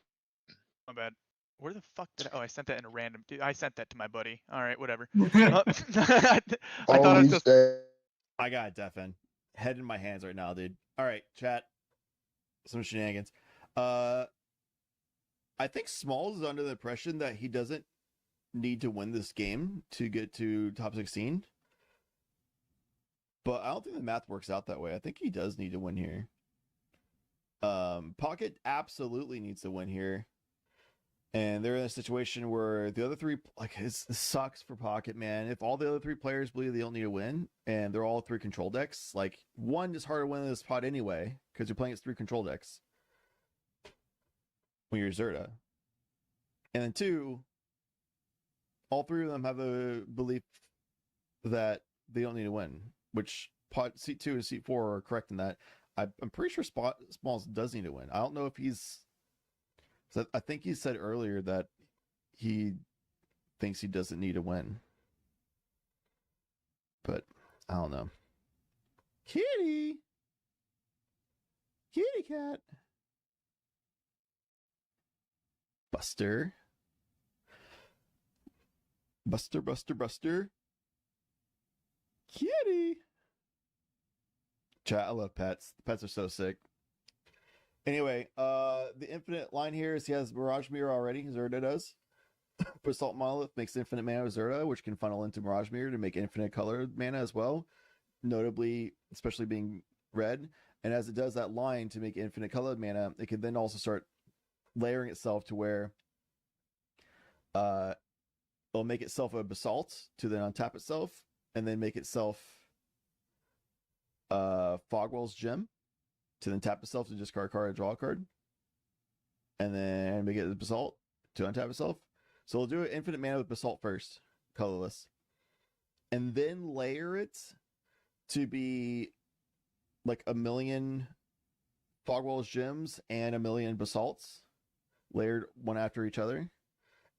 My bad. Where the fuck did I? Oh, I sent that in a random. Dude, I sent that to my buddy. All right, whatever. I thought I was just. I got it, Defen. Head in my hands right now, dude. All right, chat. Some shenanigans. I think Smalls is under the impression that he doesn't need to win this game to get to top 16. But I don't think the math works out that way. I think he does need to win here. Pocket absolutely needs to win here. And they're in a situation where the other three, like, it sucks for Pocket, man. If all the other three players believe they don't need to win, and they're all 3 control decks, like, 1 is harder to win in this pot anyway, because you're playing against 3 control decks when you're Zerta. And then 2, all 3 of them have the belief that they don't need to win, which pot seat 2 and seat 4 are correct in that. I'm pretty sure Smalls does need to win. I don't know if he's. So I think he said earlier that he thinks he doesn't need to win. But I don't know. Kitty! Kitty cat! Buster. Buster. Kitty! Chat, I love pets. Pets are so sick. Anyway, the infinite line here is he has Mirage Mirror already. Zerta does. Basalt Monolith makes infinite mana with Zerta, which can funnel into Mirage Mirror to make infinite colored mana as well. Notably, especially being red. And as it does that line to make infinite colored mana, it can then also start layering itself to where it'll make itself a Basalt to then untap itself, and then make itself Fogwell's Gem to then tap itself to discard a card and draw a card. And then make it a Basalt to untap itself. So we'll do an infinite mana with Basalt first, colorless. And then layer it to be like 1,000,000 Fogwell's Gems and 1,000,000 Basalts layered one after each other.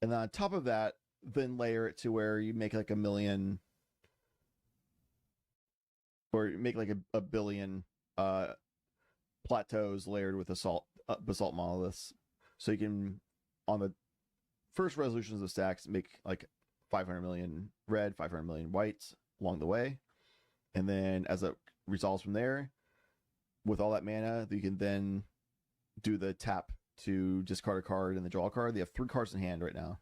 And then on top of that, then layer it to where you make like 1,000,000 or make like a billion plateaus layered with basalt monoliths. So you can, on the first resolutions of stacks, make like 500 million red, 500 million whites, along the way. And then as it resolves from there, with all that mana, you can then do the tap to discard a card and the draw a card. They have 3 cards in hand right now.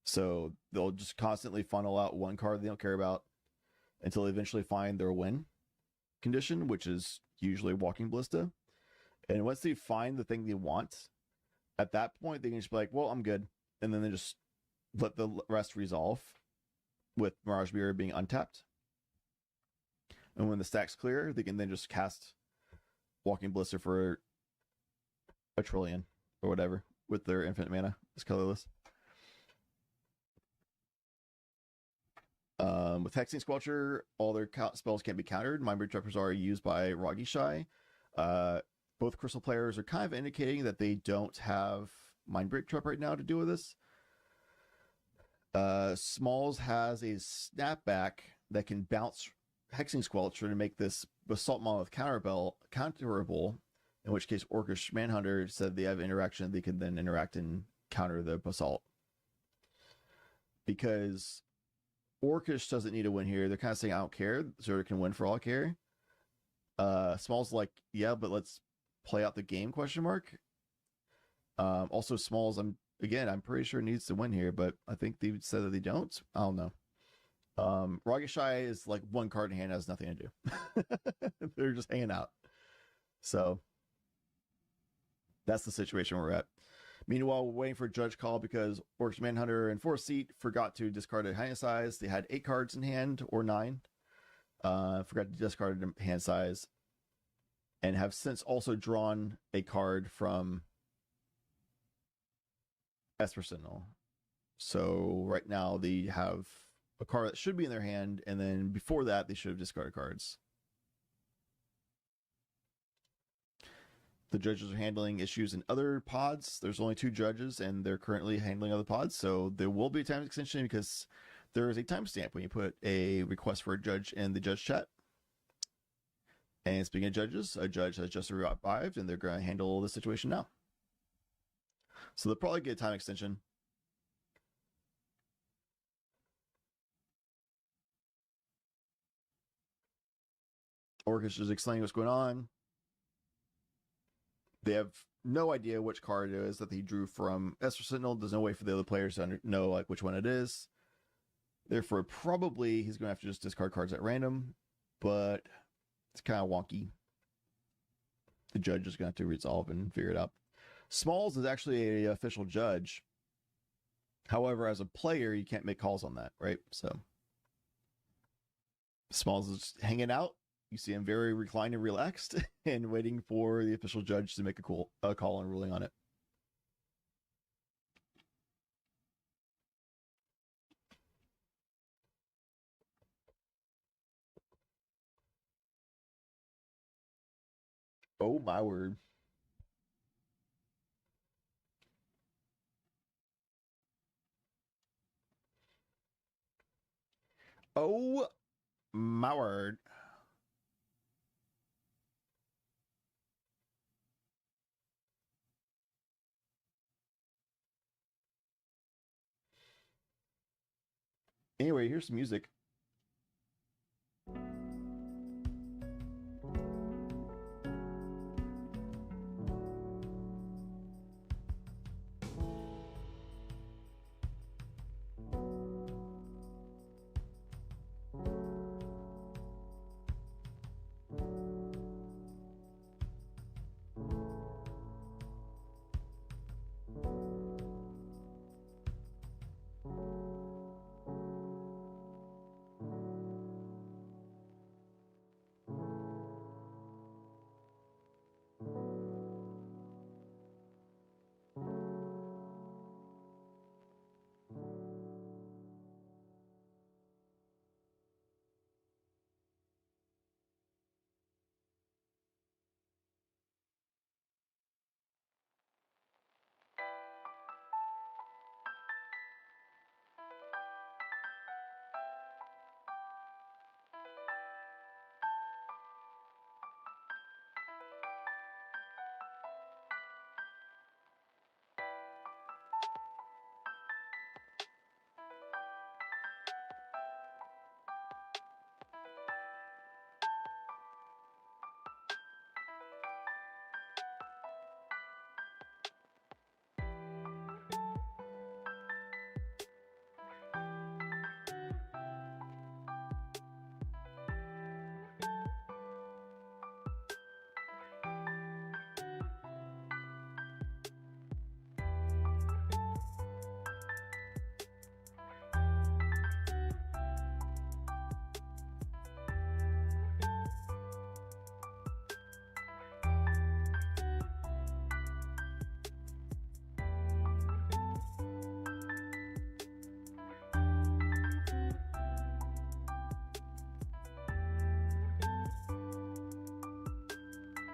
So they'll just constantly funnel out one card they don't care about until they eventually find their win condition, which is usually Walking Ballista. And once they find the thing they want, at that point, they can just be like, well, I'm good. And then they just let the rest resolve with Mirage Mirror being untapped. And when the stack's clear, they can then just cast Walking Ballista for a trillion or whatever with their infinite mana. It's colorless. With Hexing Squelcher, all their spells can't be countered. Mindbreak Trappers are used by Rogishai. Both Crystal players are kind of indicating that they don't have Mindbreak Trap right now to deal with this. Smalls has a snapback that can bounce Hexing Squelcher to make this Basalt Monolith counterable, in which case Orcish Manhunter said they have interaction, they can then interact and counter the Basalt. Because Orcish doesn't need to win here. They're kind of saying, I don't care. Zerda can win for all I care. Smalls like, yeah, but let's play out the game, question mark. Also, Smalls, I'm pretty sure needs to win here, but I think they said that they don't. I don't know. Rogishai is like 1 card in hand, has nothing to do. They're just hanging out. So that's the situation we're at. Meanwhile, we're waiting for a judge call because Orcish Manhunter in 4th seat forgot to discard a hand size. They had 8 cards in hand or 9. Forgot to discard a hand size. And have since also drawn a card from Esper Sentinel. So right now they have a card that should be in their hand, and then before that they should have discarded cards. The judges are handling issues in other pods. There's only 2 judges, and they're currently handling other pods. So there will be a time extension because there is a timestamp when you put a request for a judge in the judge chat. And speaking of judges, a judge has just arrived, and they're going to handle the situation now. So they'll probably get a time extension. Orcish is explaining what's going on. They have no idea which card it is that he drew from Esper Sentinel. There's no way for the other players to know like which one it is. Therefore, probably he's going to have to just discard cards at random, but it's kind of wonky. The judge is going to have to resolve and figure it out. Smalls is actually an official judge. However, as a player, you can't make calls on that, right? So Smalls is hanging out. You see him very reclined and relaxed and waiting for the official judge to make a call and ruling on it. Oh my word. Oh my word. Anyway, here's some music.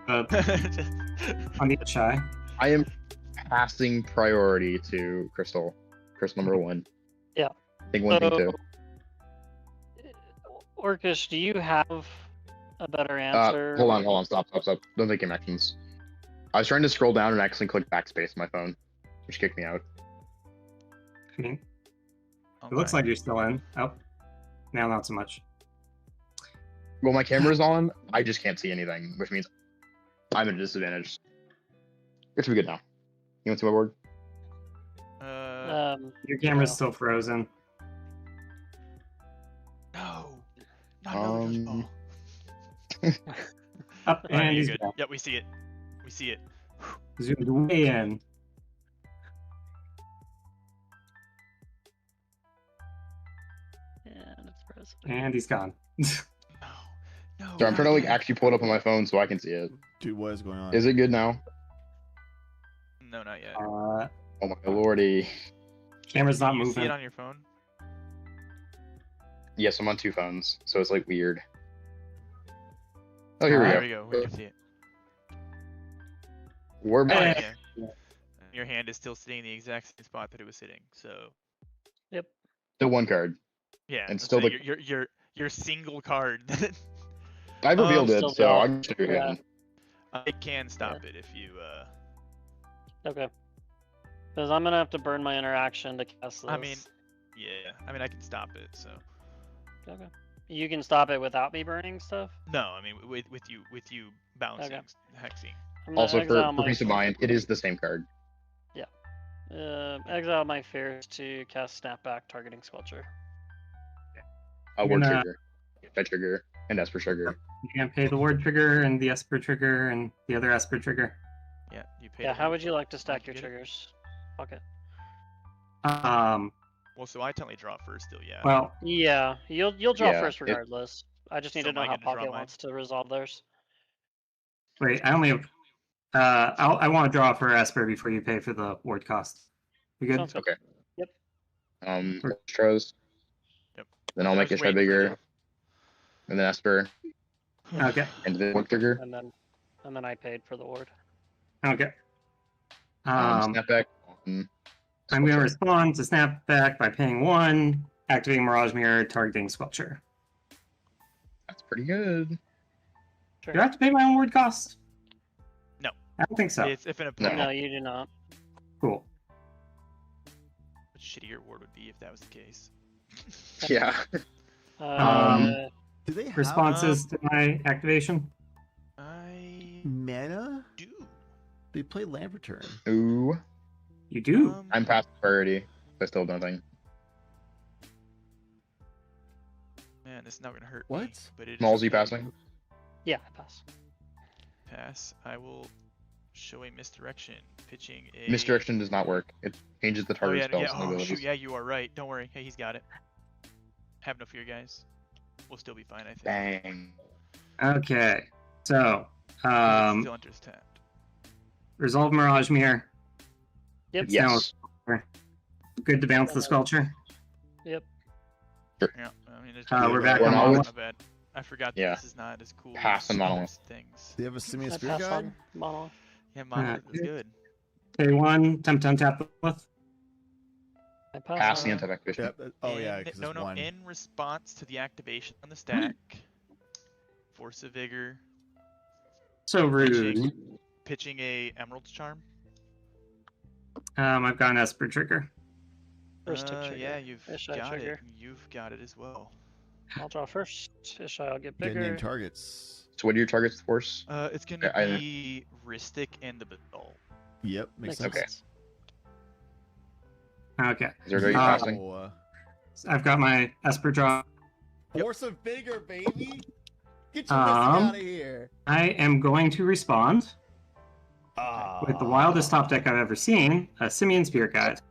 On the shy. I am passing priority to Crystal. Crystal number 1. Yeah. Thing 1, thing 2. Orcish, do you have a better answer? Hold on, stop. Don't take game actions. I was trying to scroll down and accidentally click backspace on my phone, which kicked me out. It looks like you're still in. Oh, now not so much. Well, my camera's on. I just can't see anything, which means I'm at a disadvantage. It should be good now. You want to see my board? Your camera's still frozen. No. Not another ball. Up Alright, and you're he's good. back. Yep, we see it. We see it. Zoomed way in. And it's frozen. And he's gone. So I'm trying to like actually pull it up on my phone so I can see it. Dude, what is going on? Is it good now? No, not yet. Oh my lordy. Camera's not Can you moving. see it on your phone? Yes, I'm on 2 phones, so it's like weird. Oh, here There we we go. go. We can see it. We're back. Yeah. Your hand is still sitting in the exact same spot that it was sitting. So. Yep. Still 1 card. Yeah. And that's still right, the. your single card. I've revealed it, still so draw. I'm sure Yeah. again. I can stop it if you. Okay. Because I'm gonna have to burn my interaction to cast this. I mean, yeah. I mean, I can stop it. So. Okay. You can stop it without me burning stuff? No, I mean with you bouncing, Okay. hexing. I'm gonna Also, exile for my peace of mind, it is the same card. Yeah. Exile my fears to cast Snapback targeting Sculpture. A word gonna- trigger, Fed trigger, and Esper trigger. You can't pay the word trigger and the Esper trigger and the other Esper trigger. Yeah, you pay. Yeah, the how word would you like to stack you your get it? triggers? Okay. Well, so I technically draw first still, yeah. Well, Yeah, you'll draw Yeah, first it- regardless. I just need So to know am I how gonna draw Pocket mine? wants to resolve theirs. wait, I only have. I want to draw for Esper before you pay for the ward cost. You good? Sounds good. Okay. Yep. Stros. Yep. Then I'll I make was a shy waiting for bigger, and then Esper, Okay. and then word trigger. And then I paid for the ward. Okay. Snapback. I'm going to respond to Snapback by paying 1, activating Mirage Mirror, targeting Sculpture. That's pretty good. Sure. Do I have to pay my own word cost? No. I don't think so. It's if an opponent. No, you do not. Cool. What shittier ward would be if that was the case. Yeah. Do they have Responses to my activation? I mana? do. They play Land Return. Ooh. You do? I'm past priority. I still have nothing. Man, this is not gonna hurt What? me. But it Malls, is you okay. passing? Yeah, I pass. Pass. I will show a misdirection. Pitching a Misdirection does not work. It changes the Oh target yeah, spells yeah. and Oh abilities. shoot, yeah, you are right. Don't worry. Hey, he's got it. Have no fear, guys. We'll still be fine, I think. Bang. Okay. So, Still enters tapped. resolve Mirage Mirror. Yep. It's now Yes. good to bounce the Sculpture. Yep. Yeah, I mean, it's We're back Well, on now Monolith. it's- my bad. I forgot that Yeah. this is not as cool Pass as on Monolith. most things. Do you have a Simian I Spirit pass Guide? on Monolith. Yeah, Monolith is good. Pay 1, attempt to untap the Lilith. I pass Pass on the that. anti-activation. Yep. Oh yeah, In- because no, it's no. one. In response to the activation on the stack, Force of Vigor, So rude. pitching a Emerald's Charm. I've got an Esper trigger. First tick trigger. Yeah, you've Ishai got trigger. it. You've got it as well. I'll draw first. Ishai, I'll get Get bigger. named targets. So what are your targets, Force? It's gonna I- be Ristic and the Basalt. Yep, makes sense. Okay. Okay. Is there are you Uh, passing? Oh, I've got my Esper draw. Force of Vigor, baby. Get your out of here. I am going to respond Ah. with the wildest top deck I've ever seen, a Simian Spirit Guide.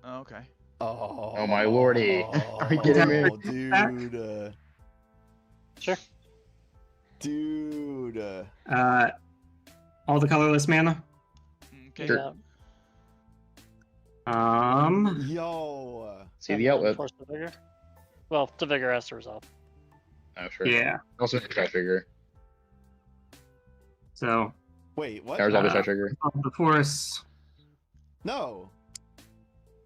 Oh, okay. Oh my lordy. Are you kidding me? Oh, dude. Sure. Dude. All the colorless mana. Okay. Sure. Yo. See the outlet. Force the Vigor. Well, the Vigor has to resolve. Oh, sure. Yeah. Also, try trigger. So Wait, what? There's all the trigger. of the force, No.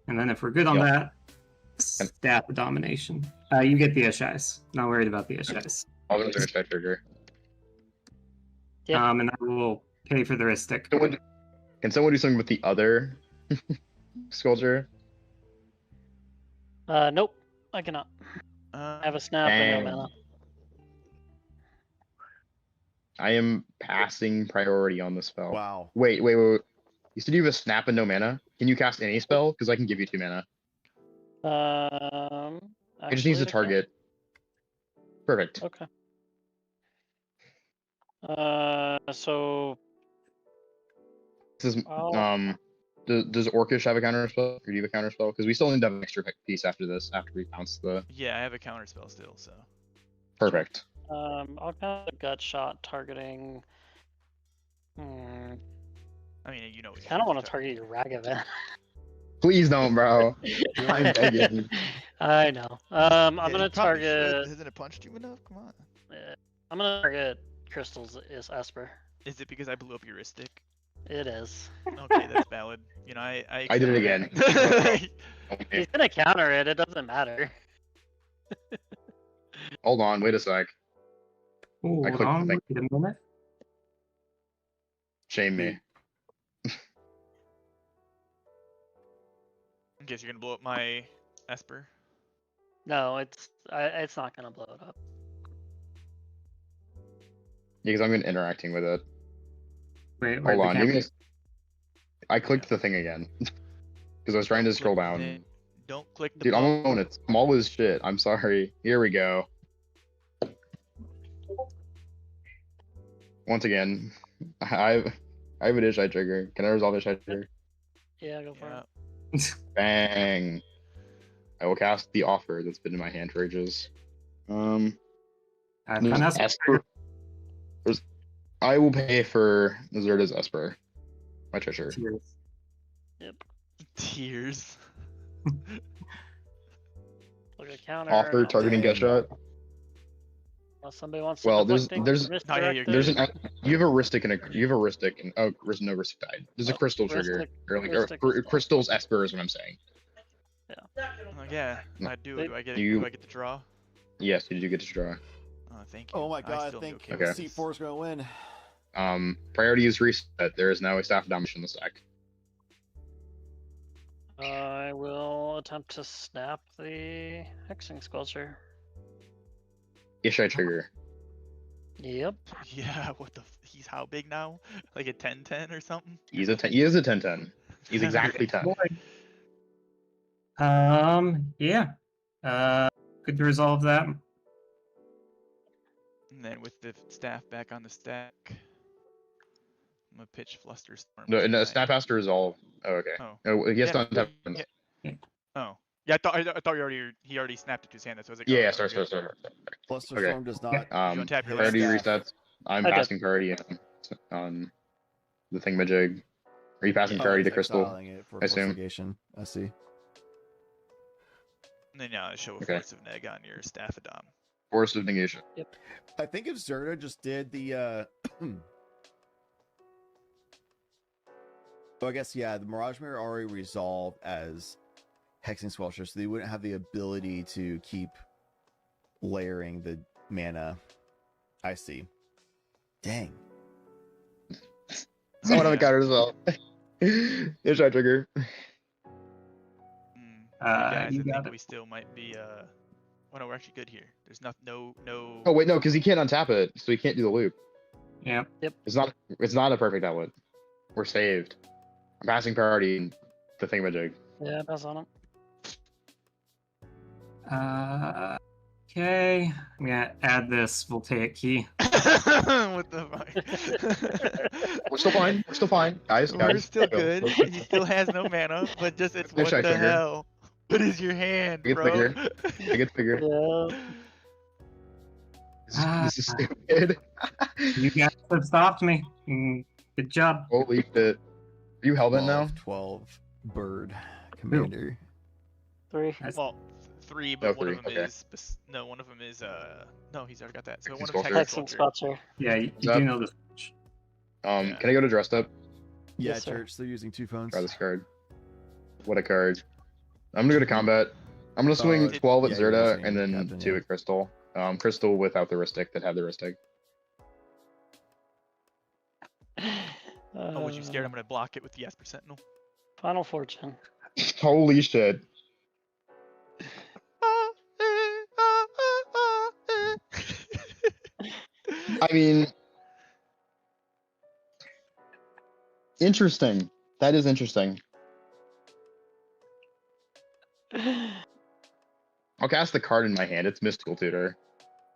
and then if we're good on that, staff of domination. You get the Ishais. Not worried about the Ishais. All those are Ishai trigger. And then we'll pay for the wrist stick. Can someone do something with the other sculpture? Nope, I cannot. I have a snap and no Dang. mana. I am passing priority on the spell. Wow. Wait. You said you have a snap and no mana? Can you cast any spell? Because I can give you 2 mana. It just needs to Actually, I can. target. Perfect. Okay. So This is I'll- Does Orcish have a counter spell? Or do you have a counter spell? Because we still need to have an extra piece after this, after we bounce the. Yeah, I have a counter spell still, so. Perfect. I'll count the gut shot targeting. I mean, you know. Kind of want to target your Ragavan. Please don't, bro. I'm begging. I know. I'm Yeah, gonna you probably should. target. Hasn't it punched you enough? Come on. I'm gonna target Crystal's is Esper. Is it because I blew up your wrist stick? It is. Okay, that's valid. You know, I I did it accept again. that. He's gonna counter it. It doesn't matter. Hold on, wait a sec. Ooh, I hold clicked on, the thing. wait a minute. Shame me. In case you're gonna blow up my Esper. No, it's not gonna blow it up. Yeah, because I'm gonna interacting with it. Wait, Hold on. I clicked the thing again. Because I was trying to scroll down. Don't click the Dude, I'm button. on it. Small as shit. I'm sorry. Here we go. Once again, I have an Ishai trigger. Can I resolve Ishai trigger? Yeah, go for it. Bang. I will cast the offer that's been in my hand for ages. There's Esper. I will pay for Zerda's Esper. My treasure. Yep. Tears. Look at counter. Offer targeting gut shot. Unless somebody wants. Well, to there's you have a Ristic and no Ristic died. There's a crystal trigger. Crystal's Esper is what I'm saying. Yeah, I do. Do I get to draw? Yes, you do get to draw. Oh, thank you. Oh my god, I think C4 is gonna win. Priority is reset. There is now a staff domination in the stack. I will attempt to snap the hexing sculpture. Ishai trigger. Yep. Yeah. What the? He's how big now? Like a 10-10 or something? He is a 10-10. He's exactly 10. Yeah. Could you resolve that? And then with the staff back on the stack, I'm gonna pitch Fluster Storm. No, staff has to resolve. Oh, okay. Oh. No, he has Yeah, to untap. yeah. Oh. Yeah, I thought he already snapped it to his hand. So I was like, Yeah, oh, sorry. Fluster Okay. Storm does not. You untap your Priority last resets. I'm I did. passing priority on the thingamajig. Are you passing priority to Crystal? Exiling it for I assume. negation. I see. And then now show a Okay. Force of Neg on your Staff of Dom. Force of negation. I think if Zerda just did the well, I guess yeah, the Mirage Mirror already resolved as Hexing Squelcher, so they wouldn't have the ability to keep layering the mana. I see. Dang. Someone have a counter as well. Ishai trigger. Guys, you I got think it. we still might be. Oh no, we're actually good here. There's no. Oh wait, no, because he can't untap it, so he can't do the loop. Yep. It's not a perfect outlet. We're saved. I'm passing priority to thingamajig. Yeah, pass on him. Okay. I'm gonna add this voltaic key. What the fuck? We're still fine. We're still fine, guys. We're still go. good. He still has no mana, but just it's what Ishai the trigger. hell? What is your hand, Good bro? figure. Good figure. This is stupid. You guys have stopped me. Good job. Holy shit. Are you Hellbent now? 12 bird commander. 3. Well, 3, but one 3, of them okay. is one of them is no, he's already got that. So Hexing one of them Sculpture. Hexing sculpture. Yeah, you that- do know this. Can I go to dressed up? Yeah, Yes, sir. Church. They're using 2 phones. Try this card. What a card. I'm gonna go to combat. I'm gonna swing 12 at yeah, you're Zerda using and then Captain, 2 yeah. at Crystal. Crystal without the Ristic that have the Ristic. Oh, would you scared I'm gonna block it with the Esper Sentinel? Final Fortune. Holy shit. I mean, interesting. That is interesting. I'll cast the card in my hand. It's Mystical Tutor.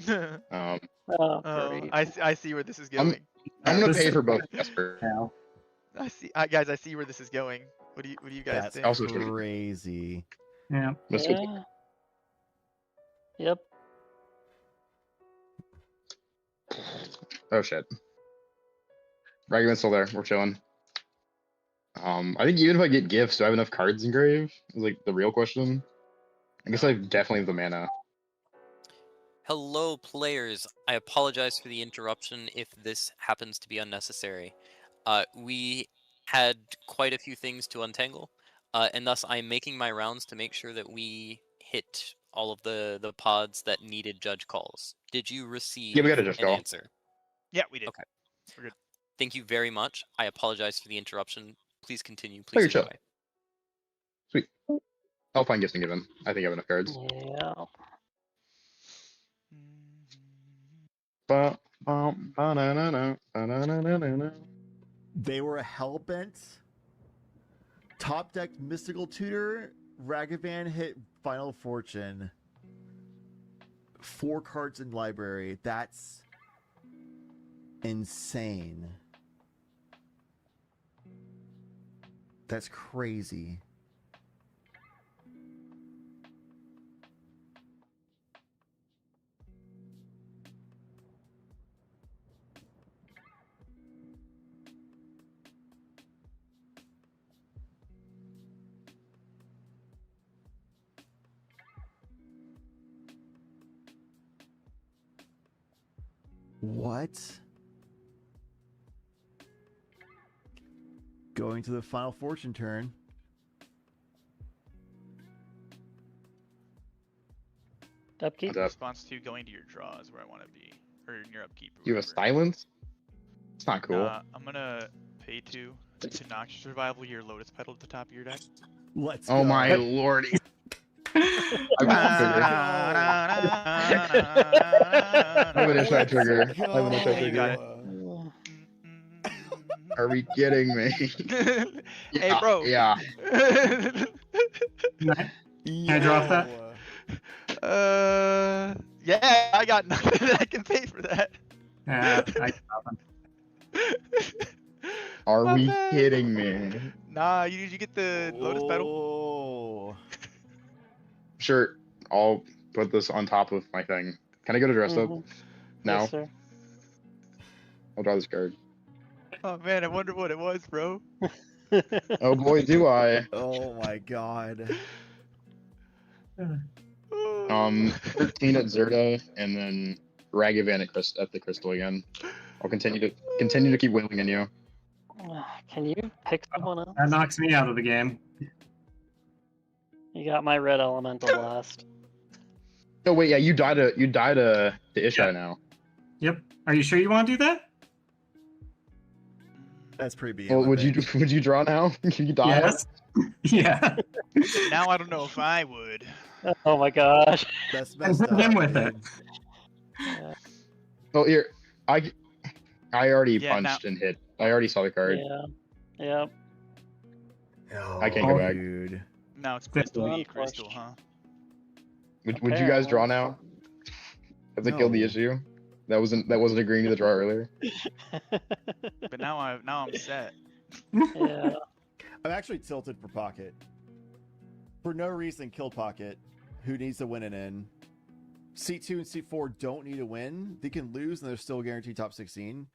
Oh, Oh, I see where this is going. I'm gonna pay for both Esper. Guys, I see where this is going. What do you guys That's think? Also crazy. Yeah. Yeah. Yep. Oh shit. Ragavan's still there. We're chilling. I think even if I get gifts, do I have enough cards in grave? Is like the real question. I guess I definitely have the mana. Hello, players. I apologize for the interruption if this happens to be unnecessary. We had quite a few things to untangle, and thus I'm making my rounds to make sure that we hit all of the pods that needed judge calls. Did you receive Yeah, we got a judge an call. answer? Yeah, we did. Okay. We're good. Thank you very much. I apologize for the interruption. Please continue. Oh, you're Please chill. enjoy. Sweet. I'll find gifts and give them. I think I have enough cards. Yeah. They were hellbent. Top deck Mystical Tutor. Ragavan hit Final Fortune. 4 cards in library. That's insane. That's crazy. What? Going to the Final Fortune turn. Upkeep? Response to going to your draw is where I want to be, or in your upkeep. Or You have a silence? It's not cool. I'm gonna pay to knock your survival your Lotus Petal at the top of your deck. Let's Oh go. my lordy. I have an inside trigger. I have an inside You got trigger. it. Are we kidding me? Hey, bro. Yeah. Can I draw off that? Yeah, I got nothing that I can pay for that. Yeah, I got nothing. Are My we bad. kidding me? Nah, you get the Lotus Petal. Oh. Sure, I'll put this on top of my thing. Can I go to dressed up now? Yes, sir. I'll draw this card. Oh man, I wonder what it was, bro. Oh boy, do I. Oh my god. 13 at Zerda, and then Ragavan at the Crystal again. I'll continue to keep wailing in you. Can you pick someone else? That knocks me out of the game. You got my red elemental blast. Oh wait, yeah, you died to Isha now. Yep. Are you sure you want to do that? That's pretty BM. Well, I would you draw now? Can you die? Yes. Yeah. Now I don't know if I would. Oh my gosh. That's Put him with it. Oh here, I already Yeah, punched and hit. I already saw the card. Yeah. I can't go back. Dude. Now it's Crystal v Crystal, huh? Would you guys draw now? Have they killed the No. issue? That wasn't agreeing to the draw earlier. But now I'm set. Yeah. I'm actually tilted for Pocket. For no reason, killed Pocket, who needs to win it in. C2 and C4 don't need to win. They can lose and they're still guaranteed top 16.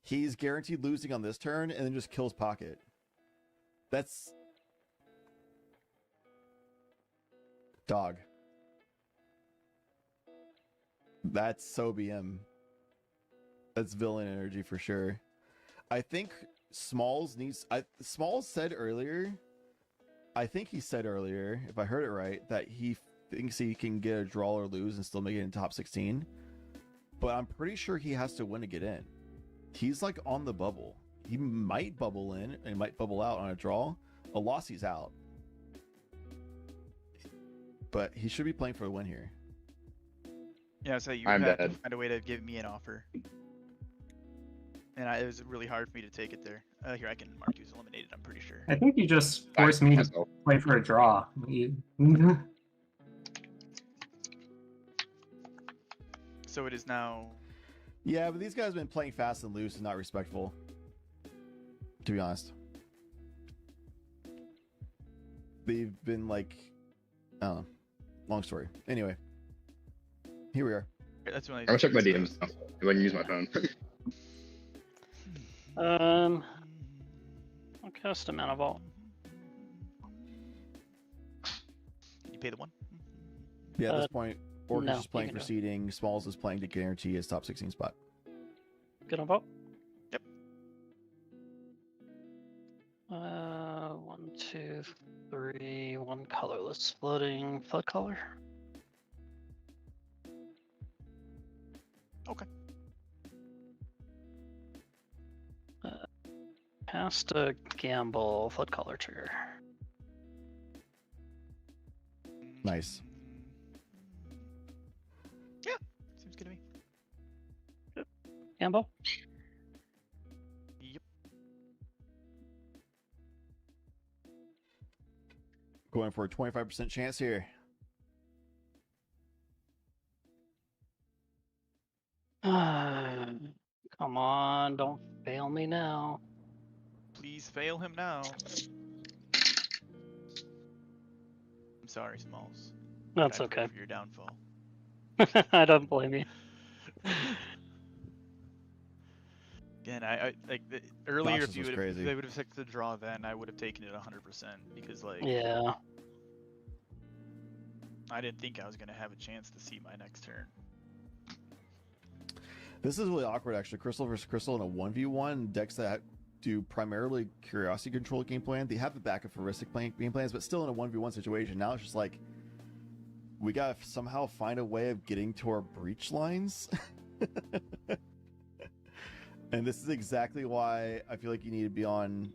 He's guaranteed losing on this turn and then just kills Pocket. That's... Dog. That's so BM. That's villain energy for sure. I think Smalls needs. Smalls said earlier. I think he said earlier, if I heard it right, that he thinks he can get a draw or lose and still make it in top 16. But I'm pretty sure he has to win to get in. He's like on the bubble. He might bubble in and might bubble out on a draw. A loss, he's out. But he should be playing for a win here. Yeah, so you I'm had to dead. find a way to give me an offer. And it was really hard for me to take it there. Here, I can mark you as eliminated, I'm pretty sure. I think you just forced me to play for a draw. So it is now. Yeah, but these guys have been playing fast and loose and not respectful. To be honest. They've been like, I don't know. Long story. Anyway. Here we are. That's when I'm gonna check my DMs now. If I can use my phone. I'll cast a mana vault. Can you pay the one? Yeah, at this point, Orc no, is just playing you for can do it. seeding. Smalls is playing to guarantee his top 16 spot. Good on vote? Yep. 1, 2, 3, 1 colorless floating flood color. Okay. Cast a gamble flood color trigger. Nice. Yeah, seems good to me. Gamble? Yep. Going for a 25% chance here. Come on, don't fail me now. Please fail him now. I'm sorry, Smalls. That's I pray okay. for your downfall. I don't blame you. Again, I like earlier. Gosh, If you this was would have, crazy. they would have picked the draw, then I would have taken it 100% because like Yeah. I didn't think I was gonna have a chance to see my next turn. This is really awkward, actually. Crystal versus Crystal in a 1v1. Decks that do primarily Curiosity Control game plan. They have the backup for Ristic game plans, but still in a 1v1 situation. Now it's just like, we gotta somehow find a way of getting to our breach lines. And this is exactly why I feel like you need to be on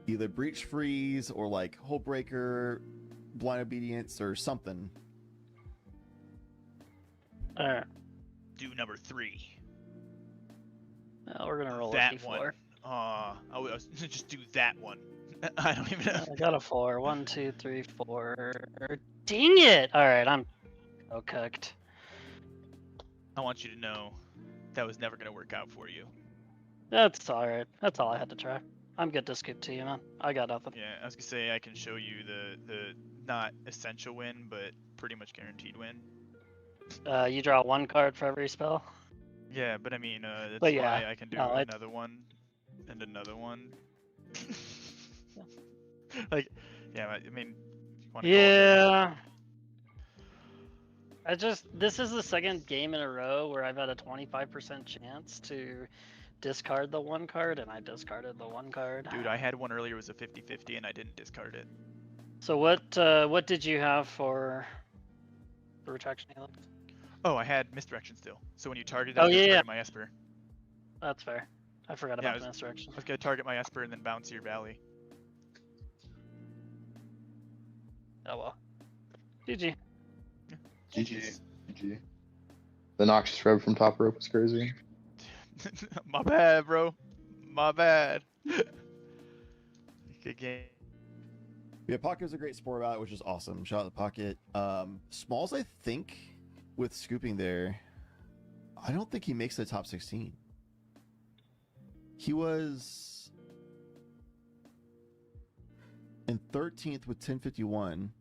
either Breach Freeze or like Hull Breaker, Blind Obedience, or something. Alright. Do number 3. We're gonna roll That a d4. one. I was just do that one. I don't even know. I got a 4. 1, 2, 3, 4. Dang it! Alright, I'm so cooked. I want you to know that was never gonna work out for you. That's alright. That's all I had to try. I'm good to scoop to you, man. I got nothing. Yeah, I was gonna say I can show you the not essential win, but pretty much guaranteed win. You draw 1 card for every spell. Yeah, but I mean, that's But yeah, why I can do no, another one and another one. Like, yeah, I mean, if you want to Yeah. This is the second game in a row where I've had a 25% chance to discard the 1 card, and I discarded the 1 card. Dude, I had one earlier, it was a 50-50, and I didn't discard it. So what did you have for retraction helix? Oh, I had misdirection still. So when you target Oh, it, yeah, my Esper. That's fair. I forgot Yeah, about the misdirection. I was gonna target my Esper and then bounce your Valley. Oh well. GG. GG. GG. The Noxious Rev from top rope was crazy. My bad, bro. My bad. Good game. Yeah, Pocket was a great sport about it, which is awesome. Shout out to Pocket. Smalls, I think, with scooping there, I don't think he makes the top 16. He was in 13th with 1051.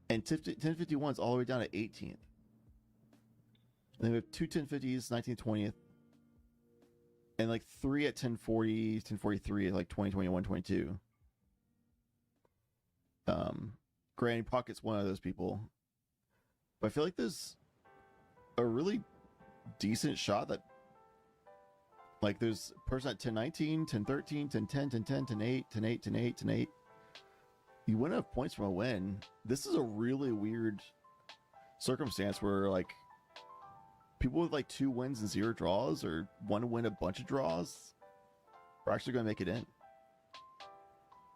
And 1051 is all the way down to 18th. And then we have 2 1050s, 19th, 20th. And like 3 at 1040, 1043 at like 2021, 22. Granny Pocket's one of those people. But I feel like there's a really decent shot that, like, there's a person at 10-19, 10-13, 10-10, 10-10, 10-8, 10-8, 10-8, 10-8. You wouldn't have points from a win. This is a really weird circumstance where, like, people with like 2 wins and 0 draws, or 1 win, a bunch of draws, are actually going to make it in.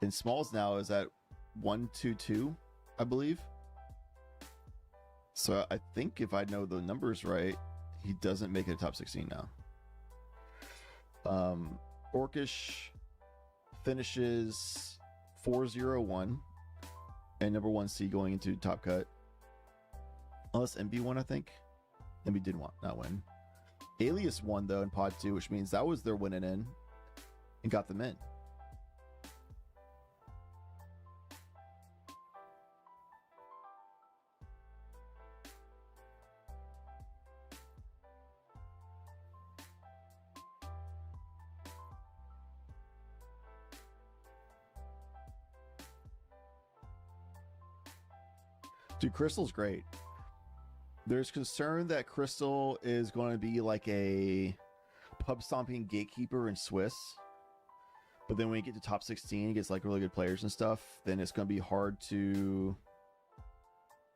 And Smalls now is at 1-2-2, I believe. So I think if I know the numbers right, he doesn't make it a top 16 now. Orcish finishes 4-0-1 and number 1 seed going into top cut. Unless MB won, I think. MB did not win. Alias won though in pod 2, which means that was their winning in and got them in. Dude, Crystal's great. There's concern that Crystal is going to be like a pub stomping gatekeeper in Swiss. But then when you get to top 16, it gets like really good players and stuff. Then it's going to be hard to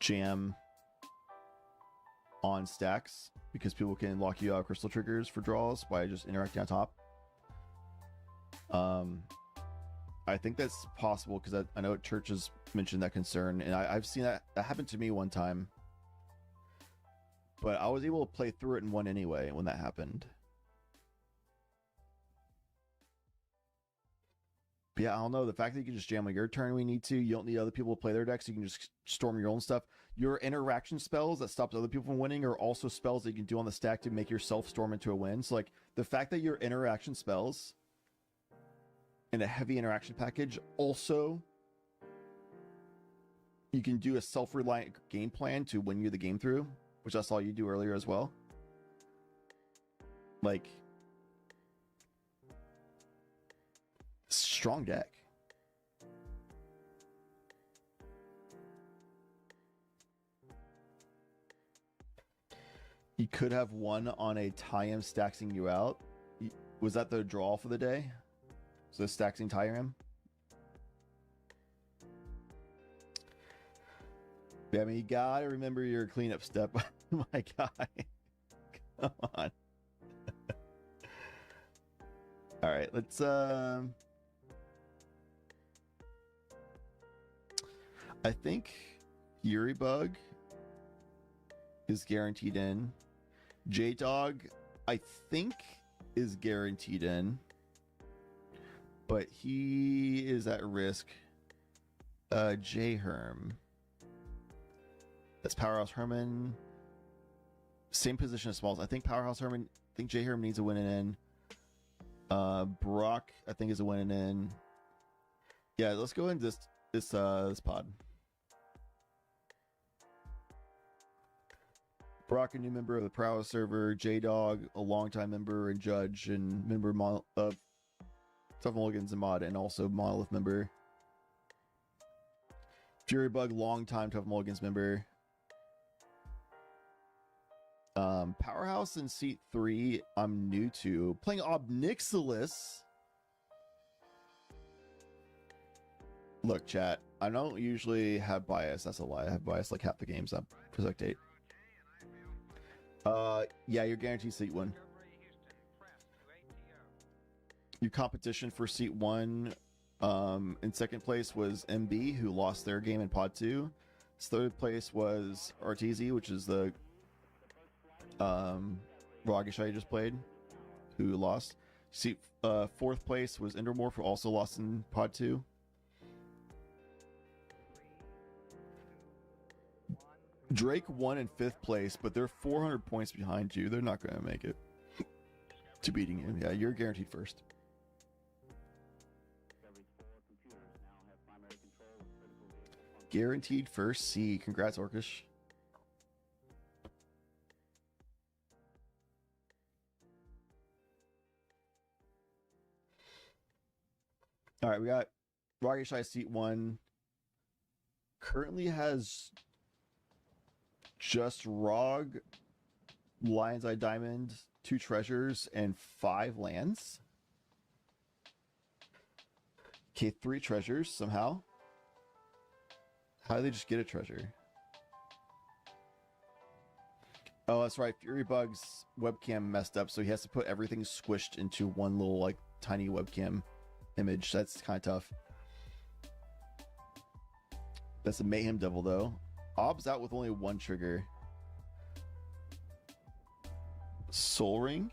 jam on stacks because people can lock you out of Crystal triggers for draws by just interacting on top. I think that's possible because I know Church has mentioned that concern, and I've seen that happen to me one time. But I was able to play through it and won anyway when that happened. But yeah, I don't know. The fact that you can just jam on your turn when you need to, you don't need other people to play their decks. You can just storm your own stuff. Your interaction spells that stops other people from winning are also spells that you can do on the stack to make yourself storm into a win. So like the fact that your interaction spells in a heavy interaction package also, you can do a self-reliant game plan to win you the game through, which I saw you do earlier as well. Like, strong deck. You could have won on a tie-in staxing you out. Was that the draw for the day? So staxing tie-in? Yeah, I mean, you gotta remember your cleanup step, my guy. Come on. All right, let's I think Fury Bug is guaranteed in. J-Dog, I think, is guaranteed in. But he is at risk. J-Herm. That's Powerhouse Herman. Same position as Smalls. I think Powerhouse Herman, I think J-Herm needs a win and in. Brock, I think, is a win and in. Yeah, let's go into this pod. Brock, a new member of the Prowess server. J-Dog, a longtime member and judge and member of Tough Mulligans and mod, and also Monolith member. Fury Bug, longtime Tough Mulligans member. Powerhouse in seat 3, I'm new to. Playing Obnixilis. Look, chat, I don't usually have bias. That's a lie. I have bias like half the games up for Spectate. Yeah, you're guaranteed seat 1. Your competition for seat 1 in second place was MB, who lost their game in pod 2. Third place was Arteezy, which is the Rogish I just played, who lost. Seat fourth place was Endermorph, who also lost in pod 2. Drake won in 5th place, but they're 400 points behind you. They're not going to make it to beating you. Yeah, you're guaranteed first. Guaranteed first C. Congrats, Orcish. All right, we got Rocky Shy seat 1. Currently has just Rog, Lion's Eye Diamond, 2 treasures, and 5 lands. Okay, 3 treasures somehow. How do they just get a treasure? Oh, that's right. Fury Bug's webcam messed up, so he has to put everything squished into one little, like, tiny webcam image. That's kind of tough. That's a Mayhem Devil, though. Ob's out with only 1 trigger. Soul Ring?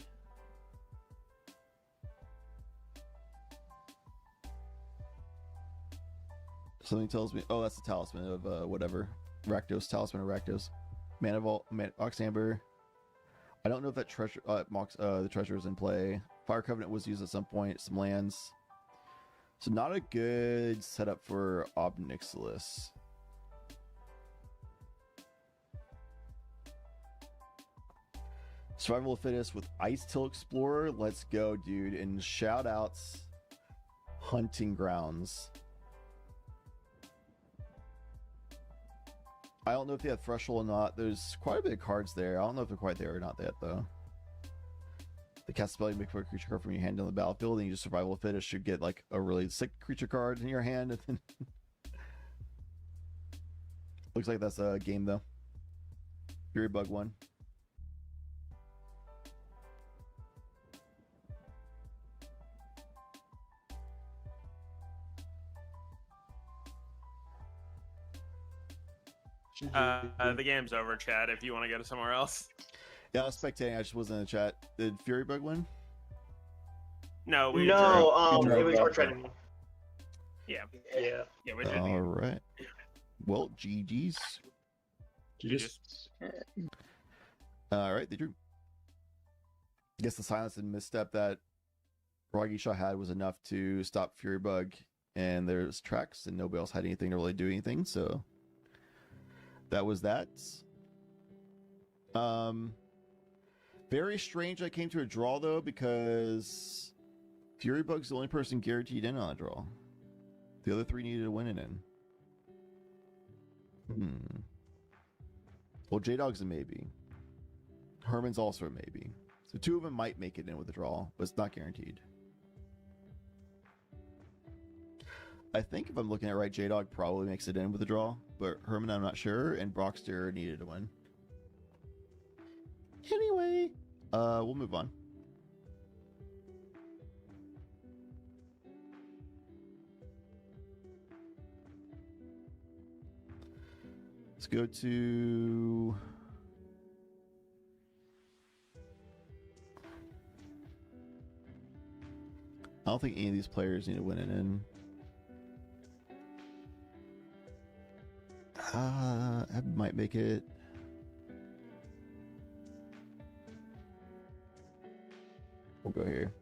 Something tells me... Oh, that's the Talisman of whatever. Rakdos. Talisman of Rakdos. Mana Vault, Oxamber. I don't know if that treasure, the treasure is in play. Fire Covenant was used at some point. Some lands. So not a good setup for Obnixilis. Survival of the Fittest with Ice Till Explorer. Let's go, dude. And shout outs, Hunting Grounds. I don't know if they have Threshold or not. There's quite a bit of cards there. I don't know if they're quite there or not yet, though. The cast ability to make a creature card from your hand on the battlefield, and you just Survival of the Fittest should get like a really sick creature card in your hand. And then looks like that's a game, though. Fury Bug 1. The game's over, Chad, if you want to go to somewhere else. Yeah, I was spectating. I just wasn't in the chat. Did Fury Bug win? No, we no, drew. it was our training. Yeah, we did. All right. Well, GG's. GG's. All right, they drew. I guess the silence and misstep that Ragisha had was enough to stop Fury Bug, and there's tracks, and nobody else had anything to really do anything, so that was that. Very strange I came to a draw, though, because Fury Bug's the only person guaranteed in on a draw. The other 3 needed to win it in. Well, J-Dog's a maybe. Herman's also a maybe. So 2 of them might make it in with a draw, but it's not guaranteed. I think if I'm looking at it right, J-Dog probably makes it in with a draw, but Herman, I'm not sure, and Brockster needed to win. Anyway, we'll move on. Let's go to... I don't think any of these players need to win it in. I might make it. We'll go here.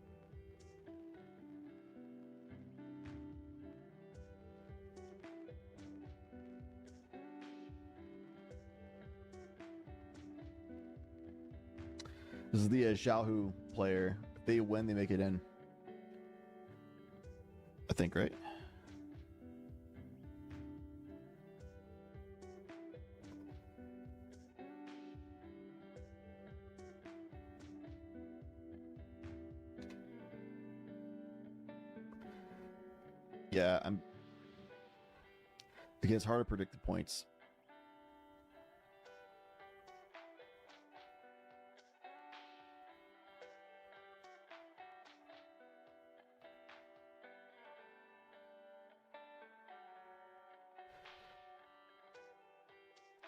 This is the Xiaohu player. If they win, they make it in. I think, right? Yeah, again, it's hard to predict the points.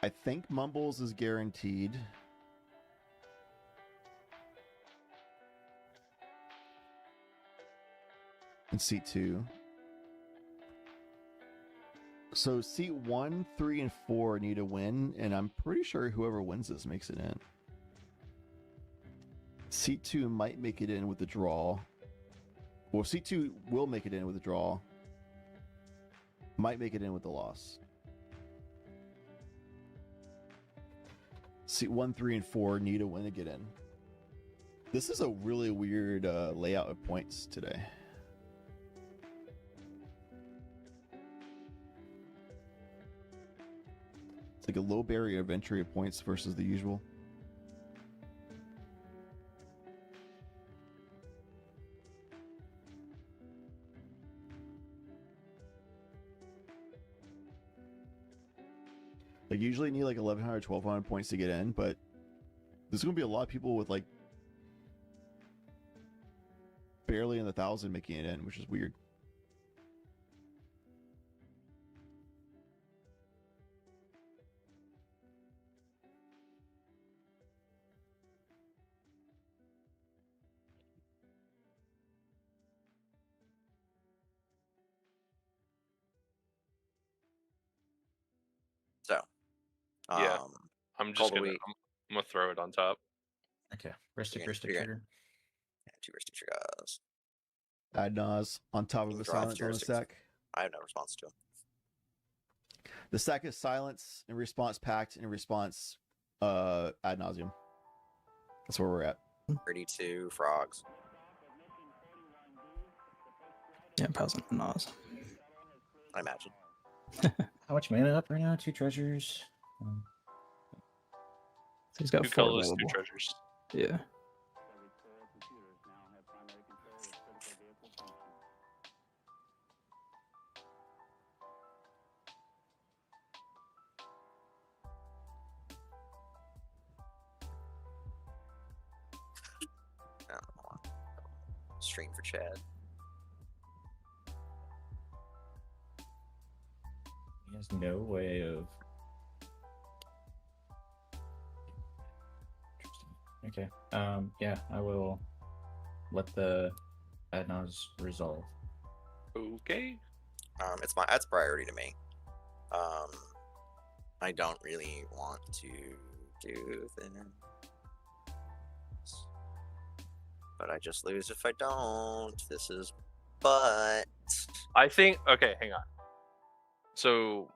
I think Mumbles is guaranteed. In seat 2. So seat 1, 3, and 4 need to win, and I'm pretty sure whoever wins this makes it in. Seat 2 might make it in with the draw. Well, seat 2 will make it in with the draw. Might make it in with the loss. Seat 1, 3, and 4 need to win to get in. This is a really weird layout of points today. It's like a low barrier of entry of points versus the usual. Like usually you need like 1,100, 1,200 points to get in, but there's gonna be a lot of people with like barely in the 1,000 making it in, which is weird. So, Yeah. I'm just gonna I'm gonna throw it on top. Okay. Ristic, You're Ristic gonna- trigger. Yeah, 2 Ristic triggers. Ad Nas on top of a Draw silence on the jurisdiction. stack. I have no response to him. The stack is silence, in response pact, in response ad nauseum. That's where we're at. 32 frogs. Yeah, Thousand Nas. I imagine. How much mana up right now? 2 treasures. So he's got 2 4 colors, 2 available. treasures. Yeah. Stream for Chad. He has no way of. Interesting. Okay. Yeah, I will let the Adnaz resolve. Okay. That's priority to me. I don't really want to do this, but I just lose if I don't. This is, but I think. Okay, hang on. So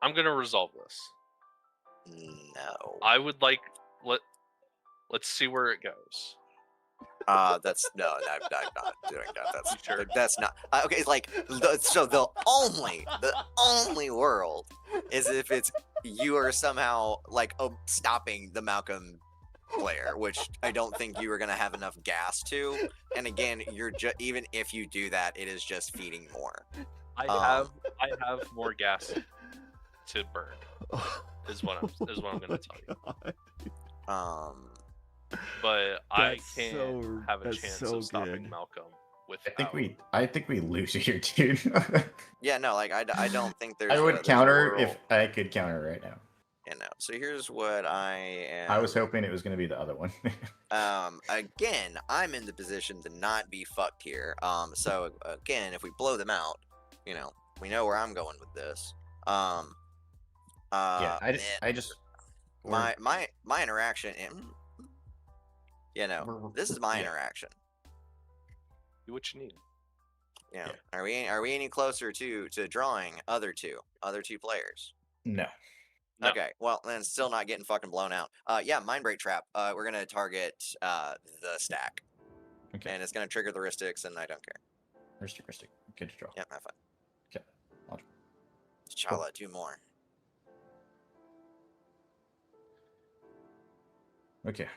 I'm gonna resolve this. No. I would like let's see where it goes. That's no, I'm not doing that. That's not okay. It's like so the only world is if it's you are somehow like stopping the Malcolm player, which I don't think you are gonna have enough gas to. And again, you're just even if you do that, it is just feeding more. I have more gas to burn. Is what I'm gonna tell you. But I can't have a chance of stopping Malcolm without. I think we lose here, dude. Yeah, no, like I don't think there's. I would there's a counter world. if I could counter right now. Yeah, no. So here's what I am. I was hoping it was going to be the other one. Again, I'm in the position to not be fucked here. So again, if we blow them out, we know where I'm going with this. Yeah, I just my interaction. This is my interaction. Do what you need. Yeah. Are we any closer to drawing other two players? No. Okay, well then still not getting fucking blown out. Yeah, Mind Break Trap. We're gonna target the stack. Okay. And it's gonna trigger the Ristics, and I don't care. Ristic. Good to draw. Yep, have fun. Okay. I'll draw. Chala, do more. Okay.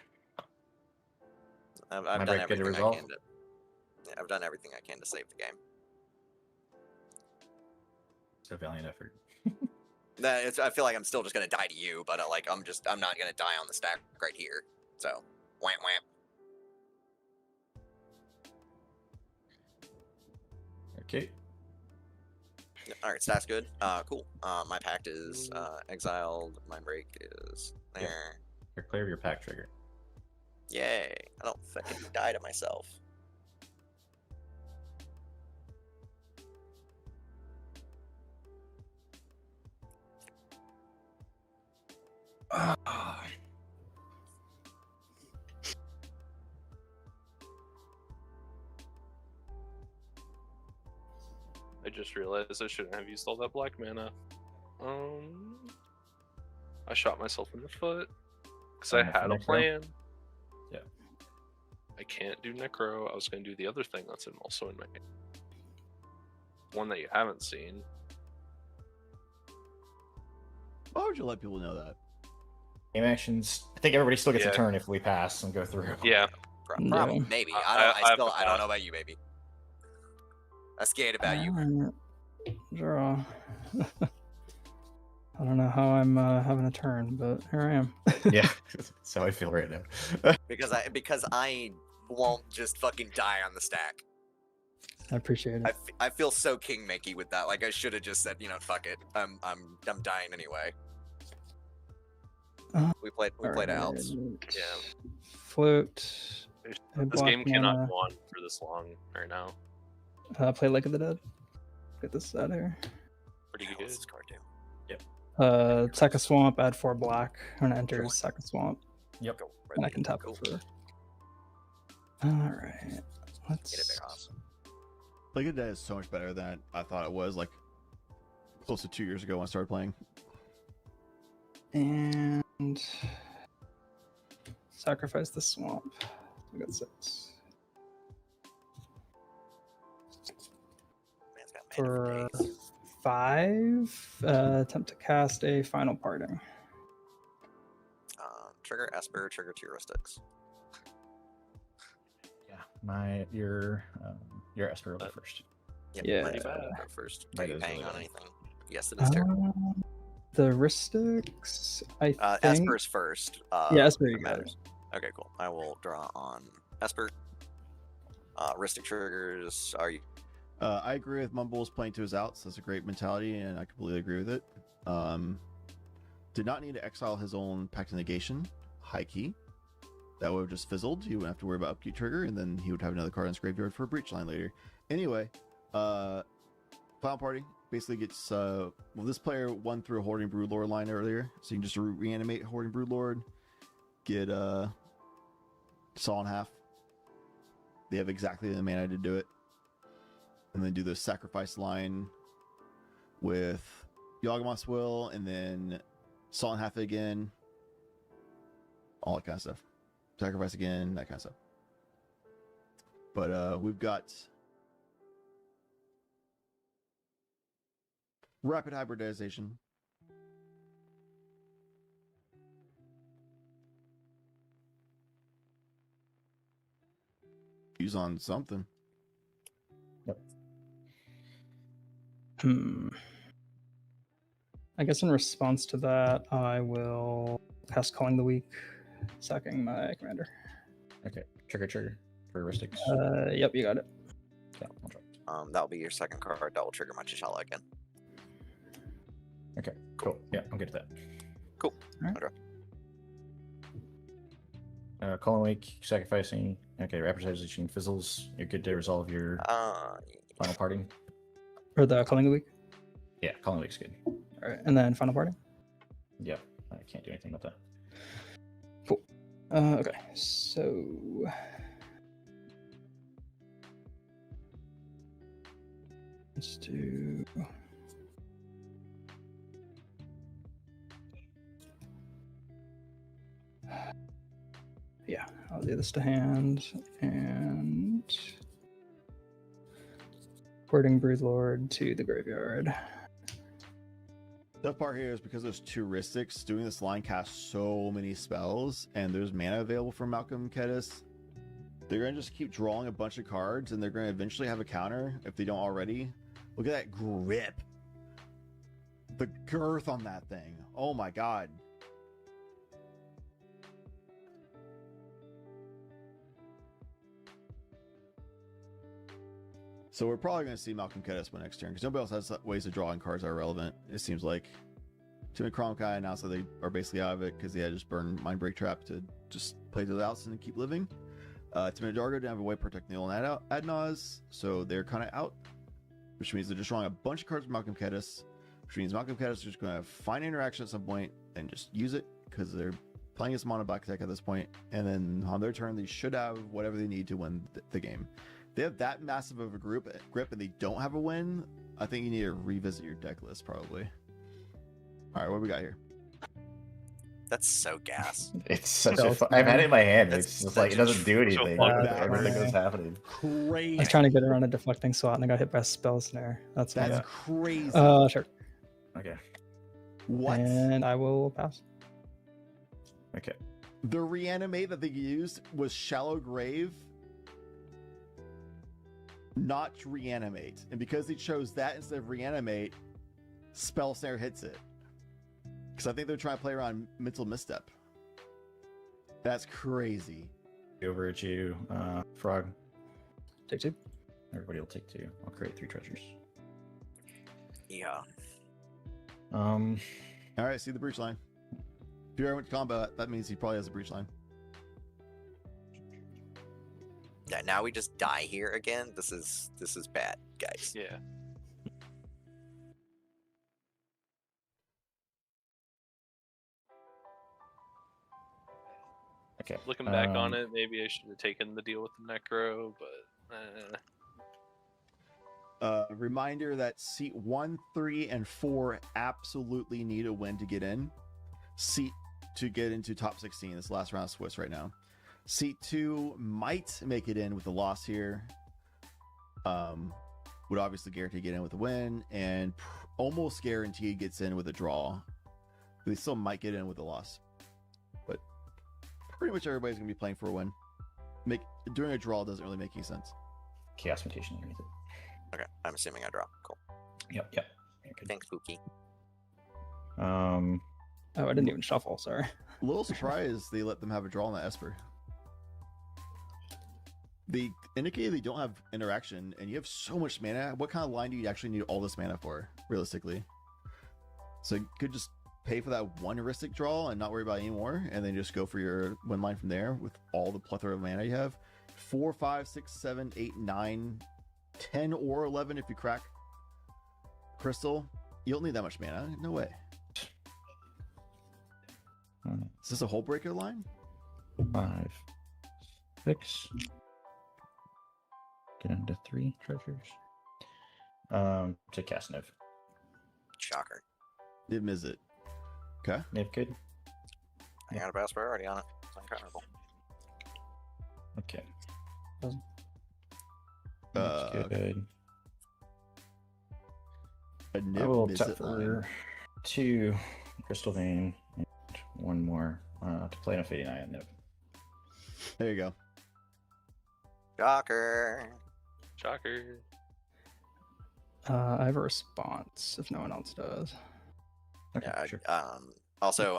I've Mind done Break good to everything I resolve? can to. Yeah, I've done everything I can to save the game. It's a valiant effort. I feel like I'm still just gonna die to you, but I'm not gonna die on the stack right here. So, wham wham. Okay. All right, stack's good. Cool. My pact is exiled. Mind Break is there. You're clear of your pack trigger. Yay! I don't fucking die to myself. I just realized I shouldn't have used all that black mana. I shot myself in the foot because I had a Necro? plan. Yeah. I can't do Necro. I was going to do the other thing that's also in my game. One that you haven't seen. Why would you let people know that? Game actions. I think everybody still gets Yeah. a turn if we pass and go through. Yeah. Probably, maybe. I don't know about you, baby. I'm scared about you. Draw. don't know how I'm having a turn, but here I am. Yeah, that's how I feel right now. because I won't just fucking die on the stack. I appreciate it. I feel so king makey with that. Like I should have just said, fuck it. I'm dying anyway. We played out. Yeah. Float. This game cannot go on for this long right now. Play Lake of the Dead. Get this out of here. Pretty good. This card do? Yep. Sack a swamp, add 4 black. When it enters, sack a swamp. Yep. And I can tap it for. Alright. Let's. Lake of the Dead is so much better than I thought it was, like close to 2 years ago when I started playing. And sacrifice the swamp. We got 6. For 5, attempt to cast a final parting. Trigger Esper, trigger 2 Rustics. Yeah, your Esper will go first. Yep, Yeah. mine's gonna go first. Are That you is paying really on bad. anything? Yes, it is terrible. The Ristics, I think. Esper's first. Yeah, Esper, if you it got it. matters. Okay, cool. I will draw on Esper. Ristic triggers. Are you? I agree with Mumbles playing to his outs. That's a great mentality, and I completely agree with it. Did not need to exile his own Pact of Negation. High key. That would have just fizzled. He wouldn't have to worry about upkeep trigger, and then he would have another card in his graveyard for a breach line later. Anyway, Final Party basically gets this player won through a Hoarding Broodlord line earlier, so you can just reanimate Hoarding Broodlord, get Saw in half. They have exactly the mana to do it. And then do the sacrifice line with Yawgmoth's Will, and then Saw in half again. All that kind of stuff. Sacrifice again, that kind of stuff. But we've got Rapid Hybridization. Use on something. I guess in response to that, I will cast Calling the Weak, sacking my commander. Okay, trigger for Ristics. Yep, you got it. Yeah, I'll drop. That'll be your second card. That will trigger my T'Challa again. Okay, cool. Yeah, I'm good at that. Cool. Right. I'll draw. Calling Wake, sacrificing. Okay, Rapidization fizzles. You're good to resolve your final parting. Or the Calling the Weak? Yeah, Calling Wake's good. Alright, and then final parting? Yeah, I can't do anything with that. Cool. Okay, so let's do yeah, I'll do this to hand and Hoarding Broodlord to the graveyard. The part here is because there's 2 Ristics, doing this line casts so many spells, and there's mana available for Malcolm Kedis. They're going to just keep drawing a bunch of cards, and they're going to eventually have a counter, if they don't already. Look at that grip. The girth on that thing. Oh my god. So we're probably going to see Malcolm Kedis win next turn, because nobody else has ways to draw in cards that are relevant, it seems like. Timmy Kromkai announced that they are basically out of it, because they had just burned Mindbreak Trap to just play to the outs and keep living. Timmy Dargo didn't have a way to protect Neil and Adnaz, so they're kind of out. Which means they're just drawing a bunch of cards with Malcolm Kedis, which means Malcolm Kedis is just going to find interaction at some point and just use it, because they're playing as mono black deck at this point, and then on their turn they should have whatever they need to win the game. They have that massive of a grip and they don't have a win. I think you need to revisit your deck list probably. All right, what do we got here? That's so gas. It's such I've had it in my hand. That's It's just like it doesn't do anything. Everything that's happening. Crazy. I was trying to get around a deflecting SWAT and I got hit by a spell snare. That's crazy. Sure. Okay. What? And I will pass. Okay. The reanimate that they used was Shallow Grave, not reanimate. And because they chose that instead of reanimate, spell snare hits it. Because I think they're trying to play around mental misstep. That's crazy. Over at you, Frog. Take 2. Everybody will take 2. I'll create 3 treasures. Yeah. All right, see the breach line. If you ever went to combat, that means he probably has a breach line. Yeah, now we just die here again. This is bad, guys. Yeah. Okay. Looking back on it, maybe I should have taken the deal with the Necro, but Reminder that seat 1, 3, and 4 absolutely need a win to get in. Seat to get into top 16. This last round of Swiss right now. Seat 2 might make it in with a loss here. Would obviously guarantee get in with a win, and almost guaranteed gets in with a draw. They still might get in with a loss, but pretty much everybody's gonna be playing for a win. Doing a draw doesn't really make any sense. Chaos Mutation underneath it. Okay, I'm assuming I draw. Cool. Yep. Thanks, Pookie. Oh, I didn't even shuffle. Sorry. A little surprised they let them have a draw on that Esper. They indicated they don't have interaction, and you have so much mana. What kind of line do you actually need all this mana for, realistically? So you could just pay for that one heuristic draw and not worry about it anymore, and then just go for your win line from there with all the plethora of mana you have. 4, 5, 6, 7, 8, 9, 10, or 11 if you crack Crystal. You don't need that much mana. No way. Is this a Hull Breaker line? 5, 6. Get into 3 treasures. To cast Niv. Shocker. Did miss it. Okay. Niv good. I got a pass priority on it. It's uncoverable. Okay. Good. I will tap for 2 Crystal Vein and 1 more to play on a Fading Eye on Niv. There you go. Shocker. I have a response if no one else does. Okay, Yeah. sure. Also,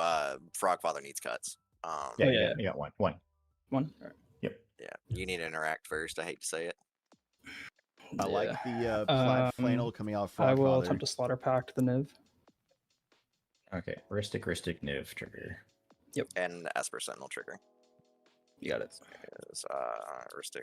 Frogfather needs cuts. Yeah. You got 1. 1. All right. Yep. Yeah. You need to interact first. I hate to say it. I like the plaid flannel coming out of I will Frogfather. attempt to slaughter pact the Niv. Okay. Ristic Niv trigger. Yep. And Esper Sentinel trigger. You got it. Is Ristic,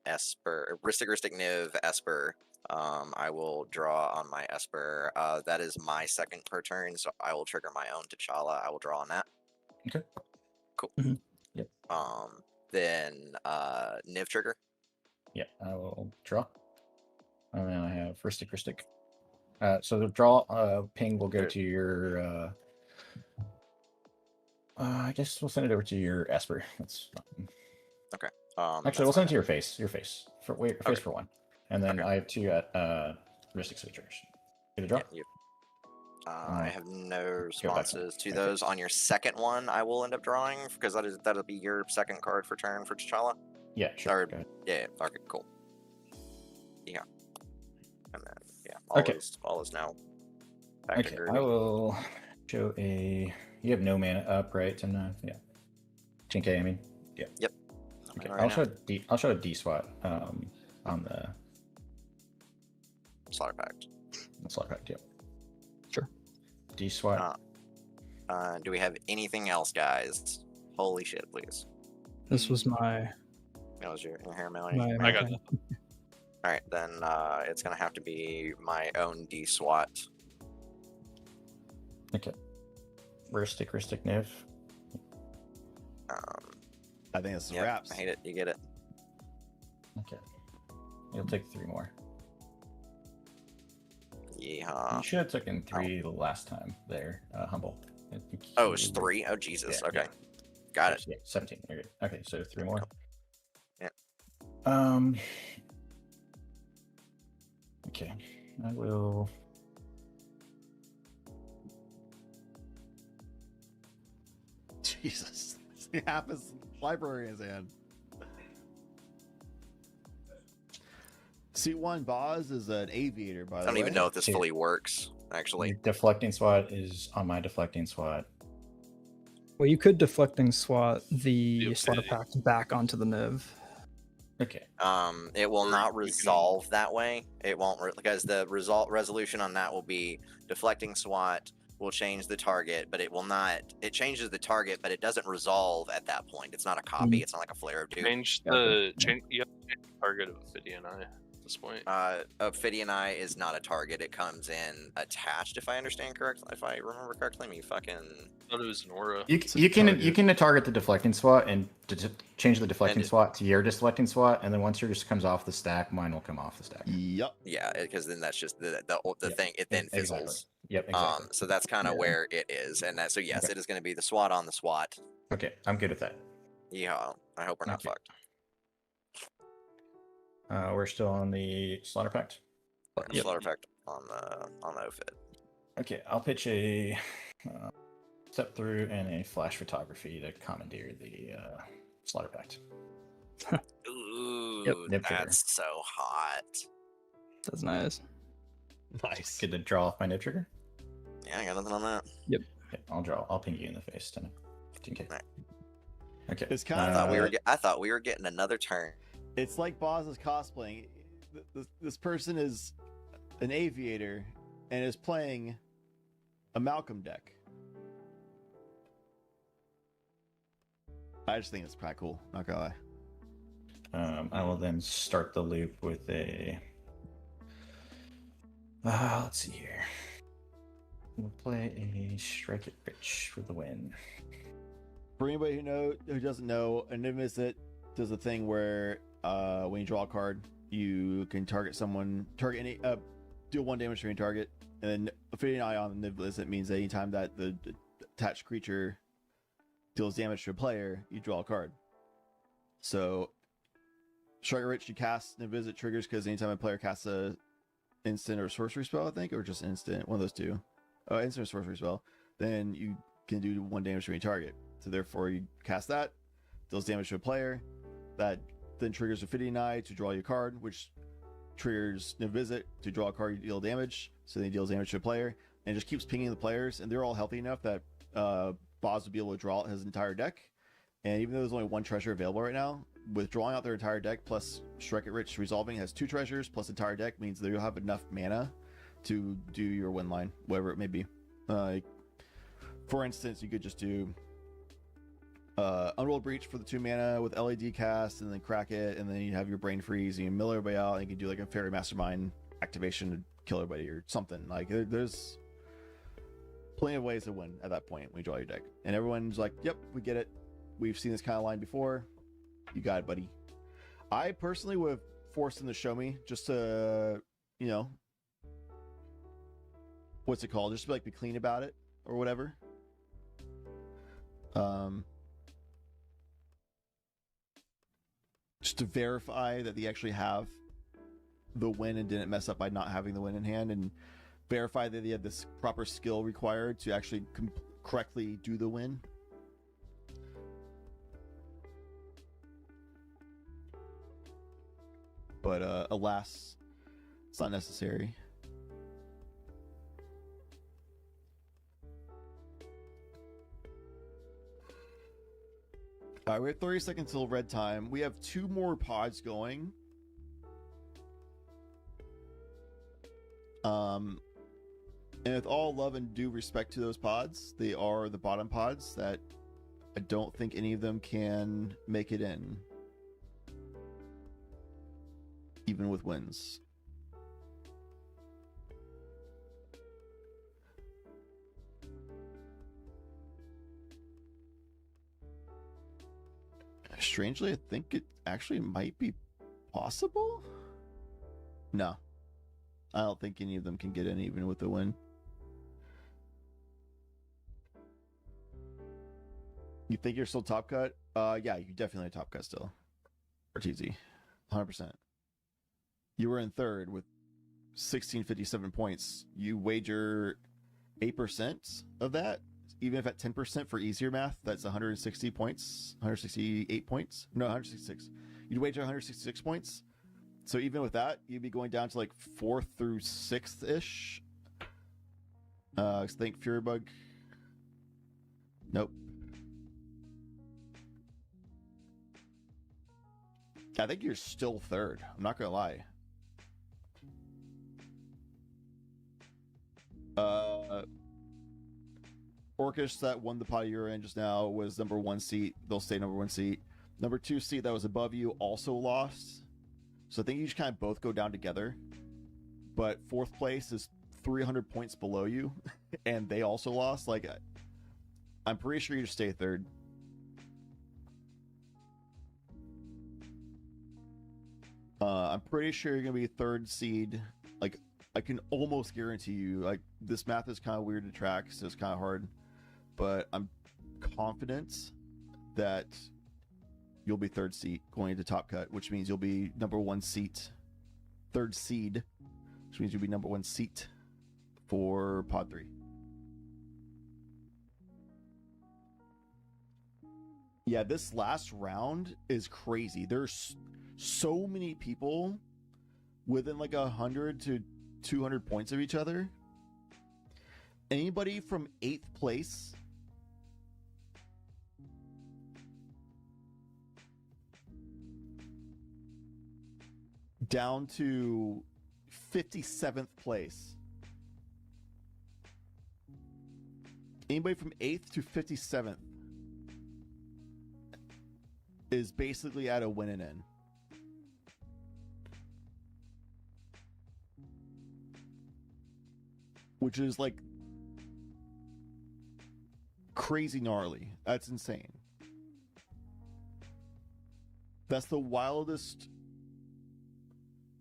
Esper, Ristic Niv, Esper. I will draw on my Esper. That is my second per turn, so I will trigger my own T'Challa. I will draw on that. Okay. Cool. Yep. Then Niv trigger. Yeah, I will draw. And then I have Ristic. So the draw ping will go to your. I guess we'll send it over to your Esper. That's fine. Okay. Actually, we'll send it to your face. Your face for face for 1, and then Okay. I have 2 at Ristic Switchers. Get a draw. Yeah, I have no Go back responses to those. On your second one, I will end up drawing because that'll be your second card for turn for T'Challa. Yeah, sure. Or, go ahead. yeah. Okay. Cool. Yeah. And then Okay. all is now back to Okay, Groovy. I will show a. You have no mana up, right? Tim? Yeah. Chinke, I mean. Yeah. Yep. Okay. Right I'll now. show a D SWAT on the Slaughter Pact. slot pack. Yep. Sure. D SWAT. Do we have anything else, guys? Holy shit, please. This was my. That was your hair, Melanie. my I got my- All right, then it's gonna have to be my own D SWAT. Okay. Ristic Niv. I think it's Yep, wraps. I hate it. You get it. Okay. You'll take 3 more. Yeehaw. You should have taken 3 the last time there, Humble. I think Oh, it's 3? Oh, Jesus. Yeah, Okay. yeah. Got it. Yeah, 17. You're good. Okay, so 3 more. Yeah. Okay. I will. Jesus. He half his library in his hand. Seat 1 Boz is an aviator, by the way. I don't even know if this fully works. actually. Your deflecting SWAT is on my deflecting SWAT. Well, you could deflecting SWAT the slaughter pact back onto the Niv. Okay. It will not resolve that way. It won't because the resolution on that will be deflecting SWAT will change the target, but it will not. It changes the target, but it doesn't resolve at that point. It's not a copy. It's not like a flare of doom. Change the target of Ophidian Eye at this point. Ophidian Eye is not a target. It comes in attached, if I understand correctly. If I remember correctly, me fucking. I thought it was an aura. You can target the deflecting SWAT and change the deflecting SWAT to your deflecting SWAT, and then once yours just comes off the stack, mine will come off the stack. Yep. Yeah, because then that's just the thing. It then Exactly. fizzles. Yep. Exactly. So that's kind of where it is, and so yes, it is going to be the SWAT on the SWAT. Okay, I'm good with that. Yeah, I hope we're not fucked. We're still on the slaughter pact. Slaughter pact on the OFID. Okay, I'll pitch a step through and a flash photography to commandeer the slaughter pact. Ooh, that's so hot. That's nice. Nice. Good to draw off my nib trigger. Yeah, I got nothing on that. Yep. Okay, I'll ping you in the face. 15k. Right. Okay. It's kind I thought we were getting another turn. It's like Boz is cosplaying. This person is an aviator and is playing a Malcolm deck. I just think it's pretty cool. Not gonna lie. I will then start the loop with a. Let's see here. We'll play a Strike It Rich for the win. For anybody who doesn't know, a Niv Visit does a thing where when you draw a card, you can target any, do 1 damage to any target, and then Ophidian Eye on the Niv Visit means that anytime that the attached creature deals damage to a player, you draw a card. So, Strike It Rich, you cast Niv Visit triggers because anytime a player casts a instant or sorcery spell, I think, or just instant, one of those two. Instant or sorcery spell, then you can do 1 damage to any target. So therefore, you cast that, deals damage to a player, that then triggers Ophidian Eye to draw your card, which triggers Niv Visit to draw a card, you deal damage, so then he deals damage to a player, and it just keeps pinging the players, and they're all healthy enough that Boz would be able to draw out his entire deck. And even though there's only 1 treasure available right now, with drawing out their entire deck plus Strike It Rich resolving has 2 treasures plus entire deck means that you'll have enough mana to do your win line, whatever it may be. For instance, you could just do Unrolled Breach for the 2 mana with LED cast, and then crack it, and then you have your Brain Freeze, and you mill everybody out, and you can do like a Fairy Mastermind activation to kill everybody or something. Like there's plenty of ways to win at that point when you draw your deck, and everyone's like, "Yep, we get it. We've seen this kind of line before. You got it, buddy." I personally would have forced them to show me just to, what's it called? Just to be clean about it or whatever. Just to verify that they actually have the win and didn't mess up by not having the win in hand, and verify that they had this proper skill required to actually correctly do the win. But alas, it's not necessary. All right, we have 30 seconds till red time. We have 2 more pods going. And with all love and due respect to those pods, they are the bottom pods that I don't think any of them can make it in, even with wins. Strangely, I think it actually might be possible. No, I don't think any of them can get in even with the win. You think you're still top cut? Yeah, you're definitely top cut still. RTZ, 100%. You were in third with 1657 points. You wager 8% of that, even if at 10% for easier math, that's 160 points, 168 points. No, 166. You'd wager 166 points. So even with that, you'd be going down to 4th through 6th ish. Think Furybug. Nope. I think you're still third. I'm not gonna lie. Orcish that won the pot you're in just now was number 1 seat. They'll stay number 1 seat. Number 2 seat that was above you also lost. So I think you just kind of both go down together. But 4th place is 300 points below you, and they also lost. Like, I'm pretty sure you just stay third. I'm pretty sure you're gonna be 3rd seed. Like, I can almost guarantee you. Like, this math is kind of weird to track, so it's kind of hard. But I'm confident that you'll be 3rd seat going into Top Cut, which means you'll be number 1 seat, 3rd seed, which means you'll be number 1 seat for Pod 3. Yeah, this last round is crazy. There's so many people within like 100 to 200 points of each other. Anybody from 8th place down to 57th place. Anybody from 8th to 57th is basically at a win and in. Which is like crazy gnarly. That's insane. That's the wildest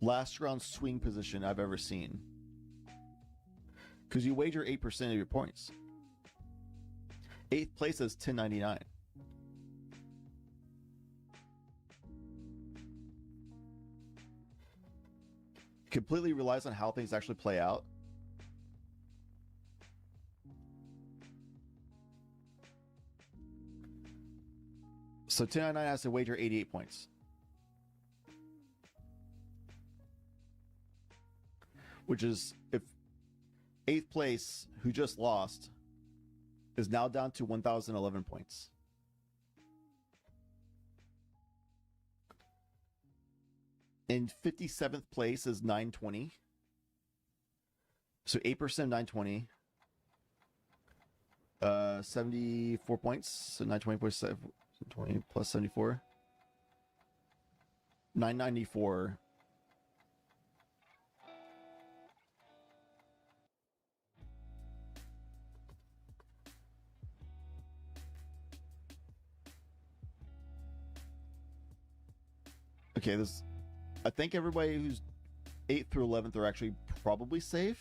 last round swing position I've ever seen. Because you wager 8% of your points. 8th place is 1099. Completely relies on how things actually play out. So 1099 has to wager 88 points. Which is, if 8th place, who just lost, is now down to 1,011 points. In 57th place is 920. So 8% of 920. 74 points. So 920.7. 20 plus 74. 994. Okay, this. I think everybody who's 8th through 11th are actually probably safe.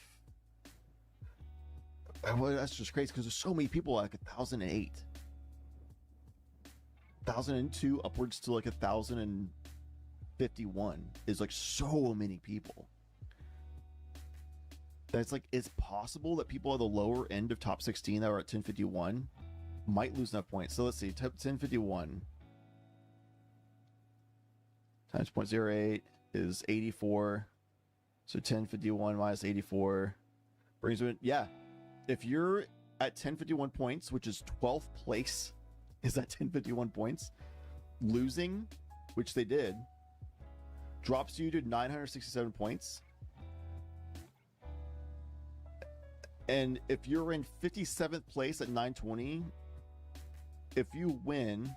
Well, that's just crazy because there's so many people like 1,008. 1,002 upwards to like 1,051 is like so many people. That's like, it's possible that people at the lower end of top 16 that are at 1051 might lose enough points. So let's see, 1051 times 0.08 is 84. So 1051 minus 84 brings it, yeah. If you're at 1051 points, which is 12th place, is at 1051 points, losing, which they did, drops you to 967 points. And if you're in 57th place at 920, if you win,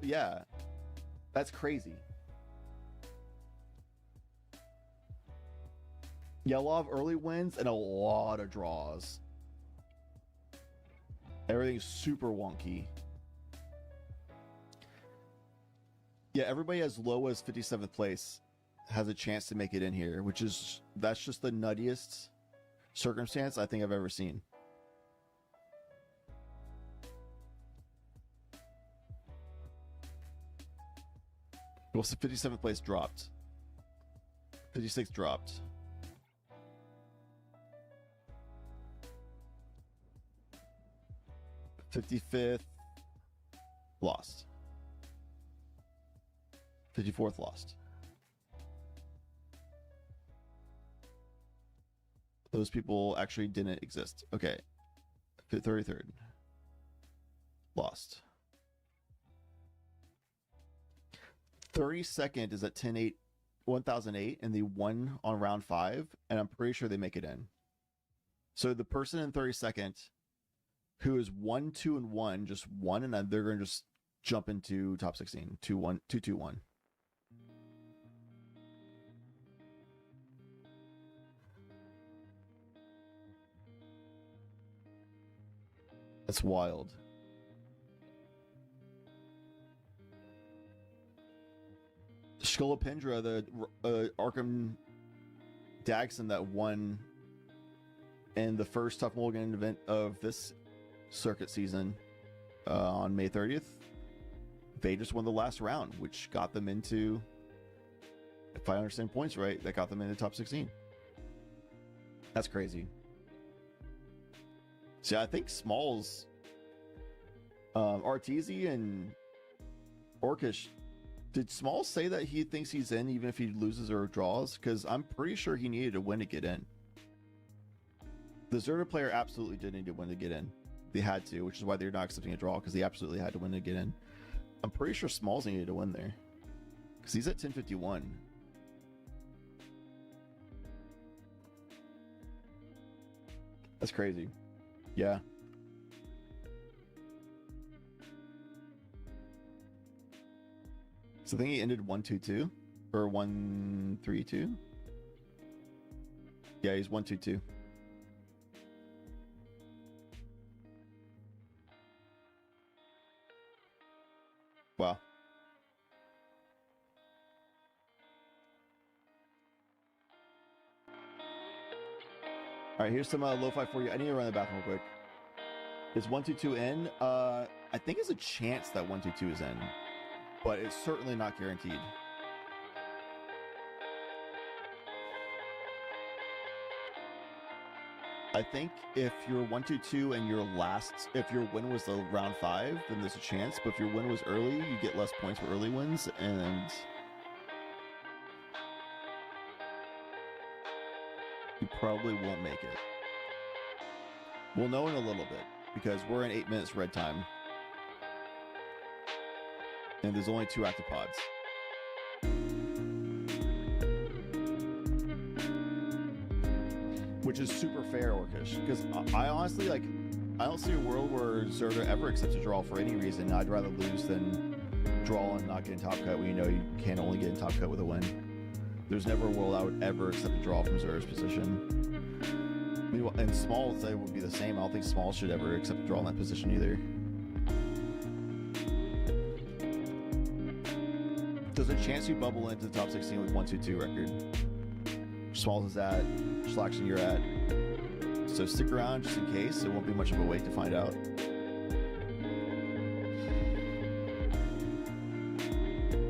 yeah, that's crazy. Yeah, a lot of early wins and a lot of draws. Everything's super wonky. Yeah, everybody as low as 57th place has a chance to make it in here, that's just the nuttiest circumstance I think I've ever seen. Well, so 57th place dropped. 56th dropped. '55th lost. 54th lost. Those people actually didn't exist. Okay. 33rd. Lost. 32nd is at 1008, and the one on round 5, and I'm pretty sure they make it in. So the person in 32nd who is 1, 2, and 1, just one, and then they're going to just jump into top 16. 2, 1, 2, 2, 1. That's wild. Scolopendra, the Arkham Dagson that won in the first Tough Mulligan event of this circuit season on May 30th, they just won the last round, which got them into, if I understand points right, that got them into top 16. That's crazy. See, I think Smalls, Arteezy, and Orcish, did Smalls say that he thinks he's in even if he loses or draws? Because I'm pretty sure he needed to win to get in. The Zerta player absolutely did need to win to get in. They had to, which is why they're not accepting a draw, because they absolutely had to win to get in. I'm pretty sure Smalls needed to win there, because he's at 1051. That's crazy. Yeah. So I think he ended 1-2-2 or 1-3-2. Yeah, he's 1-2-2. Wow. All right, here's some lo-fi for you. I need to run the bathroom real quick. Is 1-2-2 in? I think there's a chance that 1-2-2 is in, but it's certainly not guaranteed. I think if you're 1-2-2 and if your win was the round 5, then there's a chance. But if your win was early, you get less points for early wins, and you probably won't make it. We'll know in a little bit, because we're in 8 minutes red time. And there's only 2 active pods. Which is super fair, Orcish. Because I honestly, like, I don't see a world where Zerta ever accepts a draw for any reason. I'd rather lose than draw and not get in top cut when you know you can only get in top cut with a win. There's never a world I would ever accept a draw from Zerta's position. Meanwhile, and Smalls, they would be the same. I don't think Smalls should ever accept a draw in that position either. There's a chance you bubble into the top 16 with 1-2-2 record. Smalls is at, Schlackson you're at. So stick around just in case. It won't be much of a wait to find out.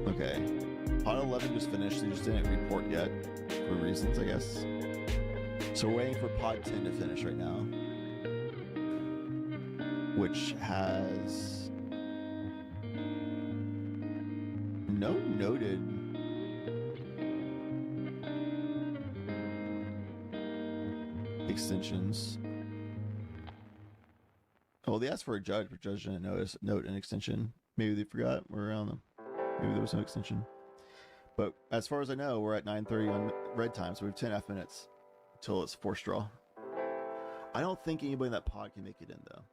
Okay. Pod 11 just finished. They just didn't report yet for reasons, I guess. So we're waiting for Pod 10 to finish right now. Which has no noted extensions. Oh, they asked for a judge, but judge didn't note an extension. Maybe they forgot we're around them. Maybe there was no extension. But as far as I know, we're at 9:30 on red time, so we have 10 minutes until it's forced draw. I don't think anybody in that pod can make it in, though.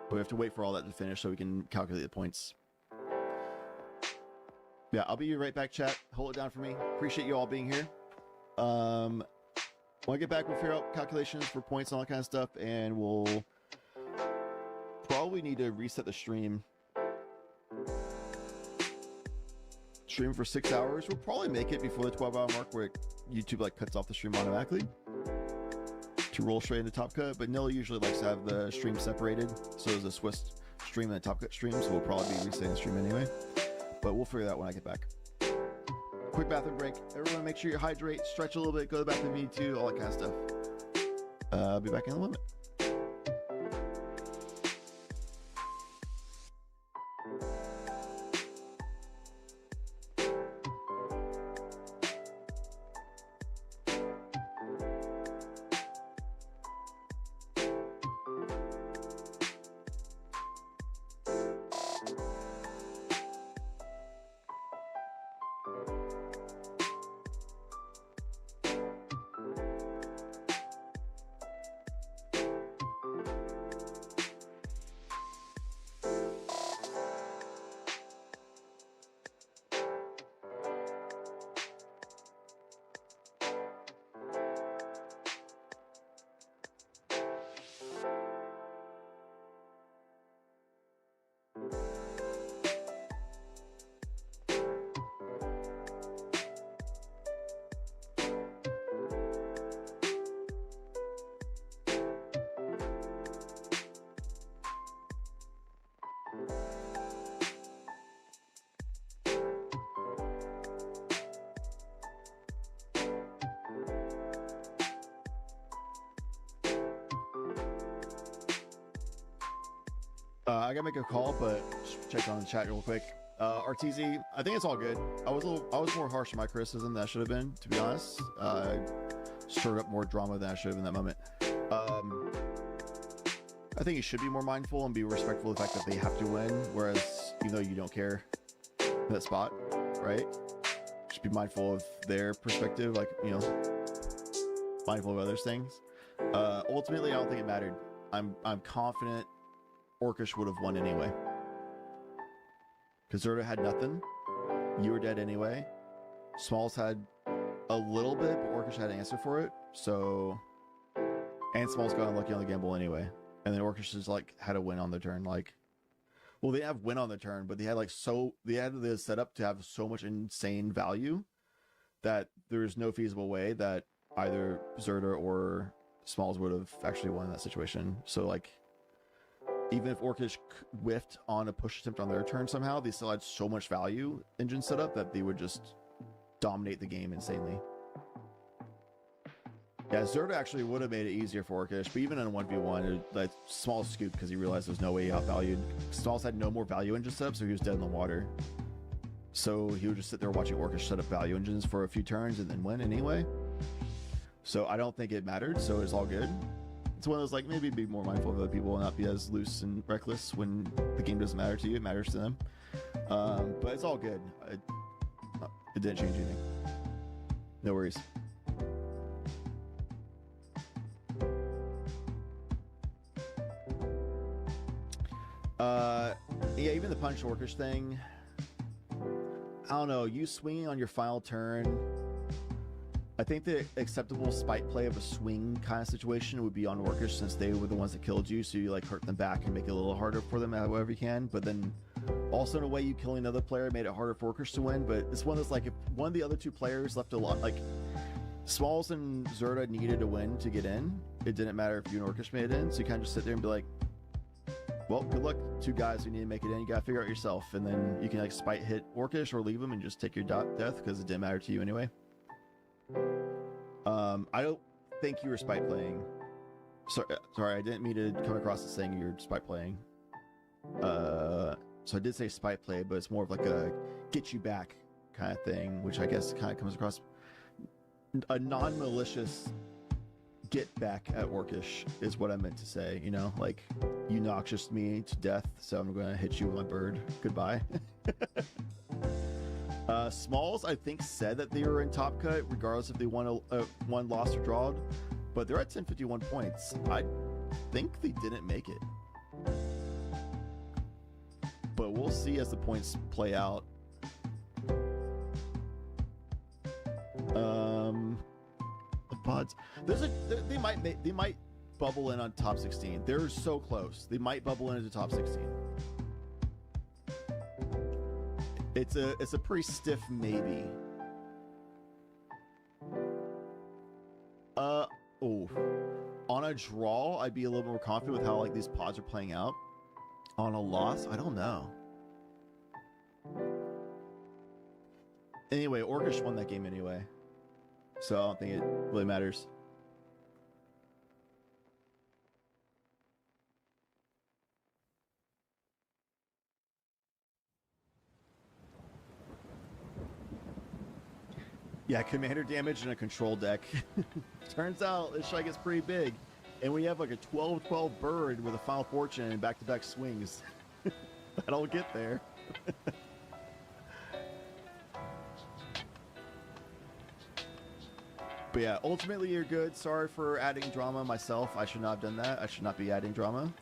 But we have to wait for all that to finish so we can calculate the points. Yeah, I'll be right back, chat. Hold it down for me. Appreciate you all being here. When I get back, we'll figure out calculations for points and all that kind of stuff, and we'll probably need to reset the stream. Stream for 6 hours. We'll probably make it before the 12-hour mark where YouTube like cuts off the stream automatically to roll straight into Top Cut. But Nilla usually likes to have the stream separated, so there's a Swiss stream and a Top Cut stream, so we'll probably be resetting the stream anyway. But we'll figure that out when I get back. Quick bathroom break. Everyone make sure you hydrate, stretch a little bit, go to the bathroom if you need to, all that kind of stuff. I'll be back in a moment. I gotta make a call, but just check on the chat real quick. RTZ, I think it's all good. I was more harsh on my criticism than I should have been, to be honest. Stirred up more drama than I should have in that moment. I think you should be more mindful and be respectful of the fact that they have to win, whereas even though you don't care in that spot, right? Just be mindful of their perspective, like, you know, mindful of others' things. Ultimately, I don't think it mattered. I'm confident Orcish would have won anyway. Because Zerda had nothing. You were dead anyway. Smalls had a little bit, but Orcish had an answer for it. So, and Smalls got unlucky on the gamble anyway. And then Orcish just like had a win on the turn. Like, well, they have win on the turn, but they had they had this set up to have so much insane value that there's no feasible way that either Zerda or Smalls would have actually won in that situation. So like, even if Orcish whiffed on a push attempt on their turn somehow, they still had so much value engine setup that they would just dominate the game insanely. Yeah, Zerda actually would have made it easier for Orcish, but even in a 1v1, like Smalls scooped because he realized there's no way he outvalued. Smalls had no more value engine setup, so he was dead in the water. So he would just sit there watching Orcish set up value engines for a few turns and then win anyway. So I don't think it mattered, so it's all good. It's one of those, like, maybe be more mindful of other people and not be as loose and reckless when the game doesn't matter to you. It matters to them. But it's all good. It didn't change anything. No worries. Yeah, even the punch Orcish thing. I don't know. You swinging on your final turn. I think the acceptable spite play of a swing kind of situation would be on Orcish, since they were the ones that killed you, so you like hurt them back and make it a little harder for them however you can. But then also in a way, you killing another player made it harder for Orcish to win. But it's one of those, like, if one of the other two players left a lot, like Smalls and Zerda needed to win to get in, it didn't matter if you and Orcish made it in. So you kind of just sit there and be like, well, good luck, two guys who need to make it in. You gotta figure out yourself, and then you can like spite hit Orcish or leave him and just take your death because it didn't matter to you anyway. I don't think you were spite playing. Sorry, I didn't mean to come across as saying you're spite playing. So I did say spite play, but it's more of like a get you back kind of thing, which I guess kind of comes across a non-malicious get back at Orcish is what I meant to say. You know, like, you noxious me to death, so I'm gonna hit you with my bird. Goodbye. Smalls, I think, said that they were in top cut, regardless if they won, lost, or drawed, but they're at 1051 points. I think they didn't make it, but we'll see as the points play out. The pods, they might bubble in on top 16. They're so close. They might bubble into top 16. It's a pretty stiff maybe. On a draw, I'd be a little more confident with how like these pods are playing out. On a loss, I don't know. Anyway, Orcish won that game anyway, so I don't think it really matters. Yeah, commander damage in a control deck. Turns out this shit gets pretty big. And we have like a 12-12 bird with a Final Fortune and back-to-back swings. That'll get there. But yeah, ultimately you're good. Sorry for adding drama myself. I should not have done that. I should not be adding drama.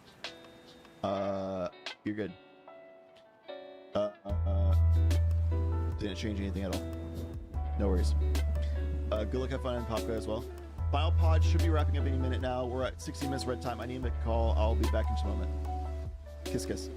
You're good. Didn't change anything at all. No worries. Good luck, have fun, and Popka as well. Final pod should be wrapping up any minute now. We're at 60 minutes red time. I need to make a call. I'll be back in just a moment. Kiss, kiss.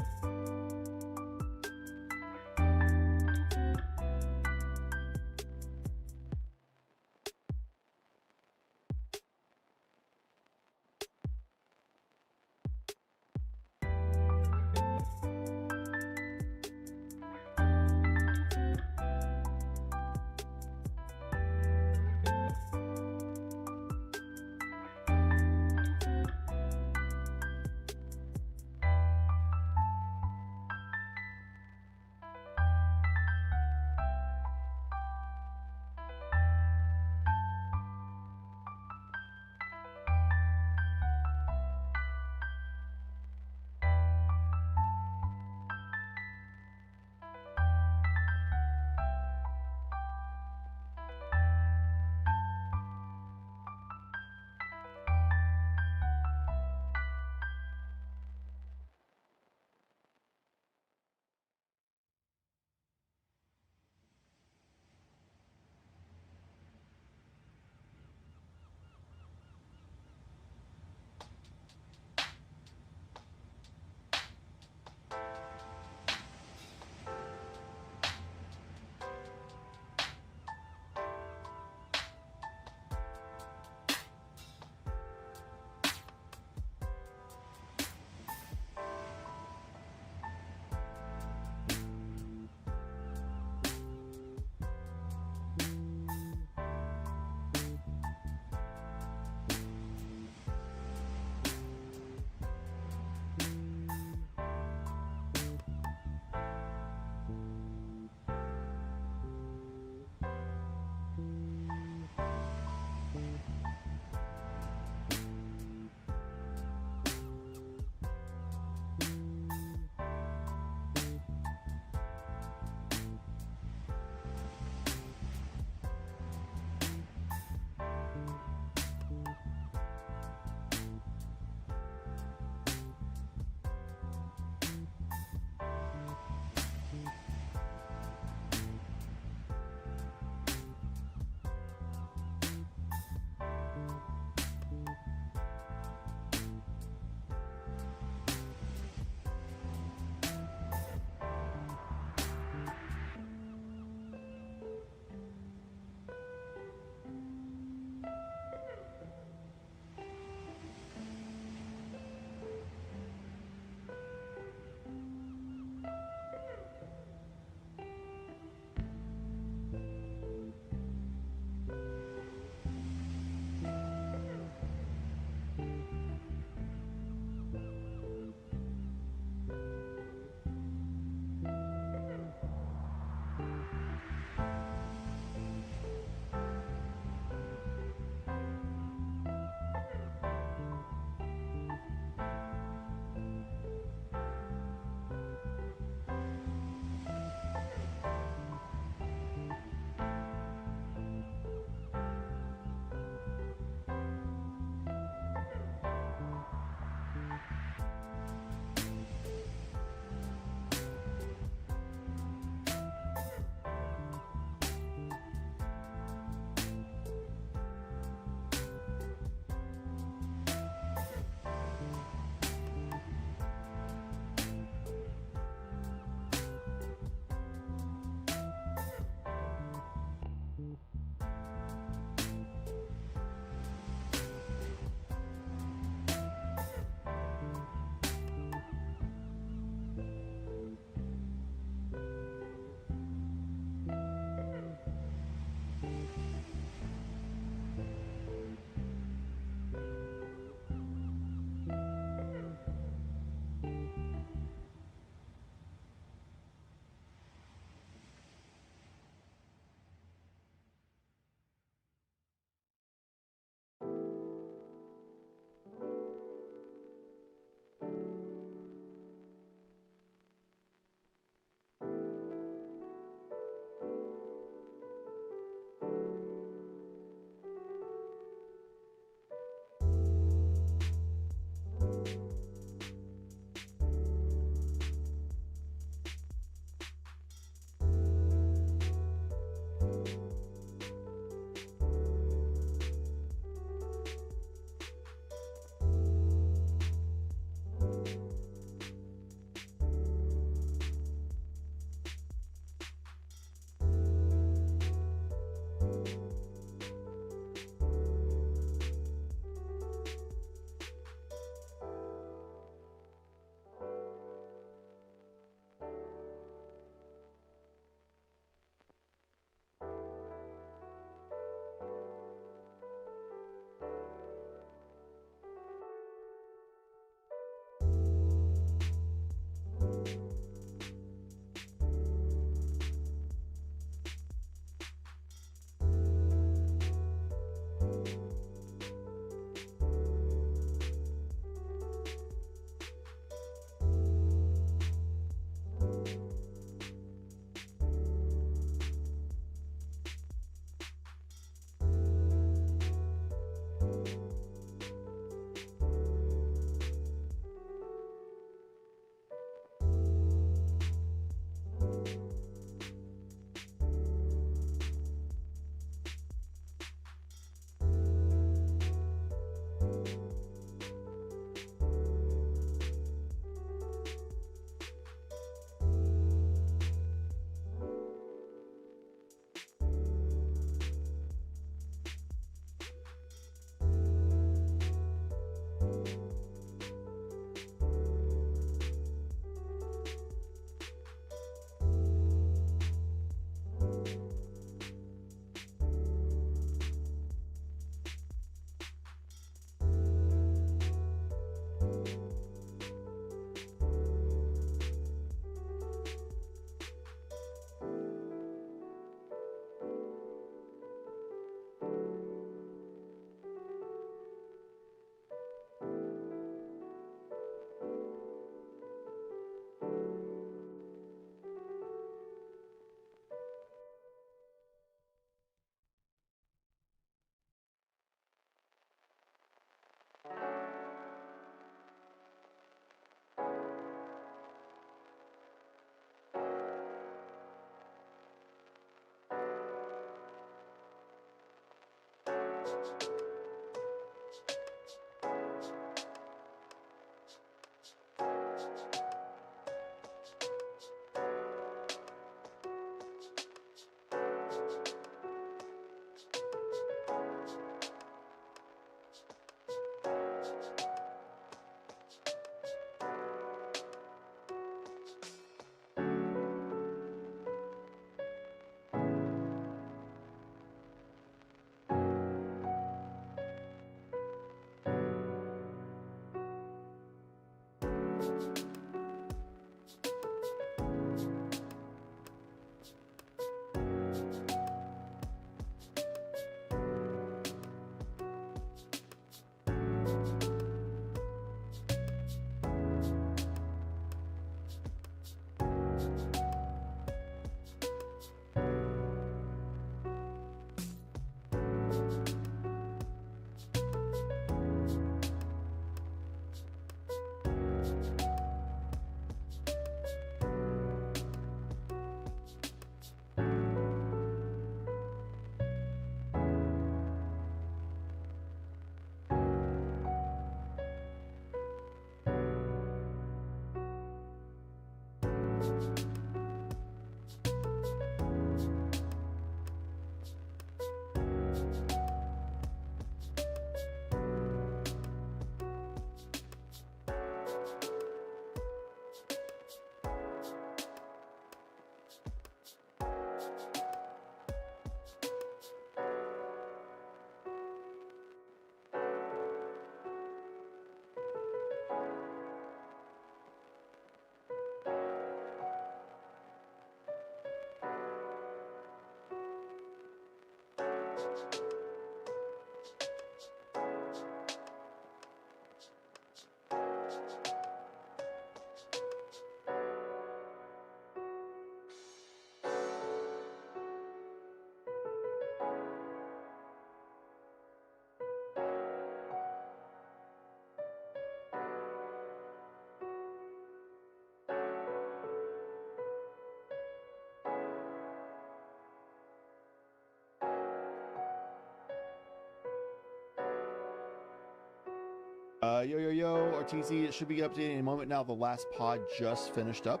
Yo, RTZ, it should be updating in a moment now. The last pod just finished up.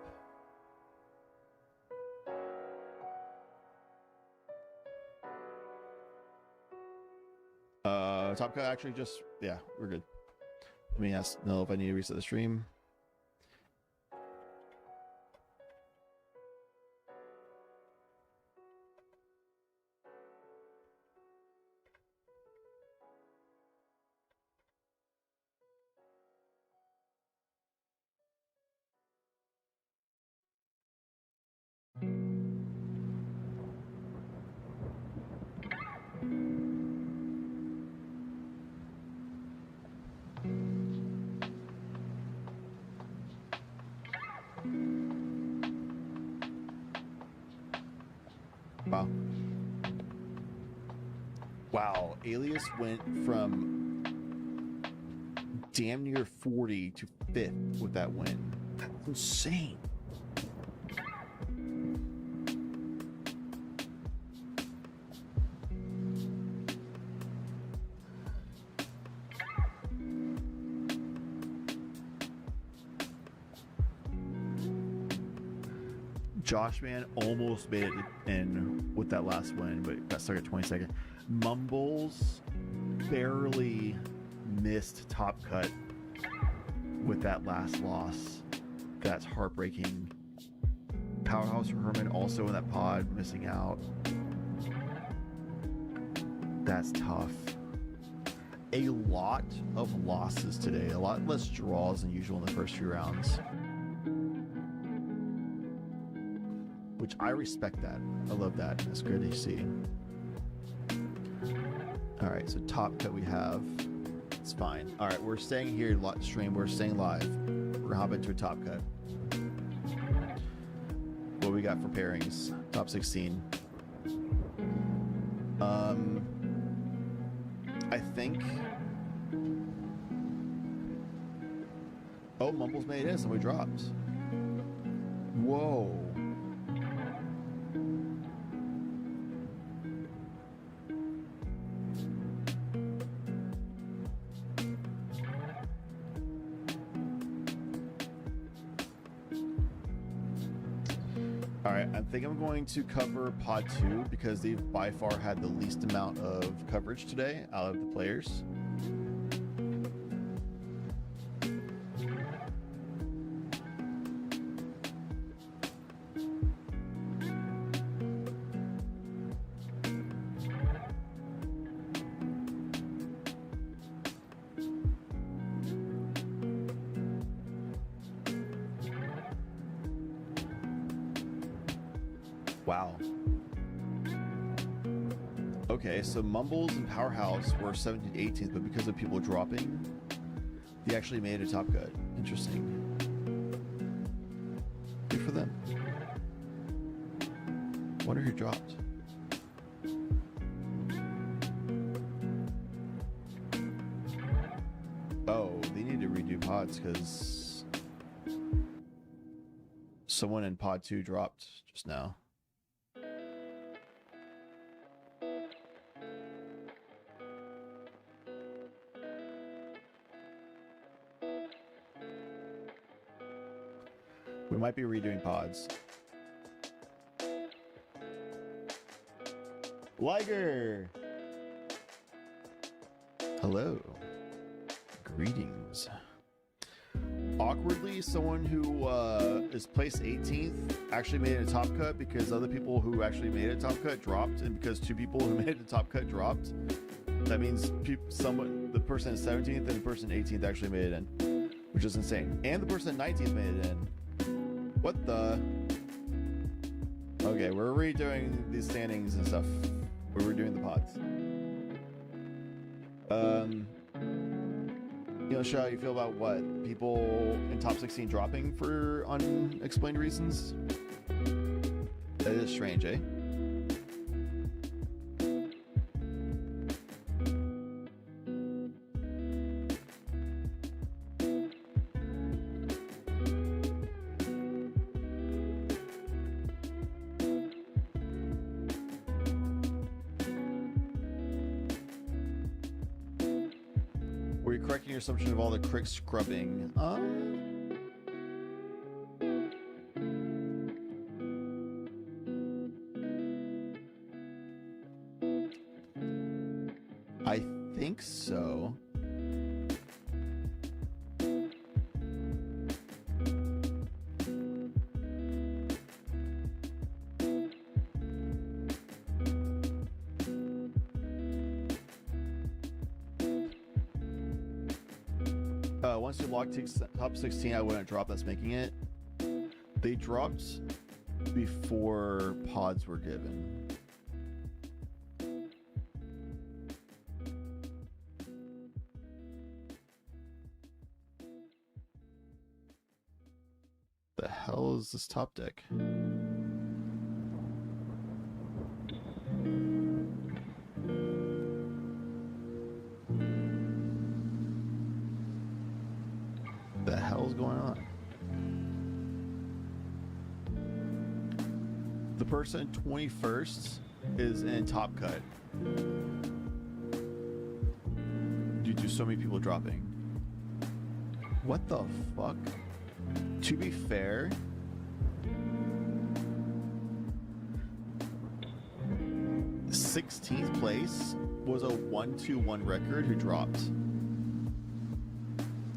Top Cut actually just, yeah, we're good. Let me know if I need to reset the stream. Wow, Alias went from damn near 40 to 5th with that win. That's insane. Josh Man almost made it in with that last win, but got stuck at 22nd. Mumbles barely missed Top Cut with that last loss. That's heartbreaking. Powerhouse Herman also in that pod, missing out. That's tough. A lot of losses today, a lot less draws than usual in the first few rounds. Which I respect that. I love that. That's good to see. All right, so Top Cut we have. It's fine. All right, we're staying here stream. We're staying live. We're gonna hop into a Top Cut. What we got for pairings? Top 16. I think. Oh, Mumbles made it, so we dropped. Whoa. I think I'm going to cover Pod 2 because they've by far had the least amount of coverage today out of the players. Wow. Okay, so Mumbles and Powerhouse were 17th, 18th, but because of people dropping, they actually made a Top Cut. Interesting. Good for them. Wonder who dropped. Oh, they need to redo pods because someone in pod 2 dropped just now. We might be redoing pods. Liger! Hello. Greetings. Awkwardly, someone who is placed 18th actually made a Top Cut because other people who actually made a Top Cut dropped, and because two people who made a Top Cut dropped, that means the person 17th and the person 18th actually made it in, which is insane. And the person 19th made it in. What the? Okay, we're redoing these standings and stuff. We're redoing the pods. How you feel about what? People in top 16 dropping for unexplained reasons? That is strange, eh? Were you correcting your assumption of all the crick scrubbing? I think so. Once you lock top 16, I wouldn't drop. That's making it. They dropped before pods were given. The hell is this top deck? The hell's going on? The person 21st is in top cut due to so many people dropping. What the fuck? To be fair, th place was a 1-2-1 record who dropped.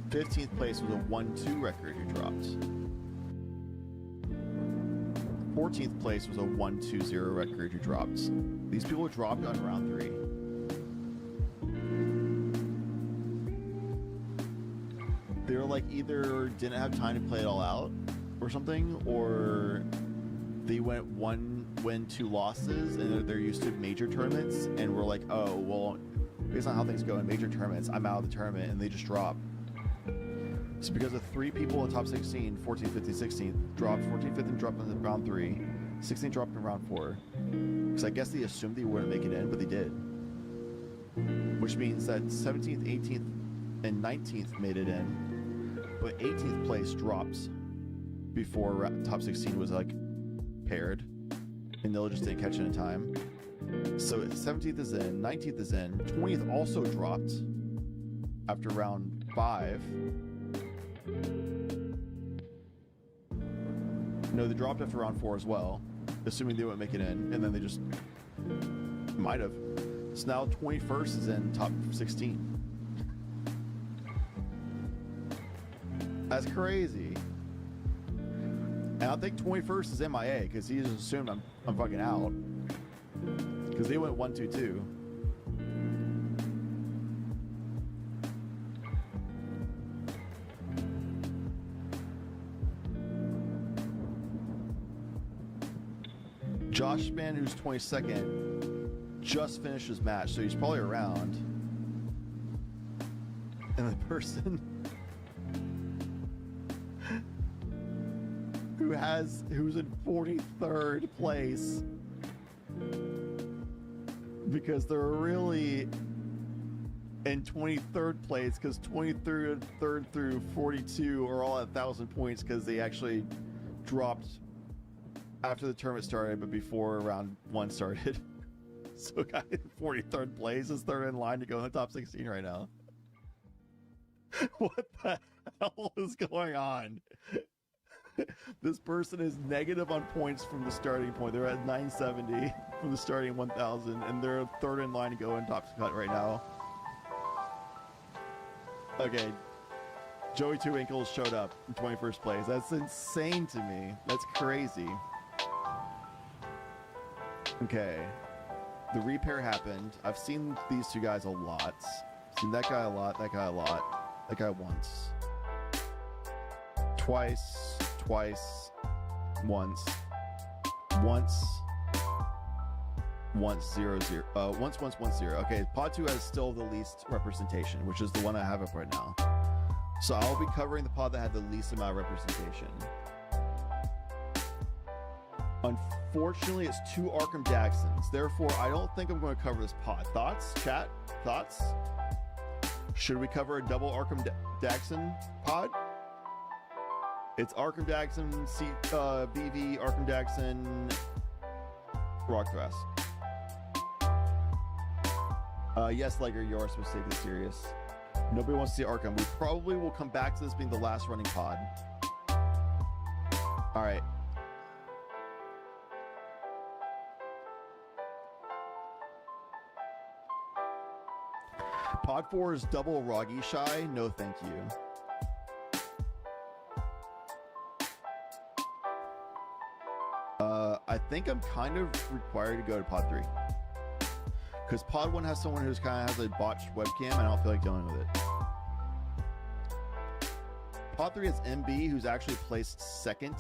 15th place was a 1-2 record who dropped. 14th place was a 1-2-0 record who dropped. These people dropped on round 3. They were like either didn't have time to play it all out or something, or they went 1 win 2 losses and they're used to major tournaments and were like, oh well, based on how things go in major tournaments, I'm out of the tournament, and they just drop. So because of 3 people in top 16, 14, 15, 16 dropped, 14, 15 dropped in round 3, 16 dropped in round 4. Because I guess they assumed they wouldn't make it in, but they did. Which means that 17th, 18th, and 19th made it in, but 18th place dropped before top 16 was like paired, and they'll just didn't catch it in time. So 17th is in, 19th is in, 20th also dropped after round 5. No, they dropped after round 4 as well, assuming they wouldn't make it in, and then they just might have. So now 21st is in top 16. That's crazy. And I think 21st is MIA because he just assumed I'm fucking out. Because they went 1-2-2. Josh Man, who's 22nd, just finished his match, so he's probably around. And the person who's in 43rd place, because they're really in 23rd place, because 23rd through 42 are all at 1,000 points because they actually dropped after the tournament started, but before round 1 started. So a guy in 43rd place is third in line to go in the top 16 right now. What the hell is going on? This person is negative on points from the starting point. They're at 970 from the starting 1,000, and they're third in line to go in top cut right now. Okay, Joey Two Ankles showed up in 21st place. That's insane to me. That's crazy. Okay, the repair happened. I've seen these two guys a lot. Seen that guy a lot, that guy a lot, that guy once. Twice, once, 0, 0. Once, 0. Okay, pod 2 has still the least representation, which is the one I have up right now. So I'll be covering the pod that had the least amount of representation. Unfortunately, it's 2 Arkham Daxons. Therefore, I don't think I'm going to cover this pod. Thoughts? Chat? Thoughts? Should we cover a double Arkham Daxon pod? It's Arkham Daxon, BV, Arkham Daxon, Rockgrass. Yes, Liger, you are supposed to take this serious. Nobody wants to see Arkham. We probably will come back to this being the last running pod. All right. Pod 4 is double Roggy Shy. No, thank you. I think I'm kind of required to go to Pod 3. Because Pod 1 has someone who's kind of has a botched webcam, and I don't feel like dealing with it. Pod 3 has MB, who's actually placed second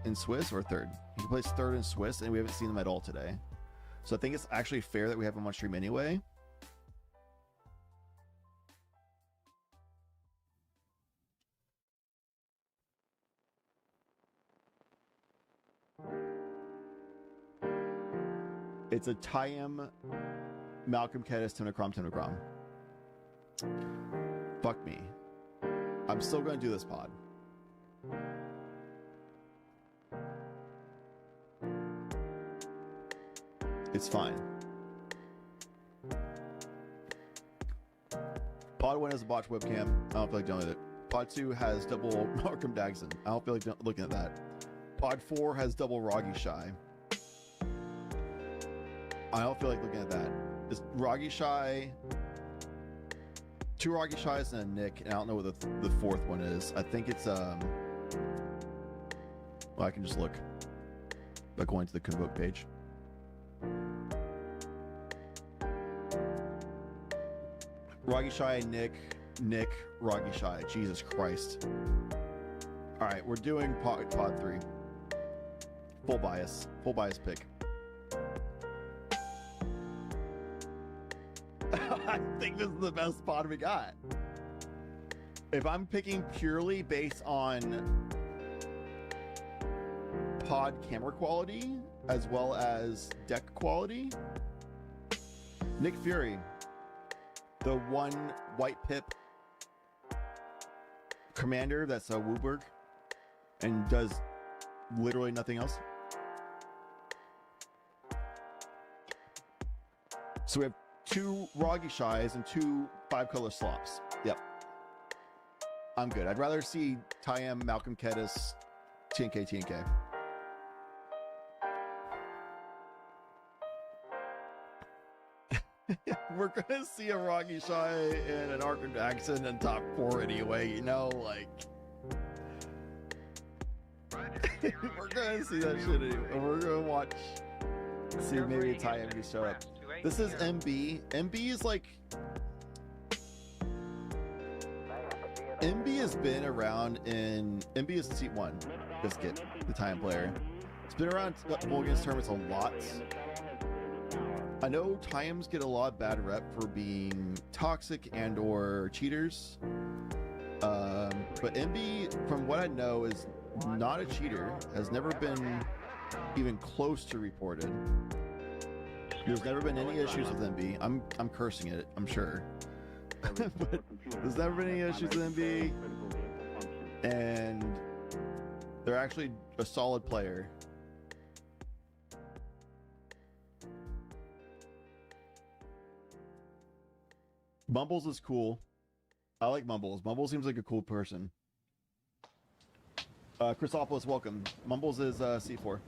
in Swiss, or third. He placed third in Swiss, and we haven't seen them at all today. So I think it's actually fair that we have him on stream anyway. It's a Tyam, Malcolm Kedis, Timnacrom. Fuck me. I'm still going to do this pod. It's fine. Pod 1 has a botched webcam. I don't feel like dealing with it. Pod 2 has double Markham Dagson. I don't feel like looking at that. Pod 4 has double Roggy Shy. I don't feel like looking at that. It's Roggy Shy, 2 Roggy Shies and a Nick, and I don't know what the fourth one is. I think it's well, I can just look by going to the Convoke page. Roggy Shy, Nick, Roggy Shy. Jesus Christ. All right, we're doing pod 3. Full bias pick. I think this is the best pod we got. If I'm picking purely based on pod camera quality as well as deck quality, Nick Fury, the one white pip commander that's a Wooburg and does literally nothing else. So we have 2 Roggy Shies and 2 5-color slops. Yep. I'm good. I'd rather see Tyam, Malcolm Kedis, TNK. We're gonna see a Roggy Shy and an Arkham Jackson in top 4 anyway, you know, like we're gonna see that shit anyway. We're gonna see maybe Tyam can show up. This is MB. MB is like MB has been around in MB is seat 1. Biscuit, the Tyam player. It's been around Mulligans tournaments a lot. I know Tyams get a lot of bad rep for being toxic and or cheaters. But MB, from what I know, is not a cheater. Has never been even close to reported. There's never been any issues with MB. I'm cursing it, I'm sure. But there's never been any issues with MB. And they're actually a solid player. Mumbles is cool. I like Mumbles. Mumbles seems like a cool person. Chrysopolis, welcome. Mumbles is C4.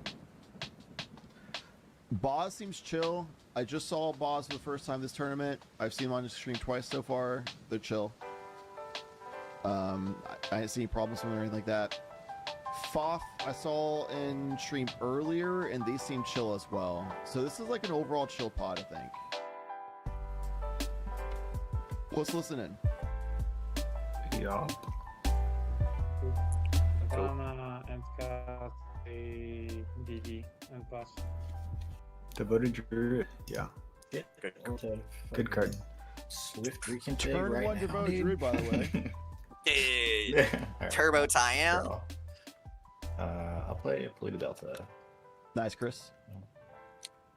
Boz seems chill. I just saw Boz for the first time this tournament. I've seen him on the stream twice so far. They're chill. I didn't see any problems with them or anything like that. Foff, I saw in stream earlier, and they seem chill as well. So this is like an overall chill pod, I think. Let's listen in. Ja. Savannah and Scott, GG and pass. Devoted Druid, yeah. Good card. Swift Recon Turn right 1 now, Devoted dude. Druid, by the way. Hey, Turbo Tyam. I'll play Polluted Delta. Nice, Chris.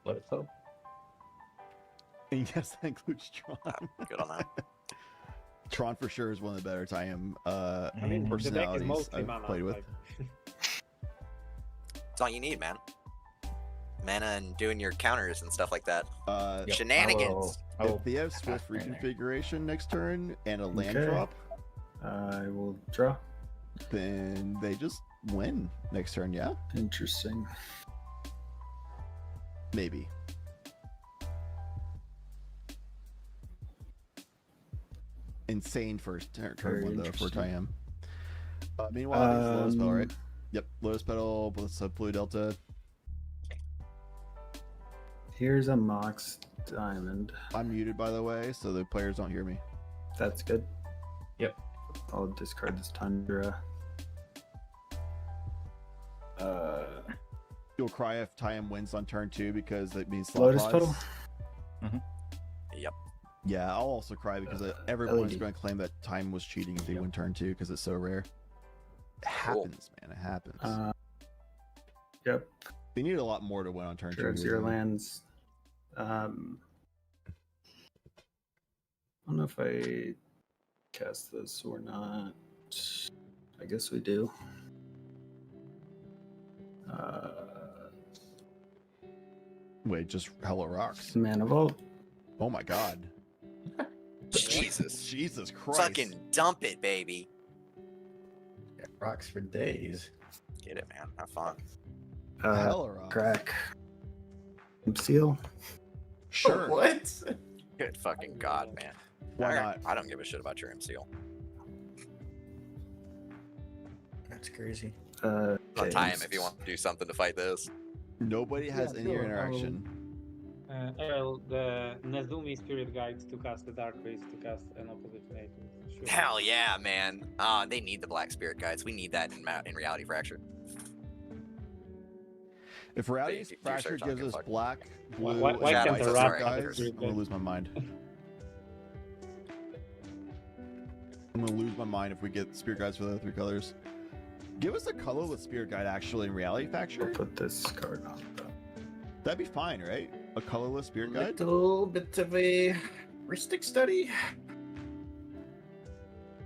Let it flow. Yes, that includes Tron. Good on that. Tron for sure is one of the better Tyam I mean, the deck is personalities mostly I've mana. played with. Like, That's all you need, man. mana and doing your counters and stuff like that. Yep. Shenanigans. If they have Swift reconfiguration next turn and a land Okay. drop, I will draw. then they just win next turn. Yeah, Interesting. maybe. Insane first turn Very one though for interesting. Tyam. Meanwhile, it's Lotus Petal, right? Yep, Lotus Petal, Blue Delta. Here's a Mox Diamond. I'm muted, by the way, so the players don't hear me. That's good. Yep. I'll discard this Tundra. You'll cry if Tyam wins on turn 2 because it means slot Lotus pods. Petal. Yep. Yeah, I'll also cry because everyone's LED. going to claim that Time was cheating if they win turn 2 because it's so rare. It happens, man. It happens. Yep. They need a lot more to win on turn 2. Draws your lands. I don't know if I cast this or not. I guess we do. Wait, just Hello Rocks. Mana Vault. Oh my god. Jesus. Jesus Christ. Fucking dump it, baby. Yeah, rocks for days. Get it, man. Have fun. Hello Rocks. Crack. Seal. Sure. What? Good fucking god, man. Why not? I don't give a shit about your MCL. That's crazy. I'll tie him if you want to do something to fight this. Nobody has any interaction. Earl, the Nezumi Spirit Guides to cast the Dark Race to cast an opposition agent. Sure. Hell yeah, man. They need the Black Spirit Guides. We need that in Reality Fracture. If Reality Do Fracture search on gives us Conflict. black, blue, Why and can't white the Spirit rock guys, have a I'm gonna lose my mind. I'm gonna lose my mind if we get Spirit Guides for the 3 colors. Give us a colorless Spirit Guide actually in Reality Fracture. Put this card on. That'd be fine, right? A colorless Spirit Guide. Little bit of a heuristic study.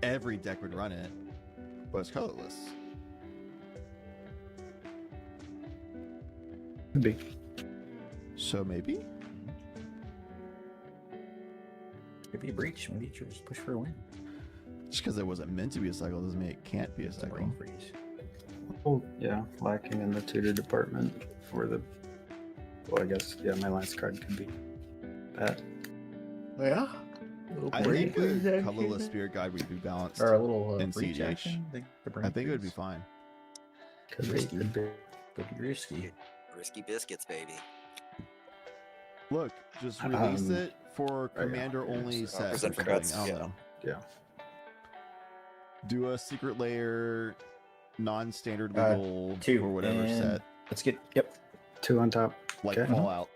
Every deck would run it, but it's colorless. Could be. So maybe. Could be a breach. Maybe you just push for a win. Just because it wasn't meant to be a cycle doesn't mean it can't be a cycle. Brain freeze. Oh, yeah, lacking in the tutor department for the. Well, I guess my last card could be that. Yeah. I think a colorless Spirit Guide would be balanced. Or a little in breach CGH. action. I think it would be fine. Could Risky. be. Could be risky. Risky biscuits, baby. Look, just release it for yeah. commander only set. Present or for something. cuts, I don't yeah. know. Yeah. Do a secret layer, non-standard legal, 2 or whatever and set, Let's get. Yep. 2 on top. like Okay. Fallout.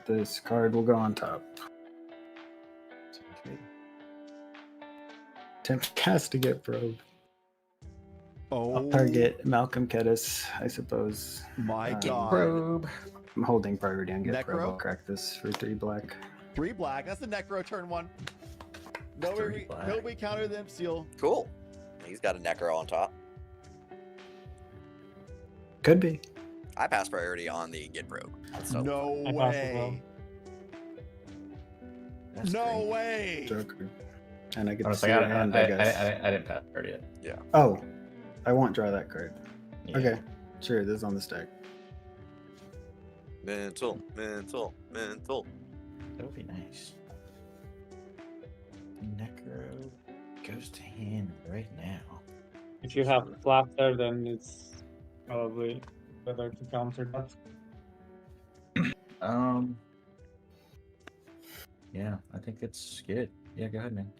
This card will go on top. Attempt cast to get probe. Oh I'll target Malcolm Kedis, I suppose. my Um, god! Probe. I'm holding priority on get Necro? probe. I'll crack this for 3 black. 3 black. That's the Necro turn 1. Three black. Nobody counter them. Seal. Cool. He's got a Necro on top. Could be. I pass priority on the Get Probe. So No I pass as well. way. That's No great. way. Joker. And I get to Honestly, see I, your hand, I guess. I didn't pass card yet. yeah. Oh, I won't draw that card. Yeah. Okay, sure, this is on the stack. Mental. That would be nice. Necro goes to hand right now. If you have Flatter, then it's probably better to counter that. Yeah, I think it's good. Yeah, go ahead, man.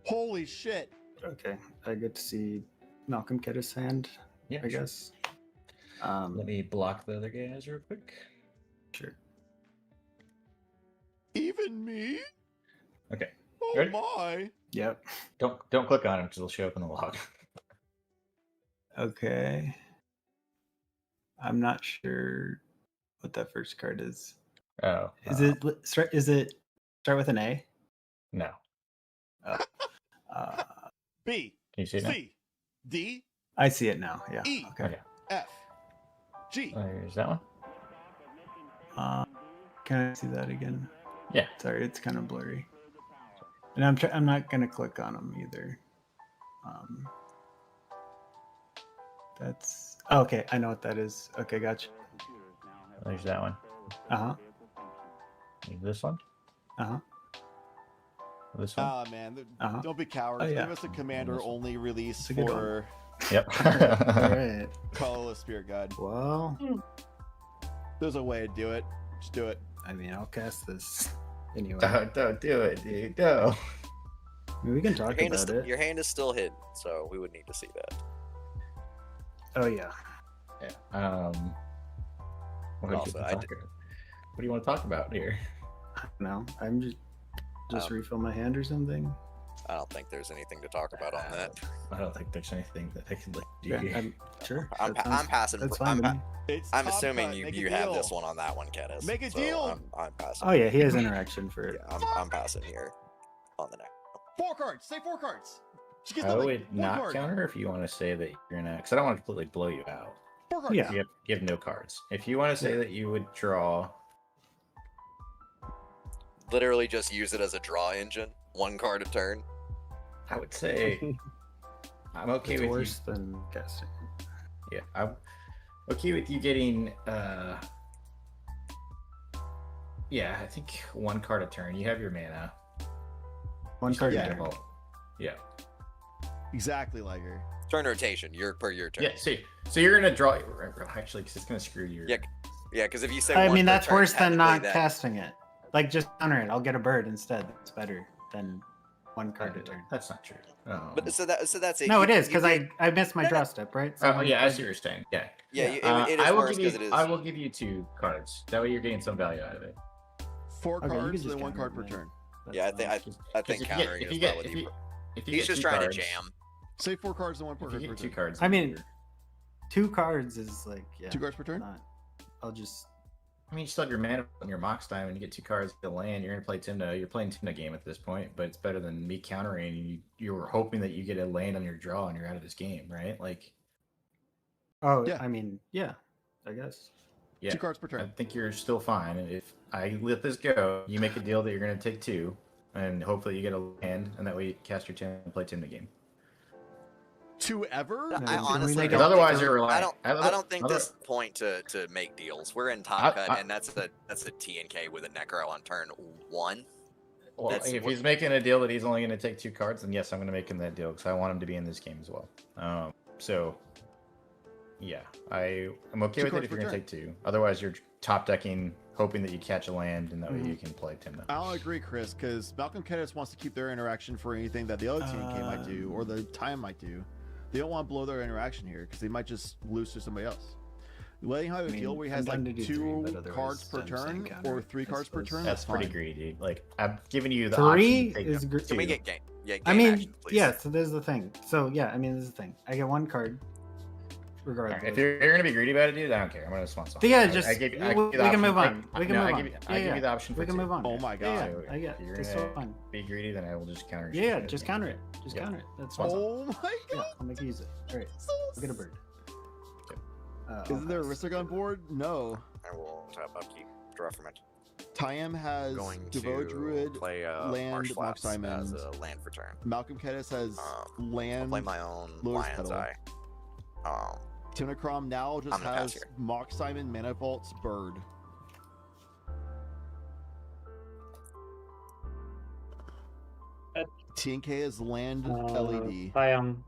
Holy shit. Okay, I get to see Malcolm Kedis' hand, Yeah, I sure. guess. Let me block the other guys real quick. Sure. Even me? Okay. Oh Ready? my. Yep. Don't click on him because it'll show up in the log. Okay. I'm not sure what that first card is. Oh. Is it start with an A? No. B. Can you see it now? C. D. I see it now. Yeah. E. Okay. F. G. There's that one. Can I see that again? Yeah. Sorry, it's kind of blurry. And I'm not gonna click on them either. That's okay. I know what that is. Okay, gotcha. There's that one. This one. This one. Ah, man. Don't be cowards. Oh, yeah. Give us a commander-only release It's a good for Yep. Alright. Colorless Spirit Guide. Well, There's a way to do it. Just do it. I mean, I'll cast this anyway. Don't do it, dude. No. I mean, we can talk about it. Your hand is still hidden, so we would need to see that. Oh yeah. Yeah. What do you want to talk about here? No, I'm just refill my hand or something. I don't think there's anything to talk about on that. I don't think there's anything that I can do. Yeah, sure. I'm passing. That's fine. I'm assuming you have this one on that one, Kenneth. Make a so deal. I'm passing. Oh yeah, he has interaction for it. Yeah, I'm passing here on the next. 4 cards. Say 4 cards. Just get I the, would one not card. counter if you want to say that you're gonna, because I don't want to completely blow you out. 4 cards. Yeah. You have no cards. If you want to say that you would draw, Literally just use it as a draw engine. 1 card a turn. I would say I'm okay It's with worse than casting. Yeah, I'm okay with you getting. Yeah, I think 1 card a turn. You have your mana. 1 card a Yeah. turn. Yeah. Exactly, Liger. Turn rotation. Your per your turn. Yeah. See, so you're gonna draw. Actually, because it's gonna screw your. Yeah. Yeah, because if you say I one mean, per that's turn, worse than not technically that- casting it. Like, just counter it. I'll get a bird instead. That's better than 1 card a turn. That's not true. But so that's it. No, You- it is you because get- I missed my draw step, right? So Oh yeah, I see what you're saying. Yeah. Yeah, it is I will worse give you. 'cause it is- I will give you 2 cards. That way, you're getting some value out of it. 4 Okay, you can cards, just then 1 counter card it, per man. turn. Yeah, I think If you get- countering if is you get- probably if you- if you He's get just 2 trying cards, to jam. Say 4 cards, then 1 If per you card. get 2 cards, I mean, 2 cards is like 2 cards per turn. I'll just. I mean, you still have your mana on your Mox time, and you get 2 cards to land. You're gonna play Timna. You're playing Timna game at this point, but it's better than me countering. And you were hoping that you get a land on your draw, and you're out of this game, right? Like, Oh, Yeah. I mean, yeah, I guess. yeah, 2 cards per turn. I think you're still fine. And if I let this go, you make a deal that you're gonna take 2, and hopefully you get a land, and that way you cast your Timna and play Timna game. 2 ever? I honestly Because don't otherwise think- you're relying. I don't think this point to make deals. We're in top cut, I- and that's a TNK with a Necro on turn 1. Well, That's if what- he's making a deal that he's only going to take 2 cards, then yes, I'm going to make him that deal because I want him to be in this game as well. So, yeah, I'm okay 2 with it cards if you're per going to take 2. Otherwise, you're top decking, hoping that you catch a land, and that way you can play Timna. I don't agree, Chris, because Malcolm Kedis wants to keep their interaction for anything that the other TNK might do or the time might do. They don't want to blow their interaction here because they might just lose to somebody else. Letting him have a deal where he has I'm like down to do 2 3, but cards per otherwise I'm saying turn counter or it, 3 I cards per suppose. turn. That's pretty fine. greedy. Like, I'm giving you the 3 option to take is them. great. Can we 2. get game? Yeah, game I mean, action, please. yeah. So there's the thing. So yeah, I mean, this is the thing. I get 1 card, regardless. Alright, if you're going to be greedy about it, dude, I don't care. I'm going to sponsor. But yeah, I just give you we the can option. move on. We can No, move I on. give you the option. We for can 2. move on. Oh my god. So I get. if you're It's gonna so fun. be greedy, then I will just counter. Yeah, just counter it. Just Yeah. counter it. That's Sponsor. fine. Oh my Yeah, god. I'll make you use it. All right, I'll get a bird. Isn't there a Ristic on board? No. I will tap upkeep. Draw from it. Tyam has Going Devote to Druid, play land, Marsh Mox Flats as Diamond. a land for turn. Malcolm Kedis has I'll land. play my own Lotus Lion's Petal. Eye. Timnacrom now just I'm gonna pass has here. Mox Diamond, Mana Vault's Bird. TNK is land LED. I am.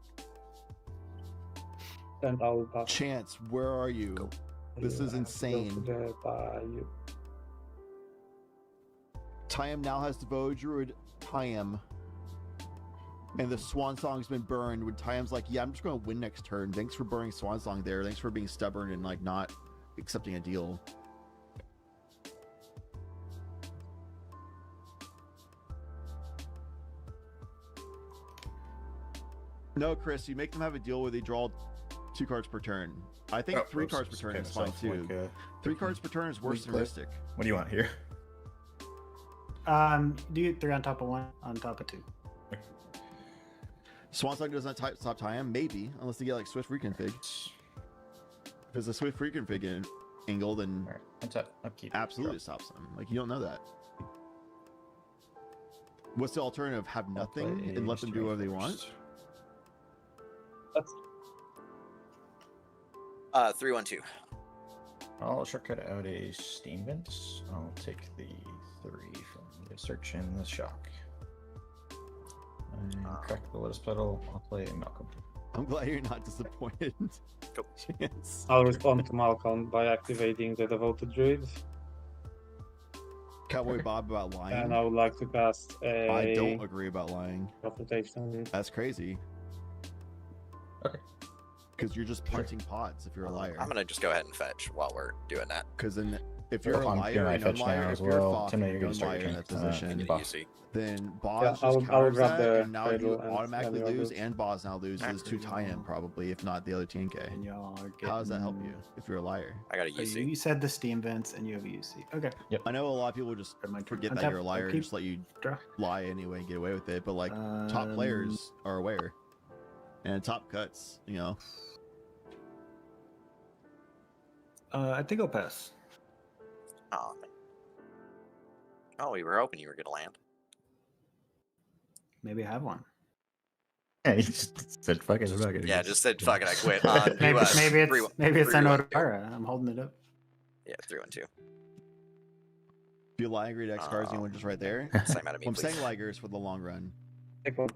And I'll pass. Chance, where are you? This is insane. Tyam now has Devote Druid Tyam. And the Swan Song's been burned when Tyam's like, yeah, I'm just going to win next turn. Thanks for burning Swan Song there. Thanks for being stubborn and like not accepting a deal. No, Chris, you make them have a deal where they draw 2 cards per turn. I think 3 cards per turn is fine too. 3 cards per turn is worse than Ristic. What do you want here? Do you 3 on top of 1 on top of 2? Swan Song doesn't stop Tyam? Maybe, unless they get like Swift reconfig. Because the Swift Free config angle then upkeep. absolutely stops them. Like, you don't know that. What's the alternative? Have nothing and let them do whatever they want? 312. I'll shortcut out a Steam Vents. I'll take the 3 from the search and the shock. And crack the Lotus Petal. I'll play Malcolm. I'm glad you're not disappointed. Chance. I'll respond to Malcolm by activating the Devoted Druid. Cowboy Bob about lying. And I would like to cast a... I don't agree about lying. Reputation. That's crazy. Okay. Because you're just punting pods if you're a liar. I'm gonna just go ahead and fetch while we're doing that. Because then, if you're a I'm liar gonna and fetch liar, now if as you're a well. fox Timna, and you're a gonna start liar in that your position, UC. then Boz Yeah, just I'll counters grab that, the and now you cradle and automatically then I'll lose, lose. and Boz now loses to tie-in probably, if not the other TNK. And y'all are How does that help getting- you if you're a liar? I got a So UC. you said the Steam Vents and you have a UC. Okay. Yep. I know a lot of people just forget that Untap, you're a liar and upkeep, just let you draw. lie anyway and get away with it. But like top players are aware, and top cuts, you know. I think I'll pass. Oh, man. Oh, we were hoping you were gonna land. Maybe I have one. Yeah, he just said fuck it. I'm not gonna Yeah, use just it. said fuck it. I quit. On Maybe, US. maybe it's an 3-1-2. Odara. I'm holding it up. Yeah, 3-1-2. If you lie and greed X cards, you want just right there. Same out of me, I'm saying please. ligers for the long run. Take one.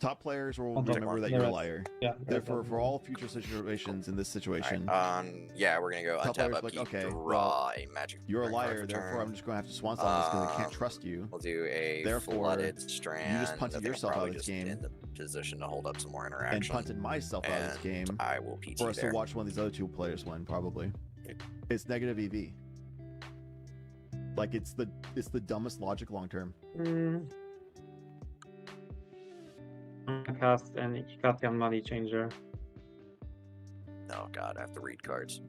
Top players will I'll take remember one. that The you're a rest. liar. Yeah, Therefore, for all future situations in this situation, Yeah, we're gonna go top untap players upkeep, like, okay, draw a magic. you're a burn card liar. for Therefore, turn. I'm just going to have to swan song this because I can't trust you. We'll do a Therefore, flooded strand. you just punted I think I'm yourself out probably of this just game in the position to hold up some more and interaction. punted myself out of this game. I will PT for us there. to watch one of these other two players win. Probably, it's negative EV. Like it's the dumbest logic long term. Cast an Ikatian Money Changer. Oh god, I have to read cards.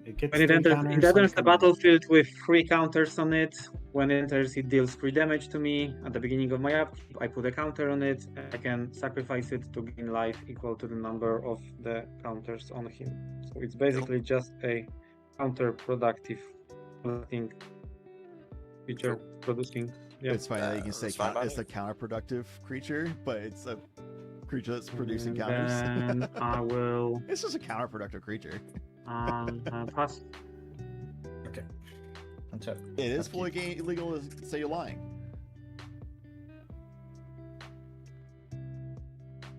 When it enters the battlefield with 3 counters on it. When it enters, it deals 3 damage to me. At the beginning of my upkeep, I put a counter on it. And I can sacrifice it to gain life equal to the number of the counters on him. So it's basically just a counterproductive thing. Feature producing. Yeah. It's funny that you can say it's a counterproductive creature, but it's a creature that's producing counters. Then I will. It's just a counterproductive creature. Pass. Okay. It is fully illegal to say you're lying.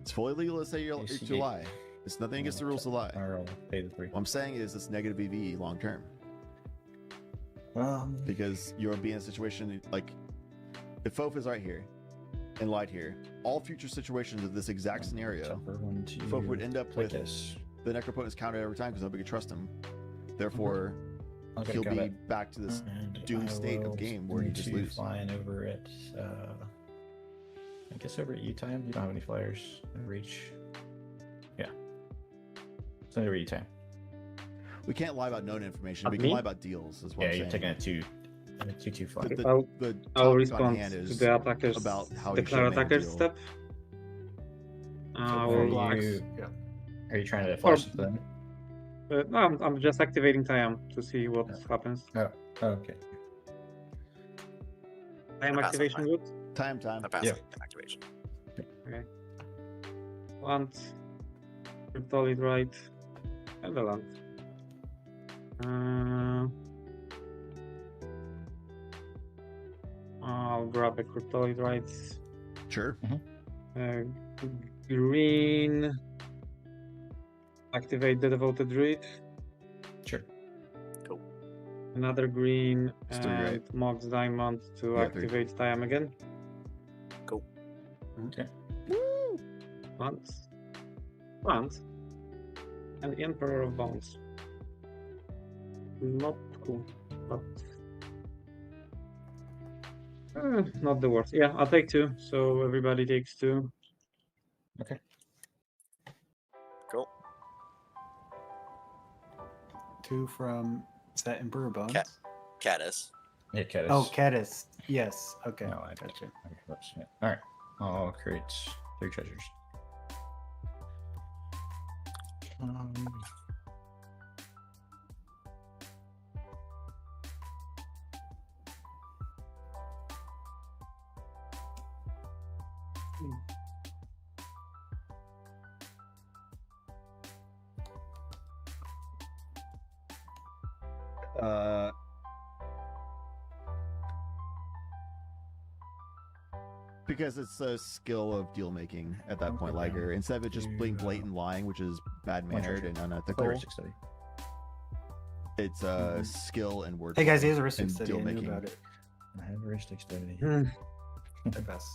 It's fully legal to say you lie. It's nothing against the rules to lie. I'll pay the 3. What I'm saying is it's negative EV long term. Because you'll be in a situation like if Fof is right here and lied here, all future situations of this exact scenario, Fof would end up with the Necropotence counter every time because nobody could trust him. Therefore, Okay, he'll got be it. back to this And doomed I state will of game where you need just to lose. flying over it. I guess over at U-time. You don't have any flyers. Reach. Yeah. It's over U-time. We can't lie about known information. Not We can me? lie about deals. Is what Yeah, I'm you're saying. taking a 2/2 fly. The I'll topic respond on hand to is the attacker's about how declare you should make a attacker's deal. step. I Are will- you trying to flash them? No, I'm just activating Time to see what happens. Oh, okay. Time activation good? Time. I pass it. Activation. Okay. Land. Cryptolid right. And the land. I'll grab a Cryptolid right. Sure. Green. Activate the Devoted Druid. Sure. Cool. Another green Still and great. Mox Diamond to Yeah, 3. activate Time again. Cool. Okay. Plants. And the Emperor of Bones. Not cool, but not the worst. Yeah, I'll take 2. So everybody takes 2. Okay. Cool. 2 from is that Emperor Bones? Caddis. Yeah, Caddis. Oh, Caddis. Yes. Okay. No, I gotcha. Okay, whoops, yeah. All right. I'll create 3 treasures. Because it's a skill of deal making at that point, Liger. Instead of it just being blatant lying, which is bad mannered and unethical. It's a skill and word. Hey guys, he has a heuristic and study. deal I knew making. about it. I have a heuristic study. I pass.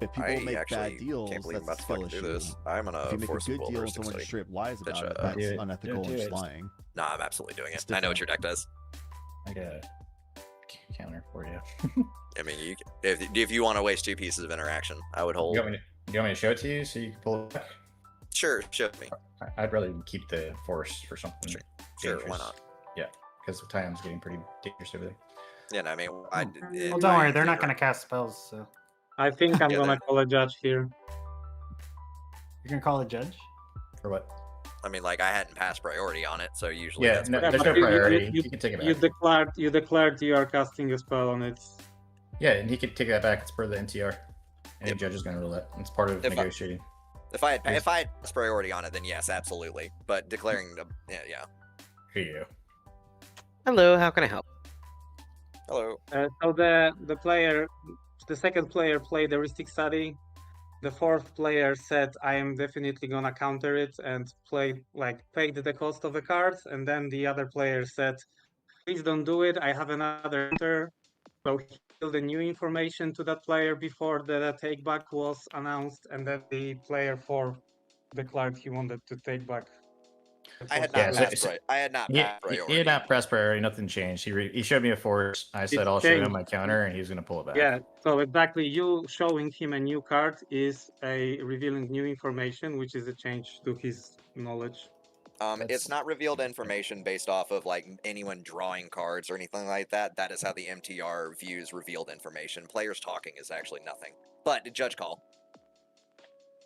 If people I make actually bad deals, can't believe I'm that's a about to skill fucking do issue. this. I'm gonna If you make a force good will deal and heuristic someone study. straight lies Bitch, about it, uh, that's do it. unethical Do and it. just lying. Nah, I'm absolutely doing It's it. I know what different. your deck does. I got a counter for you. I mean, if you want to waste 2 pieces of interaction, I would hold. You want me to show it to you so you can pull it back? Sure, show me. I'd rather keep the force for something. Sure, dangerous. why not? Yeah, because the time's getting pretty dangerous over there. Yeah, no, I mean, Well, don't worry, they're not going to cast spells, so I think I'm Yeah, gonna call a judge here. you're going to call a judge. For what? I mean, like I hadn't passed priority on it, so usually Yeah, that's no, pretty there's no good. priority. You can take it You back. declared you are casting a spell on it. Yeah, and he could take that back. It's per the NTR. And the judge is going to rule that. It's part of If I- negotiating. If I had passed priority on it, then yes, absolutely. But declaring the yeah. Here you go. Hello, how can I help? Hello. So the second player played the heuristic study. The fourth player said, "I am definitely gonna counter it," and paid the cost of the cards. And then the other player said, "Please don't do it. I have another counter." So he gave the new information to that player before the take back was announced, and then the player 4 declared he wanted to take back. I had not passed He priority. had not pressed priority. Nothing changed. He showed me a force. I said, It's I'll show him changed. my counter, and he's going to pull it back. Yeah, so exactly, you showing him a new card is a revealing new information, which is a change to his knowledge. It's not revealed information based off of like anyone drawing cards or anything like that. That is how the MTR views revealed information. Players talking is actually nothing. But judge call.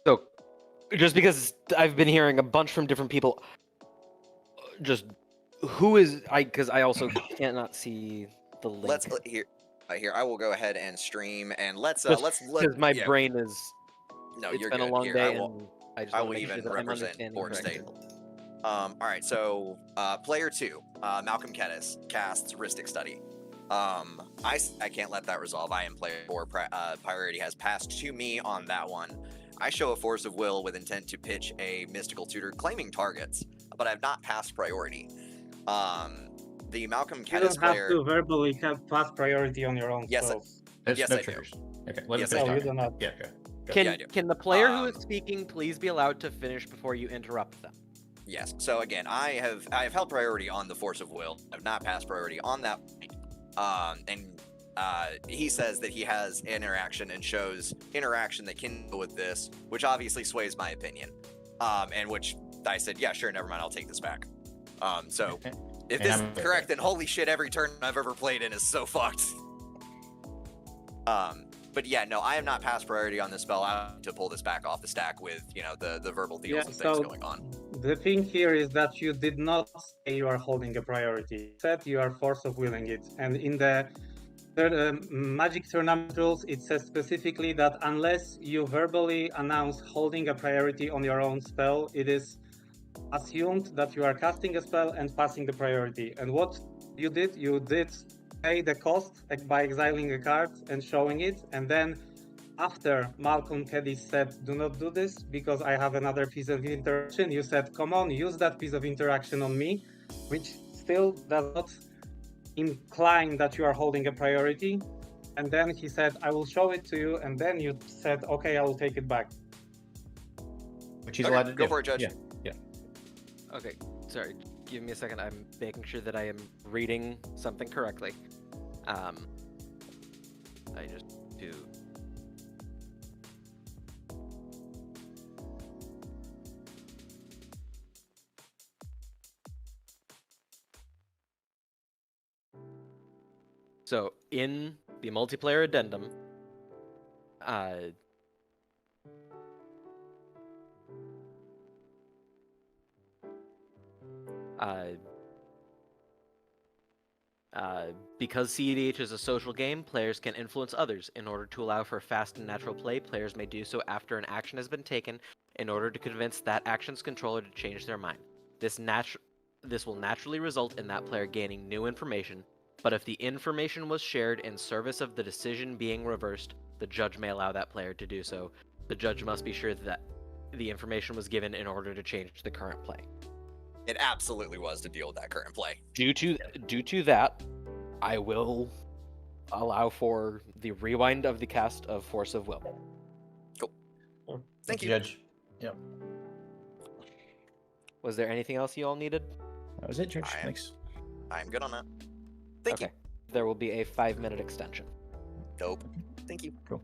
So, just because I've been hearing a bunch from different people, just who is because I also cannot see the link. Let's here. I will go ahead and stream and let's because my yeah. brain is. No, it's you're been good. a long Here, day, I will, and I just I want will to make even sure that I'm represent understanding board correctly. state. All right, so player 2, Malcolm Kedis casts Heuristic Study. I can't let that resolve. I am player 4. Priority has passed to me on that one. I show a force of will with intent to pitch a mystical tutor claiming targets, but I've not passed priority. The Malcolm You Kedis don't have player. to verbally pass priority on your own Yes, spells. yes, no I triggers. do. Okay, let Yes, him I finish do. talking. You do not. Yeah, go. Can Yeah, I do. can the player who is speaking please be allowed to finish before you interrupt them? Yes. So again, I have held priority on the force of will. I've not passed priority on that point. He says that he has interaction and shows interaction that can go with this, which obviously sways my opinion. And which I said, yeah, sure, never mind, I'll take this back. So if this is correct, then holy shit, every turn I've ever played in is so fucked. But yeah, no, I have not passed priority on this spell. I have to pull this back off the stack with, the verbal deals and things going on. The thing here is that you did not say you are holding a priority. You said you are force of willing it. And in the Magic tournament rules, it says specifically that unless you verbally announce holding a priority on your own spell, it is assumed that you are casting a spell and passing the priority. And what you did pay the cost by exiling a card and showing it, and then after Malcolm Kedis said, "Do not do this because I have another piece of interaction," you said, "Come on, use that piece of interaction on me," which still does not incline that you are holding a priority. And then he said, "I will show it to you," and then you said, "Okay, I will take it back." Which he's allowed to do. Go for it, Judge. Yeah. Okay, sorry. Give me a second. I'm making sure that I am reading something correctly. I just do. So in the multiplayer addendum, Because CEDH is a social game, players can influence others. In order to allow for fast and natural play, players may do so after an action has been taken in order to convince that action's controller to change their mind. This will naturally result in that player gaining new information, but if the information was shared in service of the decision being reversed, the judge may allow that player to do so. The judge must be sure that the information was given in order to change the current play. It absolutely was to deal with that current play. Due to that, I will allow for the rewind of the cast of Force of Will. Cool. Thank you, Judge. Yep. Was there anything else you all needed? That was it, Judge. Thanks. I'm good on that. Thank you. There will be a 5-minute extension. Dope. Thank you. Cool.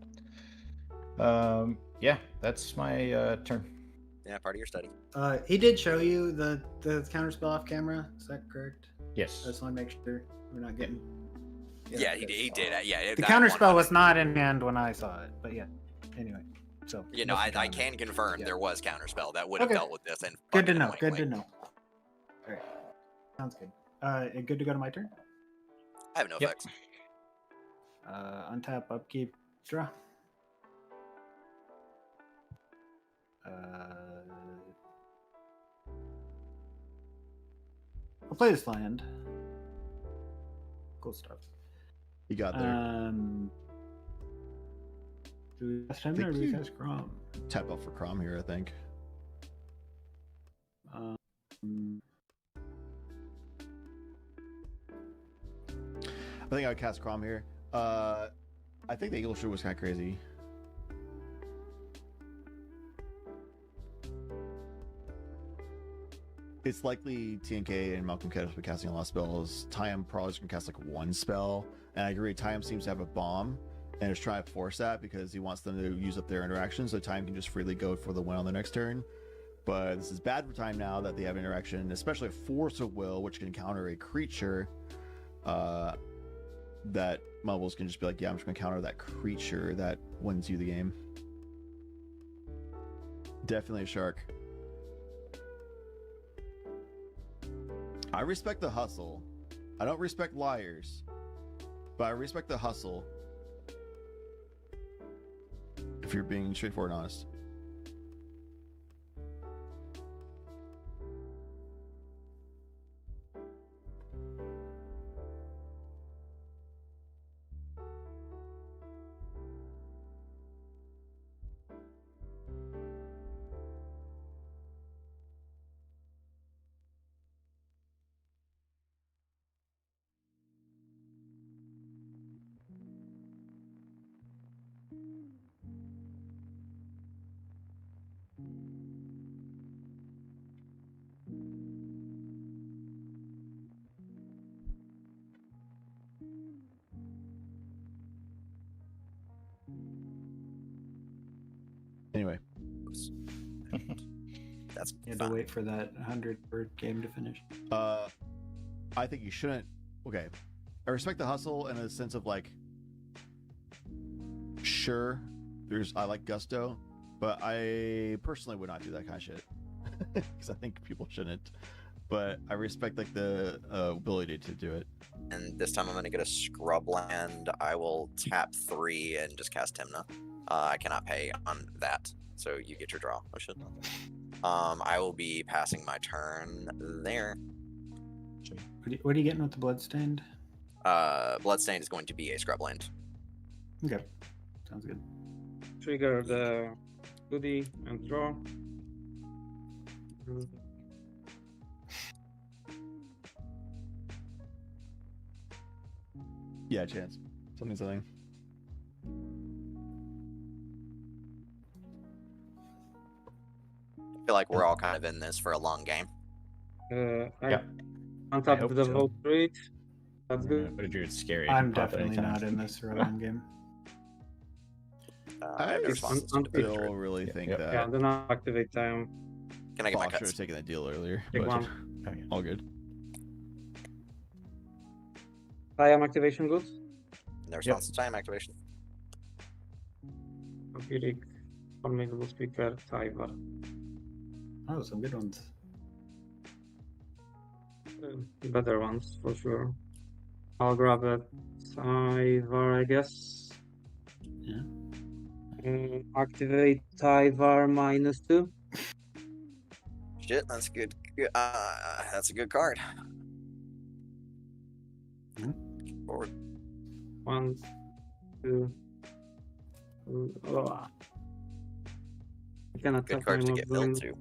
Yeah, that's my turn. Yeah, part of your study. He did show you the counterspell off camera. Is that correct? Yes. I just want to make sure we're not getting. Yeah, he did. Yeah, The that counterspell was not in hand when I saw it, but yeah. Anyway, so. You know, I can confirm there was counterspell that would have Okay. dealt with this. And Good to know. fucking Good to annoyingly. know. All right. Sounds good. Good to go to my turn. I have no effects. Untap, upkeep, draw. I'll play this land. Cool stuff. You got there. Do we cast him or do we cast Crom? Tap up for Crom here, I think. I think I would cast Crom here. I think the Eagle Shoot was kind of crazy. It's likely TNK and Malcolm Kedis will be casting a lot of spells. Tyam probably is going to cast like one spell. And I agree, Tyam seems to have a bomb and is trying to force that because he wants them to use up their interaction so Tyam can just freely go for the win on the next turn. But this is bad for Tyam now that they have interaction, especially a Force of Will, which can counter a creature. That Mubbles can just be like, yeah, I'm just going to counter that creature that wins you the game. Definitely a shark. I respect the hustle. I don't respect liars, but I respect the hustle. If you're being straightforward and honest. Anyway. That's You had to wait for that 100-word game to finish. I think you shouldn't. Okay. I respect the hustle in a sense of like, sure, I like gusto, but I personally would not do that kind of shit because I think people shouldn't. But I respect like the ability to do it. And this time I'm going to get a scrub land. I will tap 3 and just cast Timna. I cannot pay on that, so you get your draw. Oh shit. I will be passing my turn there. What are you getting with the Bloodstained? Bloodstained is going to be a scrub land. Okay. Sounds good. Trigger the goodie and draw. Yeah, chance. Something. I feel like we're all kind of in this for a long game. On top of the vote rate. That's good. But it's scary. I'm definitely not in this for a long game. I still really think that. Yeah, then I'll activate time. Can I get my I should cuts? have taken that deal earlier. Take But one. all good. Time activation good? The response to time activation. Vampiric, Formidable Speaker, Tyvar. Oh, some good ones. Better ones, for sure. I'll grab a Tyvar, I guess. Yeah. Activate Tyvar -2. Shit, that's good. That's a good card. Forward. 1, 2. I cannot Good tap cards my to get built Mulligan. too.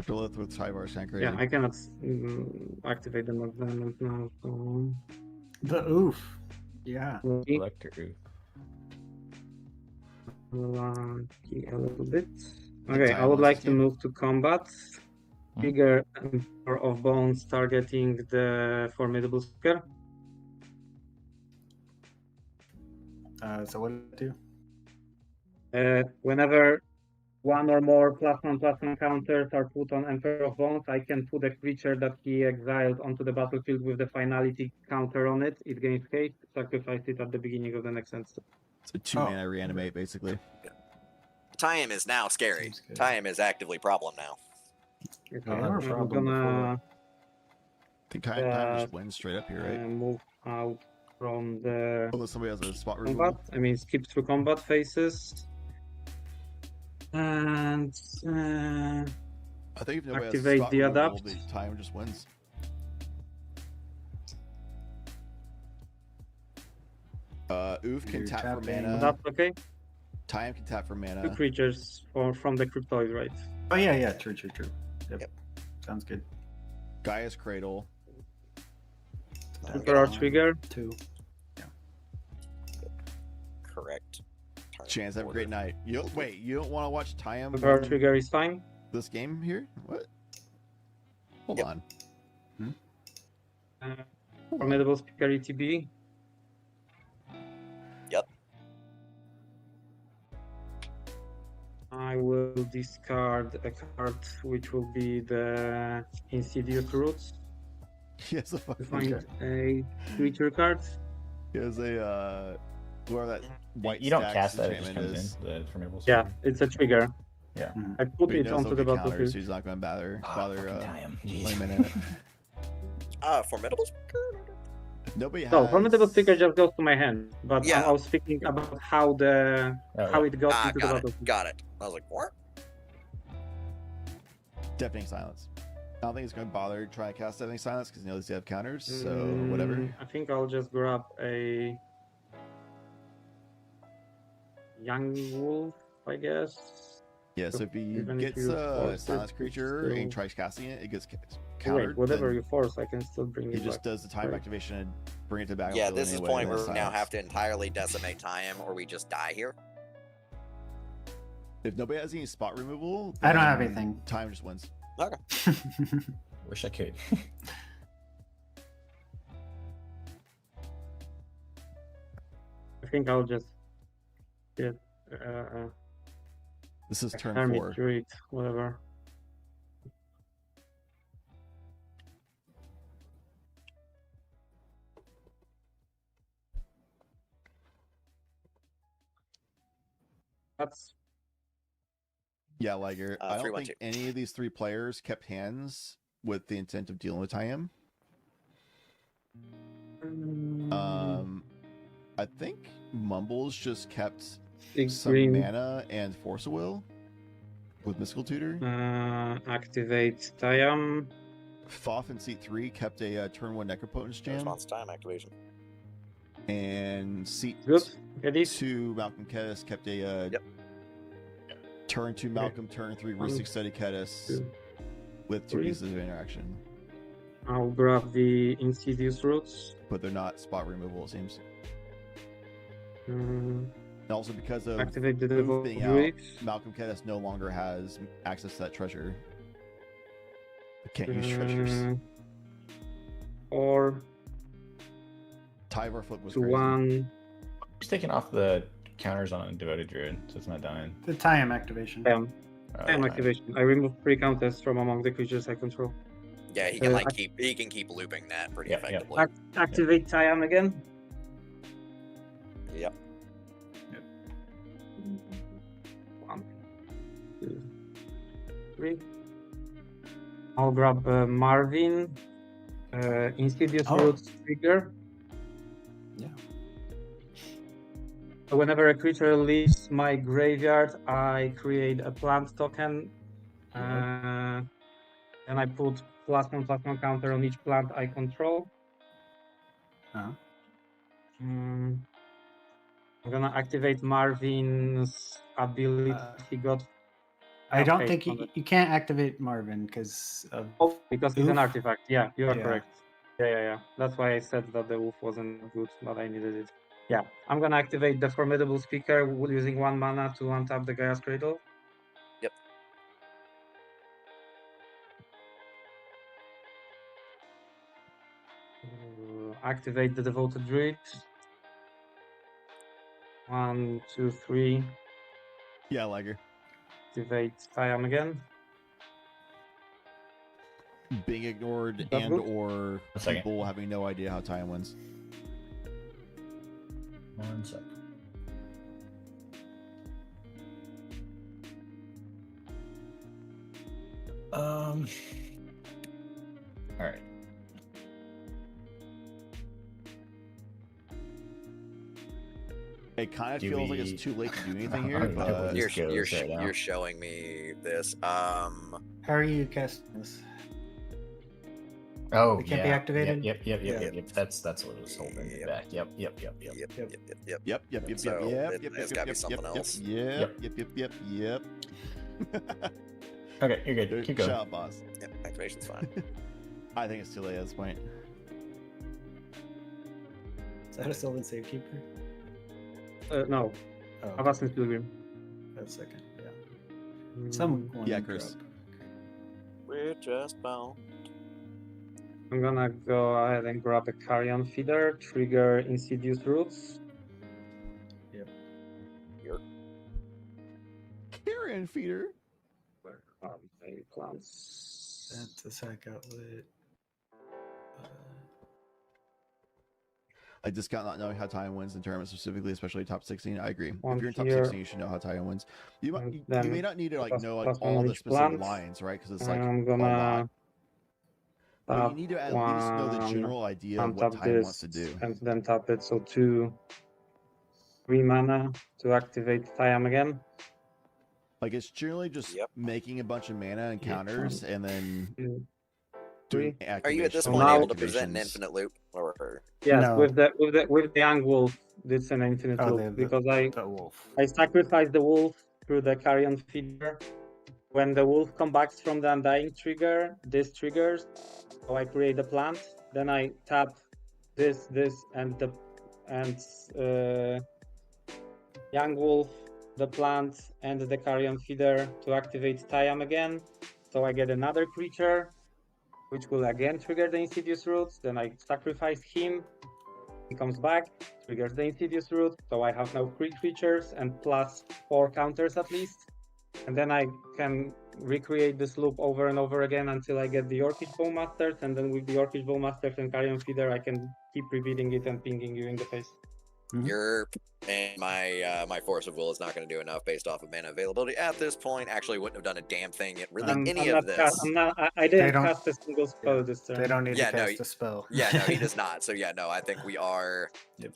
Lilith with Tyvar Sanctuary. Yeah, I cannot activate the Mulligan now. So... The oof. Yeah. Elector oof. Lucky a little bit. Okay, I would like to move to combat. Trigger Emperor of Bones targeting the formidable speaker. So what do it do? Whenever one or more +1/+1 counters are put on Emperor of Bones, I can put a creature that he exiled onto the battlefield with the finality counter on it. It gains haste, sacrifice it at the beginning of the next end step. It's a 2-mana reanimate, basically. Time is now scary. Time is actively problem now. Okay, I'm gonna I think time just wins straight up here, right? move out from the Unless somebody has a spot combat. removal. I mean, skip through combat phases. And I think if nobody has a activate spot the removal, adapt. the time just wins. Oof can tap for mana. That's okay. Time can tap for mana. 2 creatures from the cryptoid, right? Oh yeah, true. Yep. Sounds good. Gaia's Cradle. Super Trigger. 2. Correct. Chance, have a great night. You don't want to watch Time? Super Trigger is fine. This game here? What? Hold on. Formidable Speaker ETB. Yep. I will discard a card which will be the Insidious Roots. Yes, to find a creature card. He has a whoever that white. You don't stacks cast that; it enchantment just comes in. The formidable. Yeah, it's a trigger. Yeah. I put But he it knows onto they'll the get counters, battlefield. so he's not going to bother Damn. playing in it. Formidable speaker. Nobody has. No, Formidable Speaker just goes to my hand. But Yeah. I was speaking about how it goes into the battlefield. Got it. I was like, what? Deafening Silence. I don't think he's going to bother trying to cast Deafening Silence because he knows they have counters. So whatever. I think I'll just grab a Young Wolf, I guess. Yeah. So if he Even if gets you a force silence it, creature still- and tries casting it, it gets Wait, countered. whatever then you force, I can still bring he it just back. does the time Right. activation and bring it to back. Yeah, this is the point where we now have to entirely decimate time, or we just die here. If nobody has any spot removal, I don't have then anything. Time just wins. Okay. Wish I could. I think I'll just get This is turn Hermit 4. Druid, whatever. That's Yeah, Liger. I don't 3-1-2. think any of these 3 players kept hands with the intent of dealing with Tyam. I think Mumbles just kept Big some green. mana and Force of Will with Mystical Tutor. Activate Tyam. Thoth in seat 3 kept a turn 1 Necropotence Jam. Response time activation. And seat Good. Get it? 2 Malcolm Kedis kept a turn 2 Malcolm, turn 3 Rustic Study Kedis with 2 three. pieces of interaction. I'll grab the Insidious Roots. But they're not spot removal, it seems. Mm, And also because of Activate the Oof Devil being out, Druid. Malcolm Kedis no longer has access to that treasure. I can't use treasures. Or Tyvar flip was to crazy. 1. Just taking off the counters on a devoted druid, so it's not dying. The Tyam activation. Tyam. Oh, Tyam time. activation. I remove 3 counters from among the creatures I control. Yeah, he can Uh, he can keep looping that pretty Yeah, yeah. effectively. Activate Tyam again. Yep. 1, 2, 3. I'll grab Marvin. Insidious Oh. Roots trigger. Yeah. So whenever a creature leaves my graveyard, I create a plant token. And I put +1/+1 counter on each plant I control. I'm gonna activate Marvin's ability he got. I don't Okay, think you can't activate Marvin because of. Oh, because he's an Oof. artifact. Yeah, you are Yeah. correct. Yeah. That's why I said that the wolf wasn't good, but I needed it. Yeah, I'm gonna activate the Formidable Speaker using 1 mana to untap the Gaia's Cradle. Yep. Activate the Devoted Druid. 1, 2, 3. Yeah, Liger. Activate Siam again. Being ignored That and good? or A second. people having no idea how Time wins. 1 sec. All right. It kind of Do feels like we- it's too late to do anything I here, don't know where but this goes right now. You're showing me this. How are you casting this? Oh, It can't yeah. be activated? Yep. Yeah. That's what was holding me back. Yep. Yep. Yep. So Yep. it's gotta be something else. Yep. Okay, you're good. Keep going. Shut up, boss. Yep, activation's fine. I think it's too late at this point. Is that a Sylvan Safekeeper? No. Oh, Avacyn's Pilgrim. that's second. Yeah. Someone. Yeah, Chris. We're just bound. I'm gonna go ahead and grab a Carrion Feeder, trigger Insidious Roots. Yep. Carrion Feeder. Maybe plants. That's a sack outlet. I discount not knowing how Time wins in tournaments specifically, especially top 16. I agree. One If you're in top here. 16, you should know how Time wins. You And you then may not need to plus- know plus one all on the each specific plant. lines, right? Because it's like I'm a gonna lot. But tap you need to at least know the one, general idea of what untap Time this, wants to do. and then tap it. So 2, 3 mana to activate Siam again. Like it's generally just making a bunch of mana and counters, and then doing activations. Are you at this So point now- able to present an infinite loop? Or Yes, No. with the Young Wolf, it's an infinite Oh, loop because I wolf. I sacrifice the wolf through the Carrion Feeder. When the wolf comes back from the Undying trigger, this triggers. So I create a plant. Then I tap this, and Young Wolf, the plant, and the Carrion Feeder to activate Siam again. So I get another creature, which will again trigger the Insidious Roots. Then I sacrifice him. He comes back, triggers the Insidious Root, so I have now 3 creatures and +4 counters at least. And then I can recreate this loop over and over again until I get the Orcish Bowmasters, and then with the Orcish Bowmasters and Carrion Feeder, I can keep repeating it and pinging you in the face. Your and my Force of Will is not going to do enough based off of mana availability at this point. Actually, wouldn't have done a damn thing at really any of this. I didn't cast a single spell this turn. They don't need Yeah, to no, cast a spell. Yeah, no, he does not. So yeah, no, I think we are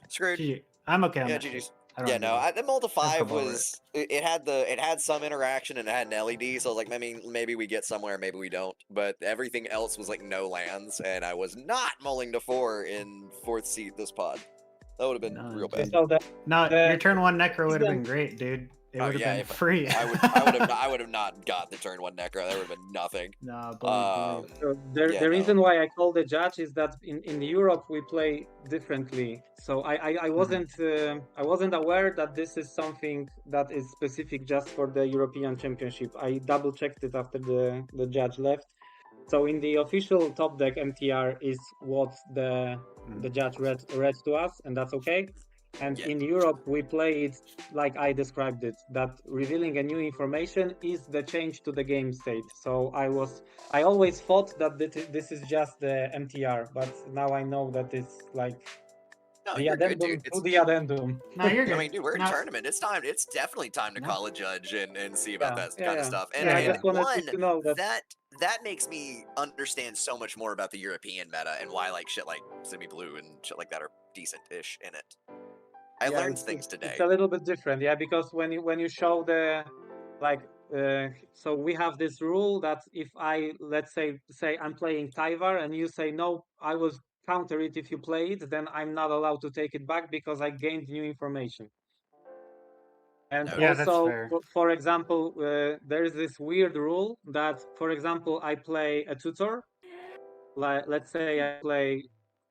screwed. I'm okay on Yeah, that. GG's. I don't Yeah, no, need the Multi 5 That's about was it had some interaction and it had an LED, so I was like, I mean, maybe we get somewhere, maybe we don't. But everything else was like no lands, and I was not mulling to 4 in 4th seat this pod. That would have been real bad. No, your turn 1 Necro would have reason- been great, dude. It Oh, would have yeah, been if free. I would have not got the turn 1 Necro. That would have been nothing. Nah, So the reason why I call the judge is that in Europe we play differently. So I wasn't aware that this is something that is specific just for the European Championship. I double checked it after the judge left. So in the official top deck, MTR is what the judge read to us, and that's okay. And in Europe, we play it like I described it, that revealing a new information is the change to the game state. So I always thought that this is just the MTR, but now I know that it's like No, The you're good, addendum dude. to It's, the addendum. No, you're I good. mean, dude, we're in No. tournament. It's time. It's definitely time to No. call a judge and see about that kind of stuff. And, Yeah, I and just wanted one to know that. that makes me understand so much more about the European meta and why like shit like Semi Blue and shit like that are decent-ish in it. I Yeah, learned things today. It's a little bit different, yeah, because when you show the like so we have this rule that if I let's say I'm playing Tyvar and you say no, I will counter it if you play it, then I'm not allowed to take it back because I gained new information. And Yeah, that's also, fair. for example, there is this weird rule that, for example, I play a tutor. Like, let's say I play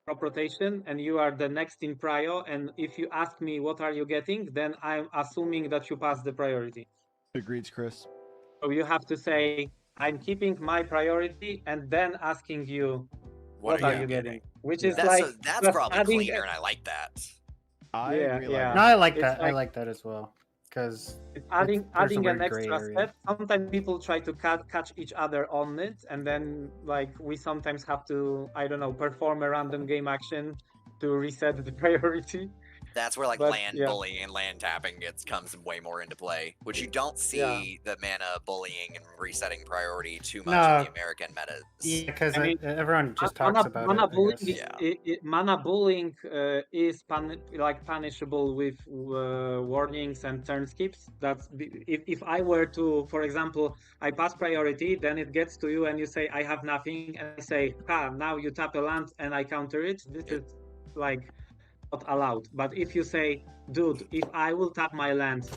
crop rotation, and you are the next in prio. And if you ask me what are you getting, then I'm assuming that you pass the priority. Agreed, Chris. So you have to say I'm keeping my priority, and then asking you what are you getting, which is like that's just probably adding cleaner, and I like that. I agree. yeah. No, I like It's that. I like- like that as well. Because adding there's a an weird extra gray area. step. Sometimes people try to catch each other on it, and then like we sometimes have to, I don't know, perform a random game action to reset the priority. That's where like But, land yeah. bullying and land tapping comes way more into play, which you don't see the mana bullying and resetting priority too much in the American metas. Yeah, because I mean, everyone just talks mana, about mana it. bullying I guess. mana bullying is punishable with warnings and turn skips. That's if I were to, for example, I pass priority, then it gets to you and you say I have nothing, and I say, now you tap a land and I counter it. This is like not allowed. But if you say, dude, if I will tap my land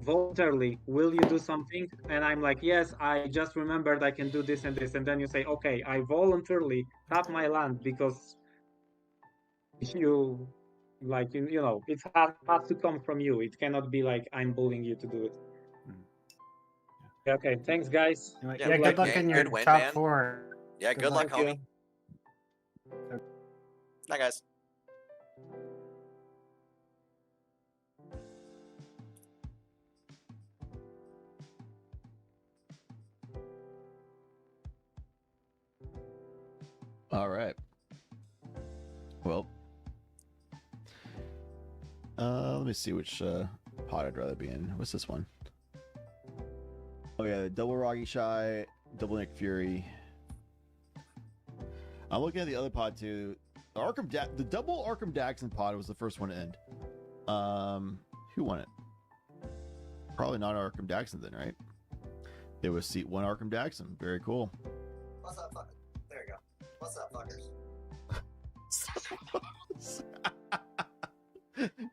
voluntarily, will you do something? And I'm like, yes, I just remembered I can do this and this. And then you say, okay, I voluntarily tap my land because you, like, you know, it has to come from you. It cannot be like I'm bullying you to do it. Yeah, okay, thanks, guys. Yeah, good luck in your win, top man. 4. Yeah, good luck, Thank homie. Night, guys. All right. Well, let me see which pod I'd rather be in. What's this one? Oh yeah, the double Roggy Shy, double Nick Fury. I'm looking at the other pod too. The double Arkham Daxon pod was the first one to end. Who won it? Probably not Arkham Daxon then, right? It was seat 1 Arkham Daxon. Very cool. What's up, fuckers? There you go. What's up, fuckers?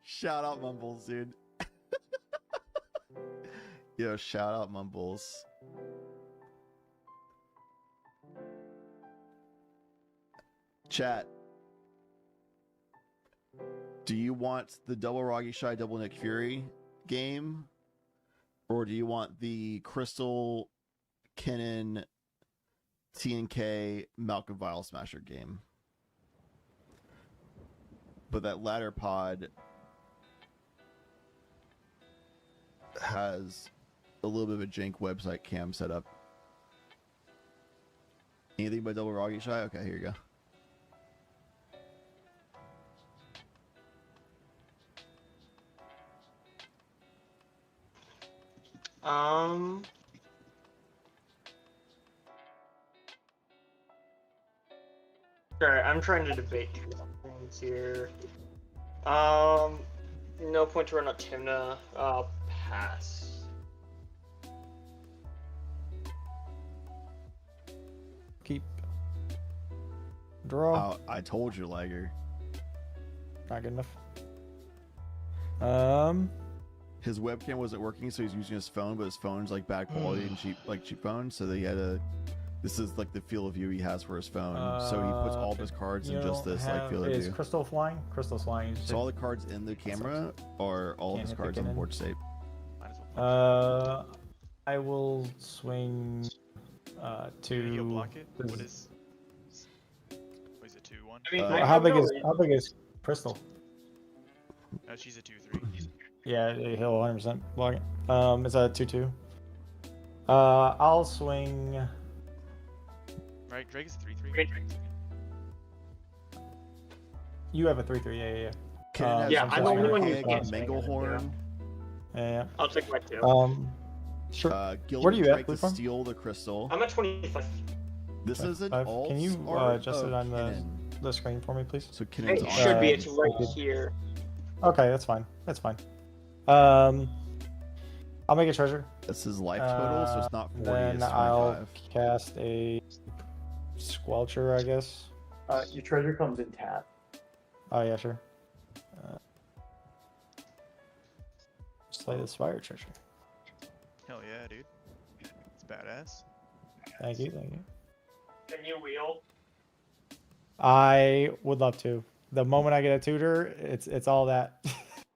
Shout out Mumbles, dude. Yo, shout out Mumbles. Chat. Do you want the double Roggy Shy, double Nick Fury game? Or do you want the Crystal Kinnan TNK Malcolm Vile Smasher game? But that latter pod has a little bit of a jank website cam set up. Anything but double Roggy Shy? Okay, here you go. Alright, I'm trying to debate two things here. No point to run up Timna. Pass. Keep. Draw. Oh, I told you, Liger. Not good enough. His webcam wasn't working, so he's using his phone, but his phone's like bad quality and cheap phone. So he had to. This is like the field of view he has for his phone. So he puts all of his cards in just this like field of Is view. Crystal flying? Crystal's flying. So all the cards in the camera are all of his cards on the board state. I will swing to. He'll block it. What is it? 2-1. I mean, how big is Crystal? No, she's a 2-3. Yeah, he'll 100% block it. It's a 2-2. I'll swing. Right, Drake is 3-3. You have a 3-3. Yeah. Kinnan has I'm the only one who Egg, can't Manglehorn. Yeah. I'll take my 2. Sure. Gilded Where are you Drake at, to Blueform? steal the crystal. I'm at 25. This is an 5. all. Can you adjust it on the screen for me, please? So Kinnan's It on. should be. It's right here. Okay, that's fine. That's fine. I'll make a treasure. This is life total, so it's not 40. Then It's 25. I'll cast a Squelcher, I guess. Your treasure comes in tap. Oh yeah, sure. Slay the Spire treasure. Hell yeah, dude. It's badass. Thank you, thank you. Can you wheel? I would love to. The moment I get a tutor, it's all that.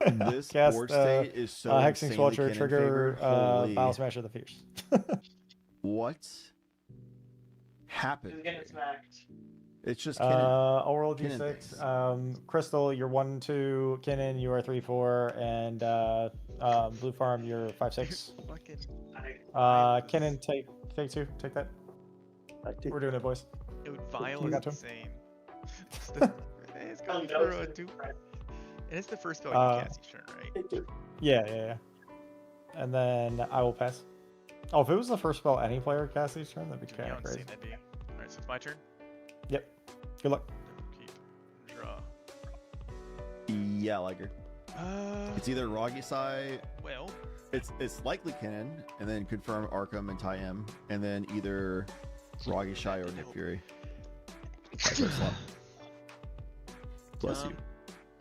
This Cast, board state is so Hexing insanely Squelcher, Kinnan trigger favored. Holy. Bile Smasher the Fierce. What happened? Who's getting smacked? It's just Kinnan. I'll roll Kinnan d6. Crystal, you're 1-2. Kinnan, you are 3-4, and Blue Farm, you're 5-6. Kinnan, take 2. Take that. We're doing it, boys. Dude, Vile We is got to him. insane. It's going for a 2. And it's the first spell you cast each turn, right? Yeah. And then I will pass. Oh, if it was the first spell any player casts each turn, that'd be kind How of crazy. insane that'd be. Alright, so it's my turn. Yep. Good luck. Keep. Draw. Yeah, Liger. It's either Rogisai. Well. It's likely Kinnan, and then confirm Arkham and Tyem, and then either Rogisai or Nick Fury. Bless you.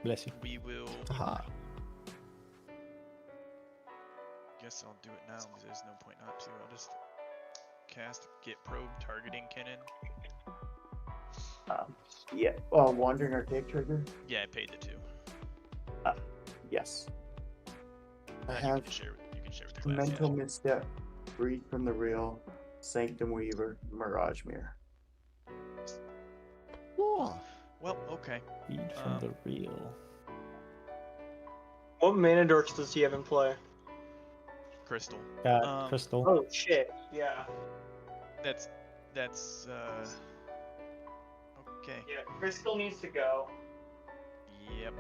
Bless you. We will. Aha. Guess I'll do it now because there's no point not to. I'll just cast Get Probe targeting Kinnan. Yeah. Wandering Archaic trigger. Yeah, I paid the 2. Yes. I You have can share with the class. Mental Misstep, Breed from the Real, Sanctum Weaver, Mirage Mirror. Well, okay. Breed from the Real. What mana dorks does he have in play? Crystal. Got Crystal. Oh shit! Yeah. That's okay. Yeah, Crystal needs to go. Yep.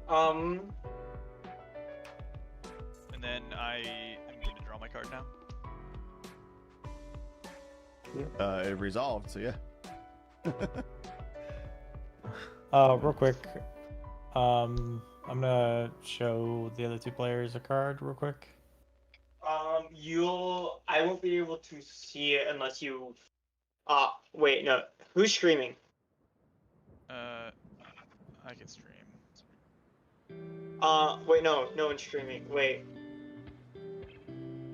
Um. And then I am going to draw my card now. It resolved, so yeah. Real quick. I'm gonna show the other 2 players a card real quick. I won't be able to see it unless you. Wait, no. Who's streaming? I can stream. Wait, no one's streaming. Wait.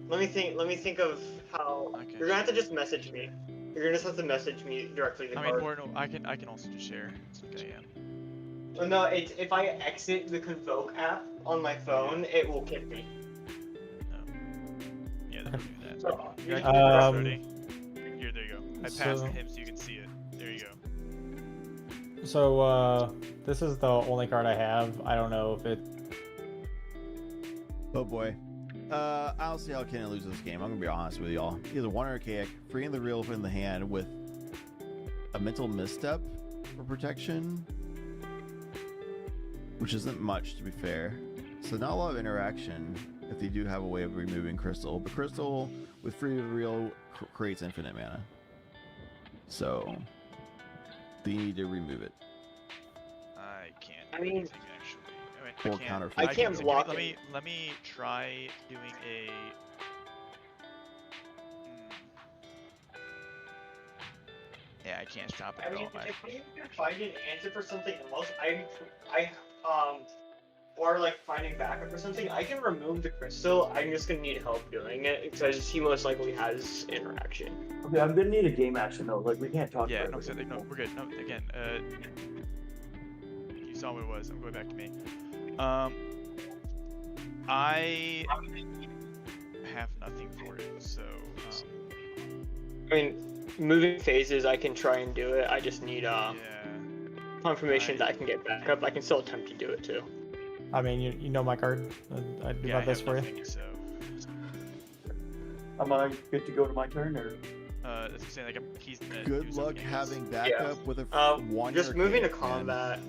Let me think of how. You're gonna have to just message me. You're gonna just have to message me directly. The I mean, card. or no, I can also just share. Okay, yeah. Well, no, if I exit the Convoke app on my phone, it will kick me. Yeah, then do that. So, You got your ready? Here, there you go. I passed So- him so you can see it. There you go. So, this is the only card I have. I don't know if it. Oh boy. I don't see how Kinnan loses this game. I'm gonna be honest with y'all. Either one Archaic, freeing the real in the hand with a mental misstep for protection, which isn't much to be fair. So not a lot of interaction if they do have a way of removing Crystal. But Crystal with free the real creates infinite mana. So they need to remove it. I can't. I mean, actually. Or counter. I can't block Let it. me try doing a. Yeah, I can't stop it I at mean, all. if we can find an answer for something else, or like finding backup for something, I can remove the crystal. I'm just gonna need help doing it because he most likely has interaction. Okay, I'm gonna need a game action though. Like we can't talk. Yeah, about it. no, we're good. No, again, you saw what it was. I'm going back to me. I have nothing for it, so. I mean, moving phases, I can try and do it. I just need confirmation that I can get backup. I can still attempt to do it too. I mean, you know my card. I'd do my best for you. So. Am I good to go to my turn or? That's what I'm saying. Like he's gonna do Good some luck games. having backup with a one. Just moving to combat.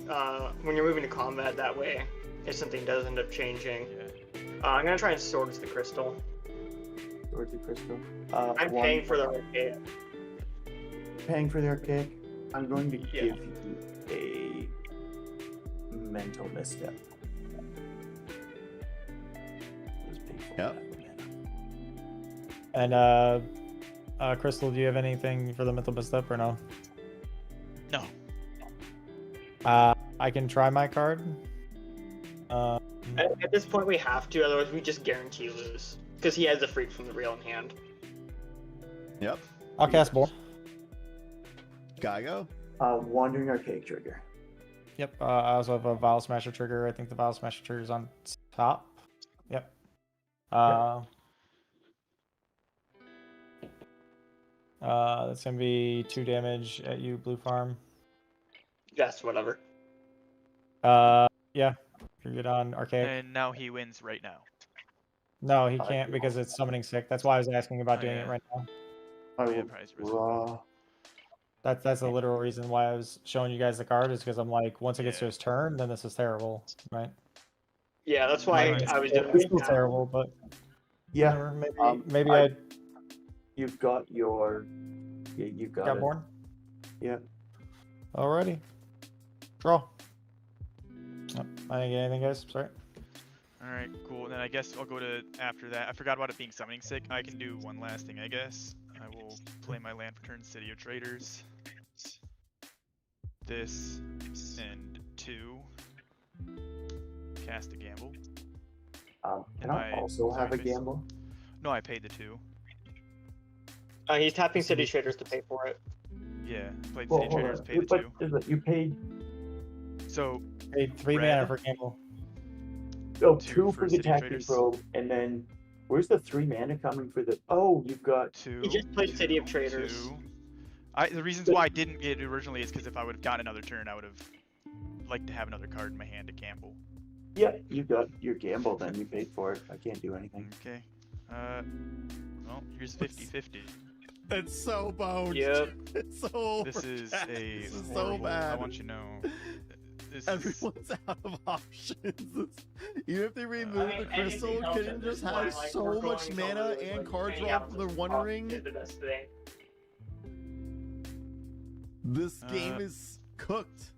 When you're moving to combat that way, if something does end up changing, I'm gonna try and Swords the Crystal. Swords the Crystal. I'm paying for the arcade. Paying for the arcade. I'm going to give you a mental misstep. Yep. And Crystal, do you have anything for the mental misstep or no? No. I can try my card. At this point, we have to, otherwise we just guarantee lose. Because he has the Freak from the Real in hand. Yep. I'll cast Boar. Geigo? Wandering Archaic trigger. Yep. I also have a Vile Smasher trigger. I think the Vile Smasher trigger is on top. Yep. That's gonna be 2 damage at you, Blue Farm. Yes, whatever. Yeah. You're good on Archaic. And now he wins right now. No, he can't because it's summoning sick. That's why I was asking about doing it right now. That's the literal reason why I was showing you guys the card, is because I'm like, once it gets to his turn, then this is terrible, right? Yeah, that's why I was doing It's it still now. terrible, but Yeah. whatever, maybe I You've got your. Yeah, you've got got it. born. Yeah. Alrighty. Draw. Oh, I didn't get anything, guys. Sorry. Alright, cool. Then I guess I'll go to after that. I forgot about it being summoning sick. I can do one last thing, I guess. I will play my land for turn, City of Traders. This and 2. Cast a gamble. Can I also have a gamble? No, I paid the 2. He's tapping City Traders to pay for it. Yeah, played Well, City hold Traders, on. paid the 2. But you paid. So paid 3 red. mana for gamble. Oh, 2 2 for for the City tactic Traders. probe, and then where's the 3 mana coming for the? Oh, you've got 2. He just played City of Traders. 2. The reasons why I didn't get it originally is because if I would have gotten another turn, I would have liked to have another card in my hand to gamble. Yeah, you got your gamble. Then you paid for it. I can't do anything. Okay. Well, here's 50-50. It's so boned. Yep. It's so This is overcast. a This is so horrible, bad. I want you to know. This Everyone's out of options. Even if they remove I mean, the crystal, anything else Kitten at this just point, has like, so we're much going mana to, and like, card hang draw out for the with One the Ring. the best thing. This game is cooked.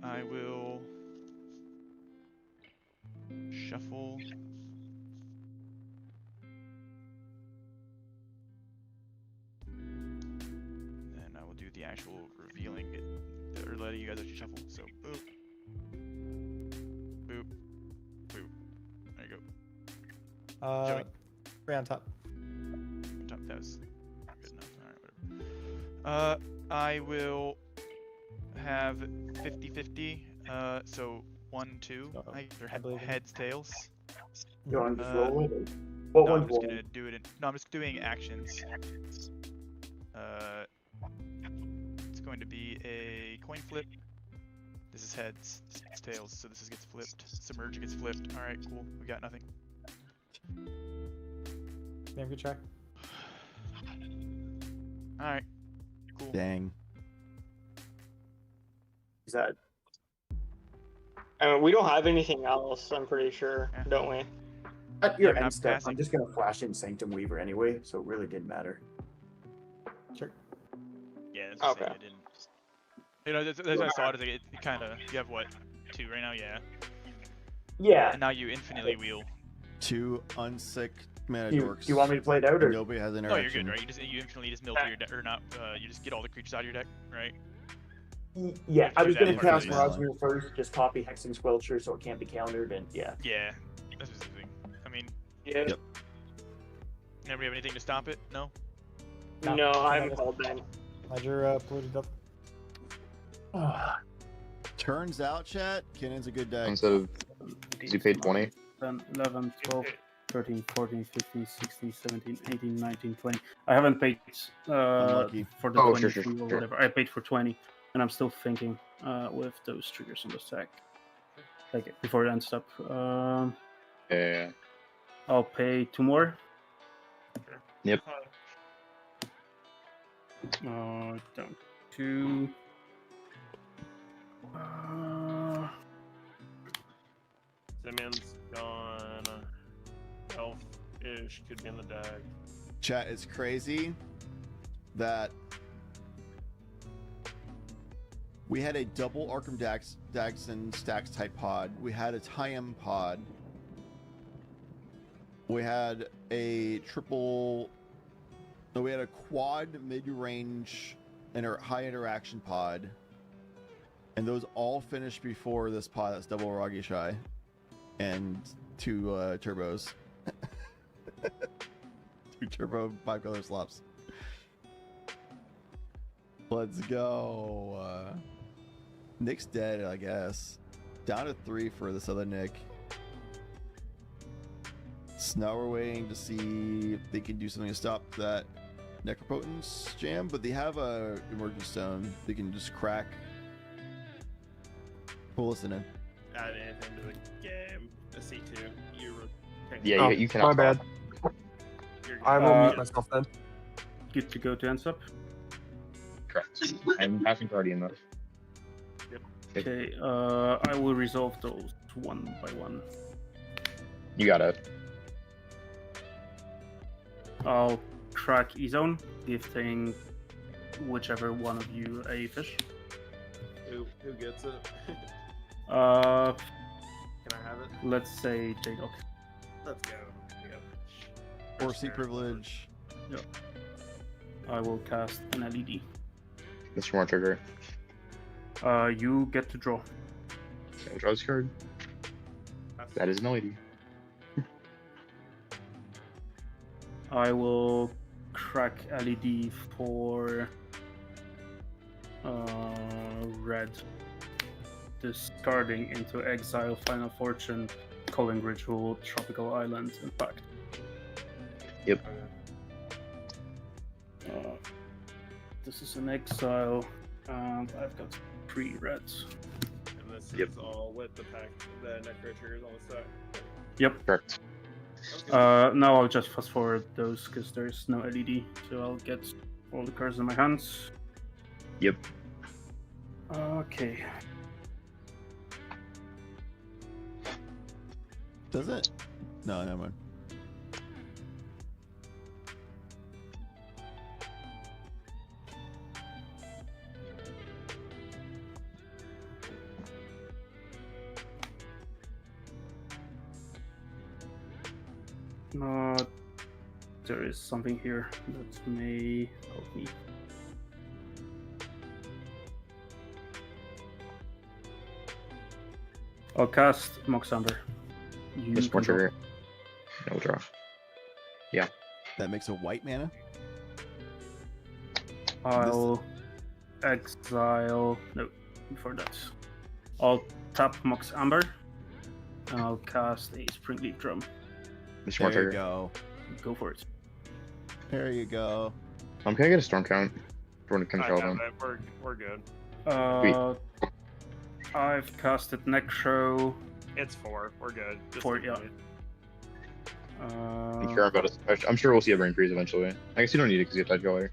I will shuffle. Then I will do the actual revealing it, or letting you guys actually shuffle. So boop, boop, boop. There you go. Joey. 3 on top. Top, that was good enough. Alright, whatever. I will have 50-50. So 1, 2. Either heads, tails. You want to just roll with it? No, What I'm one's just one? gonna do it. No, I'm just doing actions. It's going to be a coin flip. This is heads. It's tails, so this gets flipped. Submerge gets flipped. All right, cool. We got nothing. Damn good track. All right, cool. Dang. Is that? I mean, we don't have anything else. I'm pretty sure, don't we? At your I'm not end step, passing. I'm just gonna flash in Sanctum Weaver anyway, so it really didn't matter. Sure. Yeah, that's Okay. I didn't. You know, that's what I saw it. Is like it kind of. You have what? 2 right now, yeah. Yeah. And now you infinitely wheel. 2 unsick mana Do dorks. you want me to play it out, or? Nobody has No, interaction. you're good, right? You infinitely just mill through your deck, or not? You just get all the creatures out of your deck, right? Yeah, I was Do that gonna part cast really Rosmere first, just copy Hexing Squelcher so it can't be countered, and yeah. Yeah, that's what I'm thinking. I mean, Yeah. Yep. Never have anything to stop it? No? No, I'm called then. Ledger polluted up. Turns out, chat, Kinnon's a good deck. Instead of, because you paid 20. 10, 11, 12, 13, 14, 15, 16, 17, 18, 19, 20. I haven't paid Unlucky. for the Oh, 20 sure, or sure. whatever. I paid for 20, and I'm still thinking with those triggers on the stack. Like before it ends up. Yeah. I'll pay 2 more. Yep. Down 2. Simeon's gone. Elf-ish could be in the deck. Chat, it's crazy that we had a double Arkham Daxon Stacks type pod. We had a Tyam pod. We had a triple. No, we had a quad mid-range high interaction pod. And those all finished before this pod. That's double Roggy Shy. And 2 turbos. 2 turbo 5-color slops. Let's go. Nick's dead, I guess. Down to 3 for this other Nick. So now we're waiting to see if they can do something to stop that Necropotence jam, but they have a Emergent Stone. They can just crack. Pull us in. Add anything to the game. A C2. You were Yeah, you can. My bad. I will mute myself then. Good to go to ends up. Correct. I'm passing Guardian though. Yep. Okay, I will resolve those one by one. You got it. I'll crack E-Zone, gifting whichever one of you a fish. Who gets it? Can I have it? Let's say J-Doc. Let's go. Or sea privilege. Yep. I will cast an LED. Mr. More trigger. You get to draw. Okay, draw this card. That is an LED. I will crack LED for red. Discarding into exile, Final Fortune, Calling Ritual, Tropical Island, Impact. Yep. This is an exile, and I've got 3 reds. And this is all with the pack, the necro triggers on the side. Yep. Correct. Now I'll just fast forward those because there's no LED, so I'll get all the cards in my hands. Yep. Okay. Does it? No, never mind. There is something here that may help me. I'll cast Moxamber. Just one trigger. No draw. Yeah. That makes a white mana? I'll exile. No, before that. I'll tap Moxamber. And I'll cast a Springleaf Drum. There you go. Go for it. There you go. Can I get a storm count? For when it comes relevant. We're good. I've casted Necro. It's 4. We're good. Just 4, yeah. I'm sure about it. I'm sure we'll see a brain freeze eventually. I guess you don't need it because you have Tidecrawler.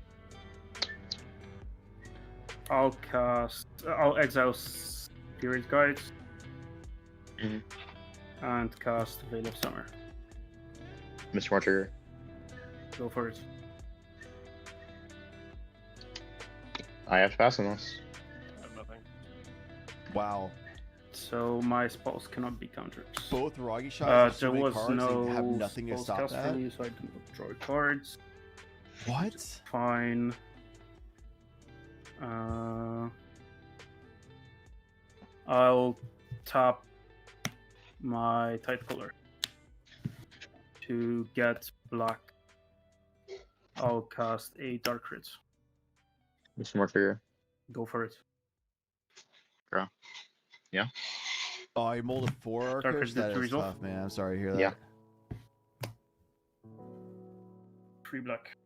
I'll exile Spirit Guides. And cast Veil of Summer. Mr. More trigger. Go for it. I have to pass on this. I have nothing. Wow. So my spells cannot be countered. Both Roggy shots. There was no have nothing to spells stop cast that. for me, so I didn't draw cards. What? Fine. I'll tap my Tidecaller to get black. I'll cast a Dark Crit. Mr. More trigger. Go for it. Draw. Yeah. Oh, I molded 4 Dark Arcos? Crit That to is resolve? tough, man. I'm sorry to hear that. Yeah. 3 black.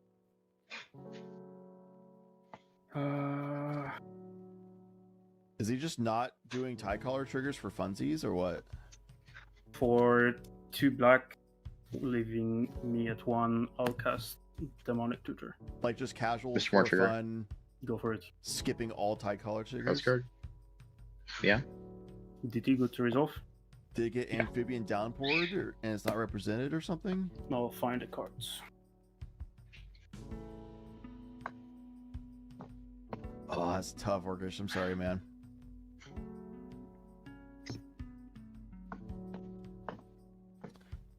Is he just not doing tie collar triggers for funsies or what? For 2 black, leaving me at 1, I'll cast Demonic Tutor. Like just casual Mr. for Martyr. fun. Go for it. Skipping all Tricolor triggers. That's card. Yeah. Did he go to resolve? Did it get Amphibian Downpoured and it's not represented or something? I'll find the cards. Oh, that's tough, Orcish. I'm sorry, man.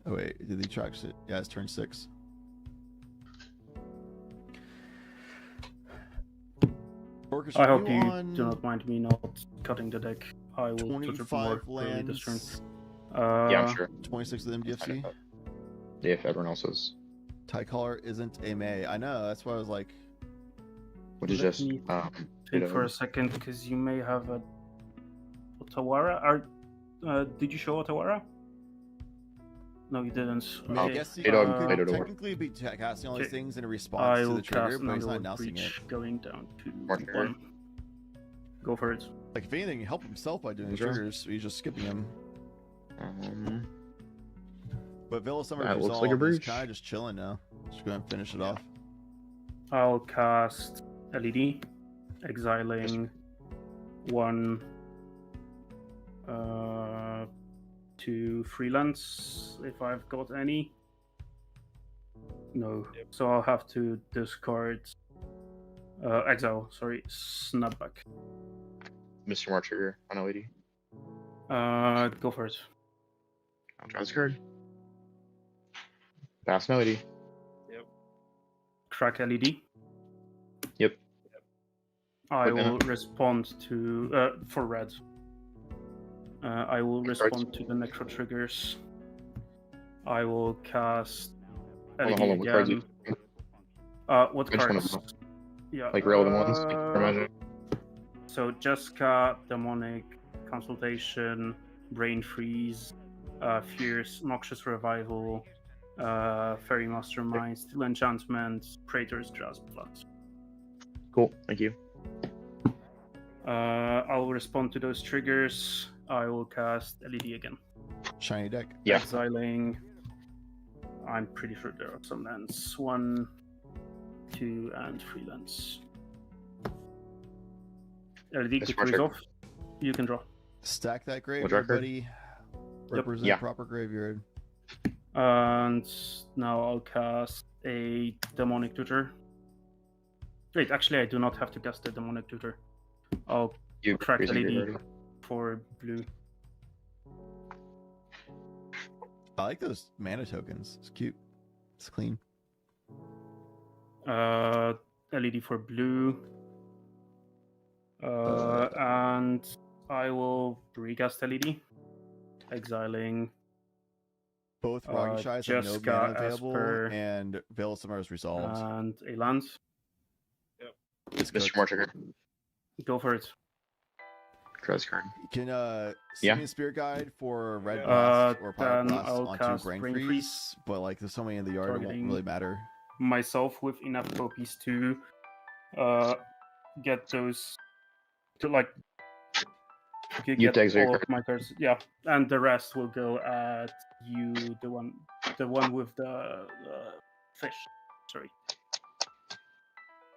Oh wait, did he track it? Yeah, it's turn 6. Orcish, I hope you on do not mind me not cutting the deck. I will tutor for more 25 early this turn. lands. Yeah, I'm sure. 26 of them DFC. Yeah, if everyone else is. Tricolor isn't a May. I know, that's why I was like. Which is Let just me think for a second, because you may have a Otawara. Did you show Otawara? No, you didn't. I, mean, I guess you could technically be casting all these things in response to the trigger, but he's not announcing it. Going down to 1. Go for it. Like, if anything, help himself by doing the triggers, so he's just skipping him. But Villa Summer's that looks resolved, like a he's breach. kind of just chilling now. Just go ahead and finish it off. I'll cast LED, exiling 1 to freelance if I've got any. No, so I'll have to discard exile. Sorry, snapback. Mr. Mark trigger on LED. Go for it. I'll draw this card. Pass an LED. Yep. Crack LED. Yep. I will respond to for red. I will respond to the necro triggers. I will cast LED hold on. What cards again. What Which one cards? of them? Yeah. Like relevant ones? Like for magic? So Jessica, Demonic, Consultation, Brain Freeze, Fierce, Noxious Revival, Fairy Mastermind, Steel Enchantment, Praetor's Grasp Flat. Cool, thank you. I'll respond to those triggers. I will cast LED again. Shiny deck. Yeah. Exiling. I'm pretty sure there are some lands. 1, 2, and 3 lands. LED That's quick resolve. You can draw. Stack that What graveyard, record? buddy. Represent Yeah. proper graveyard. And now I'll cast a Demonic Tutor. Wait, actually, I do not have to cast a Demonic Tutor. I'll crack raising LED graveyard. for blue. I like those mana tokens. It's cute. It's clean. LED for blue. And I will recast LED. Exiling Both Rocky Shies have no Jessica, mana available, Esper, and Veil of Summer is resolved. and a land. It's Mr. Moore trigger. Go for it. Draw this card. Can Yeah. Simian Spirit Guide for Red Blast or Pyro then Blast I'll onto cast Brain Brain Freeze, Freeze. but like there's so many in the yard, it won't Targeting really matter. Myself with enough copies to get those to like You take all your of my cards. Yeah, and the rest will go at you. The one with the fish. Sorry.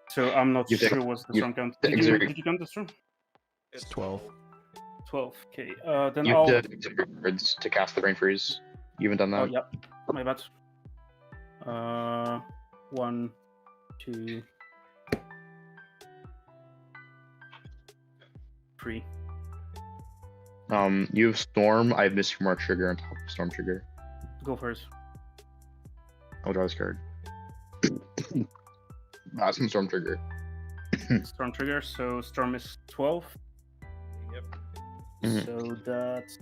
So I'm not You take- sure what's the you strong count. take Did you exert- count the strong? It's 12. 12. Okay. Then You I'll. have to exert cards to cast the Brain Freeze. You haven't done Oh, that? yep. My bad. 1, 2, 3. You have Storm. I have Mr. Mark trigger on top of Storm trigger. Go first. I'll draw this card. That's some Storm trigger. Storm trigger. So Storm is 12. Yep. Mhm. So that's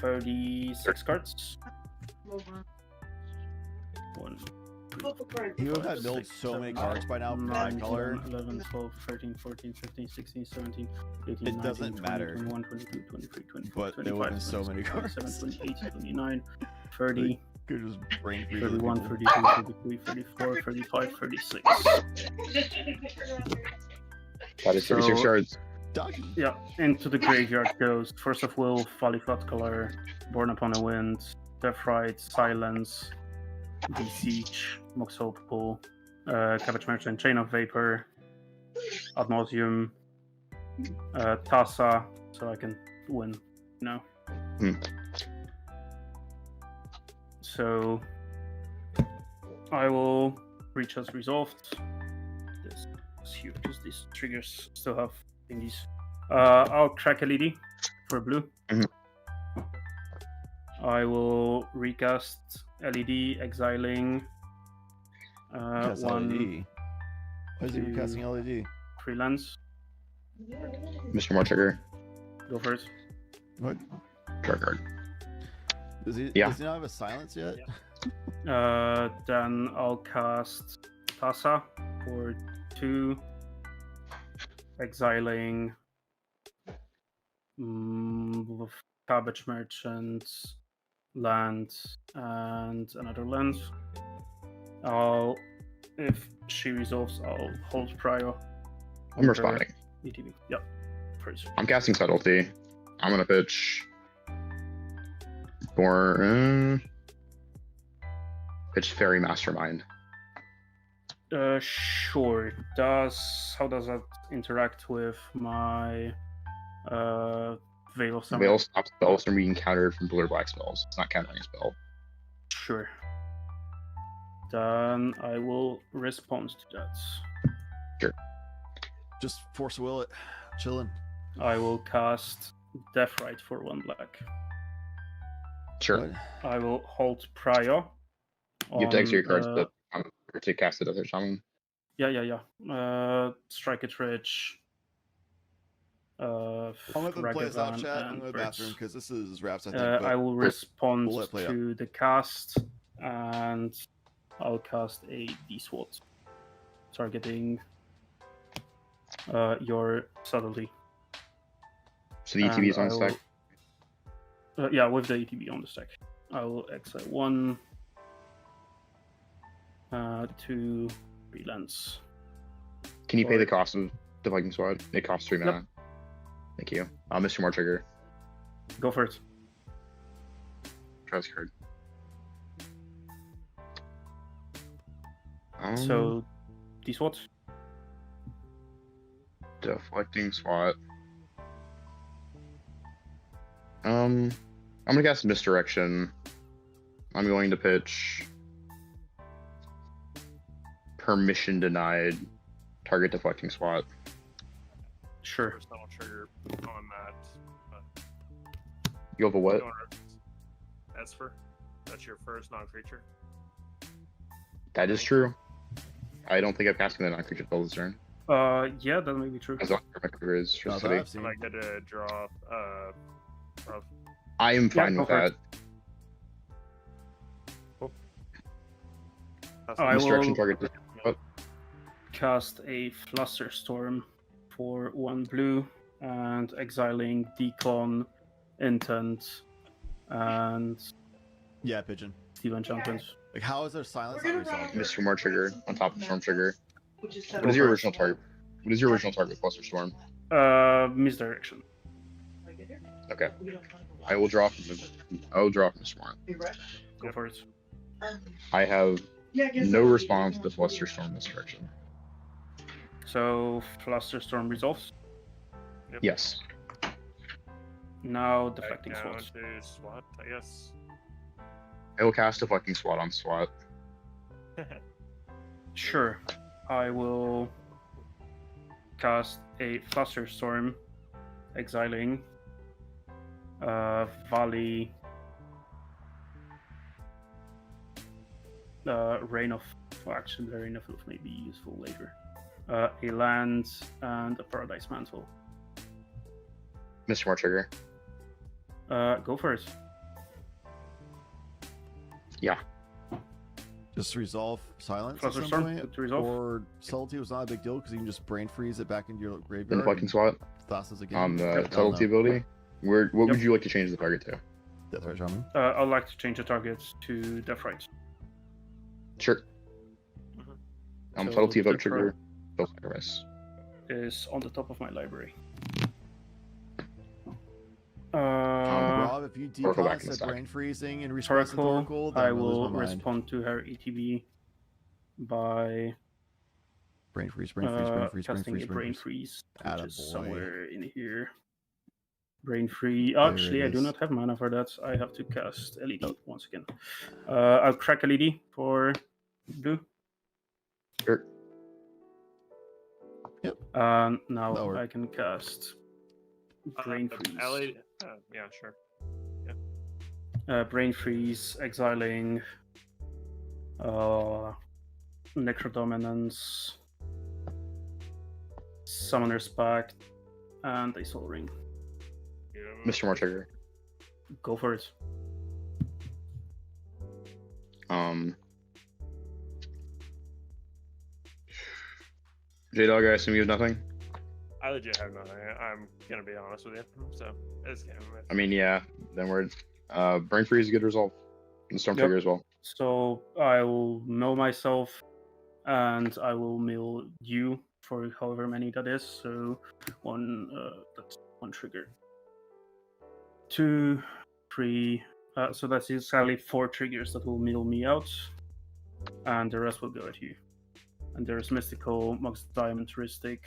36 cards. 1. He would have had milled so many cards by now from that 9, color. 10, 11, 12, 13, 14, 15, 16, 17, 18, It 19, doesn't 20, matter. 21, 22, 23, 24, But there 25, would have been so many 26, cards. 27, 28, 29, 30, Could just brain freeze 31, people. 32, 33, 34, 35, 36. That is 36 So- cards. Yeah, into the graveyard goes, first of all, Folly Flat Color, Born Upon a Wind, Deathright, Silence, Besiege, Mox Opal, Cabbage Merchant, Chain of Vapor, Ad Nauseam, Tassa, so I can win now. So I will reach as resolved. This is here because these triggers still have thingies. I'll crack LED for blue. I will recast LED, exiling Recast one. LED. Why is he recasting LED? Freelance. Mr. Martrigger. Go first. What? Draw card. Does he Yeah. not have a silence yet? Then I'll cast Tassa for 2, exiling Cabbage Merchant, land, and another land. If she resolves, I'll hold prior. I'm responding. ETB. Yep. Praise. I'm casting Subtlety. I'm gonna pitch for pitch Fairy Mastermind. Sure. How does that interact with my Veil of Summer? Veil stops spells from being countered from blue or black spells. It's not countering a spell. Sure. Then I will respond to that. Sure. Just force will it. Chillin'. I will cast Deathright for 1 black. Sure. I will hold prior. You have to exit your cards on, to cast it as a summon. Yeah. Strike it rich. I'll let them play this out, chat. I'm going to the bathroom because this is wraps, I think. But I will respond we'll let it play to the cast, and I'll cast a D-SWAT, targeting your Subtlety. So the ETB is on the stack? Yeah, with the ETB on the stack. I will exile 1, 2, relance. Can you pay the cost of the Viking Squad? It costs 3 mana. Yep. Thank you. Mr. Martrigger. Go for it. Try this card. So, D-SWAT? Deflecting SWAT. I'm gonna cast Misdirection. I'm going to pitch Permission Denied. Target deflecting SWAT. Sure. That'll trigger on that. But You have a what? Esper. That's your first non-creature. That is true. I don't think I've cast the non-creature spell this turn. Yeah, that may be true. As long as my cover is for city. I might get to draw. I am fine with that. I Misdirection will target. What? cast a Flusterstorm for 1 blue and exiling Decon, Intent, and Pigeon. Steve Enchantment. Like, how is there silence on resolved? Mr. Martrigger on top of Storm Trigger. What is your original target? What is your original target, Cluster Storm? Misdirection. Okay. I will draw from Mr. Martin. Go for it. I have no response to Fluster Storm Misdirection. So, Flusterstorm resolves. Yes. Now, deflecting Back down SWAT. to SWAT, I guess. I will cast Deflecting SWAT on SWAT. Sure. I will cast a Flusterstorm, exiling Valley, Rain of... Well, actually, the Rain of Filth may be useful later. A land and a Paradise Mantle. Mr. Martrigger. Go for it. Yeah. Just resolve silence Fluster at some Storm, point, to resolve. or subtlety was not a big deal because you can just brain freeze it back into your graveyard. Deflecting SWAT. Thassa's again. On the I don't subtlety know. ability. What would you like to change the target to? Deathright Shaman. I'd like to change the target to Deathright. Sure. So Subtlety of Deathright Trigger. Spell Sacrifice. is on the top of my library. Rob Rob, if you Oracle back decon in the that stack. brain freezing in response to Oracle, Oracle, then I I'm gonna lose will my mind. respond to her ETB by Brain freeze, brain freeze, brain freeze, brain casting freeze, a brain freeze, which is Attaboy. somewhere in here. Brain freeze. There Actually, it I do is. not have mana for that. I have to cast LED once again. I'll crack LED for blue. Sure. Yep. Now I can cast brain freeze. Yeah, sure. Brain freeze, exiling, Necrodominance, Summoner's Pact, and a Soul Ring. Mr. More trigger. Go for it. J-Dog, I assume you have nothing? I legit have nothing. I'm gonna be honest with you. So it's game. I mean, yeah, then we're brain freeze is a good result. And storm Yep. trigger as well. So I will mill myself, and I will mill you for however many that is. So that's one trigger. 2, 3. So that's exactly 4 triggers that will mill me out, and the rest will go at you. And there's mystical, Mox Diamond, Touristic.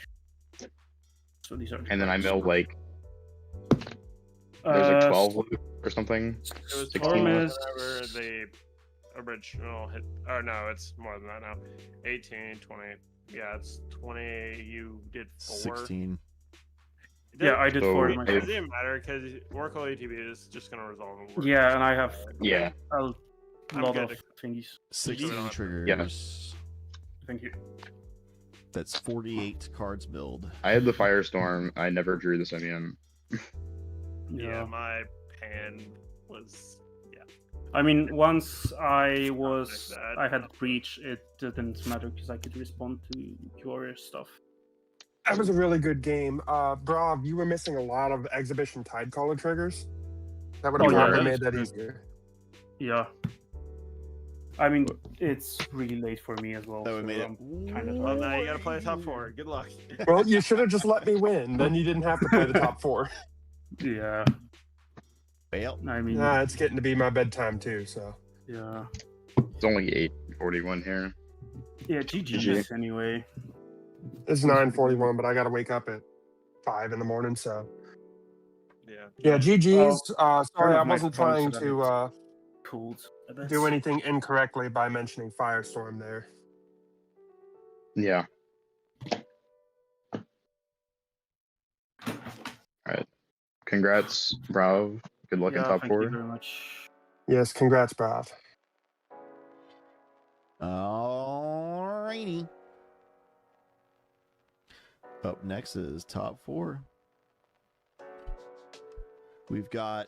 So these are. And then I mill like there's like 12 or something. It was 16 whatever the original hit. Oh no, it's more than that now. 18, 20. Yeah, it's 20. You did 4. 16. Yeah, I did 4 It myself. doesn't matter because Oracle ATB is just gonna resolve and work. Yeah, and I have Yeah. a I'm lot good. of thingies. 16 triggers. Yeah. Thank you. That's 48 cards build. I had the Firestorm. I never drew the Simeon. Yeah, my pan was I mean, once I had breach, it didn't matter because I could respond to your stuff. That was a really good game. Brav, you were missing a lot of exhibition Tidecaller triggers. That would have probably made that easier. Yeah. I mean, it's really late for me as well. That would so made it. I'm kind of. Well, now you gotta play top 4. Good luck. Well, you should have just let me win. Then you didn't have to play the top 4. Yeah. Fail. I mean, Nah, it's getting to be my bedtime too, so. yeah. It's only 8:41 here. Yeah, GG anyway. It's 9:41, but I got to wake up at 5 in the morning, so. Yeah. Yeah, GG's. Part Sorry, I of my wasn't phone trying said to Cooled. do anything incorrectly by mentioning Firestorm there. Yeah. All right. Congrats, Brav. Good luck in top thank 4. you very much. Yes, congrats, Brav. Alrighty. Up next is top 4. We've got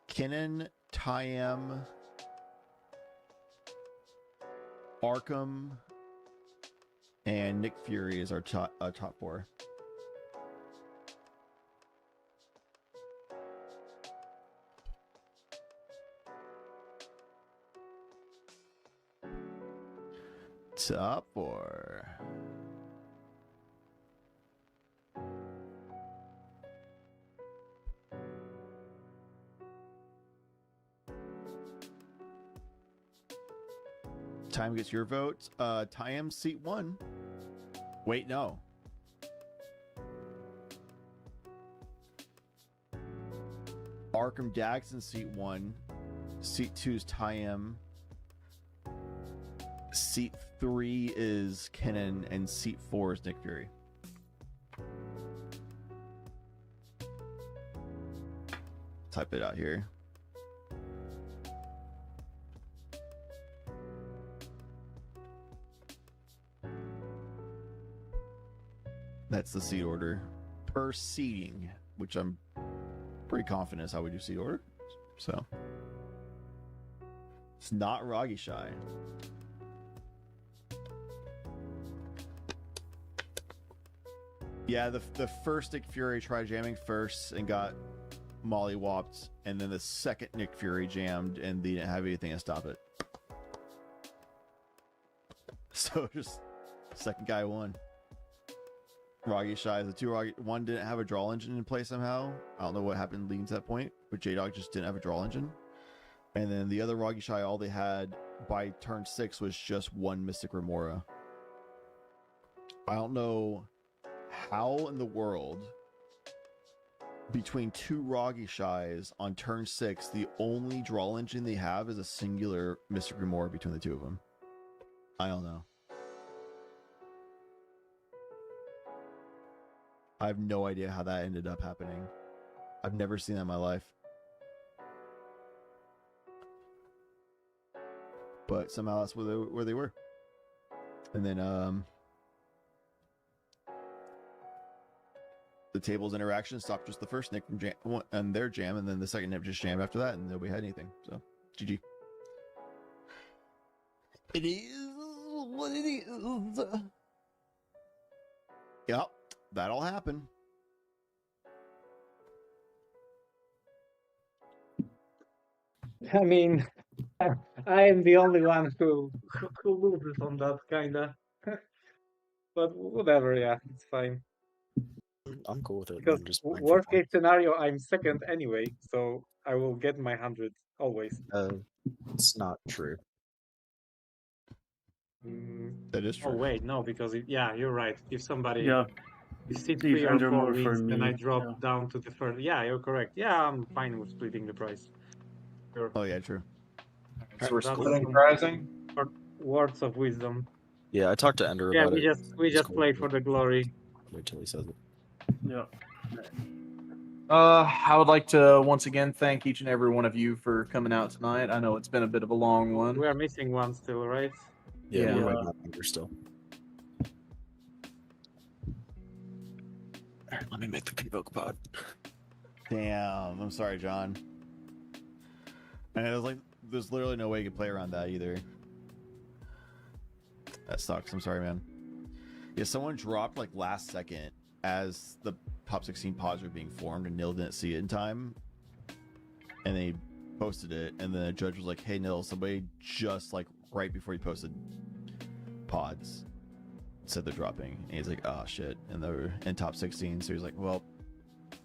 Kennen, Tyem, Arkham, and Nick Fury is our top 4. Top 4. Time gets your vote. Tyem seat 1. Wait, no. Arkham Daxon seat 1. Seat 2 is Tyem. Seat 3 is Kennen, and seat 4 is Nick Fury. Type it out here. That's the seat order per seating, which I'm pretty confident is how we do seat order. So it's not Roggy Shy. Yeah, the first Nick Fury tried jamming first and got mollywopped, and then the second Nick Fury jammed and they didn't have anything to stop it. So just second guy won. Roggy Shy, the two Roggy, one didn't have a draw engine in play somehow. I don't know what happened leading to that point, but J-Dog just didn't have a draw engine. And then the other Roggy Shy, all they had by turn 6 was just one Mystic Remora. I don't know how in the world between two Roggy Shies on turn 6, the only draw engine they have is a singular Mystic Remora between the two of them. I don't know. I have no idea how that ended up happening. I've never seen that in my life. But somehow that's where they were. And then the table's interaction stopped just the first Nick from and their jam, and then the second Nick just jammed after that, and nobody had anything. So, GG. It is what it is. Yep, that'll happen. I mean, I am the only one who loses on that kinda. But whatever, yeah, it's fine. I'm cool with it. Because I'm just playing for worst fun. case scenario, I'm second anyway, so I will get my 100 always. It's not true. That is true. Oh wait, no, because yeah, you're right. If somebody, Yeah. if seat Leave 3 or Ender 4 more for wins, then I me, drop yeah. down to the first. Yeah, you're correct. Yeah, I'm fine with splitting the price. Sure. Oh yeah, true. So we're That's splitting some prizing? words of wisdom. Yeah, I talked to Ender Yeah, about we it. just It's cool. play for the glory. Wait till he says it. Yeah. I would like to once again thank each and every one of you for coming out tonight. I know it's been a bit of a long one. We are missing one still, right? Yeah, Yeah. we're waiting on Ender still. Alright, let me make the convoke pod. Damn, I'm sorry, John. And it was like, there's literally no way you could play around that either. That sucks. I'm sorry, man. Yeah, someone dropped like last second as the top 16 pods were being formed, and Nil didn't see it in time. And they posted it, and then the judge was like, "Hey, Nil, somebody just like right before he posted pods said they're dropping." And he's like, "Oh shit!" And they were in top 16, so he's like, "Well,"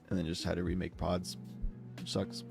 and then just had to remake pods. Which sucks.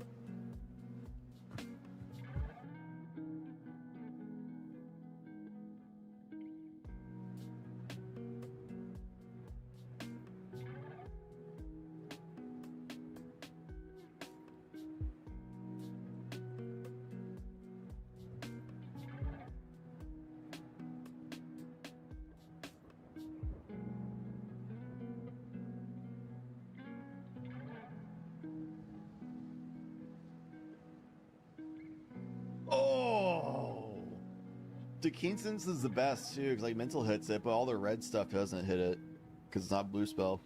Kinson's is the best too, because like mental hits it, but all the red stuff doesn't hit it because it's not blue spell.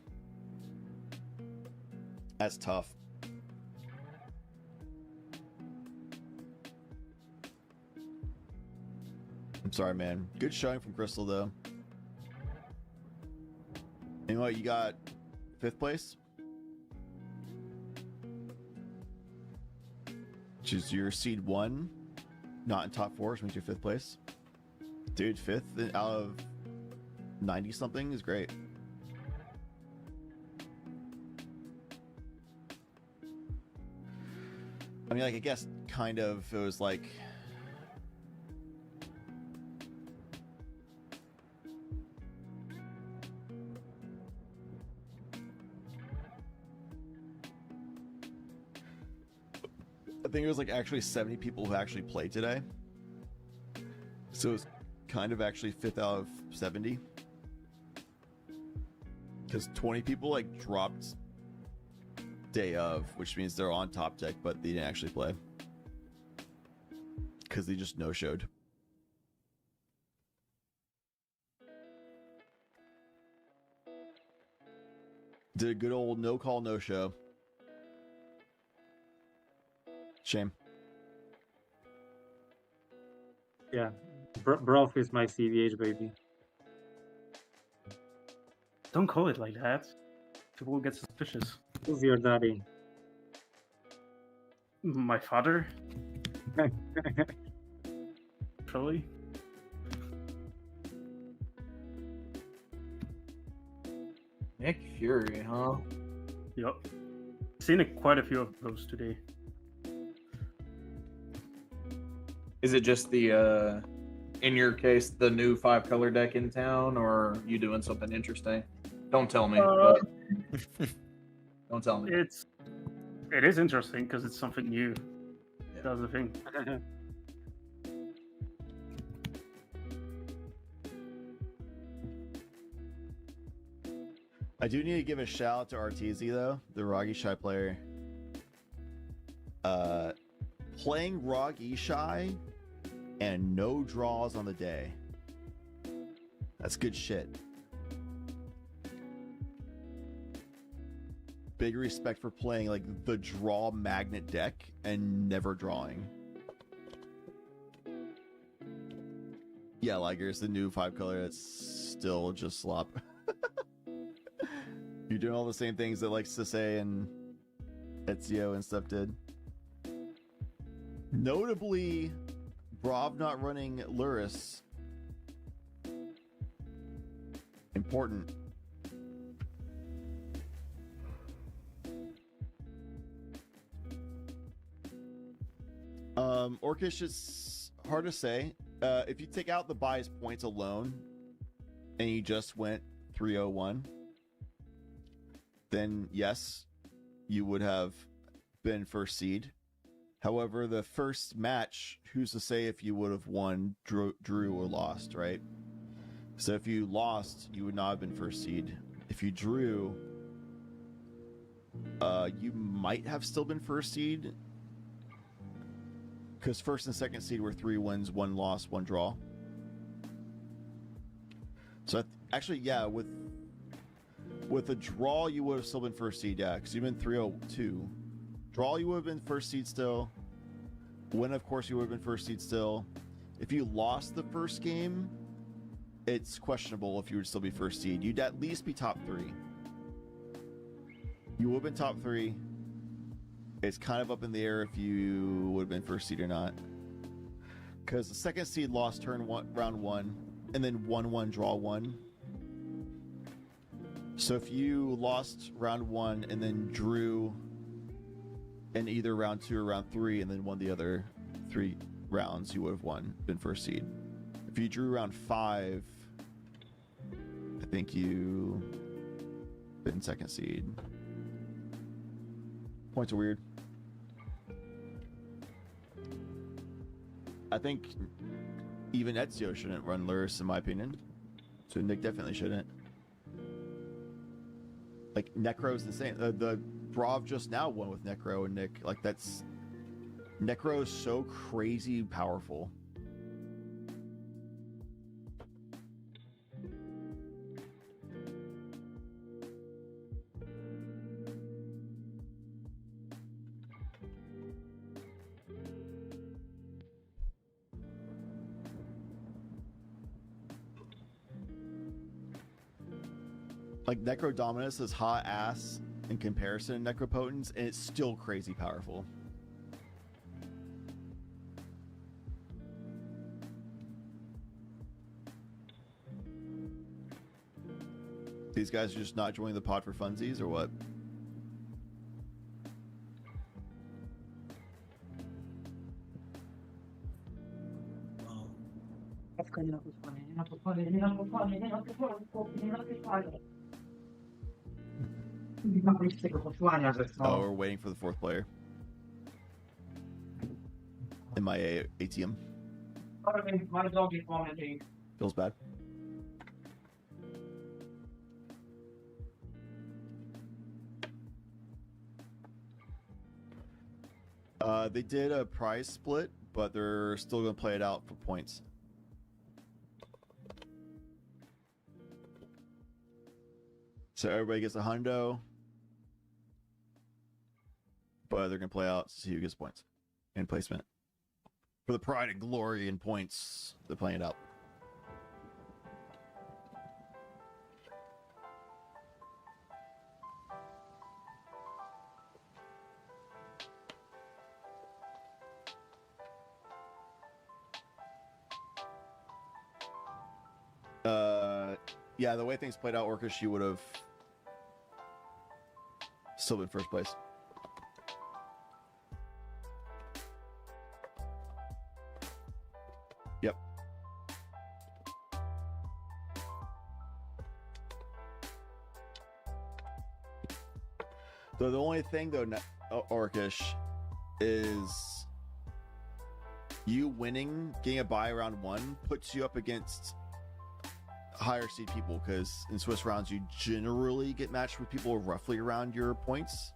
That's tough. I'm sorry, man. Good showing from Crystal though. You know what? You got 5th place, which is your seed 1, not in top 4, which means you're 5th place. Dude, 5th out of 90 something is great. I mean, like, I guess kind of it was like I think it was like actually 70 people who actually played today. So it's kind of actually 5th out of 70. Because 20 people like dropped day of, which means they're on top deck, but they didn't actually play. Because they just no-showed. Did a good old no-call, no-show. Shame. Yeah, Broth is my CVH baby. Don't call it like that. People will get suspicious. Who's your daddy? My father? Probably. Nick Fury, huh? Yep. Seen quite a few of those today. Is it just the, in your case, the new 5-color deck in town, or are you doing something interesting? Don't tell me. But don't tell me. It is interesting because it's something new. That's the thing. I do need to give a shout out to Arteezy though, the Rog Ishai player. Playing Rog Ishai and no draws on the day. That's good shit. Big respect for playing like the draw magnet deck and never drawing. Yeah, Ligers, the new 5-color, it's still just slop. You're doing all the same things that like Sisse and Ezio and stuff did. Notably, Brav not running Luris. Important. Orcish is hard to say. If you take out the bias points alone and you just went 301, then yes, you would have been first seed. However, the first match, who's to say if you would have won, drew or lost, right? So if you lost, you would not have been first seed. If you drew, you might have still been first seed, because first and second seed were 3 wins, 1 loss, 1 draw. So actually, yeah, with a draw, you would have still been first seed, yeah, because you've been 302. Draw, you would have been first seed still. Win, of course, you would have been first seed still. If you lost the first game, it's questionable if you would still be first seed. You'd at least be top 3. You would have been top 3. It's kind of up in the air if you would have been first seed or not. Because the second seed lost round 1, and then 1-1 draw 1. So if you lost round 1 and then drew in either round 2 or round 3 and then won the other 3 rounds, you would have been first seed. If you drew round 5, I think you been second seed. Points are weird. I think even Ezio shouldn't run Luris, in my opinion. So Nick definitely shouldn't. Like, Necro's insane. The Brav just now won with Necro and Nick. Like, that's... Necro is so crazy powerful. Like, Necro Dominus is hot ass in comparison to Necropotence, and it's still crazy powerful. These guys are just not joining the pod for funsies, or what? Oh, we're waiting for the 4th player. In my ATM. Feels bad. They did a prize split, but they're still going to play it out for points. So everybody gets a hundo, but they're going to play out to see who gets points and placement. For the pride and glory and points, they're playing it out. Yeah, the way things played out, Orcish, you would have Still in first place. Yep. So the only thing though, Orcish, is you winning, getting a bye round 1 puts you up against higher seed people, because in Swiss rounds you generally get matched with people roughly around your points.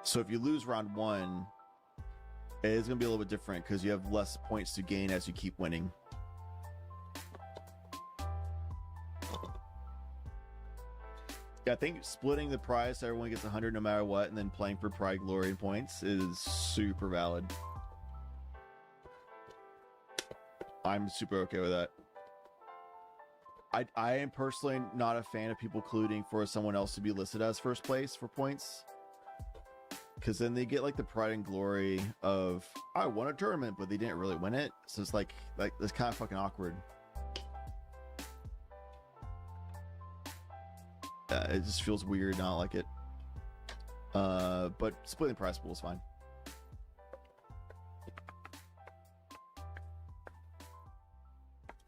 So if you lose round 1, it is going to be a little bit different because you have less points to gain as you keep winning. Yeah, I think splitting the prize so everyone gets 100 no matter what, and then playing for pride, glory, and points is super valid. I'm super okay with that. I am personally not a fan of people colluding for someone else to be listed as first place for points, because then they get like the pride and glory of, I won a tournament, but they didn't really win it. So it's like that's kind of fucking awkward. It just feels weird, not like it. But splitting prize pool is fine.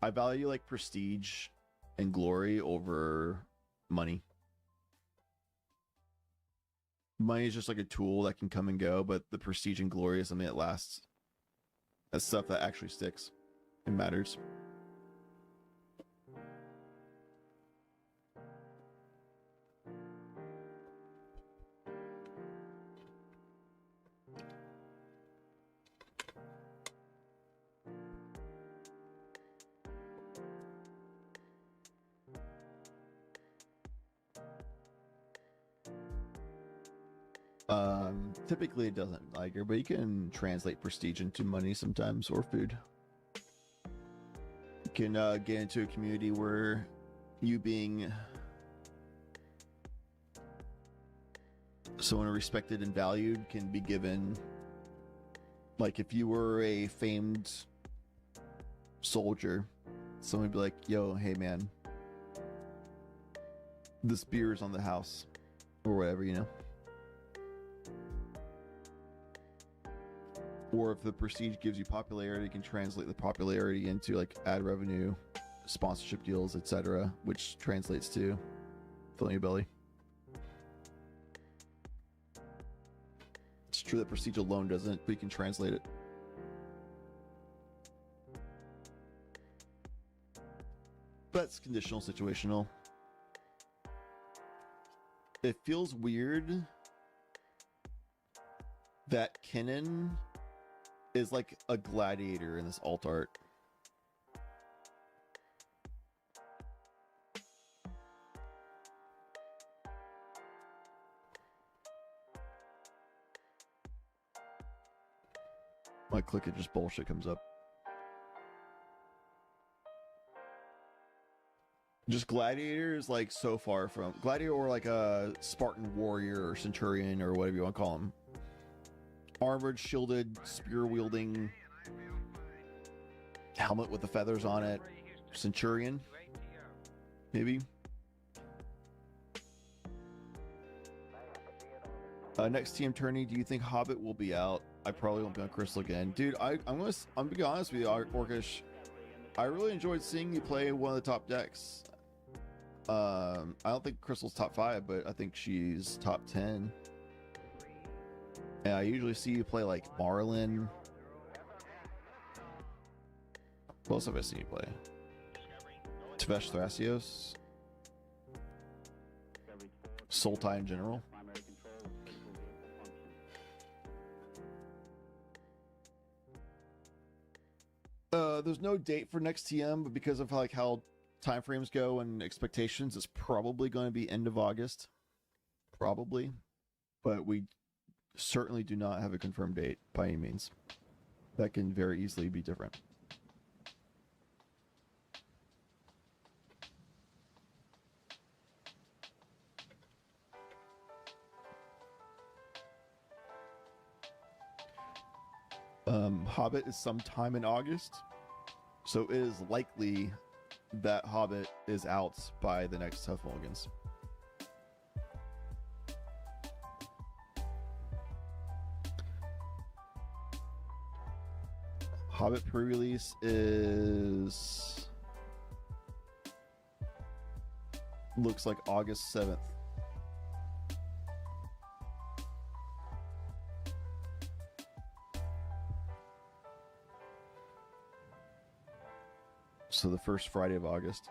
I value like prestige and glory over money. Money is just like a tool that can come and go, but the prestige and glory is something that lasts. That's stuff that actually sticks and matters. Typically it doesn't like her, but you can translate prestige into money sometimes, or food. You can get into a community where you being someone respected and valued can be given, like if you were a famed soldier, someone would be like, yo, hey man, this beer is on the house, or whatever, you know. Or if the prestige gives you popularity, you can translate the popularity into like ad revenue, sponsorship deals, etc., which translates to filling your belly. It's true that prestige alone doesn't, but you can translate it. But it's conditional, situational. It feels weird that Kennen is like a gladiator in this alt art. When I click it, just bullshit comes up. Just gladiator is like so far from gladiator, or like a Spartan warrior or centurion or whatever you want to call him. Armored, shielded, spear-wielding, helmet with the feathers on it. Centurion, maybe. Next TM tourney, do you think Hobbit will be out? I probably won't be on Crystal again, dude. I'm gonna be honest with you, Orcish. I really enjoyed seeing you play one of the top decks. I don't think Crystal's top 5, but I think she's top 10. And I usually see you play like Marlin. What else have I seen you play? Tvesh Thrasios. Sultai in general. There's no date for next TM, but because of like how time frames go and expectations, it's probably going to be end of August. Probably. But we certainly do not have a confirmed date by any means. That can very easily be different. Hobbit is sometime in August, so it is likely that Hobbit is out by the next Tough Mulligans. Hobbit pre-release is looks like August 7th. So the first Friday of August.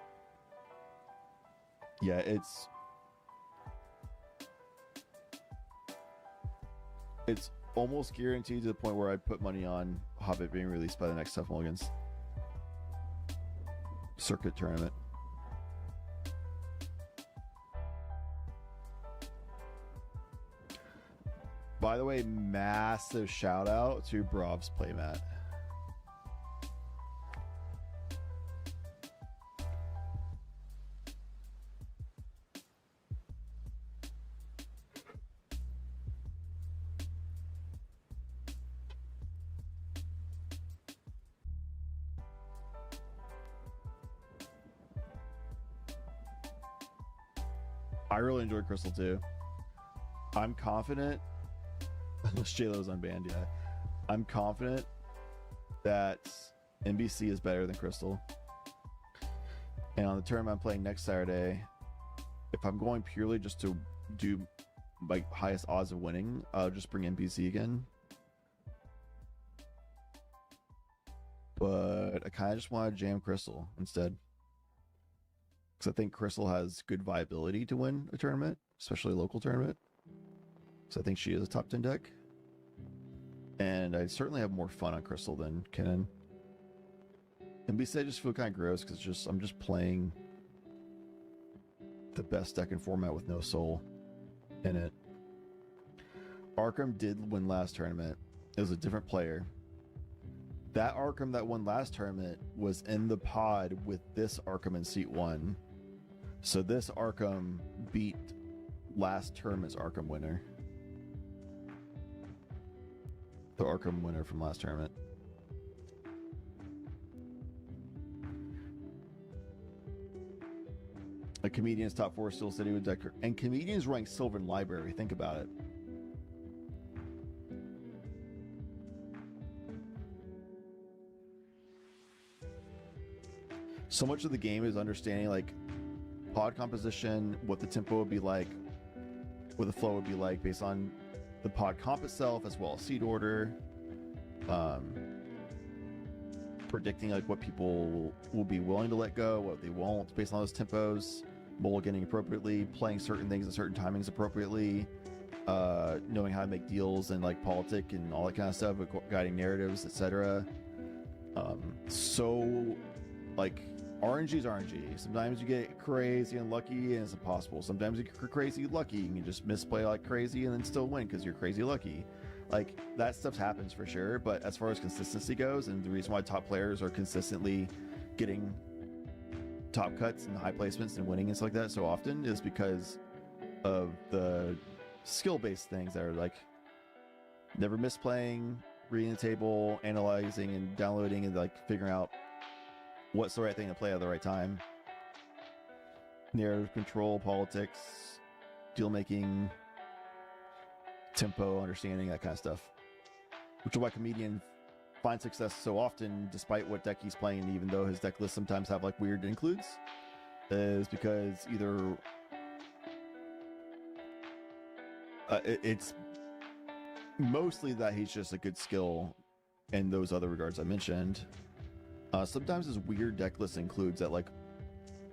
Yeah, it's almost guaranteed to the point where I'd put money on Hobbit being released by the next Tough Mulligans circuit tournament. By the way, massive shout out to Brov's playmat. I really enjoy Crystal too. I'm confident. Unless JLo's unbanned, yeah. I'm confident that NBC is better than Crystal. And on the tournament I'm playing next Saturday, if I'm going purely just to do my highest odds of winning, I'll just bring NBC again. But I kind of just want to jam Crystal instead. Because I think Crystal has good viability to win a tournament, especially a local tournament. So I think she is a top 10 deck. And I certainly have more fun on Crystal than Kennen. NBC I just feel kind of gross because I'm just playing the best deck in format with no soul in it. Arkham did win last tournament. It was a different player. That Arkham that won last tournament was in the pod with this Arkham in seat 1. So this Arkham beat last tournament's Arkham winner. The Arkham winner from last tournament. A Comedian's top 4 Steel City with Decker. And Comedian's ranked silver in library. Think about it. So much of the game is understanding like pod composition, what the tempo would be like, what the flow would be like based on the pod comp itself, as well as seed order, predicting like what people will be willing to let go, what they won't, based on those tempos, mulliganing appropriately, playing certain things at certain timings appropriately, knowing how to make deals and like politic and all that kind of stuff, guiding narratives, etc. So like RNG is RNG. Sometimes you get crazy and lucky and it's impossible. Sometimes you get crazy lucky and you just misplay like crazy and then still win because you're crazy lucky. Like that stuff happens for sure, but as far as consistency goes, and the reason why top players are consistently getting top cuts and high placements and winning and stuff like that so often is because of the skill-based things that are like never misplaying, reading the table, analyzing and downloading and like figuring out what's the right thing to play at the right time. Narrative control, politics, deal making, tempo, understanding, that kind of stuff. Which is why Comedian finds success so often despite what deck he's playing, even though his deck lists sometimes have like weird includes, is because either it's mostly that he's just a good skill in those other regards I mentioned. Sometimes his weird deck list includes that like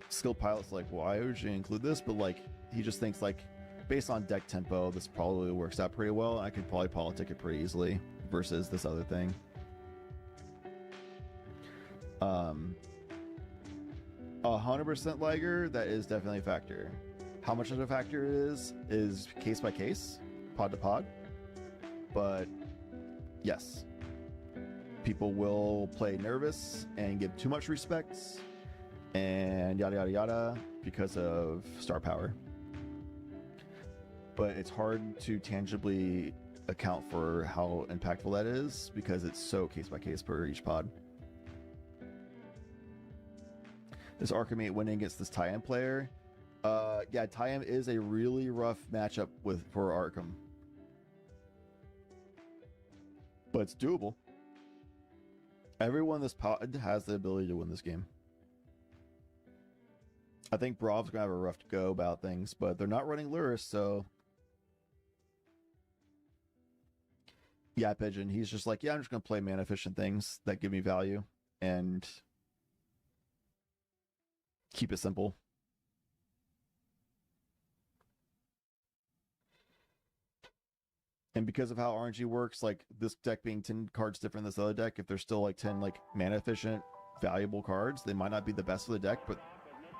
skill pilot's like, why would you include this? But like he just thinks like based on deck tempo, this probably works out pretty well. I could probably politic it pretty easily versus this other thing. 100% Liger, that is definitely a factor. How much of a factor it is case by case, pod to pod. But yes. People will play nervous and give too much respect and yada yada yada because of star power. But it's hard to tangibly account for how impactful that is because it's so case by case per each pod. This Arkham 8 winning against this Tayam player. Yeah, Tayam is a really rough matchup for Arkham. But it's doable. Everyone in this pod has the ability to win this game. I think Brov's gonna have a rough go about things, but they're not running Luris, so yeah, Pigeon. He's just like, yeah, I'm just gonna play mana efficient things that give me value and keep it simple. And because of how RNG works, like this deck being 10 cards different than this other deck, if there's still like 10 like mana efficient, valuable cards, they might not be the best of the deck, but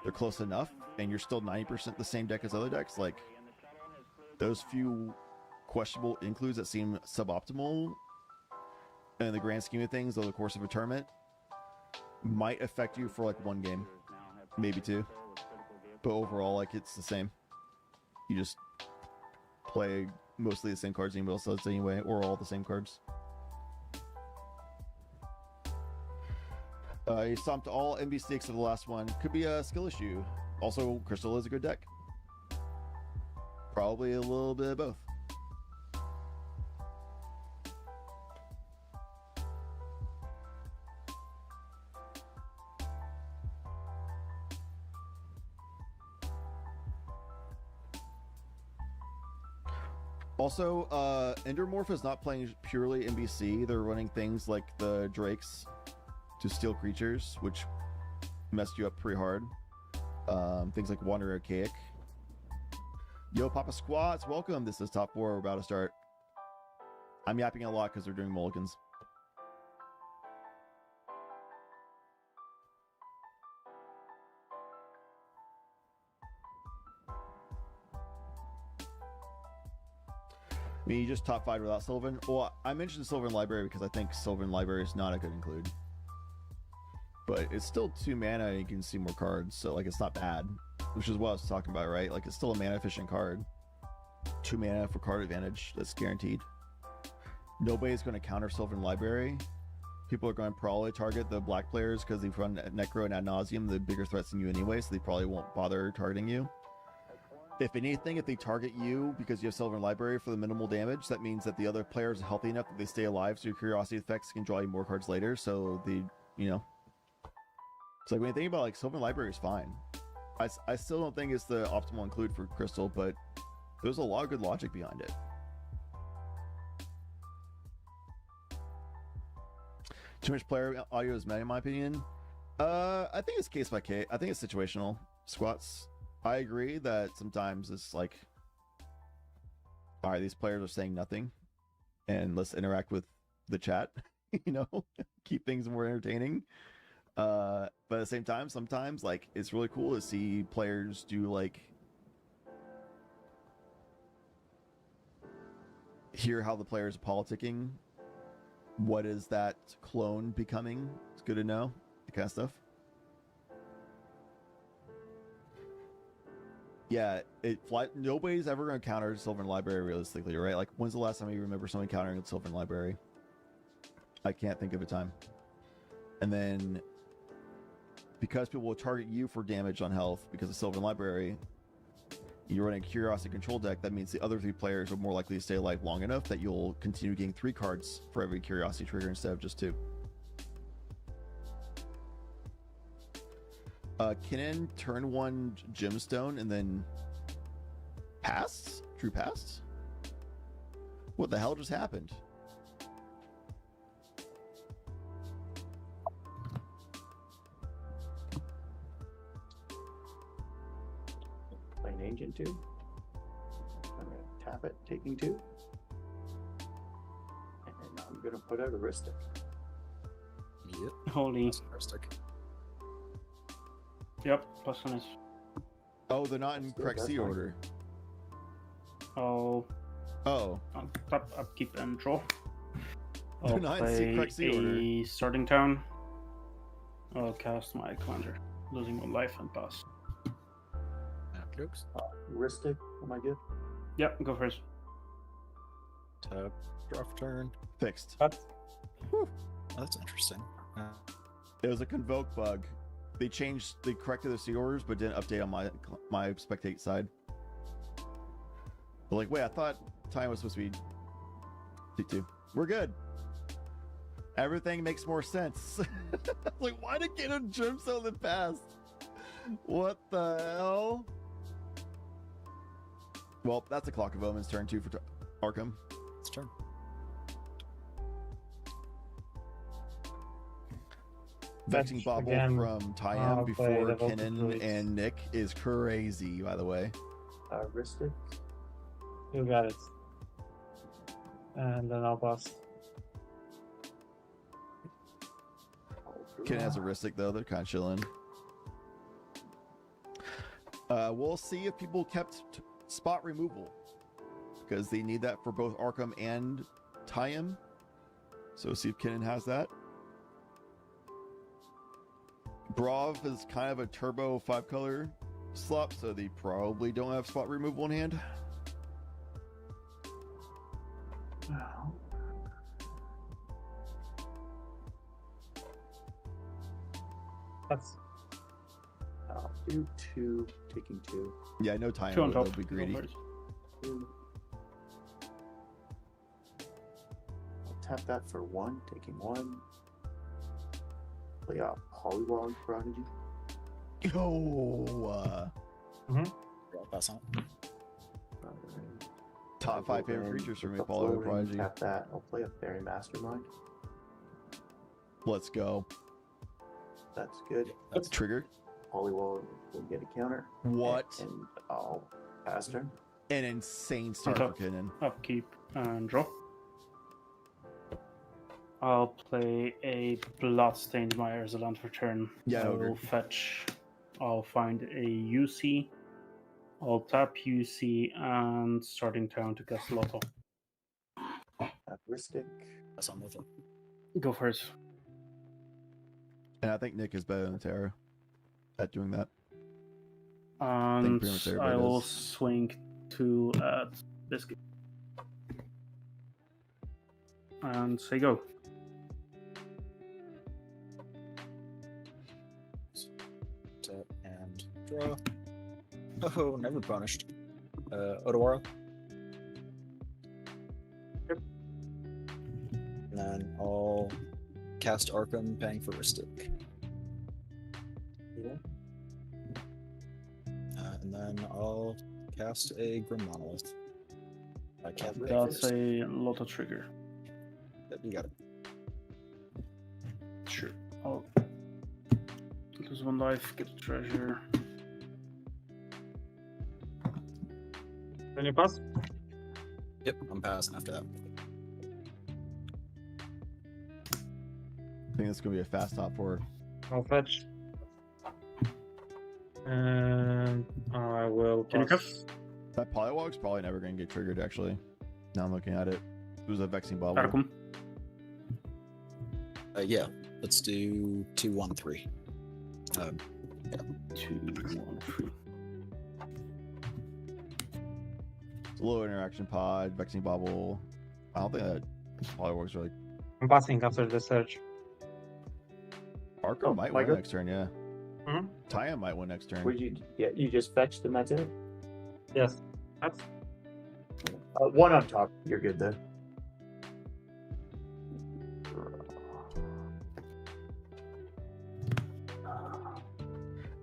they're close enough, and you're still 90% the same deck as other decks. Like those few questionable includes that seem suboptimal in the grand scheme of things over the course of a tournament might affect you for like one game, maybe two, but overall, like it's the same. You just play mostly the same cards anybody else does anyway, or all the same cards. He stomped all NBC except for the last one. Could be a skill issue. Also, Crystal is a good deck. Probably a little bit of both. Also, Endermorph is not playing purely NBC. They're running things like the Drakes to steal creatures, which messed you up pretty hard. Things like Wander Archaic. Yo, Papa Squats, welcome. This is top 4. We're about to start. I'm yapping a lot because they're doing mulligans. I mean, you just top 5 without Sylvan. Well, I mentioned Sylvan Library because I think Sylvan Library is not a good include. But it's still 2 mana and you can see more cards, so like it's not bad. Which is what I was talking about, right? Like it's still a mana efficient card. 2 mana for card advantage, that's guaranteed. Nobody's going to counter Sylvan Library. People are going to probably target the black players because they've run Necro and Ad Nauseam, the bigger threats than you anyway, so they probably won't bother targeting you. If anything, if they target you because you have Sylvan Library for the minimal damage, that means that the other players are healthy enough that they stay alive, so your curiosity effects can draw you more cards later. So the, you know, it's like when you think about like Sylvan Library is fine. I still don't think it's the optimal include for Crystal, but there's a lot of good logic behind it. Too much player audio is meta, in my opinion. I think it's case by case. I think it's situational. Squats. I agree that sometimes it's like, all right, these players are saying nothing, and let's interact with the chat, you know, keep things more entertaining. But at the same time, sometimes like it's really cool to see players do like hear how the players are politicking. What is that clone becoming? It's good to know, that kind of stuff. Yeah, nobody's ever going to counter Sylvan Library realistically, right? Like, when's the last time you remember someone countering Sylvan Library? I can't think of a time. And then, because people will target you for damage on health because of Sylvan Library, you're running a Curiosity Control deck, that means the other 3 players are more likely to stay alive long enough that you'll continue getting 3 cards for every Curiosity trigger instead of just 2. Kinnan turn 1 gemstone and then passed? Drew passed? What the hell just happened? Playing Ancient 2. I'm going to tap it, taking 2. And I'm going to put out a Ristic. Yep. Holy. Ristic. Yep, +1 is. Oh, they're not in correct C order. Oh. Oh. I'll tap upkeep and draw. They're I'll not in play correct C a order. starting town. I'll cast my Commander, losing 1 life and pass. Jokes. Ristic, am I good? Yep, go first. Tap, draw for turn. Fixed. Oh, that's interesting. It was a convoke bug. They corrected the C orders, but didn't update on my spectate side. But like, wait, I thought time was supposed to be D2. We're good. Everything makes more sense. Like, why did get a Gemstone in the past? What the hell? Well, that's a Clock of Omens turn 2 for Arkham. It's turn. Vexing Fetch Bobble again. from Tyam I'll play before the Voltage Kennen Blitz. and Nick is crazy, by the way. Ristic. You got it. And then I'll pass. Kennen has a Ristic, though. They're kind of chilling. We'll see if people kept spot removal, because they need that for both Arkham and Tyam. So see if Kennen has that. Brav is kind of a turbo 5-color slop, so they probably don't have spot removal in hand. That's. I'll do 2, taking 2. Yeah, I know Tyam 2 on top. would be greedy. I'll tap that for 1, taking 1. Play off Hollywog Prodigy. Yo! I'll pass on. Top 5 favorite creatures for me, Apollo Prodigy. Tap that. I'll play a Fairy Mastermind. Let's go. That's good. That's triggered. Hollywog will get a counter. What? And I'll pass turn. An insane start for Kennen. Upkeep and draw. I'll play a Bloodstained Mire as a land for turn. Yeah, I I agree. will fetch. I'll find a UC. I'll tap UC and starting town to cast Lotto. Ristic. That's on with it. Go first. And I think Nick is better than Tara at doing that. And pretty much I everybody will does. swing 2 at Biscuit. And say go. Tap and draw. Oh, never punished. Odawara. Yep. And then I'll cast Arkham, paying for Ristic. Yeah. And then I'll cast a Grim Monolith. I can't pay That's first. a Lotto trigger. Yep, you got it. Sure. I'll lose 1 life, get a treasure. Then you pass? Yep, I'm passing after that. I think it's going to be a fast top 4. I'll fetch. And I will Can you pass. That Polywog's probably never going to get triggered, actually. Now I'm looking at it. It was a Vexing Bubble. Arkham. Yeah, let's do 2, 1, 3. Yeah. 2, 1, 3. It's a low interaction pod, Vexing Bubble. I don't think that Polywog's really. I'm passing after the search. Arkham might win Michael? next turn, yeah. Mhm. Tyam might win next turn. Would you? Yeah, you just fetched and that's it. Yes. That's. 1 on top. You're good there.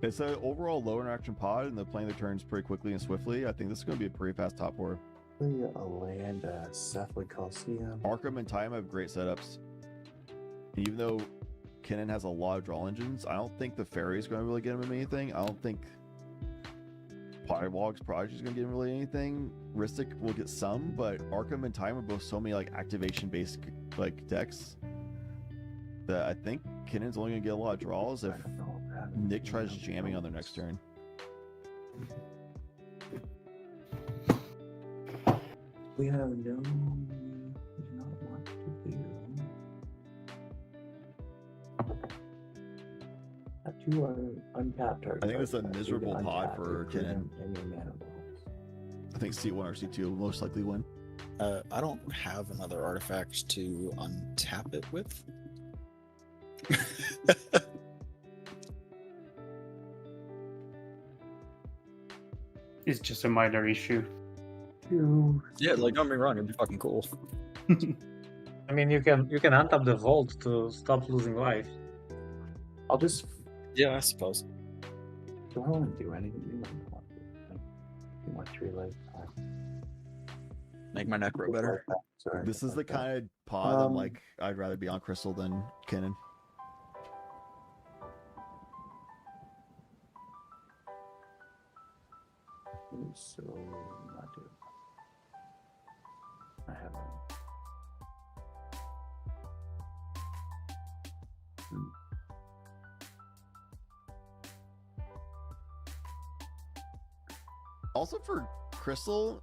It's an overall low interaction pod, and they're playing the turns pretty quickly and swiftly. I think this is going to be a pretty fast top 4. Play a land, Cephalid Coliseum. Arkham and Tyam have great setups. And even though Kennen has a lot of draw engines, I don't think the Fairy is going to really get him anything. I don't think Polywog's Prodigy is going to get him really anything. Ristic will get some, but Arkham and Tyam are both so many like activation-based like decks that I think Kennen's only going to get a lot of draws if Nick tries jamming on their next turn. We have no. We do not want to do. Have 2 untapped targets. I think it's a miserable pod Untap for your Kennen. and your mana balls. I think C1 or C2 will most likely win. I don't have another artifact to untap it with. It's just a minor issue. Yeah, like don't get me wrong, it'd be fucking cool. I mean, you can untap the vault to stop losing life. I'll just. Yeah, I suppose. Do I want to do anything? You don't want to. You want 3 life. Make my necro better. Sorry. This is the kind of pod I'm like, I'd rather be on Crystal than Kennen. So not do. I haven't. Also for Crystal,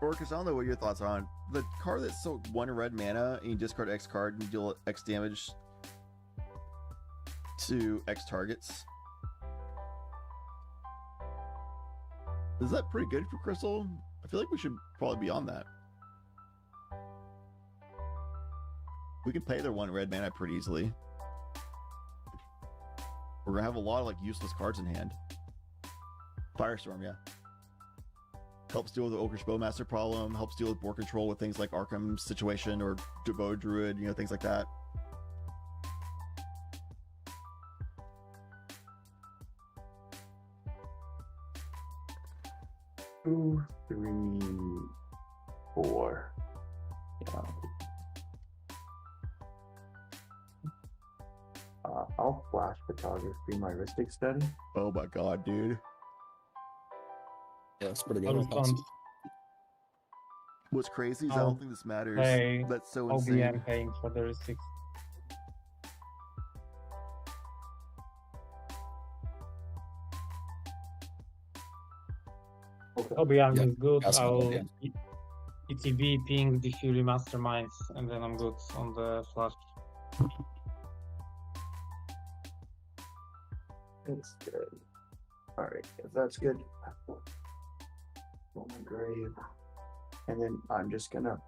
Orcus, I don't know what your thoughts are on the card that's so 1 red mana and you discard X card and you deal X damage to X targets. Is that pretty good for Crystal? I feel like we should probably be on that. We can pay their 1 red mana pretty easily. We're gonna have a lot of like useless cards in hand. Firestorm, yeah. Helps deal with the Ogrish Bowmaster problem, helps deal with board control with things like Arkham's situation or Devoted Druid, you know, things like that. 2, 3, 4. Yeah. I'll flash photography my Ristic study. Oh my god, dude. Yeah, that's pretty That was fun. What's crazy is I don't think this matters. That's so I'll be insane. paying for the Ristic. Obiang is good. I'll ETB ping the Fury Masterminds, and then I'm good on the flash. It's good. Alright, if that's good. Roll my grave. And then I'm just gonna.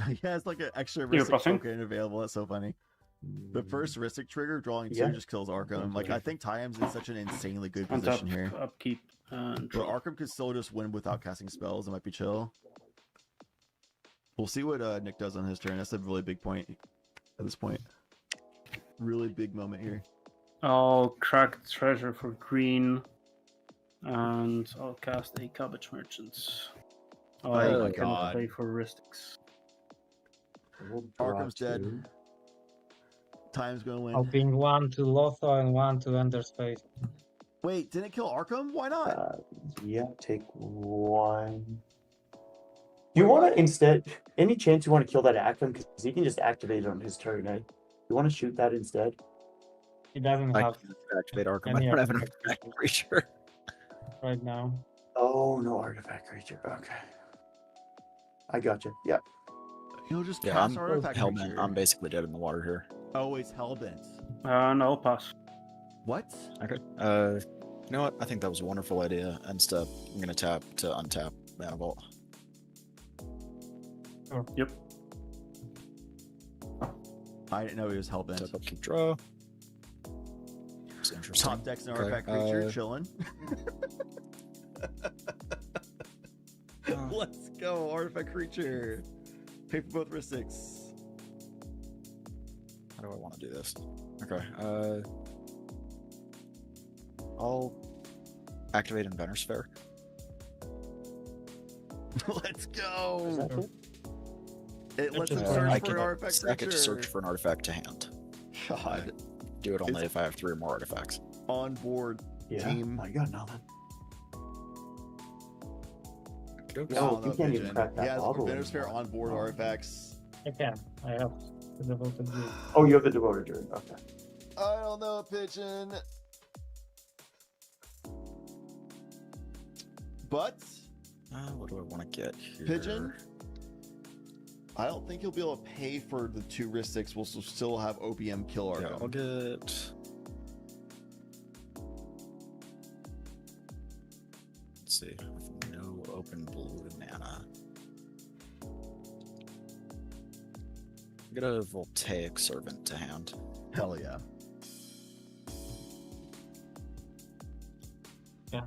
He has like an extra You're Ristic passing? token available. That's so funny. The first Ristic trigger, drawing 2 Yeah. just kills Arkham. Like, I think Tyam's in such an insanely good On position top, here. upkeep, and But Arkham could still just win without casting spells. It might be chill. We'll see what Nick does on his turn. That's a really big point at this point. Really big moment here. I'll crack treasure for green, and I'll cast a Cabbage Merchant. Oh I my can God. play for Ristics. Arkham's dead. Time's gonna win. I'll ping 1 to Lotho and 1 to Ender Space. Wait, didn't it kill Arkham? Why not? Yeah, take 1. You want to instead, any chance you want to kill that Arkham, because he can just activate it on his turn, eh? You want to shoot that instead? He doesn't I have can activate Arkham. I any don't have an artifact artifact creature. right now. Oh, no artifact creature. Okay. I gotcha. Yeah. He'll just Yeah, cast I'm artifact hellbent. creature. I'm basically dead in the water here. Always hellbent. No, pass. What? Okay. You know what? I think that was a wonderful idea. End step. I'm gonna tap to untap Mana Vault. Yep. I didn't know he was hellbent. Tap upkeep draw. It's interesting. Top deck's an Okay, artifact creature, chilling. Let's go, artifact creature. Pay for both Ristics. How do I want to do this? Okay. I'll activate Inventor Sphere. Let's go. It lets him I search for can an artifact stack it creature. to search for an artifact to hand. God. Do it only if I have 3 or more artifacts. On board, Yeah. team. I got nothing. I No, don't you know, can't Pigeon. even crack that He has bottle Inventor Sphere anymore. on board artifacts. I can. I have the devoted view. Oh, you have the devoted druid. Okay. I don't know, Pigeon. But What do I want to get here? Pigeon, I don't think you'll be able to pay for the 2 Ristics. We'll still have OPM kill Arkham. Yeah, I'll get. Let's see. With no open blue mana. Get a Voltaic Servant to hand. Hell yeah. Yeah.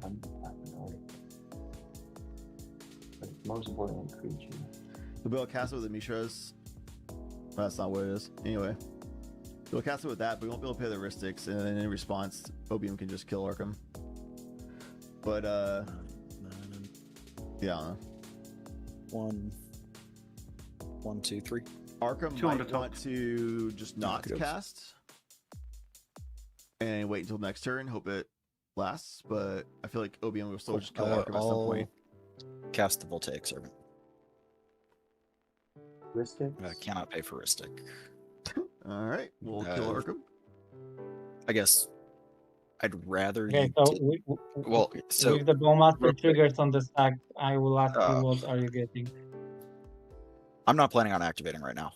But most importantly, creature. We'll be able to cast it with the Mishras. That's not what it is. Anyway. We'll cast it with that, but we won't be able to pay the heuristics, and then in response, Obium can just kill Arkham. But, yeah, I don't know. 1, 2, 3. Arkham might want to just not cast and wait until next turn, hope it lasts, but I feel like Obium will still just kill Arkham at some point. Cast the Voltaic Servant. Heuristic? Cannot pay for heuristic. Alright, we'll kill Arkham. I guess I'd rather Okay, you so so with the Bowmaster real quick, triggers on the stack, I will ask you what are you getting? I'm not planning on activating right now.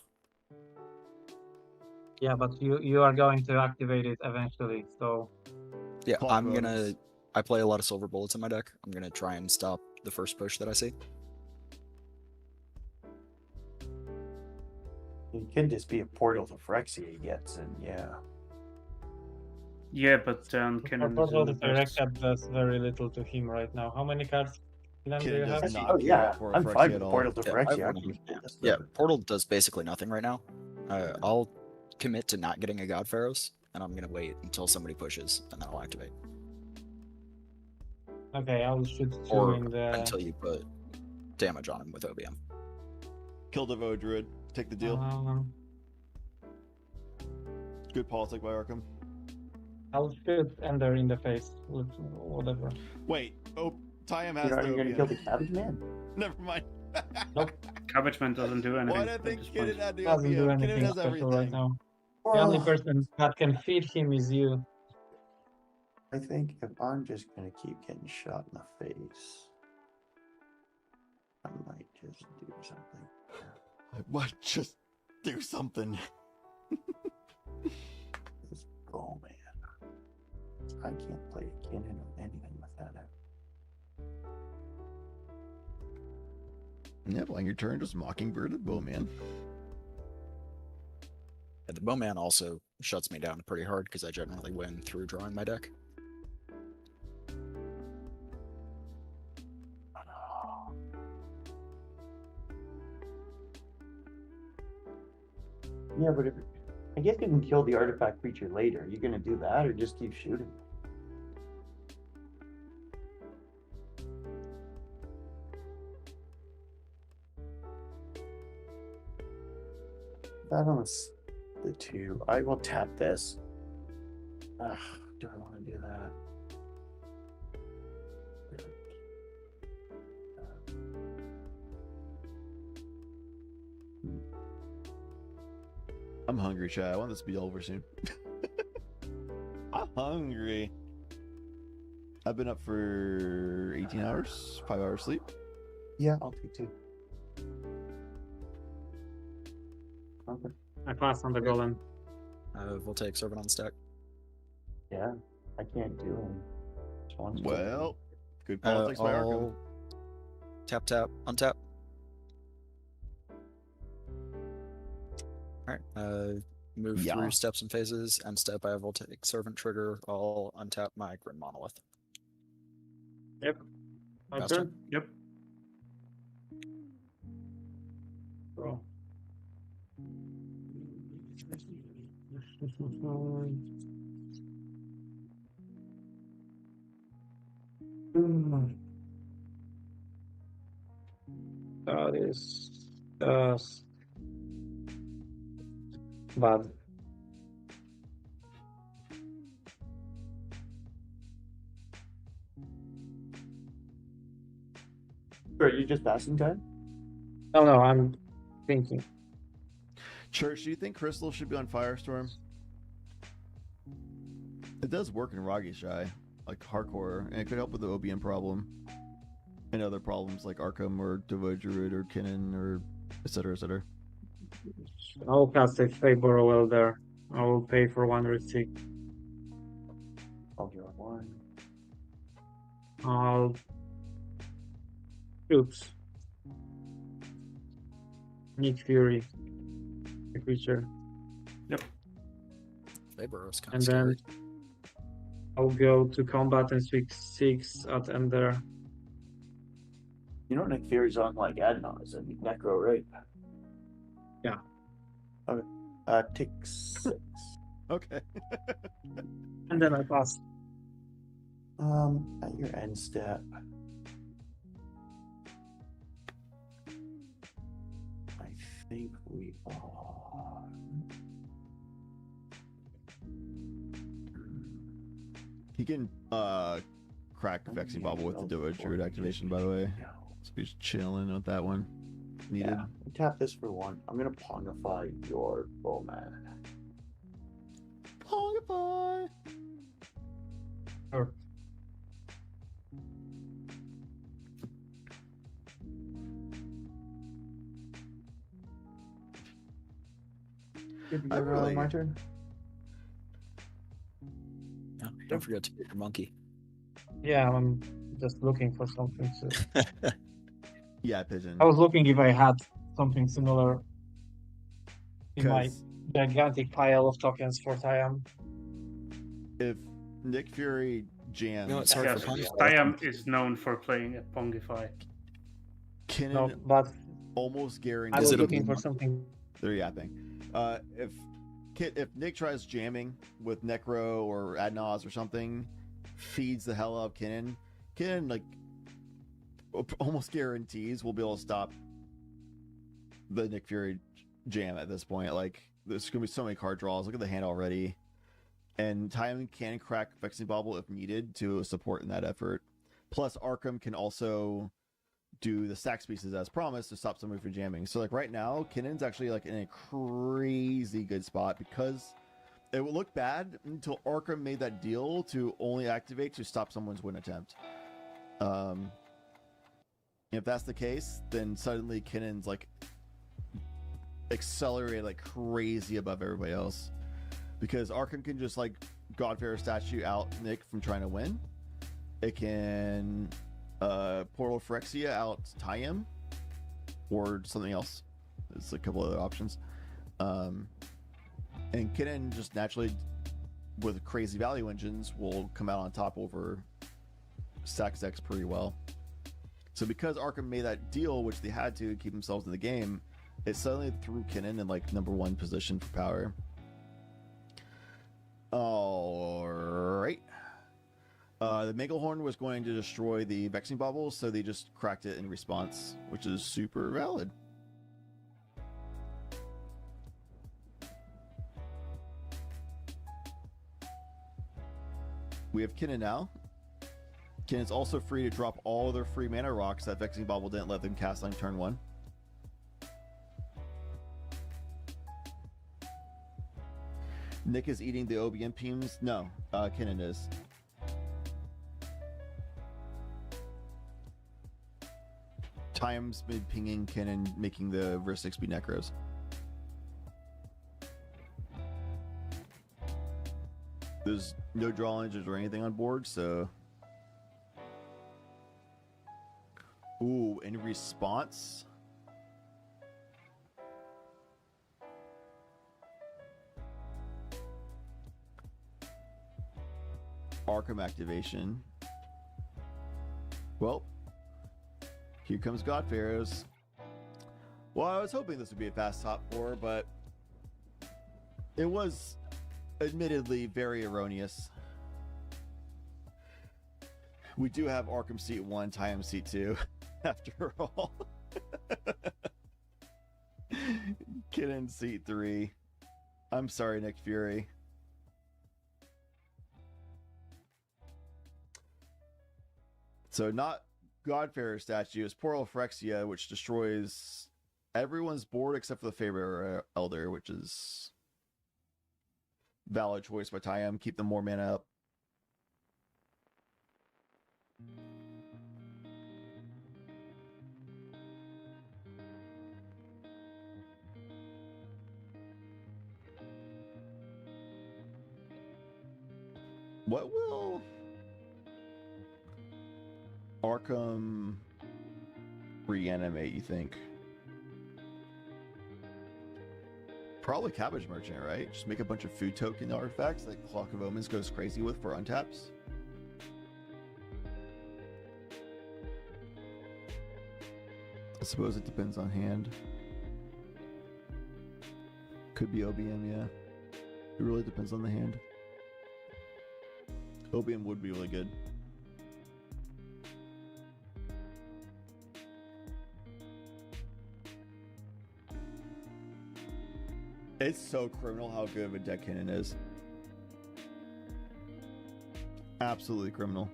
Yeah, but you are going to activate it eventually, so Yeah, I play a lot of silver bullets in my deck. I'm gonna try and stop the first push that I see. It could just be a portal to Phyrexia he gets, and yeah. Yeah, but then Kenan is in the best. Phyrexia does very little to him right now. How many cards do you have? Oh yeah, I'm fine with portal to Phyrexia. Yeah, portal does basically nothing right now. I'll commit to not getting a God Pharaohs, and I'm gonna wait until somebody pushes, and then I'll activate. Okay, I'll shoot two Or in the... until you put damage on him with OBM. Kill Devo Druid. Take the deal. Good politic by Arkham. I'll shoot Ender in the face with whatever. Wait, Tyam has Are you gonna Obium. kill the Cabbage Man? Never mind. Nope. Cabbage Man doesn't do anything. Why do I think Kenan had the Doesn't do Obium? Kenan anything has special everything. right now. The only person that can feed him is you. I think if I'm just gonna keep getting shot in the face, I might just do something. I might just do something. Oh man, I can't play a cannon or anything with that out. Yeah, playing your turn, just Mockingbird the Bowman. And the Bowman also shuts me down pretty hard because I generally win through drawing my deck. Yeah, but I guess you can kill the artifact creature later. Are you gonna do that or just keep shooting? That on the 2. I will tap this. Ugh, do I want to do that? I'm hungry, Chad. I want this to be over soon. I'm hungry. I've been up for 18 hours, 5 hours sleep. Yeah, I'll take 2. Okay. I pass on the golem. We'll take Servant on the stack. Yeah, I can't do them. Well, good politics by Arkham. Tap, untap. Alright, move through steps and phases. End step, I have Voltaic Servant trigger. I'll untap my Grim Monolith. Yep. Faster? Okay. Yep. Cool. That is just bad. Are you just passing time? No, I'm thinking. Church, do you think Crystal should be on Firestorm? It does work in Ragi's Shy, like hardcore, and it could help with the OBM problem and other problems like Arkham or Devoid Druid or Kinnan or etc. etc. I'll cast a Favor well there. I will pay for 1 receipt. I'll do 1. I'll... Oops. Need Fury. The creature. Yep. Faber's kind And of then scary. I'll go to combat and switch 6 at Ender. You know Nick Fury's on like Adnaz and Necro, right? Yeah. Okay. Take 6. Okay. And then I pass. At your end step. I think we are. He can crack Vexing Bobble with the Doge Druid activation, by the way. So he's chilling with that one. Needed. Yeah, tap this for 1. I'm gonna Pongify your Bowman. Pongify! Sure. My turn. No, don't forget to get your monkey. Yeah, I'm just looking for something to. Yeah, Pigeon. I was looking if I had something similar in my 'Cause gigantic pile of tokens for Tiam. if Nick Fury jams, No, it's hard Yes, for Pongify. Tiam is known for playing at Pongify. Kinnan No, but almost I guarantees. was looking for something. They're yapping. If Nick tries jamming with Necro or Adnaz or something, feeds the hell out of Kinnan, like almost guarantees we'll be able to stop the Nick Fury jam at this point. Like there's gonna be so many card draws. Look at the hand already. And Tiam can crack Vexing Bobble if needed to support in that effort. Plus Arkham can also do the sack pieces as promised to stop somebody from jamming. So like right now, Kinnan's actually like in a crazy good spot because it would look bad until Arkham made that deal to only activate to stop someone's win attempt. If that's the case, then suddenly Kinnan's like accelerated like crazy above everybody else because Arkham can just like Godfair statue out Nick from trying to win. It can Portal Phyrexia out Tiam or something else. There's a couple other options. And Kinnan just naturally with crazy value engines will come out on top over Stacks X pretty well. So because Arkham made that deal, which they had to keep themselves in the game, it suddenly threw Kinnan in like #1 position for power. All right. The Megalhorn was going to destroy the Vexing Bobble, so they just cracked it in response, which is super valid. We have Kinnan now. Kinnan's also free to drop all their free mana rocks that Vexing Bobble didn't let them cast on turn 1. Nick is eating the OBM Peems. No, Kinnan is. Tiam's been pinging Kinnan, making the Verse be Necros. There's no draw engines or anything on board, so. Ooh, in response. Arkham activation. Well, here comes God Pharaohs. Well, I was hoping this would be a fast top 4, but it was admittedly very erroneous. We do have Arkham Seat 1, Tiam Seat 2, after all. Kinnan Seat 3. I'm sorry, Nick Fury. So not Godfarer statue, is Portal Phyrexia, which destroys everyone's board except for the Faber Elder, which is valid choice by Tiam. Keep them more mana up. What will Arkham reanimate, you think? Probably Cabbage Merchant, right? Just make a bunch of food token artifacts that Clock of Omens goes crazy with for untaps. I suppose it depends on hand. Could be OBM, yeah. It really depends on the hand. OBM would be really good. It's so criminal how good of a deck cannon is. Absolutely criminal.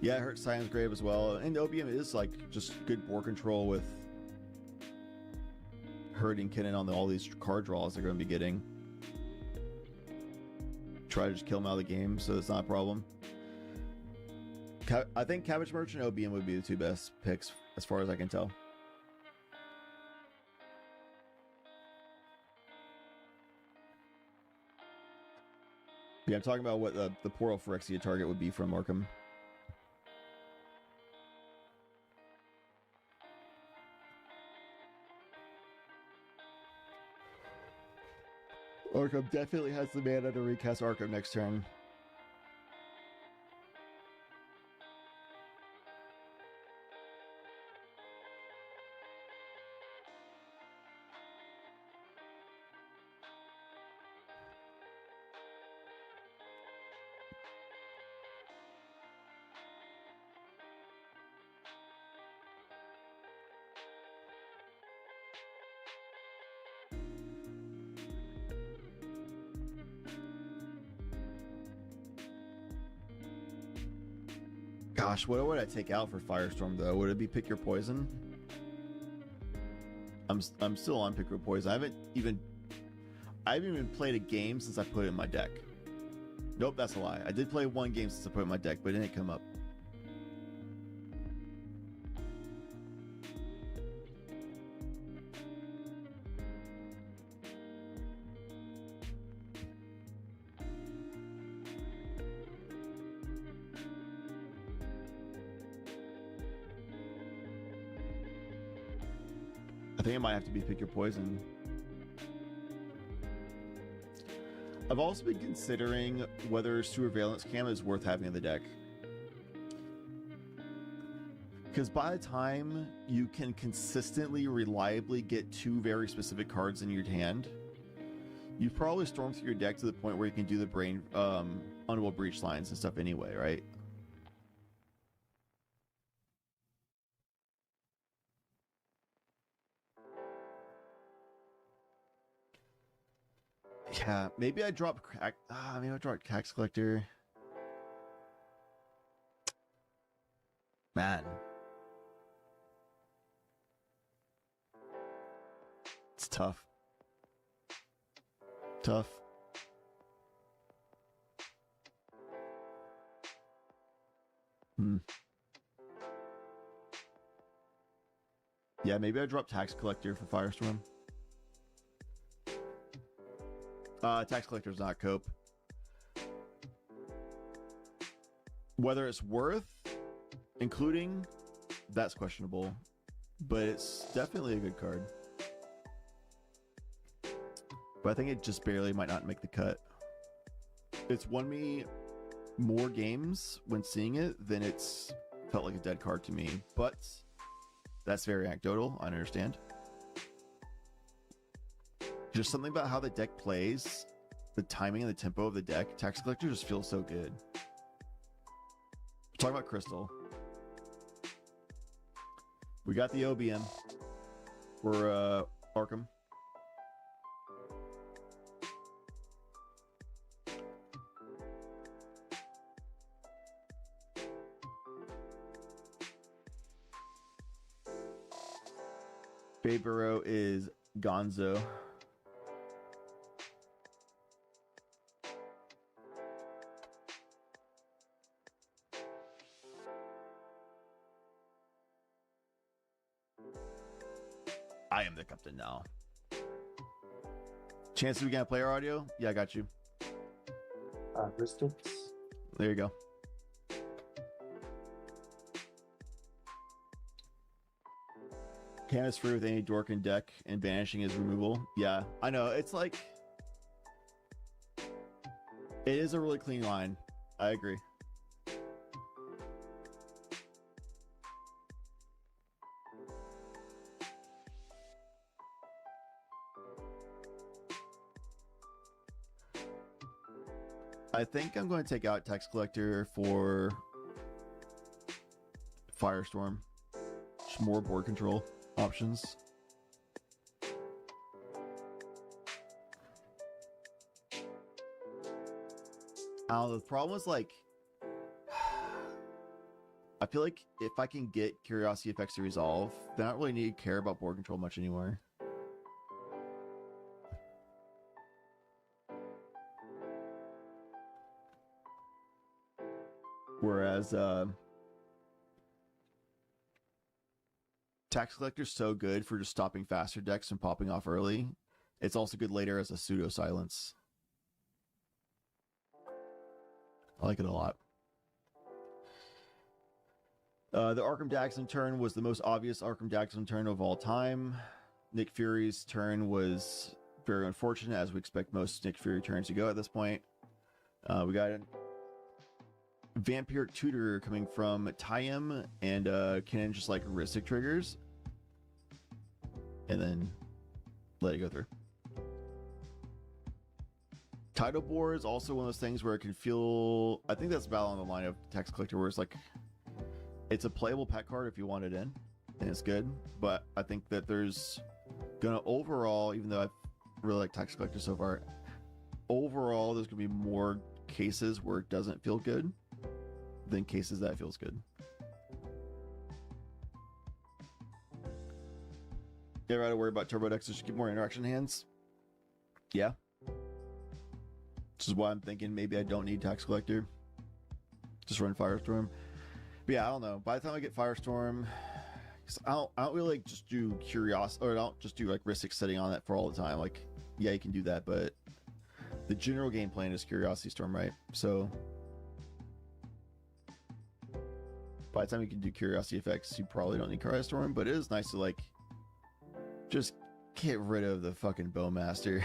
Yeah, it hurts Cyan's Grave as well. And OBM is like just good board control with hurting Kinnan on all these card draws they're going to be getting. Try to just kill him out of the game, so it's not a problem. I think Cabbage Merchant and OBM would be the two best picks as far as I can tell. Yeah, I'm talking about what the Portal Phyrexia target would be from Arkham. Arkham definitely has the mana to recast Arkham next turn. Gosh, what would I take out for Firestorm though? Would it be Pick Your Poison? I'm still on Pick Your Poison. I haven't even played a game since I put it in my deck. Nope, that's a lie. I did play one game since I put it in my deck, but it didn't come up. I think it might have to be Pick Your Poison. I've also been considering whether Surveillance Cam is worth having in the deck. Because by the time you can consistently, reliably get two very specific cards in your hand, you've probably stormed through your deck to the point where you can do the brain Unwell Breach lines and stuff anyway, right? Yeah, maybe I drop crack. Maybe I drop Tax Collector. Man, it's tough. Tough. Yeah, maybe I drop Tax Collector for Firestorm. Tax Collector's not cope. Whether it's worth including, that's questionable, but it's definitely a good card. But I think it just barely might not make the cut. It's won me more games when seeing it than it's felt like a dead card to me, but that's very anecdotal, I understand. Just something about how the deck plays, the timing and the tempo of the deck, Tax Collector just feels so good. We're talking about Crystal. We got the OBM for Arkham. Babero is Gonzo. I am the captain now. Chance we gonna play our audio? Yeah, I got you. Crystals. There you go. Canvas free with any Dorkin deck and banishing is removal. Yeah, I know. It's like It is a really clean line. I agree. I think I'm going to take out Tax Collector for Firestorm. Just more board control options. The problem is like, I feel like if I can get Curiosity Effects to resolve, then I don't really need to care about board control much anymore. Whereas Tax Collector's so good for just stopping faster decks and popping off early. It's also good later as a pseudo silence. I like it a lot. The Arkham Daxon turn was the most obvious Arkham Daxon turn of all time. Nick Fury's turn was very unfortunate, as we expect most Nick Fury turns to go at this point. We got a Vampiric Tutor coming from Tyem, and can just like Ristic triggers, and then let it go through. Tidal Bore is also one of those things where it can feel, I think that's about on the line of Tax Collector, where it's like, it's a playable pet card if you want it in, and it's good, but I think that there's gonna overall, even though I really like Tax Collector so far, overall there's gonna be more cases where it doesn't feel good than cases that it feels good. You ever had to worry about Turbo decks to just get more interaction hands? Yeah. Which is why I'm thinking maybe I don't need Tax Collector. Just run Firestorm. But yeah, I don't know. By the time I get Firestorm, I don't really like just do Curiosity, or I don't just do like Ristic setting on that for all the time. Like, yeah, you can do that, but the general game plan is Curiosity Storm, right? So by the time you can do Curiosity Effects, you probably don't need Curiosity Storm, but it is nice to like just get rid of the fucking Bowmaster.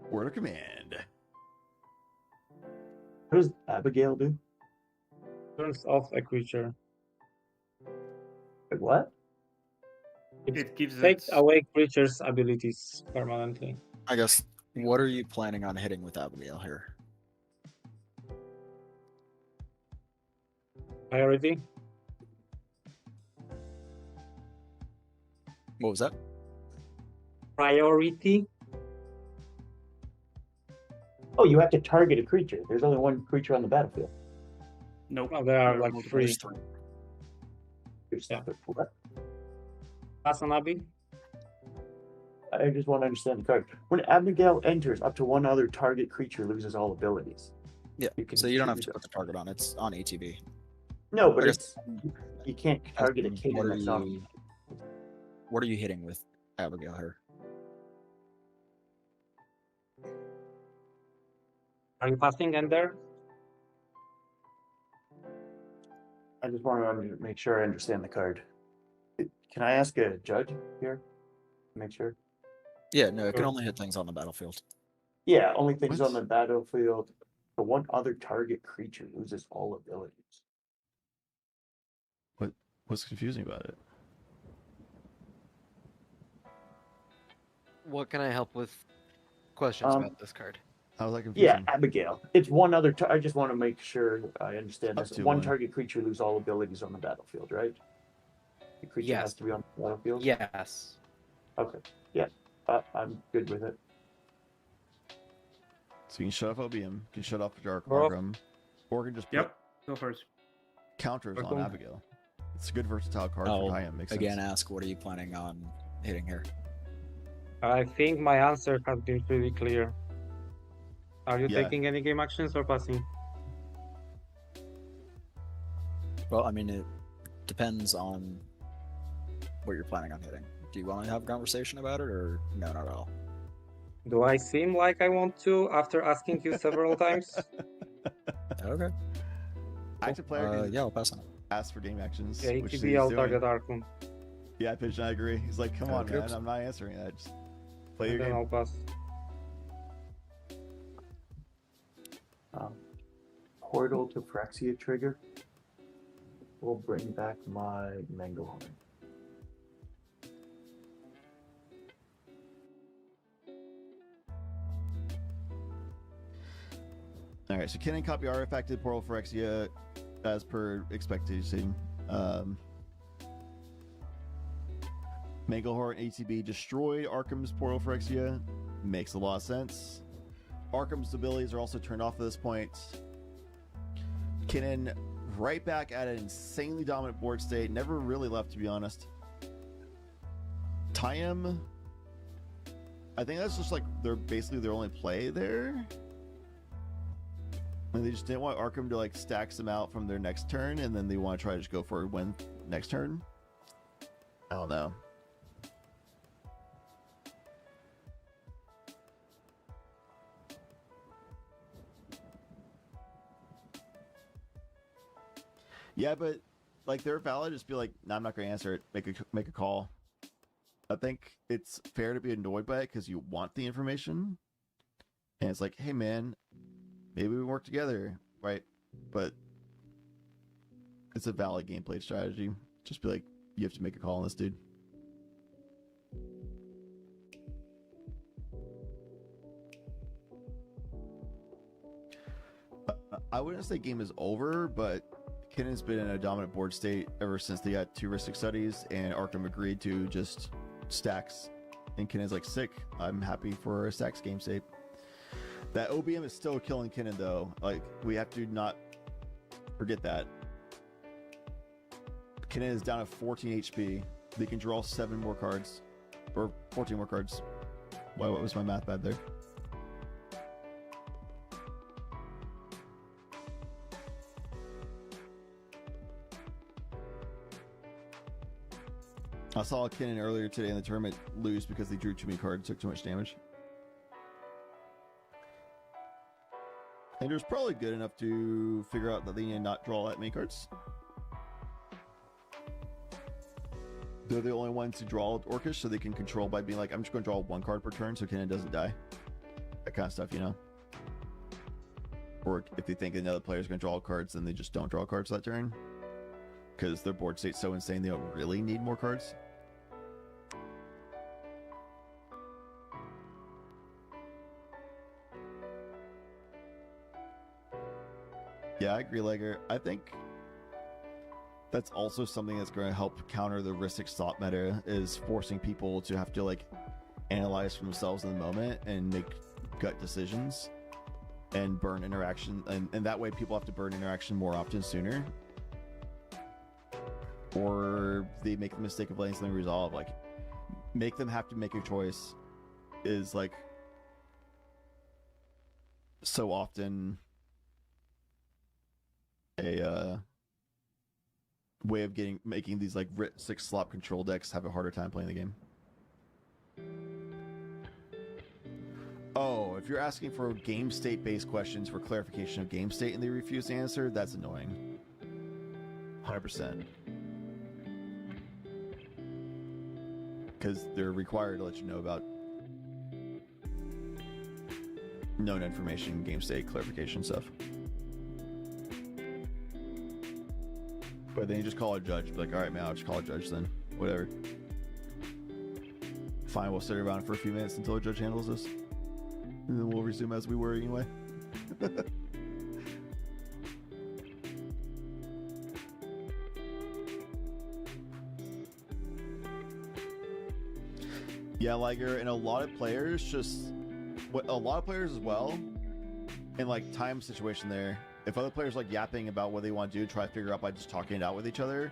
Word of command. What does Abigail do? Turns off a creature. Wait, what? It gives Takes it... away creatures' abilities permanently. I guess, what are you planning on hitting with Abigail here? Priority? What was that? Priority? Oh, you have to target a creature. There's only one creature on the battlefield. Nope. No, there are like three. Yeah. What? Pass on Abby? I just want to understand the card. When Abigail enters, up to one other target creature loses all abilities. Yeah, so you don't have to put the target on. It's on ATB. No, but it's you can't target a kid what in are that zone. you, what are you hitting with Abigail here? Are you passing Ender? I just want to make sure I understand the card. Can I ask a judge here? Make sure. Yeah, no, it can only hit things on the battlefield. Yeah, only things on the battlefield. The one other target creature loses all abilities. What's confusing about it? What can I help with questions about this card? How was that confusing? Yeah, Abigail. It's one other. I just want to make sure I understand Up this. to One one. target creature lose all abilities on the battlefield, right? The creature Yes. has to be on the battlefield. Yes. Okay. Yeah, I'm good with it. So you can shut off OBM, you can shut off the Dark Well- Arkham, or you can just put Yep, go first. counters on Cool. Abigail. It's a good versatile card I'll for Tyem. Makes again sense. ask, what are you planning on hitting here? I think my answer has been pretty clear. Are you Yeah. taking any game actions or passing? Well, I mean, it depends on what you're planning on hitting. Do you want to have a conversation about it, or no, not at all? Do I seem like I want to after asking you several times? Okay. Active player can Yeah, I'll pass on it. ask for game actions. Yeah, which ATB, he's I'll doing. target Arkham. Yeah, Pigeon, I agree. He's like, come on, Okay. man, I'm not answering that. Just Play your and then game. I'll pass. Portal to Phyrexia trigger will bring back my Mango Horn. All right, so Kennen copy artifacted Portal Phyrexia as per expectation. Manglehorn ATB destroyed Arkham's Portal Phyrexia. Makes a lot of sense. Arkham's abilities are also turned off at this point. Kennen right back at an insanely dominant board state. Never really left, to be honest. Tayam, I think that's just like they're basically their only play there. And they just didn't want Arkham to like stack some out from their next turn, and then they want to try to just go for a win next turn. I don't know. Yeah, but like they're valid. Just be like, nah, I'm not going to answer it. Make a call. I think it's fair to be annoyed by it because you want the information, and it's like, hey man, maybe we work together, right? But it's a valid gameplay strategy. Just be like, you have to make a call on this dude. I wouldn't say game is over, but Kennen's been in a dominant board state ever since they got heuristic studies, and Arkham agreed to just stacks. And Kennen's like, sick. I'm happy for a stacks game state. That OBM is still killing Kennen, though. Like, we have to not forget that. Kennen is down to 14 HP. They can draw 7 more cards. Or 14 more cards. Wow, what was my math bad there? I saw Kennen earlier today in the tournament lose because they drew too many cards, took too much damage. Andrew's probably good enough to figure out that they need to not draw that many cards. They're the only ones to draw Orcish, so they can control by being like, I'm just going to draw 1 card per turn so Kennen doesn't die. That kind of stuff, you know? Or if they think another player is going to draw cards, then they just don't draw cards that turn. Because their board state's so insane, they don't really need more cards. Yeah, I agree, Legger. I think that's also something that's going to help counter the Ristic slot meta, is forcing people to have to like analyze for themselves in the moment and make gut decisions and burn interaction, and that way people have to burn interaction more often sooner, or they make the mistake of letting something resolve. Like, make them have to make a choice is like so often a way of making these like Ristic slot control decks have a harder time playing the game. Oh, if you're asking for game state based questions for clarification of game state and they refuse to answer, that's annoying. 100%. Because they're required to let you know about known information, game state, clarification stuff. But then you just call a judge. Be like, all right, man, I'll just call a judge then. Whatever. Fine, we'll sit around for a few minutes until a judge handles this. And then we'll resume as we were anyway. Yeah, Liger, and a lot of players as well, in like time situation there, if other players like yapping about what they want to do, try to figure out by just talking it out with each other,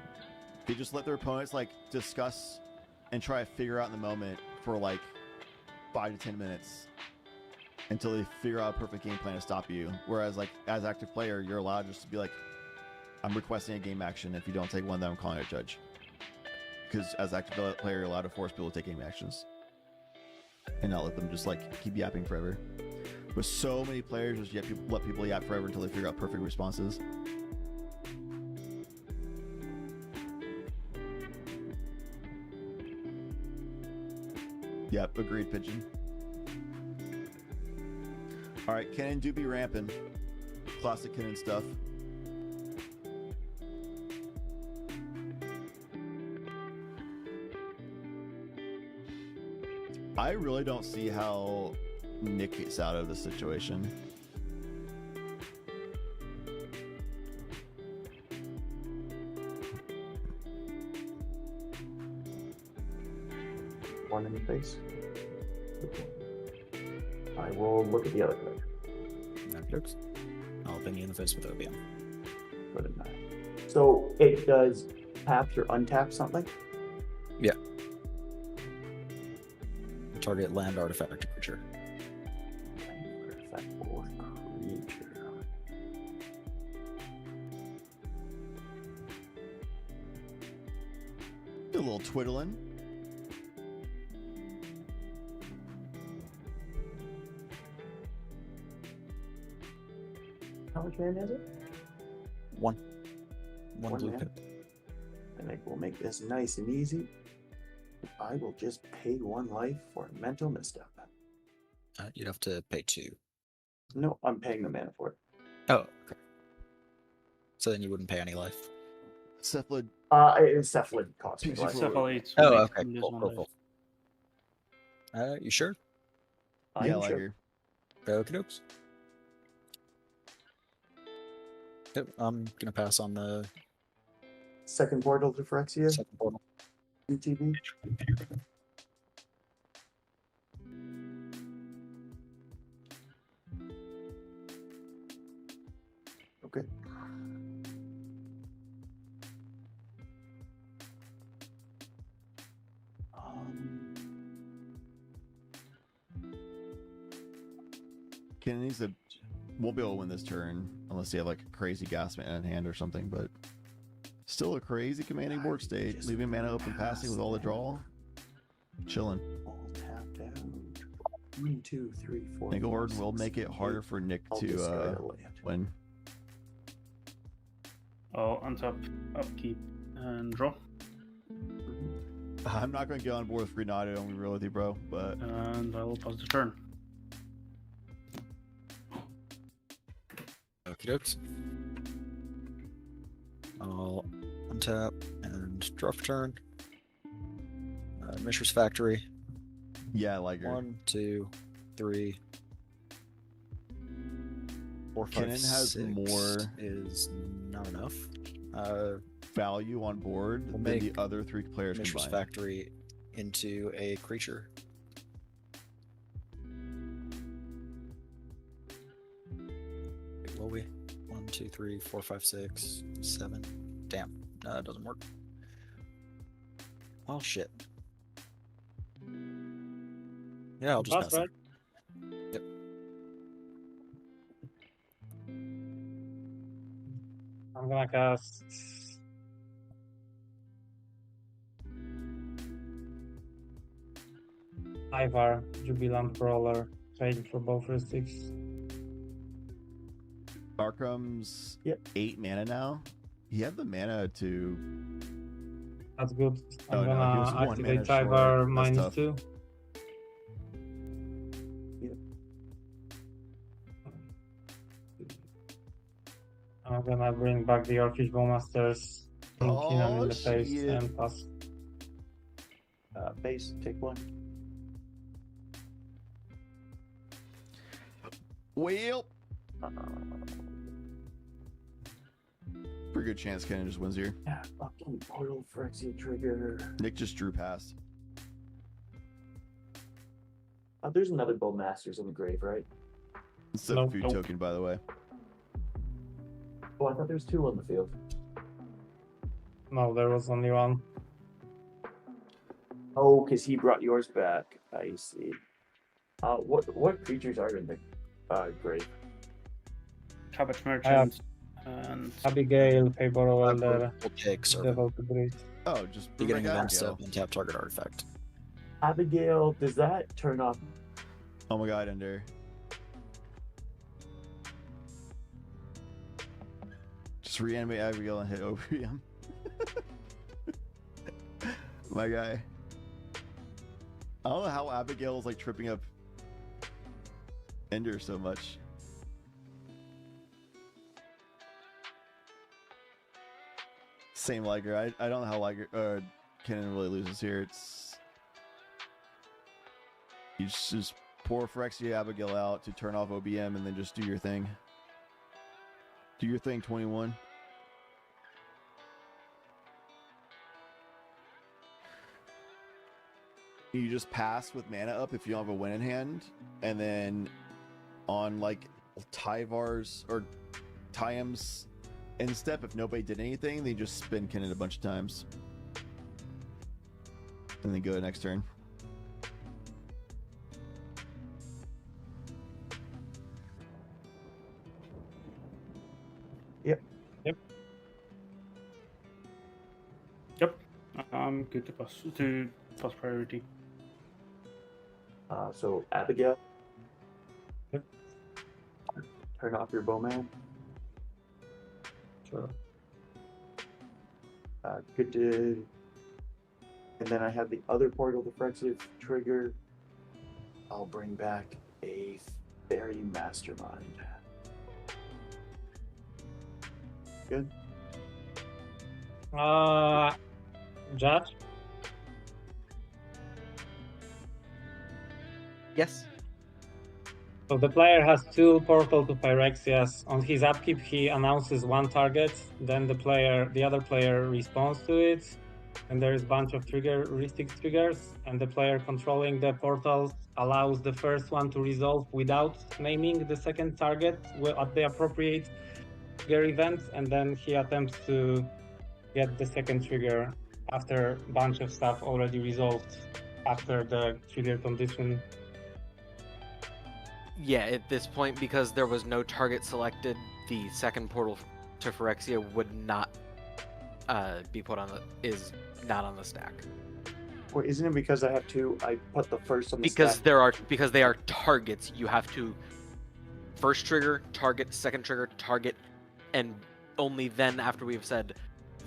they just let their opponents like discuss and try to figure out in the moment for like 5 to 10 minutes until they figure out a perfect game plan to stop you. Whereas like as active player, you're allowed just to be like, I'm requesting a game action. If you don't take one, then I'm calling it a judge. Because as active player, you're allowed to force people to take game actions and not let them just like keep yapping forever. But so many players just let people yap forever until they figure out perfect responses. Yep, agreed, Pigeon. All right, Kennen do be ramping. Classic Kennen stuff. I really don't see how Nick gets out of the situation. One in the face. I will look at the other card. I'll ping you in the face with OBM. Go to 9. So it does tap or untap something? Yeah. Target land artifact or creature. Artifact or creature. Do a little twiddling. How much mana is it? One blue mana. pip. And I will make this nice and easy. I will just pay 1 life for a mental misstep. You'd have to pay 2. No, I'm paying the mana for it. Oh, okay. So then you wouldn't pay any life. Cephalid. Cephalid costs me life. Cephalid. Oh, okay. Cool. You sure? I'm Yeah, like sure. her. Okie dokes. Yep, I'm gonna pass on the Second portal to Phyrexia. second portal. UTV. Okay. Kennen needs to won't be able to win this turn unless they have like a crazy gas mana in hand or something, but still a crazy commanding board state, leaving mana open passing with all the draw. Chilling. All tapped out. 1, 2, 3, 4. Engelhard 5, will 6, make it harder for Nick I'll to discard a land. win. I'll untap, upkeep, and draw. I'm not going to get on board with Renato, I'm going to be real with you, bro, but... And I will pass the turn. Okie dokes. I'll untap and draw for turn. Mishra's Factory. Yeah, I like her. 1, 2, 3, 4, 5, Kennen has 6 more is not enough. Value on board We'll than the make other 3 players Mishra's combined. Factory into a creature. Wait, will we? 1, 2, 3, 4, 5, 6, 7. Damn, it doesn't work. Well, shit. Yeah, I'll just That's pass right. it. Yep. I'm gonna cast Ivar, Jubilant Brawler, trading for both heuristics. Arcum's 8 mana now. You have the mana to... That's good. Oh, I'm no, he was gonna 1 mana activate short. Ivar That's tough. -2. I'm gonna bring back the Orcish Bowmasters, kill him in the face, shit. and pass. Base, take 1. Well... Pretty good chance Kennen just wins here. Yeah, fucking portal Phyrexia trigger. Nick just drew past. There's another Bowmasters in the grave, right? It's a Nope. food token, by the way. Oh, I thought there was 2 on the field. No, there was only 1. Oh, because he brought yours back. I see. What creatures are in the grave? Cabbage Merchant and Abigail, Payboro Elder, We'll take Servant. Devoted Priest. Oh, just Beginning bring of back end step Abigail. and tap target artifact. Abigail, does that turn off? Oh my god, Ender. Just reanimate Abigail and hit OPM. My guy. I don't know how Abigail is like tripping up Ender so much. Same Liger. I don't know how Liger Kennen really loses here. It's you just pour Phyrexia Abigail out to turn off OBM and then just do your thing. Do your thing, 21. You just pass with mana up if you don't have a win in hand, and then on like Tyvar's or Tyam's end step, if nobody did anything, they just spin Kennen a bunch of times. And then go next turn. Yep. I'm good to pass priority. So Abigail. Yep. Turn off your bowman. Sure. Good to. And then I have the other portal defensive trigger. I'll bring back a fairy mastermind. Good. Judge. Yes. So the player has 2 portal to Phyrexias. On his upkeep, he announces 1 target. Then the other player responds to it, and there is a bunch of heuristic triggers. And the player controlling the portals allows the first one to resolve without naming the second target at the appropriate trigger event, and then he attempts to get the second trigger after a bunch of stuff already resolved after the trigger condition. Yeah, at this point, because there was no target selected, the second portal to Phyrexia would not be put on is not on the stack. Or isn't it because I have 2? I put the first on the Because stack. because they are targets, you have to first trigger, target, second trigger, target, and only then after we've said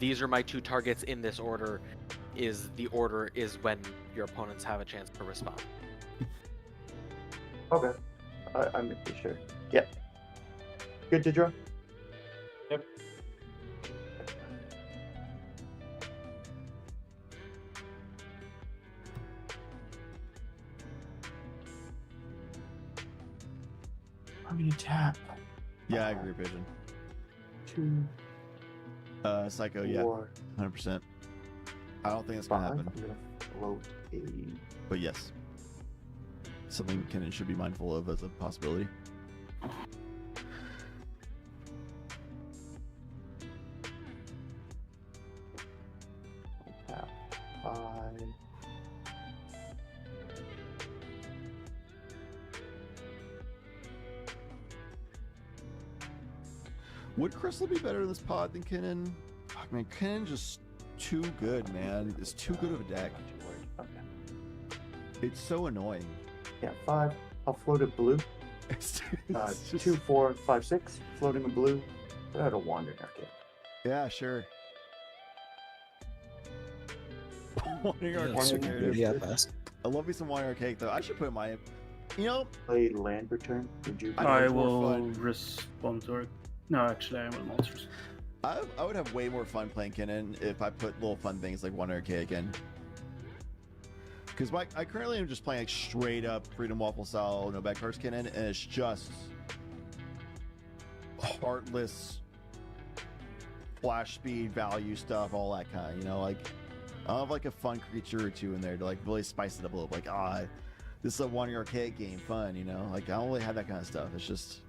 these are my 2 targets in this order is when your opponents have a chance to respond. Okay. I'm making sure. Yep. Good to draw? Yep. I'm gonna tap. Yeah, I agree, Pigeon. 2. Psycho, yeah. 100%. I don't think it's gonna happen. I'm gonna float a. But yes. Something Kennen should be mindful of as a possibility. Tap 5. Would Crystal be better in this pod than Kennen? Fuck, man, Kennen's just too good, man. It's too good of a deck. Okay. It's so annoying. Yeah, 5. I'll float a blue. It's 2, 4, 5, 6. Floating a blue. Put out a wandering arcade. Yeah, sure. Wandering Yeah, Arcade. yeah, pass. I love me some Wandering Arcade though. I should put my, play land return. Would you? I will respond to her. No, actually, I will not respond. I would have way more fun playing Kennen if I put little fun things like Wandering Arcade again. Because I currently am just playing like straight up Freedom Waffle style no back cards Kennen, and it's just heartless flash speed value stuff, all that kind. Like I'll have like a fun creature or 2 in there to like really spice it up a little. Like this is a Wandering Arcade game, fun. Like I don't really have that kind of stuff. It's just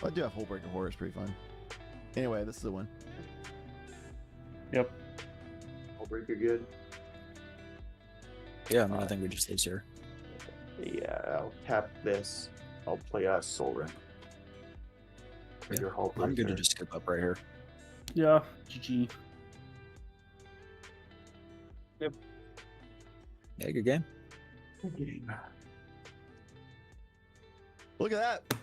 I do have Hullbreaker Horror, it's pretty fun. Anyway, this is the one. Yep. Hullbreaker good. Yeah, I think we just lose here. Yeah, I'll tap this. I'll play Soul Ring. Yeah, Your Hullbreaker. I'm good to just skip up right here. Yeah, GG. Yep. Yeah, good game. Good game. Look at that.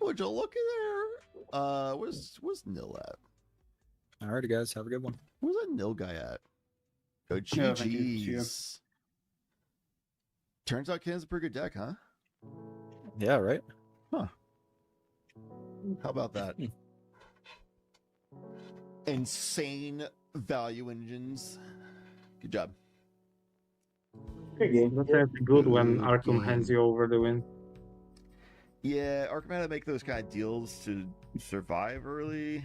Would you look at there? Where's Nil at? Alrighty, guys, have a good one. Where's that Nil guy at? Oh, Yeah, thank you. See ya. GG's. Turns out Kinn's a pretty good deck, huh? Yeah, right? Huh. How about that? Insane value engines. Good job. Good game. That's actually good when Arkham hands you over the win. Yeah, Arkham had to make those kind of deals to survive early.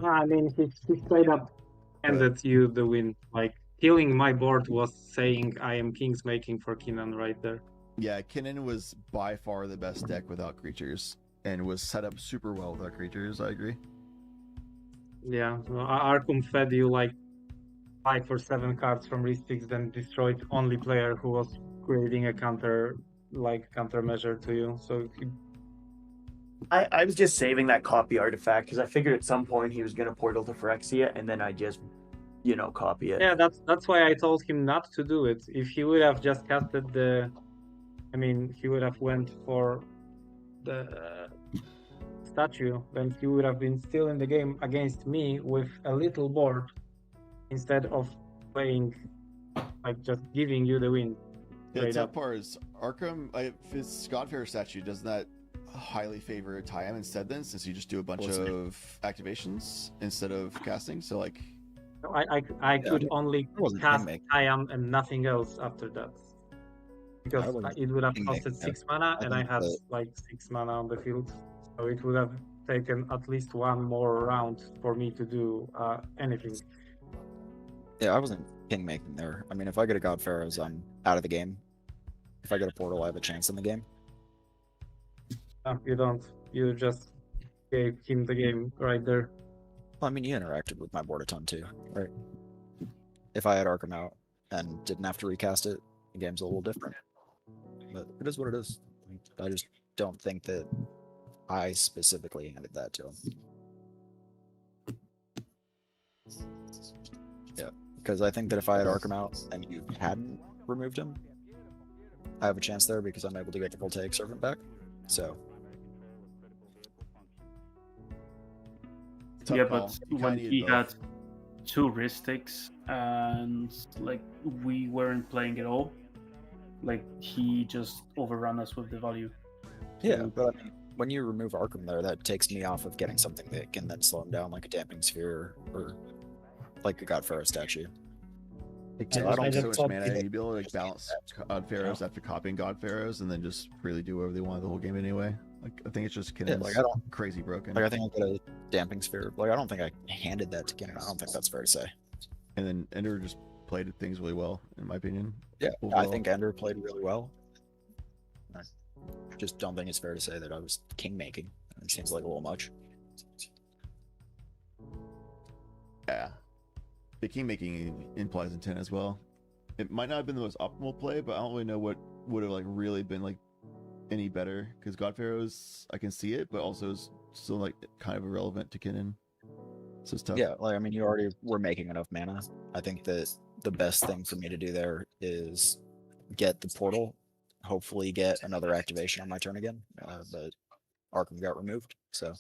I mean, he straight up handed you the win. Like, killing my board was saying I am king's making for Kinnan right there. Yeah, Kinnan was by far the best deck without creatures, and was set up super well without creatures, I agree. Yeah, so Arkham fed you like 5 or 7 cards from Ristix, then destroyed only player who was creating a countermeasure to you. So I was just saving that copy artifact because I figured at some point he was going to portal to Phyrexia, and then I just, copy it. yeah, that's why I told him not to do it. If he would have just casted he would have went for the statue, then he would have been still in the game against me with a little board instead of playing, like, just giving you the win. The tough part is Arkham, if his Godfair statue, doesn't that highly favor Tyam instead then, since you just do a bunch of activations instead of casting? So, like... I could only cast Tyam and nothing else after that. Because it would have costed 6 mana, and I had like 6 mana on the field. So it would have taken at least one more round for me to do anything. Yeah, I wasn't king making there. I mean, if I get a God Pharaohs, I'm out of the game. If I get a portal, I have a chance in the game. No, you don't. You just gave him the game right there. Well, I mean, you interacted with my board a ton too, right? If I had Arkham out and didn't have to recast it, the game's a little different. But it is what it is. I just don't think that I specifically handed that to him. Yeah, because I think that if I had Arkham out and you hadn't removed him, I have a chance there because I'm able to get the Voltaic Servant back. So. Yeah, but when he had 2 Ristics and like we weren't playing at all, like he just overran us with the value. Yeah, but I mean, when you remove Arkham there, that takes me off of getting something that can then slow him down, like a Damping Sphere or like a God Pharaoh statue. So I don't so much mana. You'd be able to like balance God Pharaohs after copying God Pharaohs, and then just really do whatever they want the whole game anyway. Like I think it's just Kinnan's crazy broken. Like I think I got a Damping Sphere. Like I don't think I handed that to Kinnan. I don't think that's fair to say. And then Ender just played things really well, in my opinion. Yeah, overall. I think Ender played really well. I just don't think it's fair to say that I was king making. It seems like a little much. Yeah. The king making implies intent as well. It might not have been the most optimal play, but I don't really know what would have like really been like any better, because God Pharaohs, I can see it, but also is still like kind of irrelevant to Kinnan. So it's tough. Yeah, like I mean, you already were making enough mana. I think that the best thing for me to do there is get the portal, hopefully get another activation on my turn again. But Arkham got removed, so.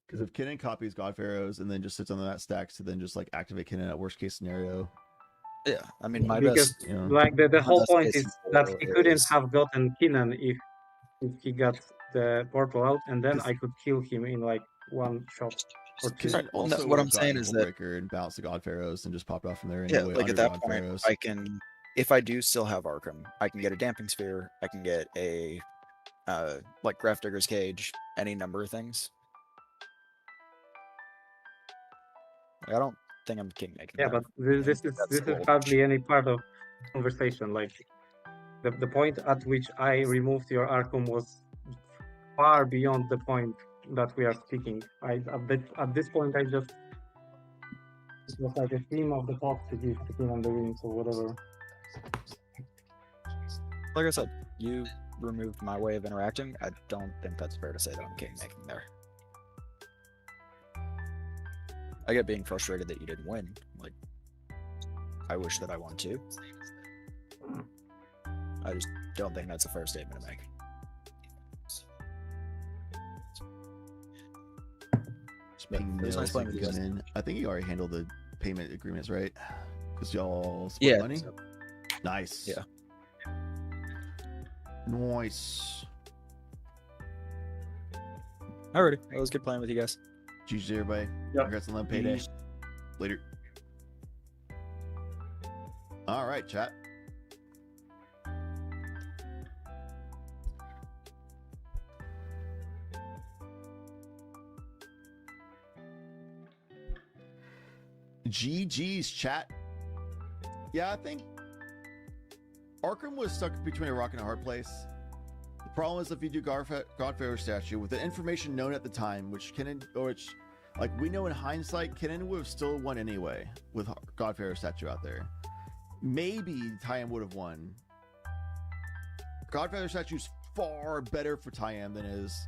Because if Kinnan copies God Pharaohs and then just sits on that stacks to then just like activate Kinnan at worst case scenario. Yeah, I mean my because, best. You know, like the whole point is that he couldn't have gotten Kinnan if he got the portal out, and then I could kill him in like one shot. Right. Also, what I'm saying is that and bounce the God Pharaohs and just pop it off from there anyway. Yeah, like at that point, I can, if I do still have Arkham, I can get a Damping Sphere. I can get a like Grafdigger's Cage, any number of things. I don't think I'm king making. Yeah, but this is hardly any part of conversation. Like the point at which I removed your Arkham was far beyond the point that we are speaking. At this point, it was like a theme of the talk to give to on the wings or whatever. Like I said, you removed my way of interacting. I don't think that's fair to say that I'm king making there. I get being frustrated that you didn't win. Like, I wish that I won too. I just don't think that's a fair statement to make. It was nice playing with you guys. I think you already handled the payment agreements, right? Because y'all split money. Nice. Yeah. Nice. Alrighty. That was good playing with you guys. GG, everybody. Yep. Congrats on the payday. Peace. Later. All right, chat. GG's, chat. Yeah, I think Arkham was stuck between a rock and a hard place. The problem is if you do Godfather statue with the information known at the time, which like we know in hindsight, Kenan would have still won anyway with Godfather statue out there. Maybe Tayam would have won. Godfather statue's far better for Tayam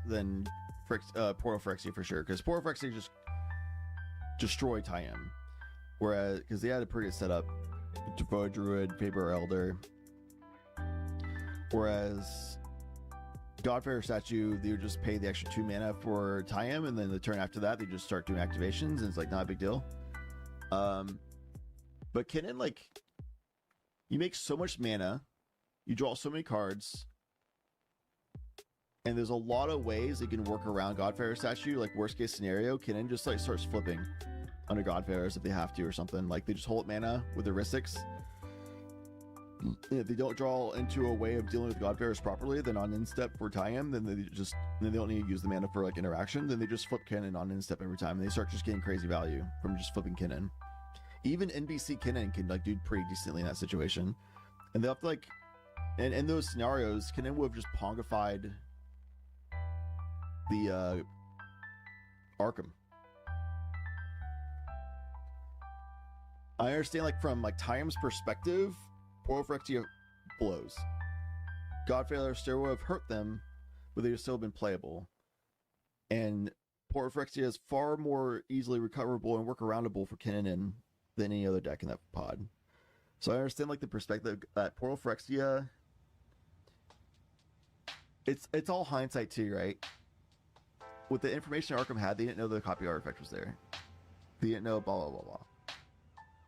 than Portal Phyrexia for sure, because Portal Phyrexia just destroyed Tayam. Whereas, because they had a pretty good setup, Devoted Druid, Faber Elder. Whereas Godfather statue, they would just pay the extra 2 mana for Tayam, and then the turn after that, they just start doing activations, and it's like not a big deal. But Kenan, like, you make so much mana, you draw so many cards, and there's a lot of ways they can work around Godfather statue. Like worst case scenario, Kenan just like starts flipping under Godfathers if they have to or something. Like they just hold mana with heuristics. If they don't draw into a way of dealing with Godfathers properly, then on instep for Tayam, then they don't need to use the mana for like interaction. Then they just flip Kenan on instep every time, and they start just getting crazy value from just flipping Kenan. Even NBC Kenan can like do pretty decently in that situation, and they have to like, and in those scenarios, Kenan would have just pongified the Arkham. I understand, like from like Tayam's perspective, Portal Phyrexia blows. Godfather still would have hurt them, but they would still have been playable. And Portal Phyrexia is far more easily recoverable and workaroundable for Kenan than any other deck in that pod. So I understand like the perspective that Portal Phyrexia. It's all hindsight too, right? With the information Arkham had, they didn't know the copy artifact was there. They didn't know blah blah blah blah.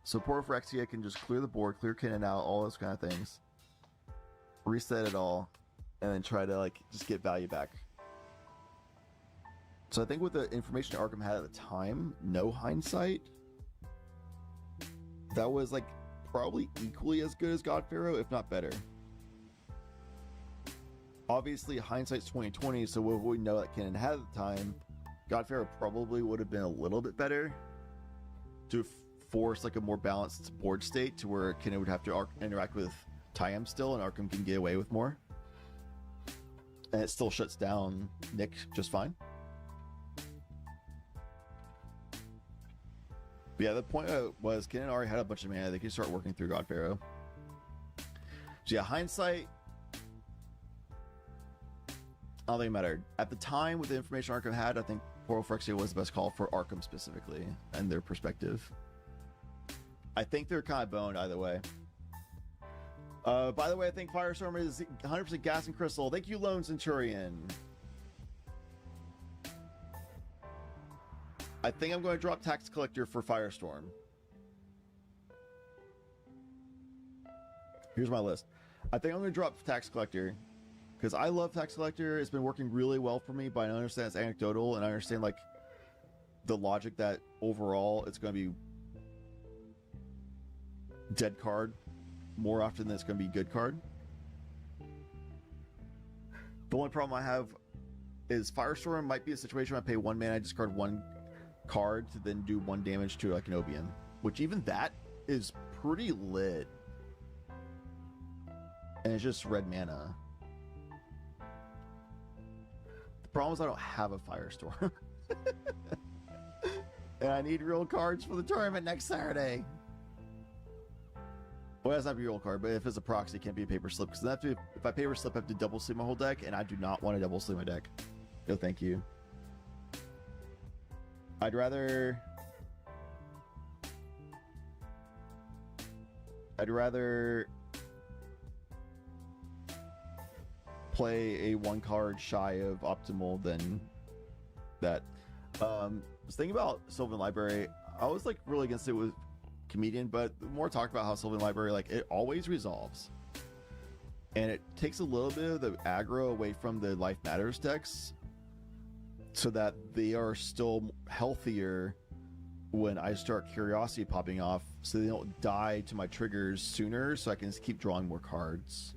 So Portal Phyrexia can just clear the board, clear Kenan out, all those kind of things, reset it all, and then try to like just get value back. So I think with the information Arkham had at the time, no hindsight, that was like probably equally as good as God Pharaoh, if not better. Obviously, hindsight's 2020, so what we know that Kenan had at the time, God Pharaoh probably would have been a little bit better to force like a more balanced board state to where Kenan would have to interact with Tayam still, and Arkham can get away with more. And it still shuts down Nick just fine. But yeah, the point was Kenan already had a bunch of mana. They could start working through God Pharaoh. So yeah, hindsight, I don't think it mattered. At the time, with the information Arkham had, I think Portal Phyrexia was the best call for Arkham specifically and their perspective. I think they're kind of boned either way. By the way, I think Firestorm is 100% gas and crystal. Thank you, Lone Centurion. I think I'm going to drop Tax Collector for Firestorm. Here's my list. I think I'm going to drop Tax Collector because I love Tax Collector. It's been working really well for me, but I understand it's anecdotal, and I understand like the logic that overall it's going to be dead card more often than it's going to be good card. The only problem I have is Firestorm might be a situation where I pay 1 mana, I discard 1 card to then do 1 damage to like an Obion, which even that is pretty lit. And it's just red mana. The problem is I don't have a Firestorm. And I need real cards for the tournament next Saturday. Well, that's not a real card, but if it's a proxy, it can't be a paper slip. Because if I paper slip, I have to double sleeve my whole deck, and I do not want to double sleeve my deck. No, thank you. I'd rather play a 1 card shy of optimal than that. I was thinking about Sylvan Library. I was like really against it with comedian, but the more talk about how Sylvan Library, like, it always resolves. And it takes a little bit of the aggro away from the Life Matters decks so that they are still healthier when I start Curiosity popping off, so they don't die to my triggers sooner, so I can just keep drawing more cards.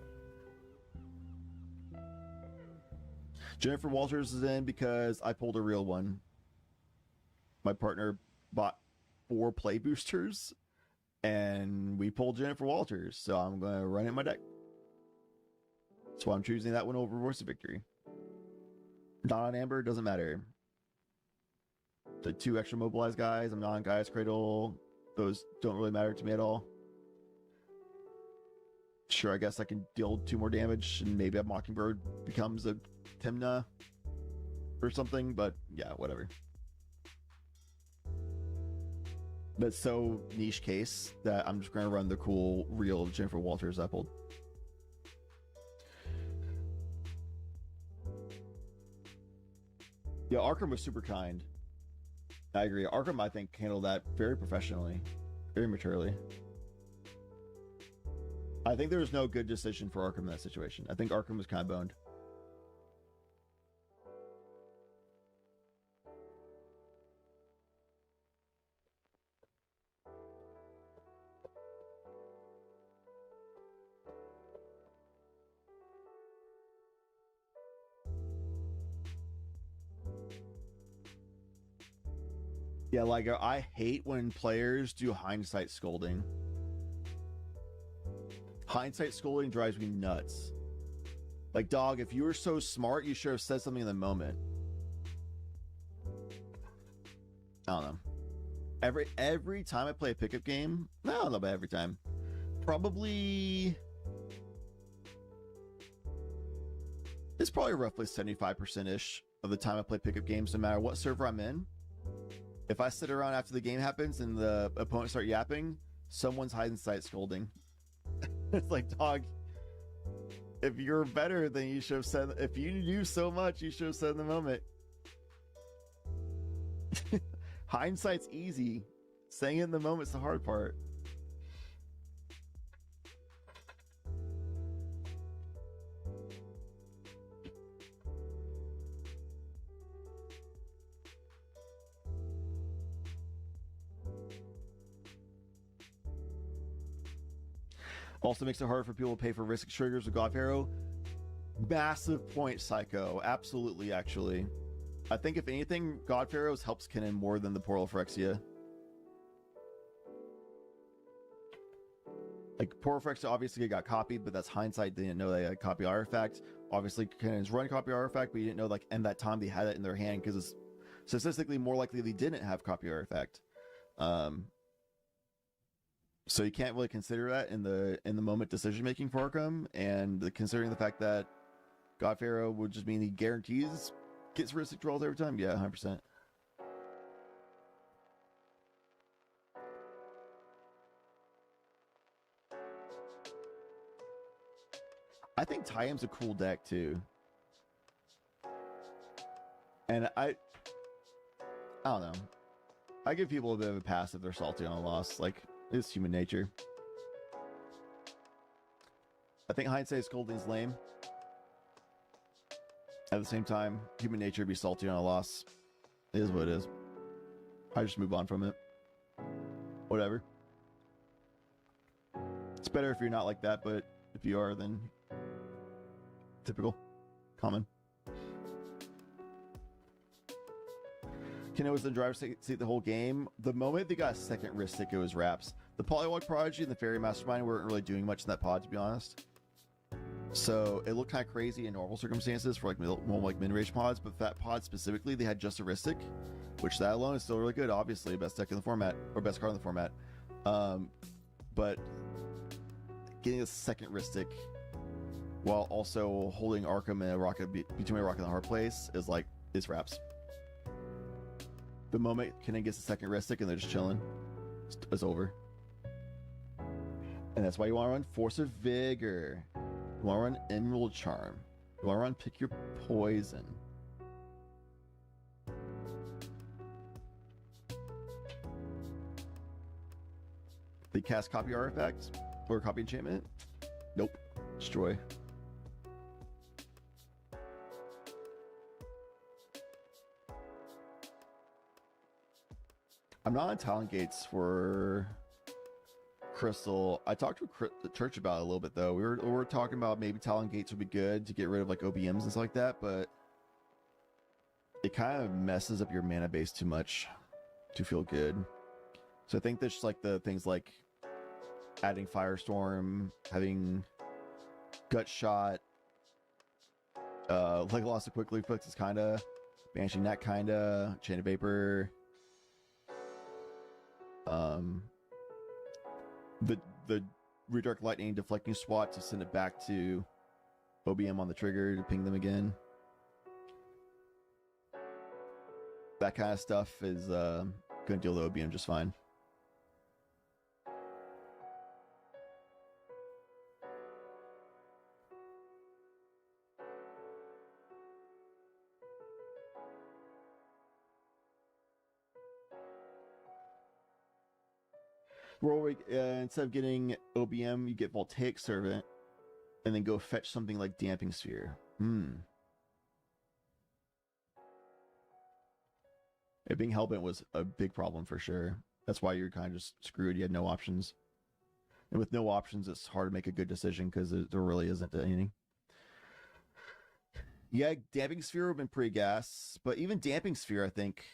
Jennifer Walters is in because I pulled a real one. My partner bought 4 play boosters, and we pulled Jennifer Walters, so I'm going to run it in my deck. So I'm choosing that one over Voice of Victory. Dawn and Amber, doesn't matter. The 2 extra mobilized guys, I'm non Gaia's Cradle. Those don't really matter to me at all. Sure, I guess I can deal 2 more damage, and maybe a Mockingbird becomes a Timna or something, but yeah, whatever. But so niche case that I'm just going to run the cool real Jennifer Walters I pulled. Yeah, Arkham was super kind. I agree. Arkham, I think, handled that very professionally, very maturely. I think there was no good decision for Arkham in that situation. I think Arkham was kind of boned. Yeah, like, I hate when players do hindsight scolding. Hindsight scolding drives me nuts. Like, dog, if you were so smart, you should have said something in the moment. I don't know. Every time I play a pickup game, no, I don't know about every time. Probably... It's probably roughly 75%-ish of the time I play pickup games, no matter what server I'm in. If I sit around after the game happens and the opponents start yapping, someone's hindsight scolding. It's like, dog, if you're better, then you should have said, if you knew so much, you should have said in the moment. Hindsight's easy. Saying it in the moment's the hard part. Also makes it harder for people to pay for risk triggers with God Pharaoh. Massive point, Psycho. Absolutely, actually. I think if anything, God Pharaoh's helps Kennen more than the Portal Phyrexia. Like, Portal Phyrexia obviously got copied, but that's hindsight. They didn't know they had copy artifact. Obviously, Kennen's run copy artifact, but you didn't know, like, in that time they had it in their hand, because it's statistically more likely they didn't have copy artifact. So you can't really consider that in the moment decision making for Arkham, and considering the fact that God Pharaoh would just mean he guarantees gets ristic draws every time. Yeah, 100%. I think Tayam's a cool deck too, and I don't know. I give people a bit of a pass if they're salty on a loss. Like, it's human nature. I think hindsight scolding is lame. At the same time, human nature be salty on a loss. It is what it is. I just move on from it. Whatever. It's better if you're not like that, but if you are, then typical. Common. Keno was in the driver's seat the whole game. The moment they got a second Ristic, it was wraps. The Polywog Prodigy and the Fairy Mastermind weren't really doing much in that pod, to be honest. So it looked kind of crazy in normal circumstances for like more like mid-range pods, but for that pod specifically, they had just a Ristic, which that alone is still really good. Obviously, best deck in the format, or best card in the format. But getting a second Ristic while also holding Arkham and a rocket between a rock and a hard place is wraps. The moment Kennen gets a second Ristic and they're just chilling, it's over. And that's why you want to run Force of Vigor. You want to run Emerald Charm. You want to run Pick Your Poison. They cast copy artifact or copy enchantment. Nope. Destroy. I'm not on talent gates for Crystal. I talked to the church about it a little bit though. We were talking about maybe talent gates would be good to get rid of like OBMs and stuff like that, but it kind of messes up your mana base too much to feel good. So I think there's like the things like adding Firestorm, having Gut Shot, like Lost of Quick Reflex is kinda, Banishing Net kinda, Chain of Vapor. The Redirect Lightning deflecting swat to send it back to OBM on the trigger to ping them again. That kind of stuff is gonna deal with OBM just fine. Instead of getting OBM, you get Voltaic Servant, and then go fetch something like Damping Sphere. It being Hellbent was a big problem for sure. That's why you're kind of just screwed. You had no options. And with no options, it's hard to make a good decision because there really isn't anything. Yeah, Damping Sphere would have been pretty gas, but even Damping Sphere, I think.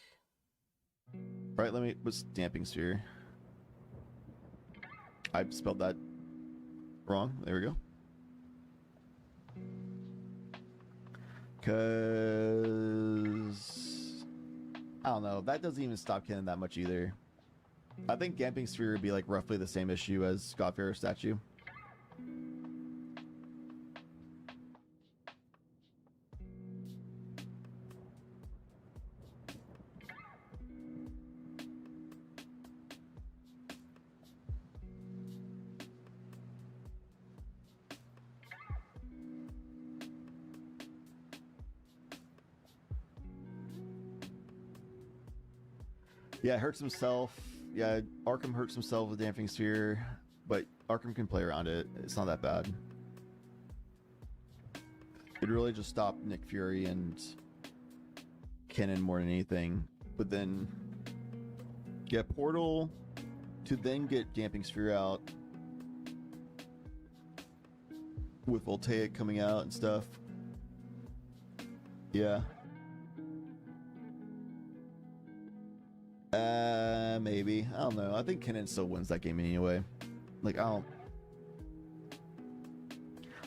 Right, what's Damping Sphere? I spelled that wrong. There we go. Because I don't know. That doesn't even stop Kennen that much either. I think Damping Sphere would be like roughly the same issue as Godfarer statue. Yeah, hurts himself. Yeah, Arkham hurts himself with Damping Sphere, but Arkham can play around it. It's not that bad. It really just stopped Nick Fury and Kennen more than anything. But then, yeah, Portal to then get Damping Sphere out with Voltaic coming out and stuff. Yeah. Maybe. I don't know. I think Kennen still wins that game anyway. Like, I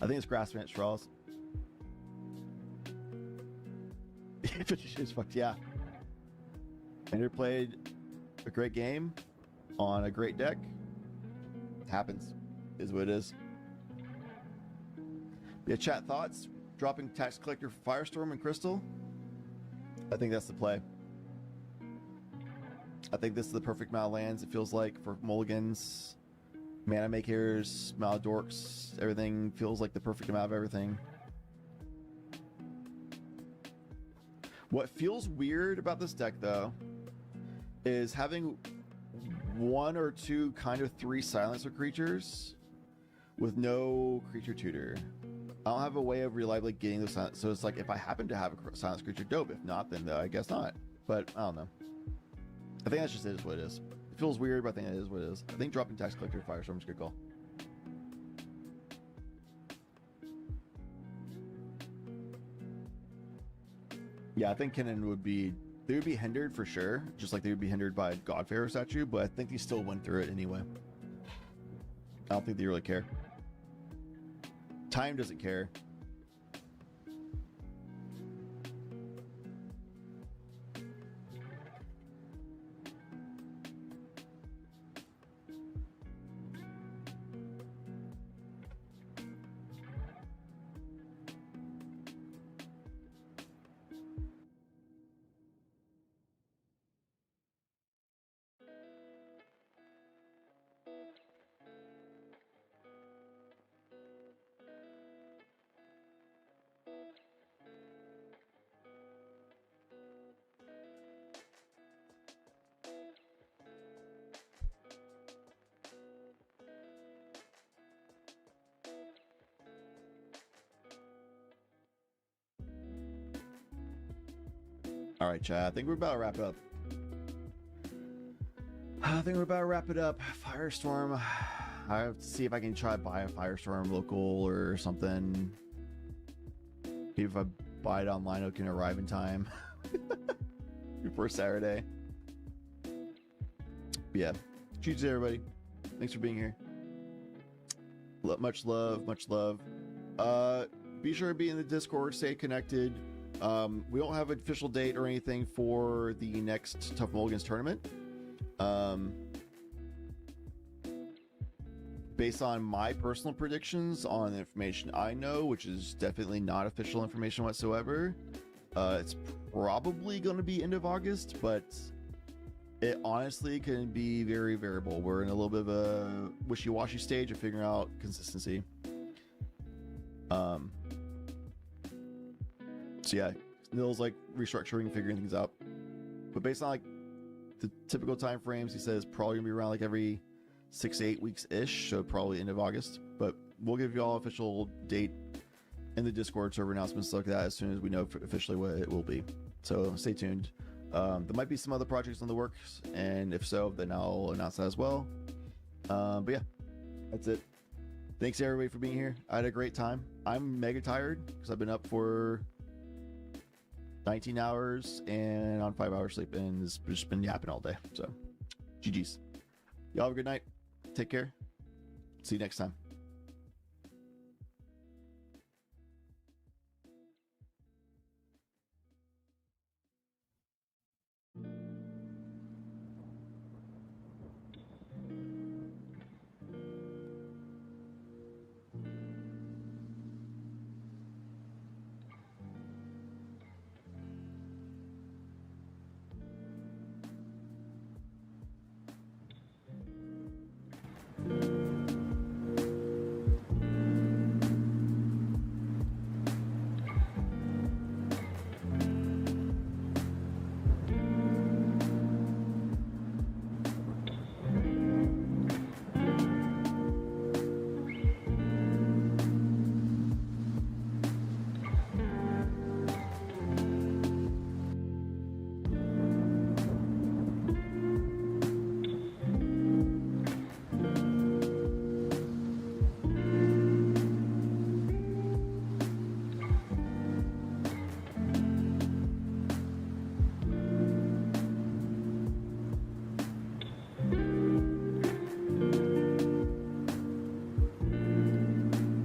think it's grasping at straws. It's fucked, yeah. Ender played a great game on a great deck. It happens. Is what it is. Yeah, chat thoughts. Dropping Tax Collector for Firestorm and Crystal. I think that's the play. I think this is the perfect amount of lands, it feels like, for Mulligans. Mana Makers, Dorks, everything feels like the perfect amount of everything. What feels weird about this deck, though, is having one or two kind of three silencer creatures with no creature tutor. I don't have a way of reliably getting those silence. So it's like, if I happen to have a silence creature, dope. If not, then I guess not. But I don't know. I think that's just it is what it is. It feels weird, but I think it is what it is. I think dropping Tax Collector Firestorm is a good call. Yeah, I think Kennen would be hindered for sure, just like they would be hindered by Godfarer statue, but I think they still went through it anyway. I don't think they really care. Time doesn't care. All right, chat. I think we're about to wrap it up. Firestorm. I have to see if I can try to buy a Firestorm local or something. Maybe if I buy it online, it can arrive in time before Saturday. But yeah. Cheers, everybody. Thanks for being here. Much love. Be sure to be in the Discord. Stay connected. We don't have an official date or anything for the next Tough Mulligans tournament. Based on my personal predictions on the information I know, which is definitely not official information whatsoever, it's probably going to be end of August, but it honestly can be very variable. We're in a little bit of a wishy-washy stage of figuring out consistency. So yeah, Nil's like restructuring, figuring things out. But based on like the typical time frames, he says probably gonna be around like every 6 to 8 weeks ish, so probably end of August. But we'll give you all official date in the Discord server announcements like that as soon as we know officially what it will be. So stay tuned. There might be some other projects in the works, and if so, then I'll announce that as well. But yeah, that's it. Thanks everybody for being here. I had a great time. I'm mega tired because I've been up for 19 hours and on 5 hours sleep, and it's just been yapping all day. So GG's. Y'all have a good night. Take care. See you next time.